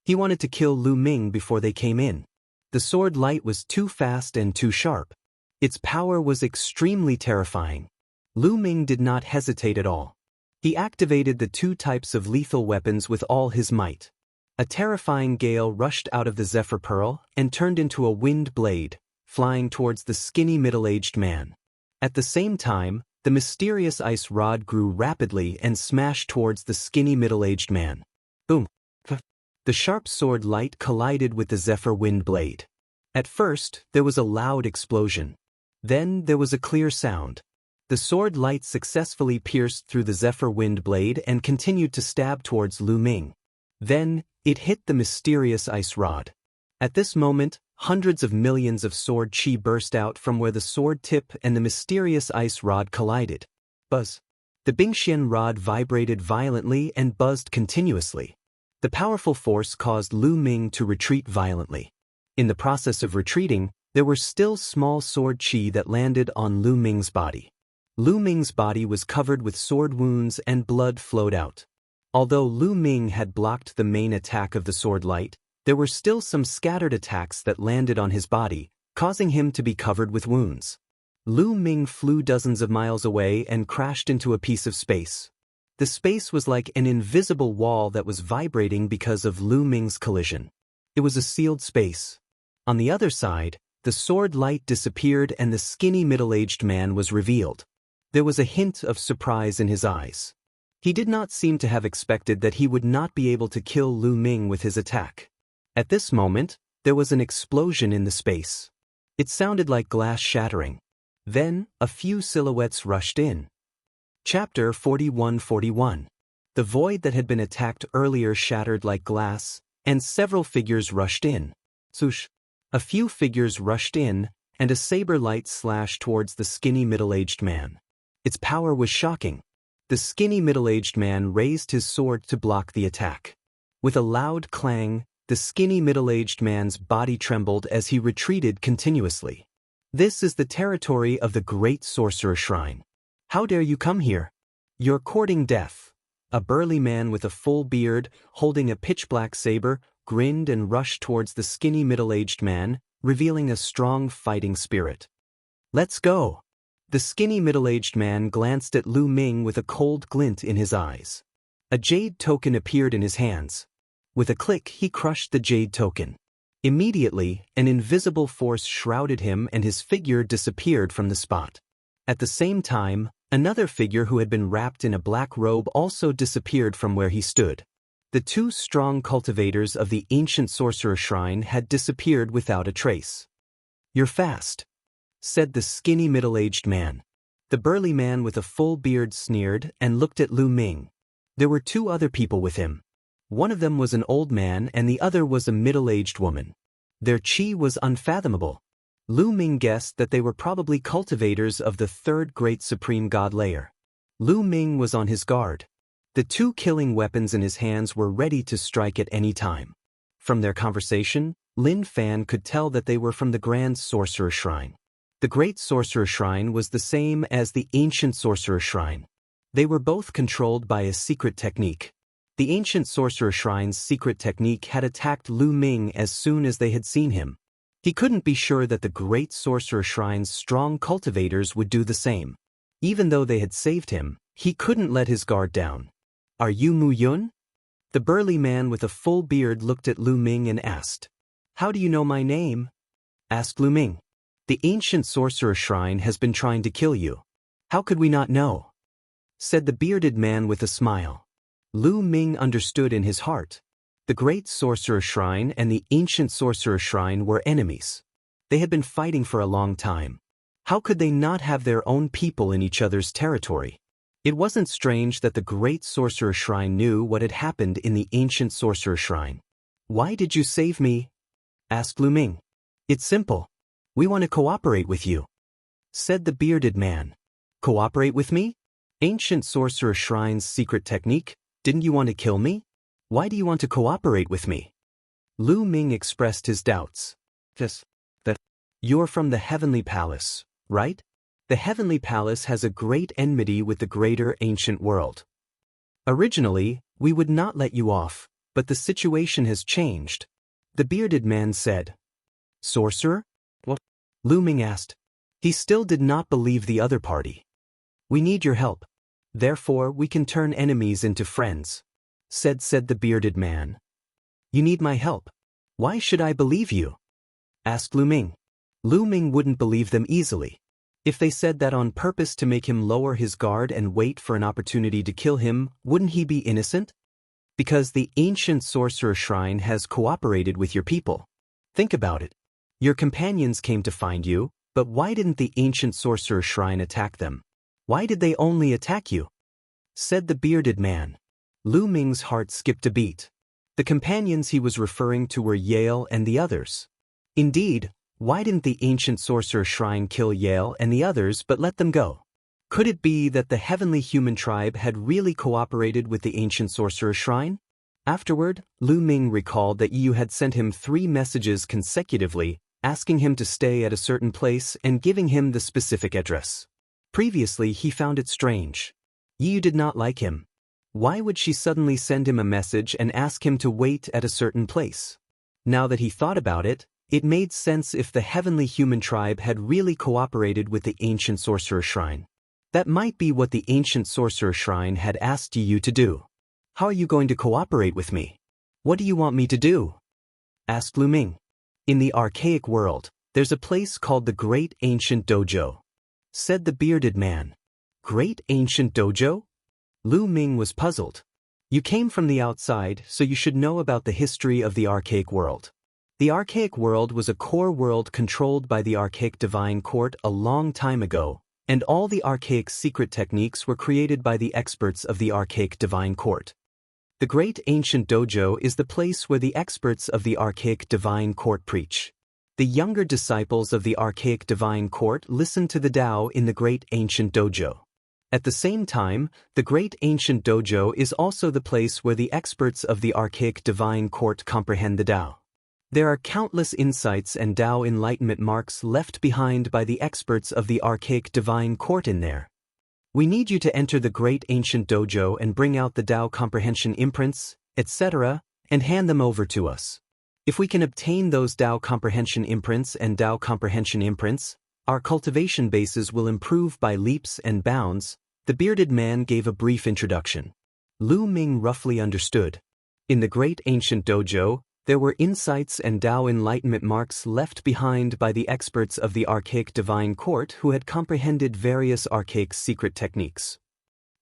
He wanted to kill Lu Ming before they came in. The sword light was too fast and too sharp. Its power was extremely terrifying. Lu Ming did not hesitate at all. He activated the two types of lethal weapons with all his might. A terrifying gale rushed out of the zephyr pearl and turned into a wind blade, flying towards the skinny middle-aged man. At the same time, the mysterious ice rod grew rapidly and smashed towards the skinny middle-aged man. Boom! The sharp sword light collided with the zephyr wind blade. At first, there was a loud explosion. Then there was a clear sound. The sword light successfully pierced through the zephyr wind blade and continued to stab towards Lu Ming. Then, it hit the mysterious ice rod. At this moment, hundreds of millions of sword chi burst out from where the sword tip and the mysterious ice rod collided. Buzz. The Bingxian rod vibrated violently and buzzed continuously. The powerful force caused Lu Ming to retreat violently. In the process of retreating, there were still small sword chi that landed on Lu Ming's body. Lu Ming's body was covered with sword wounds and blood flowed out. Although Lu Ming had blocked the main attack of the sword light, there were still some scattered attacks that landed on his body, causing him to be covered with wounds. Lu Ming flew dozens of miles away and crashed into a piece of space. The space was like an invisible wall that was vibrating because of Lu Ming's collision. It was a sealed space. On the other side, the sword light disappeared and the skinny middle-aged man was revealed. There was a hint of surprise in his eyes. He did not seem to have expected that he would not be able to kill Lu Ming with his attack. At this moment, there was an explosion in the space. It sounded like glass shattering. Then, a few silhouettes rushed in. Chapter 41-41. The void that had been attacked earlier shattered like glass, and several figures rushed in. Swoosh. A few figures rushed in, and a saber light slashed towards the skinny middle-aged man. Its power was shocking. The skinny middle-aged man raised his sword to block the attack. With a loud clang, the skinny middle-aged man's body trembled as he retreated continuously. This is the territory of the Great Sorcerer Shrine. How dare you come here? You're courting death. A burly man with a full beard, holding a pitch-black saber, grinned and rushed towards the skinny middle-aged man, revealing a strong fighting spirit. Let's go. The skinny middle-aged man glanced at Lu Ming with a cold glint in his eyes. A jade token appeared in his hands. With a click, he crushed the jade token. Immediately, an invisible force shrouded him and his figure disappeared from the spot. At the same time, another figure who had been wrapped in a black robe also disappeared from where he stood. The two strong cultivators of the ancient sorcerer shrine had disappeared without a trace. "You're fast," said the skinny middle-aged man. The burly man with a full beard sneered and looked at Lu Ming. There were two other people with him. One of them was an old man and the other was a middle-aged woman. Their chi was unfathomable. Lu Ming guessed that they were probably cultivators of the third great supreme god layer. Lu Ming was on his guard. The two killing weapons in his hands were ready to strike at any time. From their conversation, Lin Fan could tell that they were from the Grand Sorcerer Shrine. The Great Sorcerer Shrine was the same as the Ancient Sorcerer Shrine. They were both controlled by a secret technique. The Ancient Sorcerer Shrine's secret technique had attacked Lu Ming as soon as they had seen him. He couldn't be sure that the Great Sorcerer Shrine's strong cultivators would do the same. Even though they had saved him, he couldn't let his guard down. "Are you Mu Yun?" The burly man with a full beard looked at Lu Ming and asked. "How do you know my name?" asked Lu Ming. "The Ancient Sorcerer Shrine has been trying to kill you. How could we not know?" said the bearded man with a smile. Lu Ming understood in his heart. The Great Sorcerer Shrine and the Ancient Sorcerer Shrine were enemies. They had been fighting for a long time. How could they not have their own people in each other's territory? It wasn't strange that the Great Sorcerer Shrine knew what had happened in the Ancient Sorcerer Shrine. "Why did you save me?" asked Lu Ming. "It's simple. We want to cooperate with you," said the bearded man. "Cooperate with me? Ancient Sorcerer Shrine's secret technique? Didn't you want to kill me? Why do you want to cooperate with me?" Lu Ming expressed his doubts. "That you're from the Heavenly Palace, right? The Heavenly Palace has a great enmity with the greater ancient world. Originally, we would not let you off, but the situation has changed," the bearded man said. "Sorcerer? What?" Lu Ming asked. He still did not believe the other party. "We need your help. Therefore we can turn enemies into friends," said the bearded man. You need my help. Why should I believe you? Asked Lu Ming. Lu Ming wouldn't believe them easily. If they said that on purpose to make him lower his guard and wait for an opportunity to kill him, wouldn't he be innocent? Because the ancient sorcerer shrine has cooperated with your people. Think about it. Your companions came to find you, but why didn't the ancient sorcerer shrine attack them? Why did they only attack you? Said the bearded man. Lu Ming's heart skipped a beat. The companions he was referring to were Yale and the others. Indeed, why didn't the ancient sorcerer shrine kill Yale and the others but let them go? Could it be that the heavenly human tribe had really cooperated with the ancient sorcerer shrine? Afterward, Lu Ming recalled that Yu had sent him 3 messages consecutively, asking him to stay at a certain place and giving him the specific address. Previously, he found it strange. Yu did not like him. Why would she suddenly send him a message and ask him to wait at a certain place? Now that he thought about it, it made sense if the heavenly human tribe had really cooperated with the ancient sorcerer shrine. That might be what the ancient sorcerer shrine had asked Yu to do. How are you going to cooperate with me? What do you want me to do? Asked Lu Ming. In the archaic world, there's a place called the Great Ancient Dojo. Said the bearded man. Great Ancient Dojo? Lu Ming was puzzled. You came from the outside, so you should know about the history of the archaic world. The archaic world was a core world controlled by the archaic divine court a long time ago, and all the archaic secret techniques were created by the experts of the archaic divine court. The Great Ancient Dojo is the place where the experts of the archaic divine court preach. The younger disciples of the archaic divine court listen to the Tao in the Great Ancient Dojo. At the same time, the Great Ancient Dojo is also the place where the experts of the archaic divine court comprehend the Tao. There are countless insights and Tao enlightenment marks left behind by the experts of the archaic divine court in there. We need you to enter the Great Ancient Dojo and bring out the Tao comprehension imprints, etc., and hand them over to us. If we can obtain those Tao comprehension imprints and Tao comprehension imprints, our cultivation bases will improve by leaps and bounds. The bearded man gave a brief introduction. Lu Ming roughly understood. In the Great Ancient Dojo, there were insights and Tao enlightenment marks left behind by the experts of the archaic divine court who had comprehended various archaic secret techniques.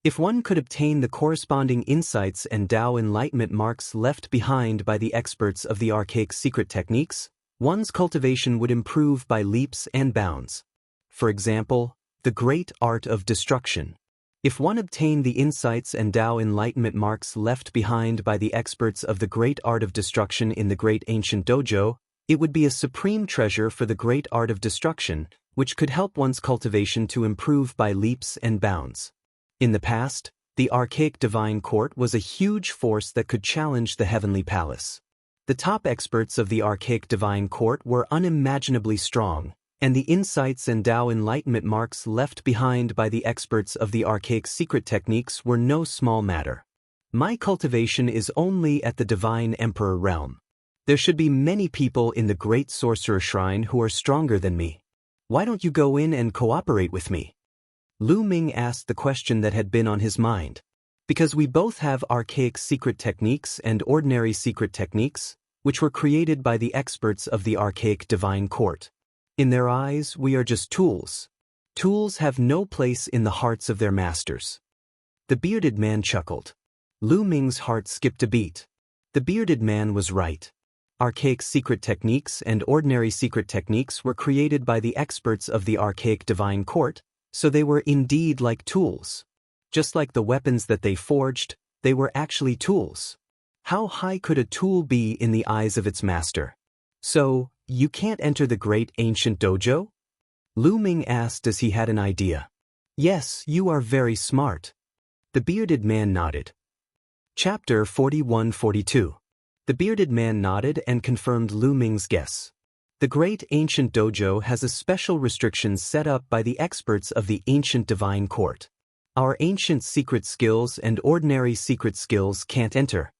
If one could obtain the corresponding insights and Tao enlightenment marks left behind by the experts of the archaic secret techniques, one's cultivation would improve by leaps and bounds. For example, the great art of destruction. If one obtained the insights and Tao enlightenment marks left behind by the experts of the great art of destruction in the Great Ancient Dojo, it would be a supreme treasure for the great art of destruction, which could help one's cultivation to improve by leaps and bounds. In the past, the archaic divine court was a huge force that could challenge the heavenly palace. The top experts of the archaic divine court were unimaginably strong, and the insights and Tao enlightenment marks left behind by the experts of the archaic secret techniques were no small matter. My cultivation is only at the divine emperor realm. There should be many people in the great sorcerer shrine who are stronger than me. Why don't you go in and cooperate with me? Lu Ming asked the question that had been on his mind. Because we both have archaic secret techniques and ordinary secret techniques, which were created by the experts of the archaic divine court. In their eyes, we are just tools. Tools have no place in the hearts of their masters. The bearded man chuckled. Lu Ming's heart skipped a beat. The bearded man was right. Archaic secret techniques and ordinary secret techniques were created by the experts of the archaic divine court, so they were indeed like tools. Just like the weapons that they forged, they were actually tools. How high could a tool be in the eyes of its master? So, you can't enter the Great Ancient Dojo? Lu Ming asked as he had an idea. Yes, you are very smart. The bearded man nodded. Chapter 41-42. The bearded man nodded and confirmed Lu Ming's guess. The Great Ancient Dojo has a special restriction set up by the experts of the Ancient Divine Court. Our ancient secret skills and ordinary secret skills can't enter.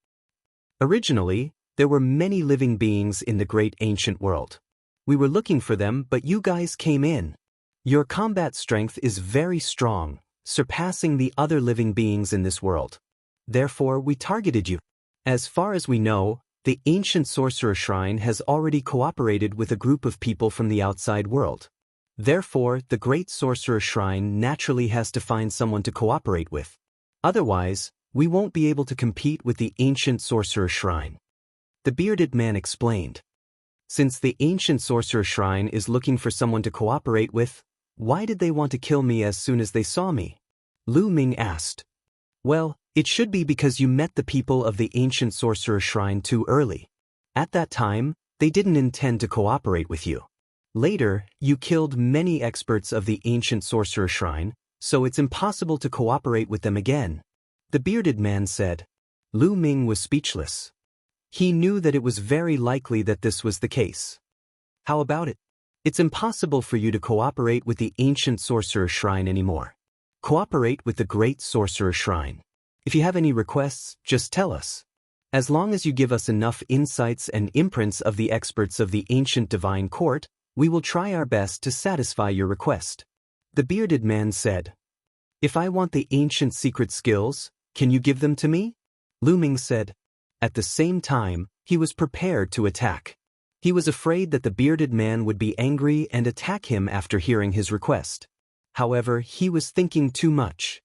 Originally, there were many living beings in the great ancient world. We were looking for them, but you guys came in. Your combat strength is very strong, surpassing the other living beings in this world. Therefore, we targeted you. As far as we know, the ancient sorcerer shrine has already cooperated with a group of people from the outside world. Therefore, the great sorcerer shrine naturally has to find someone to cooperate with. Otherwise, we won't be able to compete with the ancient sorcerer shrine. The bearded man explained. Since the ancient sorcerer shrine is looking for someone to cooperate with, why did they want to kill me as soon as they saw me? Lu Ming asked. Well, it should be because you met the people of the ancient sorcerer shrine too early. At that time, they didn't intend to cooperate with you. Later, you killed many experts of the ancient sorcerer shrine, so it's impossible to cooperate with them again. The bearded man said. Lu Ming was speechless. He knew that it was very likely that this was the case. How about it? It's impossible for you to cooperate with the ancient sorcerer shrine anymore. Cooperate with the great sorcerer shrine. If you have any requests, just tell us. As long as you give us enough insights and imprints of the experts of the ancient divine court, we will try our best to satisfy your request. The bearded man said. If I want the ancient secret skills, can you give them to me? Lu Ming said. At the same time, he was prepared to attack. He was afraid that the bearded man would be angry and attack him after hearing his request. However, he was thinking too much.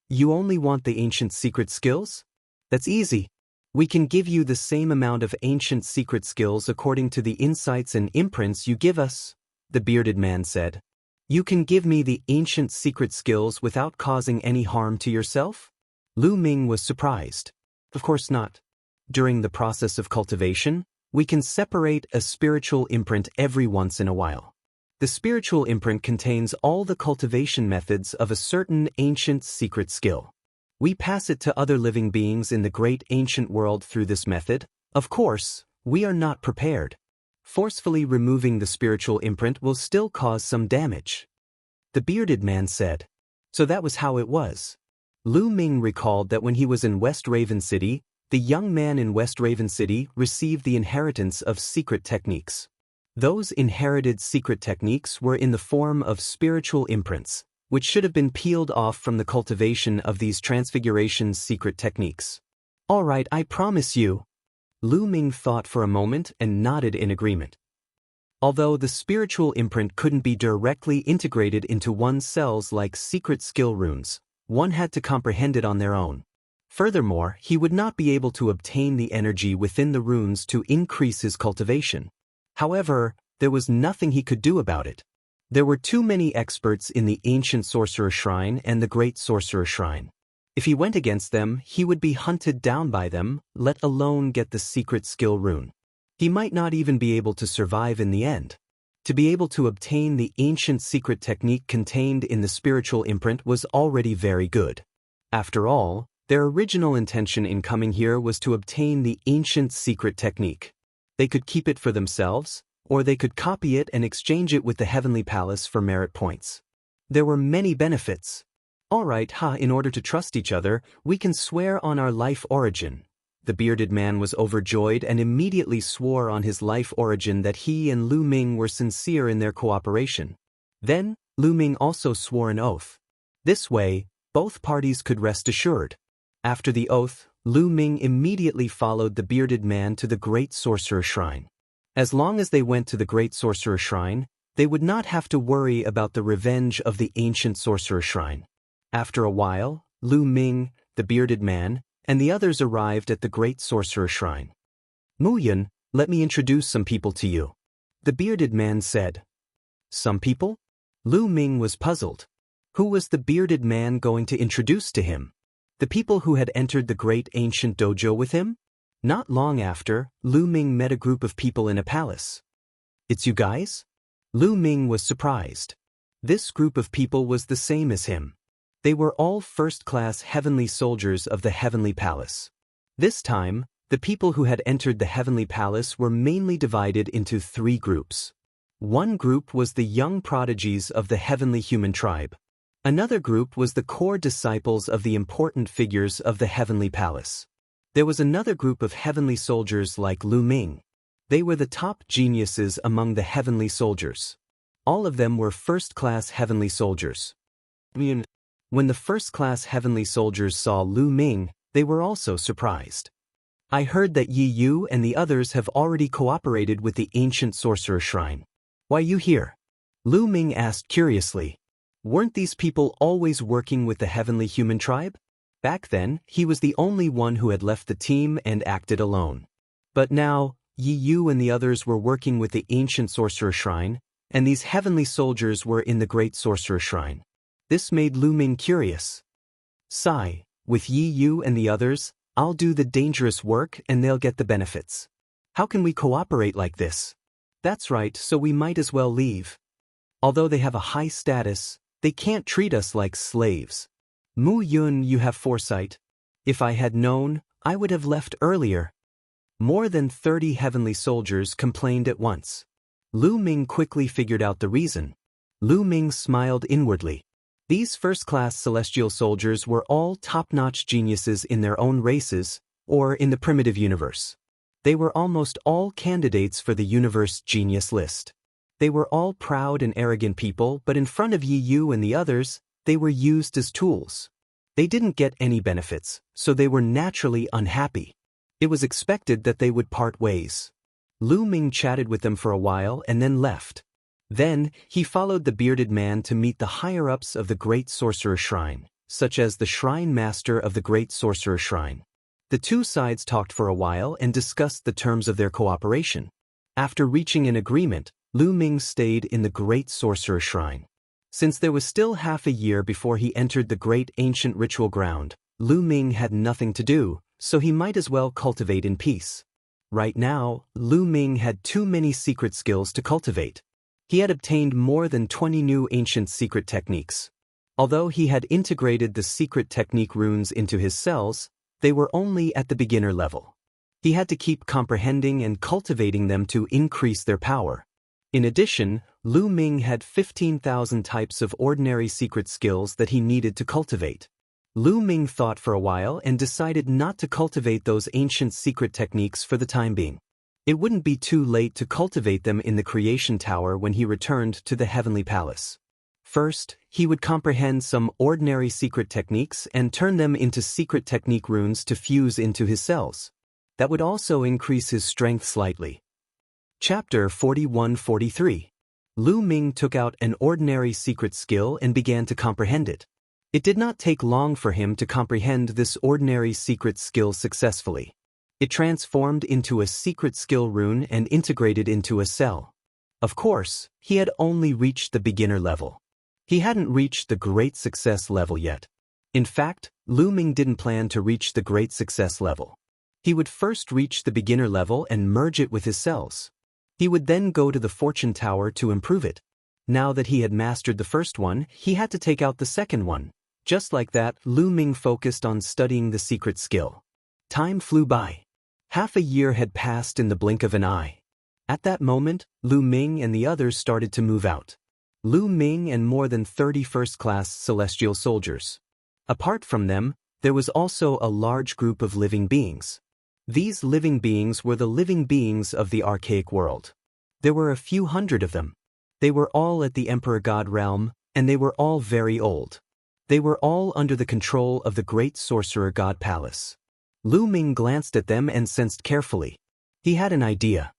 You only want the ancient secret skills? That's easy. We can give you the same amount of ancient secret skills according to the insights and imprints you give us, the bearded man said. You can give me the ancient secret skills without causing any harm to yourself? Lu Ming was surprised. Of course not. During the process of cultivation, we can separate a spiritual imprint every once in a while. The spiritual imprint contains all the cultivation methods of a certain ancient secret skill. We pass it to other living beings in the great ancient world through this method. Of course, we are not prepared. Forcefully removing the spiritual imprint will still cause some damage. The bearded man said. So that was how it was. Lu Ming recalled that when he was in West Raven City, the young man in West Raven City received the inheritance of secret techniques. Those inherited secret techniques were in the form of spiritual imprints, which should have been peeled off from the cultivation of these transfiguration's secret techniques. All right, I promise you. Lu Ming thought for a moment and nodded in agreement. Although the spiritual imprint couldn't be directly integrated into one's cells like secret skill runes, one had to comprehend it on their own. Furthermore, he would not be able to obtain the energy within the runes to increase his cultivation. However, there was nothing he could do about it. There were too many experts in the ancient sorcerer shrine and the great sorcerer shrine. If he went against them, he would be hunted down by them, let alone get the secret skill rune. He might not even be able to survive in the end. To be able to obtain the ancient secret technique contained in the spiritual imprint was already very good. After all, their original intention in coming here was to obtain the ancient secret technique. They could keep it for themselves, or they could copy it and exchange it with the Heavenly Palace for merit points. There were many benefits. All right, in order to trust each other, we can swear on our life origin. The bearded man was overjoyed and immediately swore on his life origin that he and Lu Ming were sincere in their cooperation. Then, Lu Ming also swore an oath. This way, both parties could rest assured. After the oath, Lu Ming immediately followed the bearded man to the great sorcerer shrine. As long as they went to the great sorcerer shrine, they would not have to worry about the revenge of the ancient sorcerer shrine. After a while, Lu Ming, the bearded man, and the others arrived at the great sorcerer shrine. Muyan, let me introduce some people to you. The bearded man said. Some people? Lu Ming was puzzled. Who was the bearded man going to introduce to him? The people who had entered the great ancient dojo with him? Not long after, Lu Ming met a group of people in a palace. It's you guys? Lu Ming was surprised. This group of people was the same as him. They were all first-class heavenly soldiers of the Heavenly Palace. This time, the people who had entered the Heavenly Palace were mainly divided into 3 groups. One group was the young prodigies of the Heavenly Human Tribe. Another group was the core disciples of the important figures of the Heavenly Palace. There was another group of heavenly soldiers like Lu Ming. They were the top geniuses among the heavenly soldiers. All of them were first-class heavenly soldiers. When the first-class heavenly soldiers saw Lu Ming, they were also surprised. I heard that Yi Yu and the others have already cooperated with the ancient sorcerer shrine. Why you here? Lu Ming asked curiously. Weren't these people always working with the heavenly human tribe? Back then, he was the only one who had left the team and acted alone. But now, Yi Yu and the others were working with the ancient sorcerer shrine, and these heavenly soldiers were in the great sorcerer shrine. This made Lu Ming curious. Sigh, with Yi Yu and the others, I'll do the dangerous work and they'll get the benefits. How can we cooperate like this? That's right, so we might as well leave. Although they have a high status, they can't treat us like slaves. Mu Yun, you have foresight. If I had known, I would have left earlier. More than 30 heavenly soldiers complained at once. Lu Ming quickly figured out the reason. Lu Ming smiled inwardly. These first-class celestial soldiers were all top-notch geniuses in their own races, or in the primitive universe. They were almost all candidates for the universe genius list. They were all proud and arrogant people, but in front of Yi Yu and the others, they were used as tools. They didn't get any benefits, so they were naturally unhappy. It was expected that they would part ways. Lu Ming chatted with them for a while and then left. Then, he followed the bearded man to meet the higher-ups of the Great Sorcerer Shrine, such as the Shrine Master of the Great Sorcerer Shrine. The two sides talked for a while and discussed the terms of their cooperation. After reaching an agreement, Lu Ming stayed in the Great Sorcerer Shrine. Since there was still half a year before he entered the great ancient ritual ground, Lu Ming had nothing to do, so he might as well cultivate in peace. Right now, Lu Ming had too many secret skills to cultivate. He had obtained more than 20 new ancient secret techniques. Although he had integrated the secret technique runes into his cells, they were only at the beginner level. He had to keep comprehending and cultivating them to increase their power. In addition, Lu Ming had 15,000 types of ordinary secret skills that he needed to cultivate. Lu Ming thought for a while and decided not to cultivate those ancient secret techniques for the time being. It wouldn't be too late to cultivate them in the Creation Tower when he returned to the Heavenly Palace. First, he would comprehend some ordinary secret techniques and turn them into secret technique runes to fuse into his cells. That would also increase his strength slightly. Chapter 41-43. Lu Ming took out an ordinary secret skill and began to comprehend it. It did not take long for him to comprehend this ordinary secret skill successfully. It transformed into a secret skill rune and integrated into a cell. Of course, he had only reached the beginner level. He hadn't reached the great success level yet. In fact, Lu Ming didn't plan to reach the great success level. He would first reach the beginner level and merge it with his cells. He would then go to the Fortune Tower to improve it. Now that he had mastered the first one, he had to take out the second one. Just like that, Lu Ming focused on studying the secret skill. Time flew by. Half a year had passed in the blink of an eye. At that moment, Lu Ming and the others started to move out. Lu Ming and more than 30 first-class celestial soldiers. Apart from them, there was also a large group of living beings. These living beings were the living beings of the archaic world. There were a few hundred of them. They were all at the Emperor God realm, and they were all very old. They were all under the control of the Great Sorcerer God Palace. Lu Ming glanced at them and sensed carefully. He had an idea.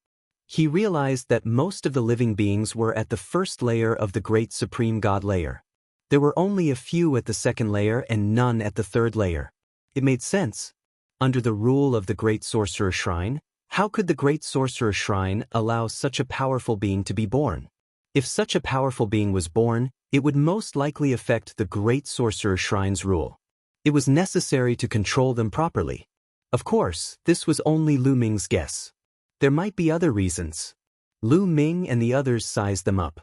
He realized that most of the living beings were at the first layer of the Great Supreme God layer. There were only a few at the second layer and none at the third layer. It made sense. Under the rule of the Great Sorcerer Shrine, how could the Great Sorcerer Shrine allow such a powerful being to be born? If such a powerful being was born, it would most likely affect the Great Sorcerer Shrine's rule. It was necessary to control them properly. Of course, this was only Lu Ming's guess. There might be other reasons. Lu Ming and the others sized them up.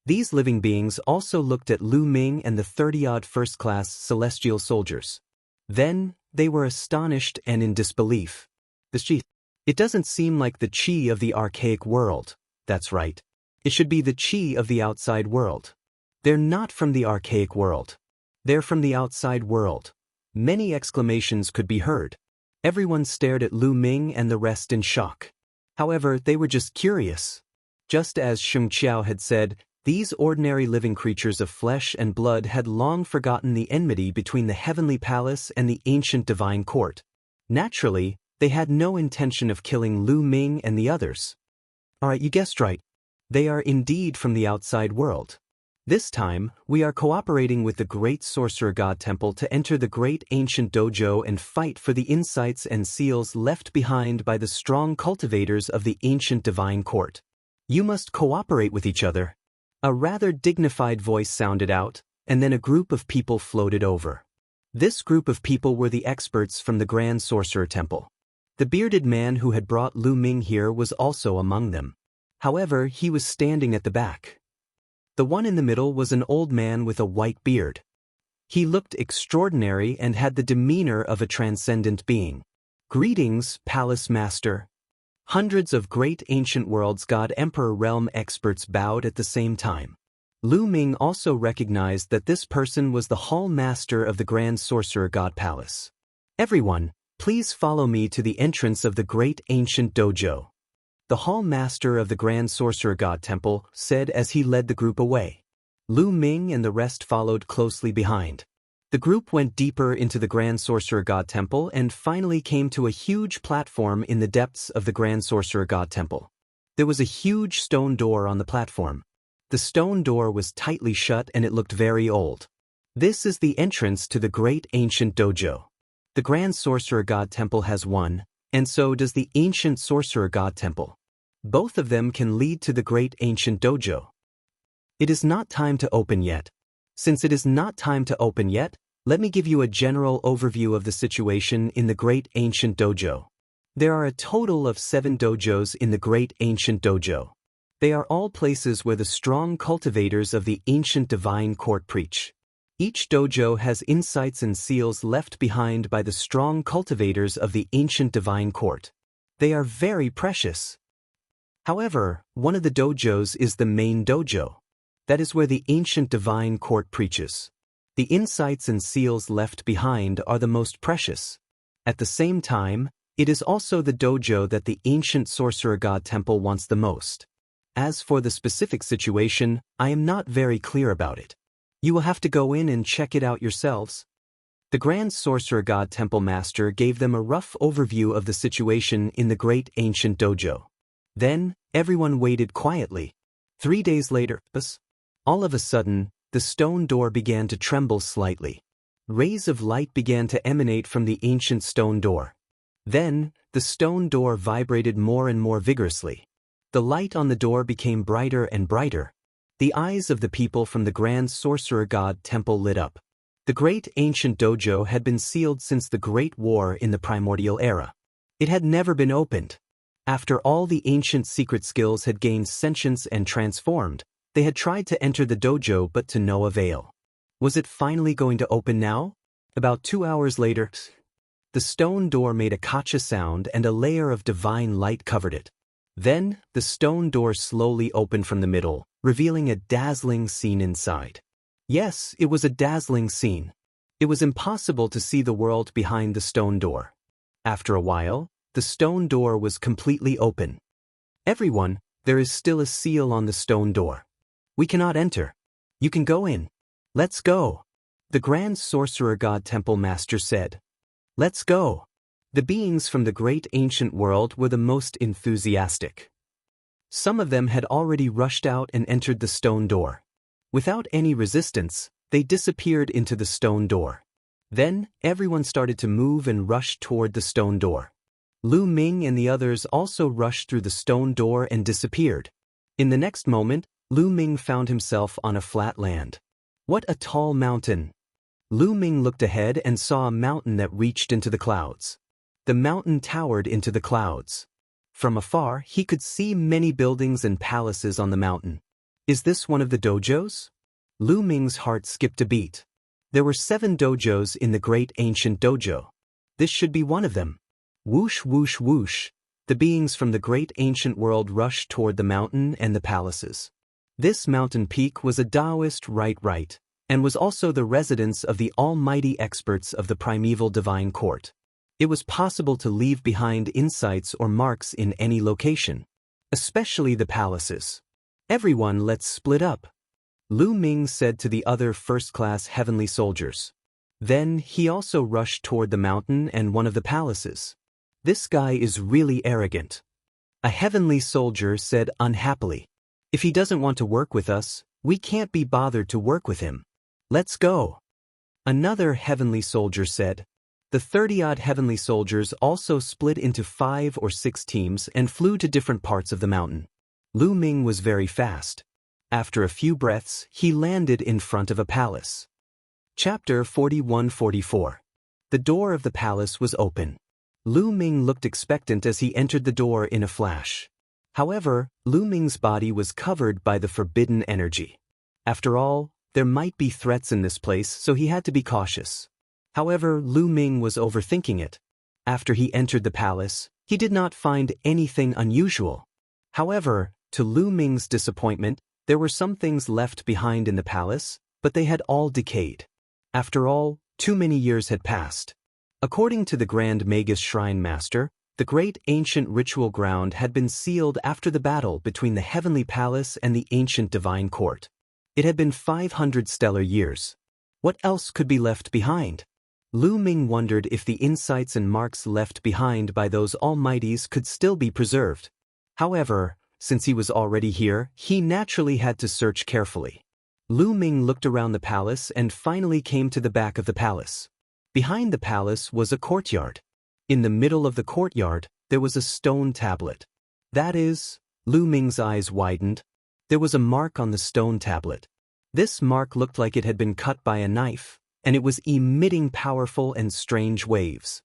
These living beings also looked at Lu Ming and the 30-odd first-class celestial soldiers. Then, they were astonished and in disbelief. This chi. It doesn't seem like the chi of the archaic world. That's right. It should be the chi of the outside world. They're not from the archaic world. They're from the outside world. Many exclamations could be heard. Everyone stared at Lu Ming and the rest in shock. However, they were just curious. Just as Xianxia had said, these ordinary living creatures of flesh and blood had long forgotten the enmity between the heavenly palace and the ancient divine court. Naturally, They had no intention of killing Lu Ming and the others. Alright, you guessed right. They are indeed from the outside world. This time, we are cooperating with the Great Sorcerer God Temple to enter the Great Ancient Dojo and fight for the insights and seals left behind by the strong cultivators of the Ancient Divine Court. You must cooperate with each other. A rather dignified voice sounded out, and then a group of people floated over. This group of people were the experts from the Grand Sorcerer Temple. The bearded man who had brought Lu Ming here was also among them. However, he was standing at the back. The one in the middle was an old man with a white beard. He looked extraordinary and had the demeanor of a transcendent being. Greetings, Palace Master. Hundreds of great ancient worlds God Emperor realm experts bowed at the same time. Lu Ming also recognized that this person was the Hall Master of the Grand Sorcerer God Palace. Everyone, please follow me to the entrance of the Great Ancient Dojo. The Hall Master of the Grand Sorcerer God Temple said as he led the group away. Lu Ming and the rest followed closely behind. The group went deeper into the Grand Sorcerer God Temple and finally came to a huge platform in the depths of the Grand Sorcerer God Temple. There was a huge stone door on the platform. The stone door was tightly shut and it looked very old. This is the entrance to the Great Ancient Dojo. The Grand Sorcerer God Temple has one, and so does the Ancient Sorcerer God Temple. Both of them can lead to the Great Ancient Dojo. It is not time to open yet. Since it is not time to open yet, let me give you a general overview of the situation in the Great Ancient Dojo. There are a total of 7 dojos in the Great Ancient Dojo. They are all places where the strong cultivators of the Ancient Divine Court preach. Each dojo has insights and seals left behind by the strong cultivators of the Ancient Divine Court. They are very precious. However, one of the dojos is the main dojo. That is where the Ancient Divine Court preaches. The insights and seals left behind are the most precious. At the same time, it is also the dojo that the Ancient Sorcerer God Temple wants the most. As for the specific situation, I am not very clear about it. You will have to go in and check it out yourselves. The Grand Sorcerer God Temple Master gave them a rough overview of the situation in the Great Ancient Dojo. Then, everyone waited quietly. 3 days later, all of a sudden, the stone door began to tremble slightly. Rays of light began to emanate from the ancient stone door. Then, the stone door vibrated more and more vigorously. The light on the door became brighter and brighter. The eyes of the people from the Grand Sorcerer God Temple lit up. The Great Ancient Dojo had been sealed since the Great War in the Primordial Era. It had never been opened. After all the ancient secret skills had gained sentience and transformed, they had tried to enter the dojo but to no avail. Was it finally going to open now? About 2 hours later, the stone door made a kacha sound and a layer of divine light covered it. Then, the stone door slowly opened from the middle, revealing a dazzling scene inside. Yes, it was a dazzling scene. It was impossible to see the world behind the stone door. After a while, the stone door was completely open. Everyone, there is still a seal on the stone door. We cannot enter. You can go in. Let's go. The Grand Sorcerer God Temple Master said. Let's go. The beings from the great ancient world were the most enthusiastic. Some of them had already rushed out and entered the stone door. Without any resistance, they disappeared into the stone door. Then, everyone started to move and rush toward the stone door. Lu Ming and the others also rushed through the stone door and disappeared. In the next moment, Lu Ming found himself on a flat land. What a tall mountain! Lu Ming looked ahead and saw a mountain that reached into the clouds. The mountain towered into the clouds. From afar, he could see many buildings and palaces on the mountain. Is this one of the dojos? Lu Ming's heart skipped a beat. There were 7 dojos in the Great Ancient Dojo. This should be one of them. Whoosh, whoosh, whoosh. The beings from the Great Ancient World rushed toward the mountain and the palaces. This mountain peak was a Daoist right, and was also the residence of the almighty experts of the primeval divine court. It was possible to leave behind insights or marks in any location, especially the palaces. Everyone, let's split up, Lu Ming said to the other first-class heavenly soldiers. Then he also rushed toward the mountain and one of the palaces. This guy is really arrogant. A heavenly soldier said unhappily. If he doesn't want to work with us, we can't be bothered to work with him. Let's go. Another heavenly soldier said. The 30-odd heavenly soldiers also split into 5 or 6 teams and flew to different parts of the mountain. Lu Ming was very fast. After a few breaths, he landed in front of a palace. Chapter 41-44. The door of the palace was open. Lu Ming looked expectant as he entered the door in a flash. However, Lu Ming's body was covered by the forbidden energy. After all, there might be threats in this place, so he had to be cautious. However, Lu Ming was overthinking it. After he entered the palace, he did not find anything unusual. However, to Lu Ming's disappointment, there were some things left behind in the palace, but they had all decayed. After all, too many years had passed. According to the Grand Magus Shrine Master, the great ancient ritual ground had been sealed after the battle between the Heavenly Palace and the ancient Divine Court. It had been 500 stellar years. What else could be left behind? Lu Ming wondered if the insights and marks left behind by those almighties could still be preserved. However, since he was already here, he naturally had to search carefully. Lu Ming looked around the palace and finally came to the back of the palace. Behind the palace was a courtyard. In the middle of the courtyard, there was a stone tablet. That is, Lu Ming's eyes widened. There was a mark on the stone tablet. This mark looked like it had been cut by a knife, and it was emitting powerful and strange waves.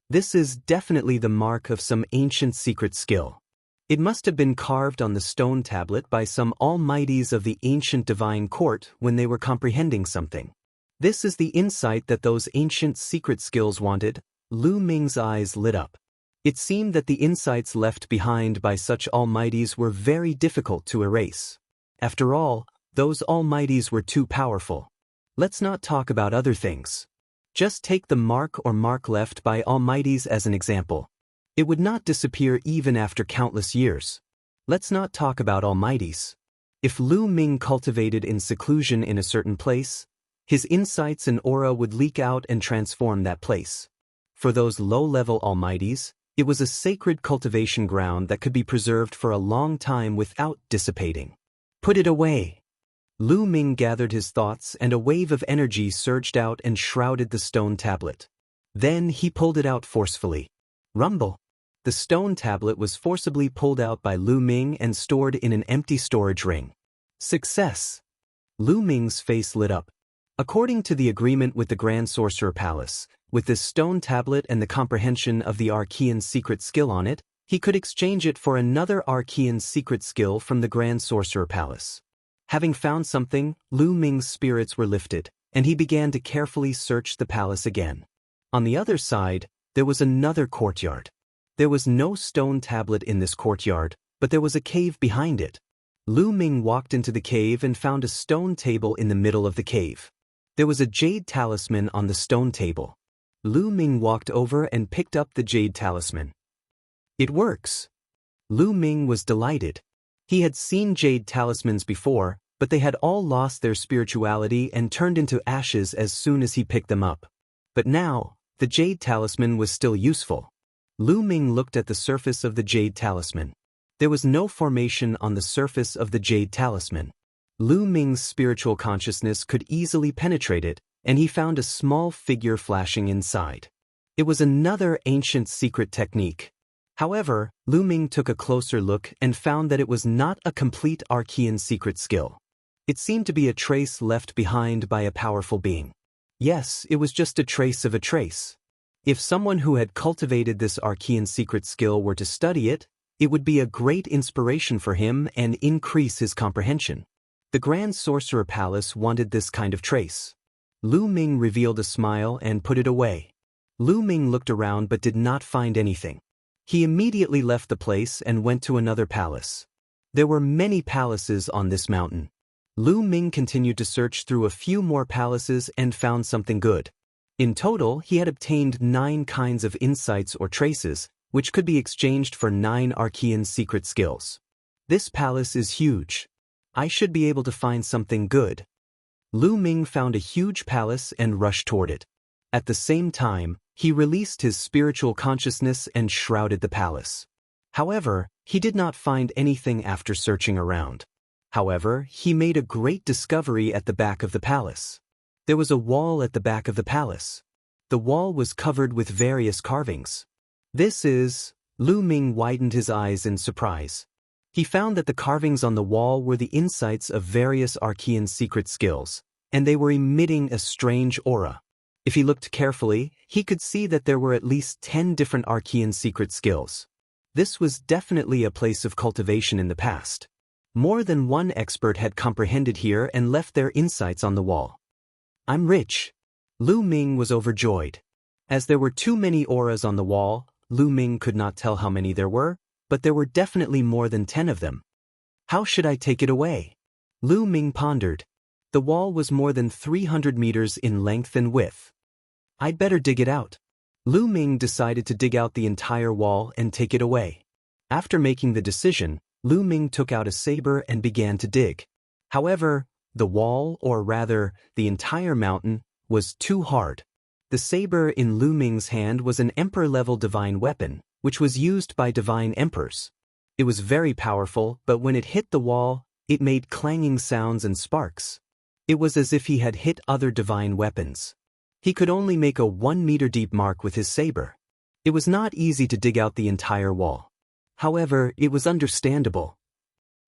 This is definitely the mark of some ancient secret skill. It must have been carved on the stone tablet by some almighties of the ancient divine court when they were comprehending something. This is the insight that those ancient secret skills wanted. Lu Ming's eyes lit up. It seemed that the insights left behind by such almighties were very difficult to erase. After all, those almighties were too powerful. Let's not talk about other things. Just take the mark or mark left by almighties as an example. It would not disappear even after countless years. Let's not talk about almighties. If Lu Ming cultivated in seclusion in a certain place, his insights and aura would leak out and transform that place. For those low-level almighties, it was a sacred cultivation ground that could be preserved for a long time without dissipating. Put it away. Lu Ming gathered his thoughts and a wave of energy surged out and shrouded the stone tablet. Then he pulled it out forcefully. Rumble. The stone tablet was forcibly pulled out by Lu Ming and stored in an empty storage ring. Success! Lu Ming's face lit up. According to the agreement with the Grand Sorcerer Palace, with this stone tablet and the comprehension of the Archean secret skill on it, he could exchange it for another Archean secret skill from the Grand Sorcerer Palace. Having found something, Lu Ming's spirits were lifted, and he began to carefully search the palace again. On the other side, there was another courtyard. There was no stone tablet in this courtyard, but there was a cave behind it. Lu Ming walked into the cave and found a stone table in the middle of the cave. There was a jade talisman on the stone table. Lu Ming walked over and picked up the jade talisman. It works. Lu Ming was delighted. He had seen jade talismans before, but they had all lost their spirituality and turned into ashes as soon as he picked them up. But now, the jade talisman was still useful. Lu Ming looked at the surface of the jade talisman. There was no formation on the surface of the jade talisman. Lu Ming's spiritual consciousness could easily penetrate it, and he found a small figure flashing inside. It was another ancient secret technique. However, Lu Ming took a closer look and found that it was not a complete Archean secret skill. It seemed to be a trace left behind by a powerful being. Yes, it was just a trace of a trace. If someone who had cultivated this Archean secret skill were to study it, it would be a great inspiration for him and increase his comprehension. The Grand Sorcerer Palace wanted this kind of trace. Lu Ming revealed a smile and put it away. Lu Ming looked around but did not find anything. He immediately left the place and went to another palace. There were many palaces on this mountain. Lu Ming continued to search through a few more palaces and found something good. In total, he had obtained 9 kinds of insights or traces, which could be exchanged for 9 Archean secret skills. This palace is huge. I should be able to find something good. Lu Ming found a huge palace and rushed toward it. At the same time, He released his spiritual consciousness and shrouded the palace. However, he did not find anything after searching around. However, he made a great discovery at the back of the palace. There was a wall at the back of the palace. The wall was covered with various carvings. This is... Lu Ming widened his eyes in surprise. He found that the carvings on the wall were the insights of various Archean secret skills, and they were emitting a strange aura. If he looked carefully, he could see that there were at least 10 different Archean secret skills. This was definitely a place of cultivation in the past. More than one expert had comprehended here and left their insights on the wall. I'm rich. Lu Ming was overjoyed. As there were too many auras on the wall, Lu Ming could not tell how many there were, but there were definitely more than 10 of them. How should I take it away? Lu Ming pondered. The wall was more than 300 meters in length and width. I'd better dig it out. Lu Ming decided to dig out the entire wall and take it away. After making the decision, Lu Ming took out a saber and began to dig. However, the wall, or rather, the entire mountain, was too hard. The saber in Lu Ming's hand was an emperor-level divine weapon, which was used by divine emperors. It was very powerful, but when it hit the wall, it made clanging sounds and sparks. It was as if he had hit other divine weapons. He could only make a 1-meter-deep mark with his saber. It was not easy to dig out the entire wall. However, it was understandable.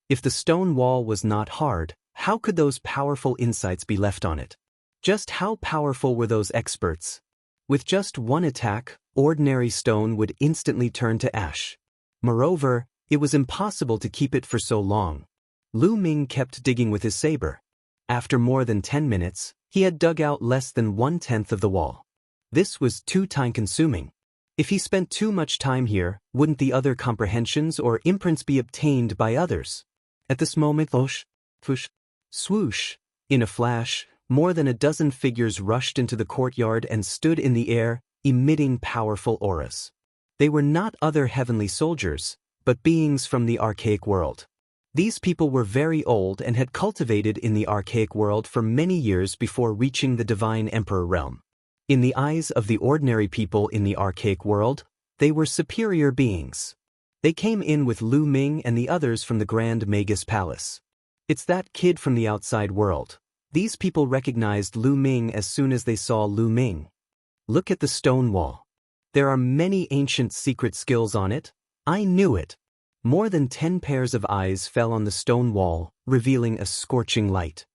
If the stone wall was not hard, how could those powerful insights be left on it? Just how powerful were those experts? With just one attack, ordinary stone would instantly turn to ash. Moreover, it was impossible to keep it for so long. Lu Ming kept digging with his saber. After more than 10 minutes, he had dug out less than 1/10 of the wall. This was too time-consuming. If he spent too much time here, wouldn't the other comprehensions or imprints be obtained by others? At this moment, whoosh, whoosh, swoosh, in a flash, more than a dozen figures rushed into the courtyard and stood in the air, emitting powerful auras. They were not other heavenly soldiers, but beings from the archaic world. These people were very old and had cultivated in the archaic world for many years before reaching the divine emperor realm. In the eyes of the ordinary people in the archaic world, they were superior beings. They came in with Lu Ming and the others from the Grand Magus Palace. It's that kid from the outside world. These people recognized Lu Ming as soon as they saw Lu Ming. Look at the stone wall. There are many ancient secret skills on it. I knew it. More than 10 pairs of eyes fell on the stone wall, revealing a scorching light.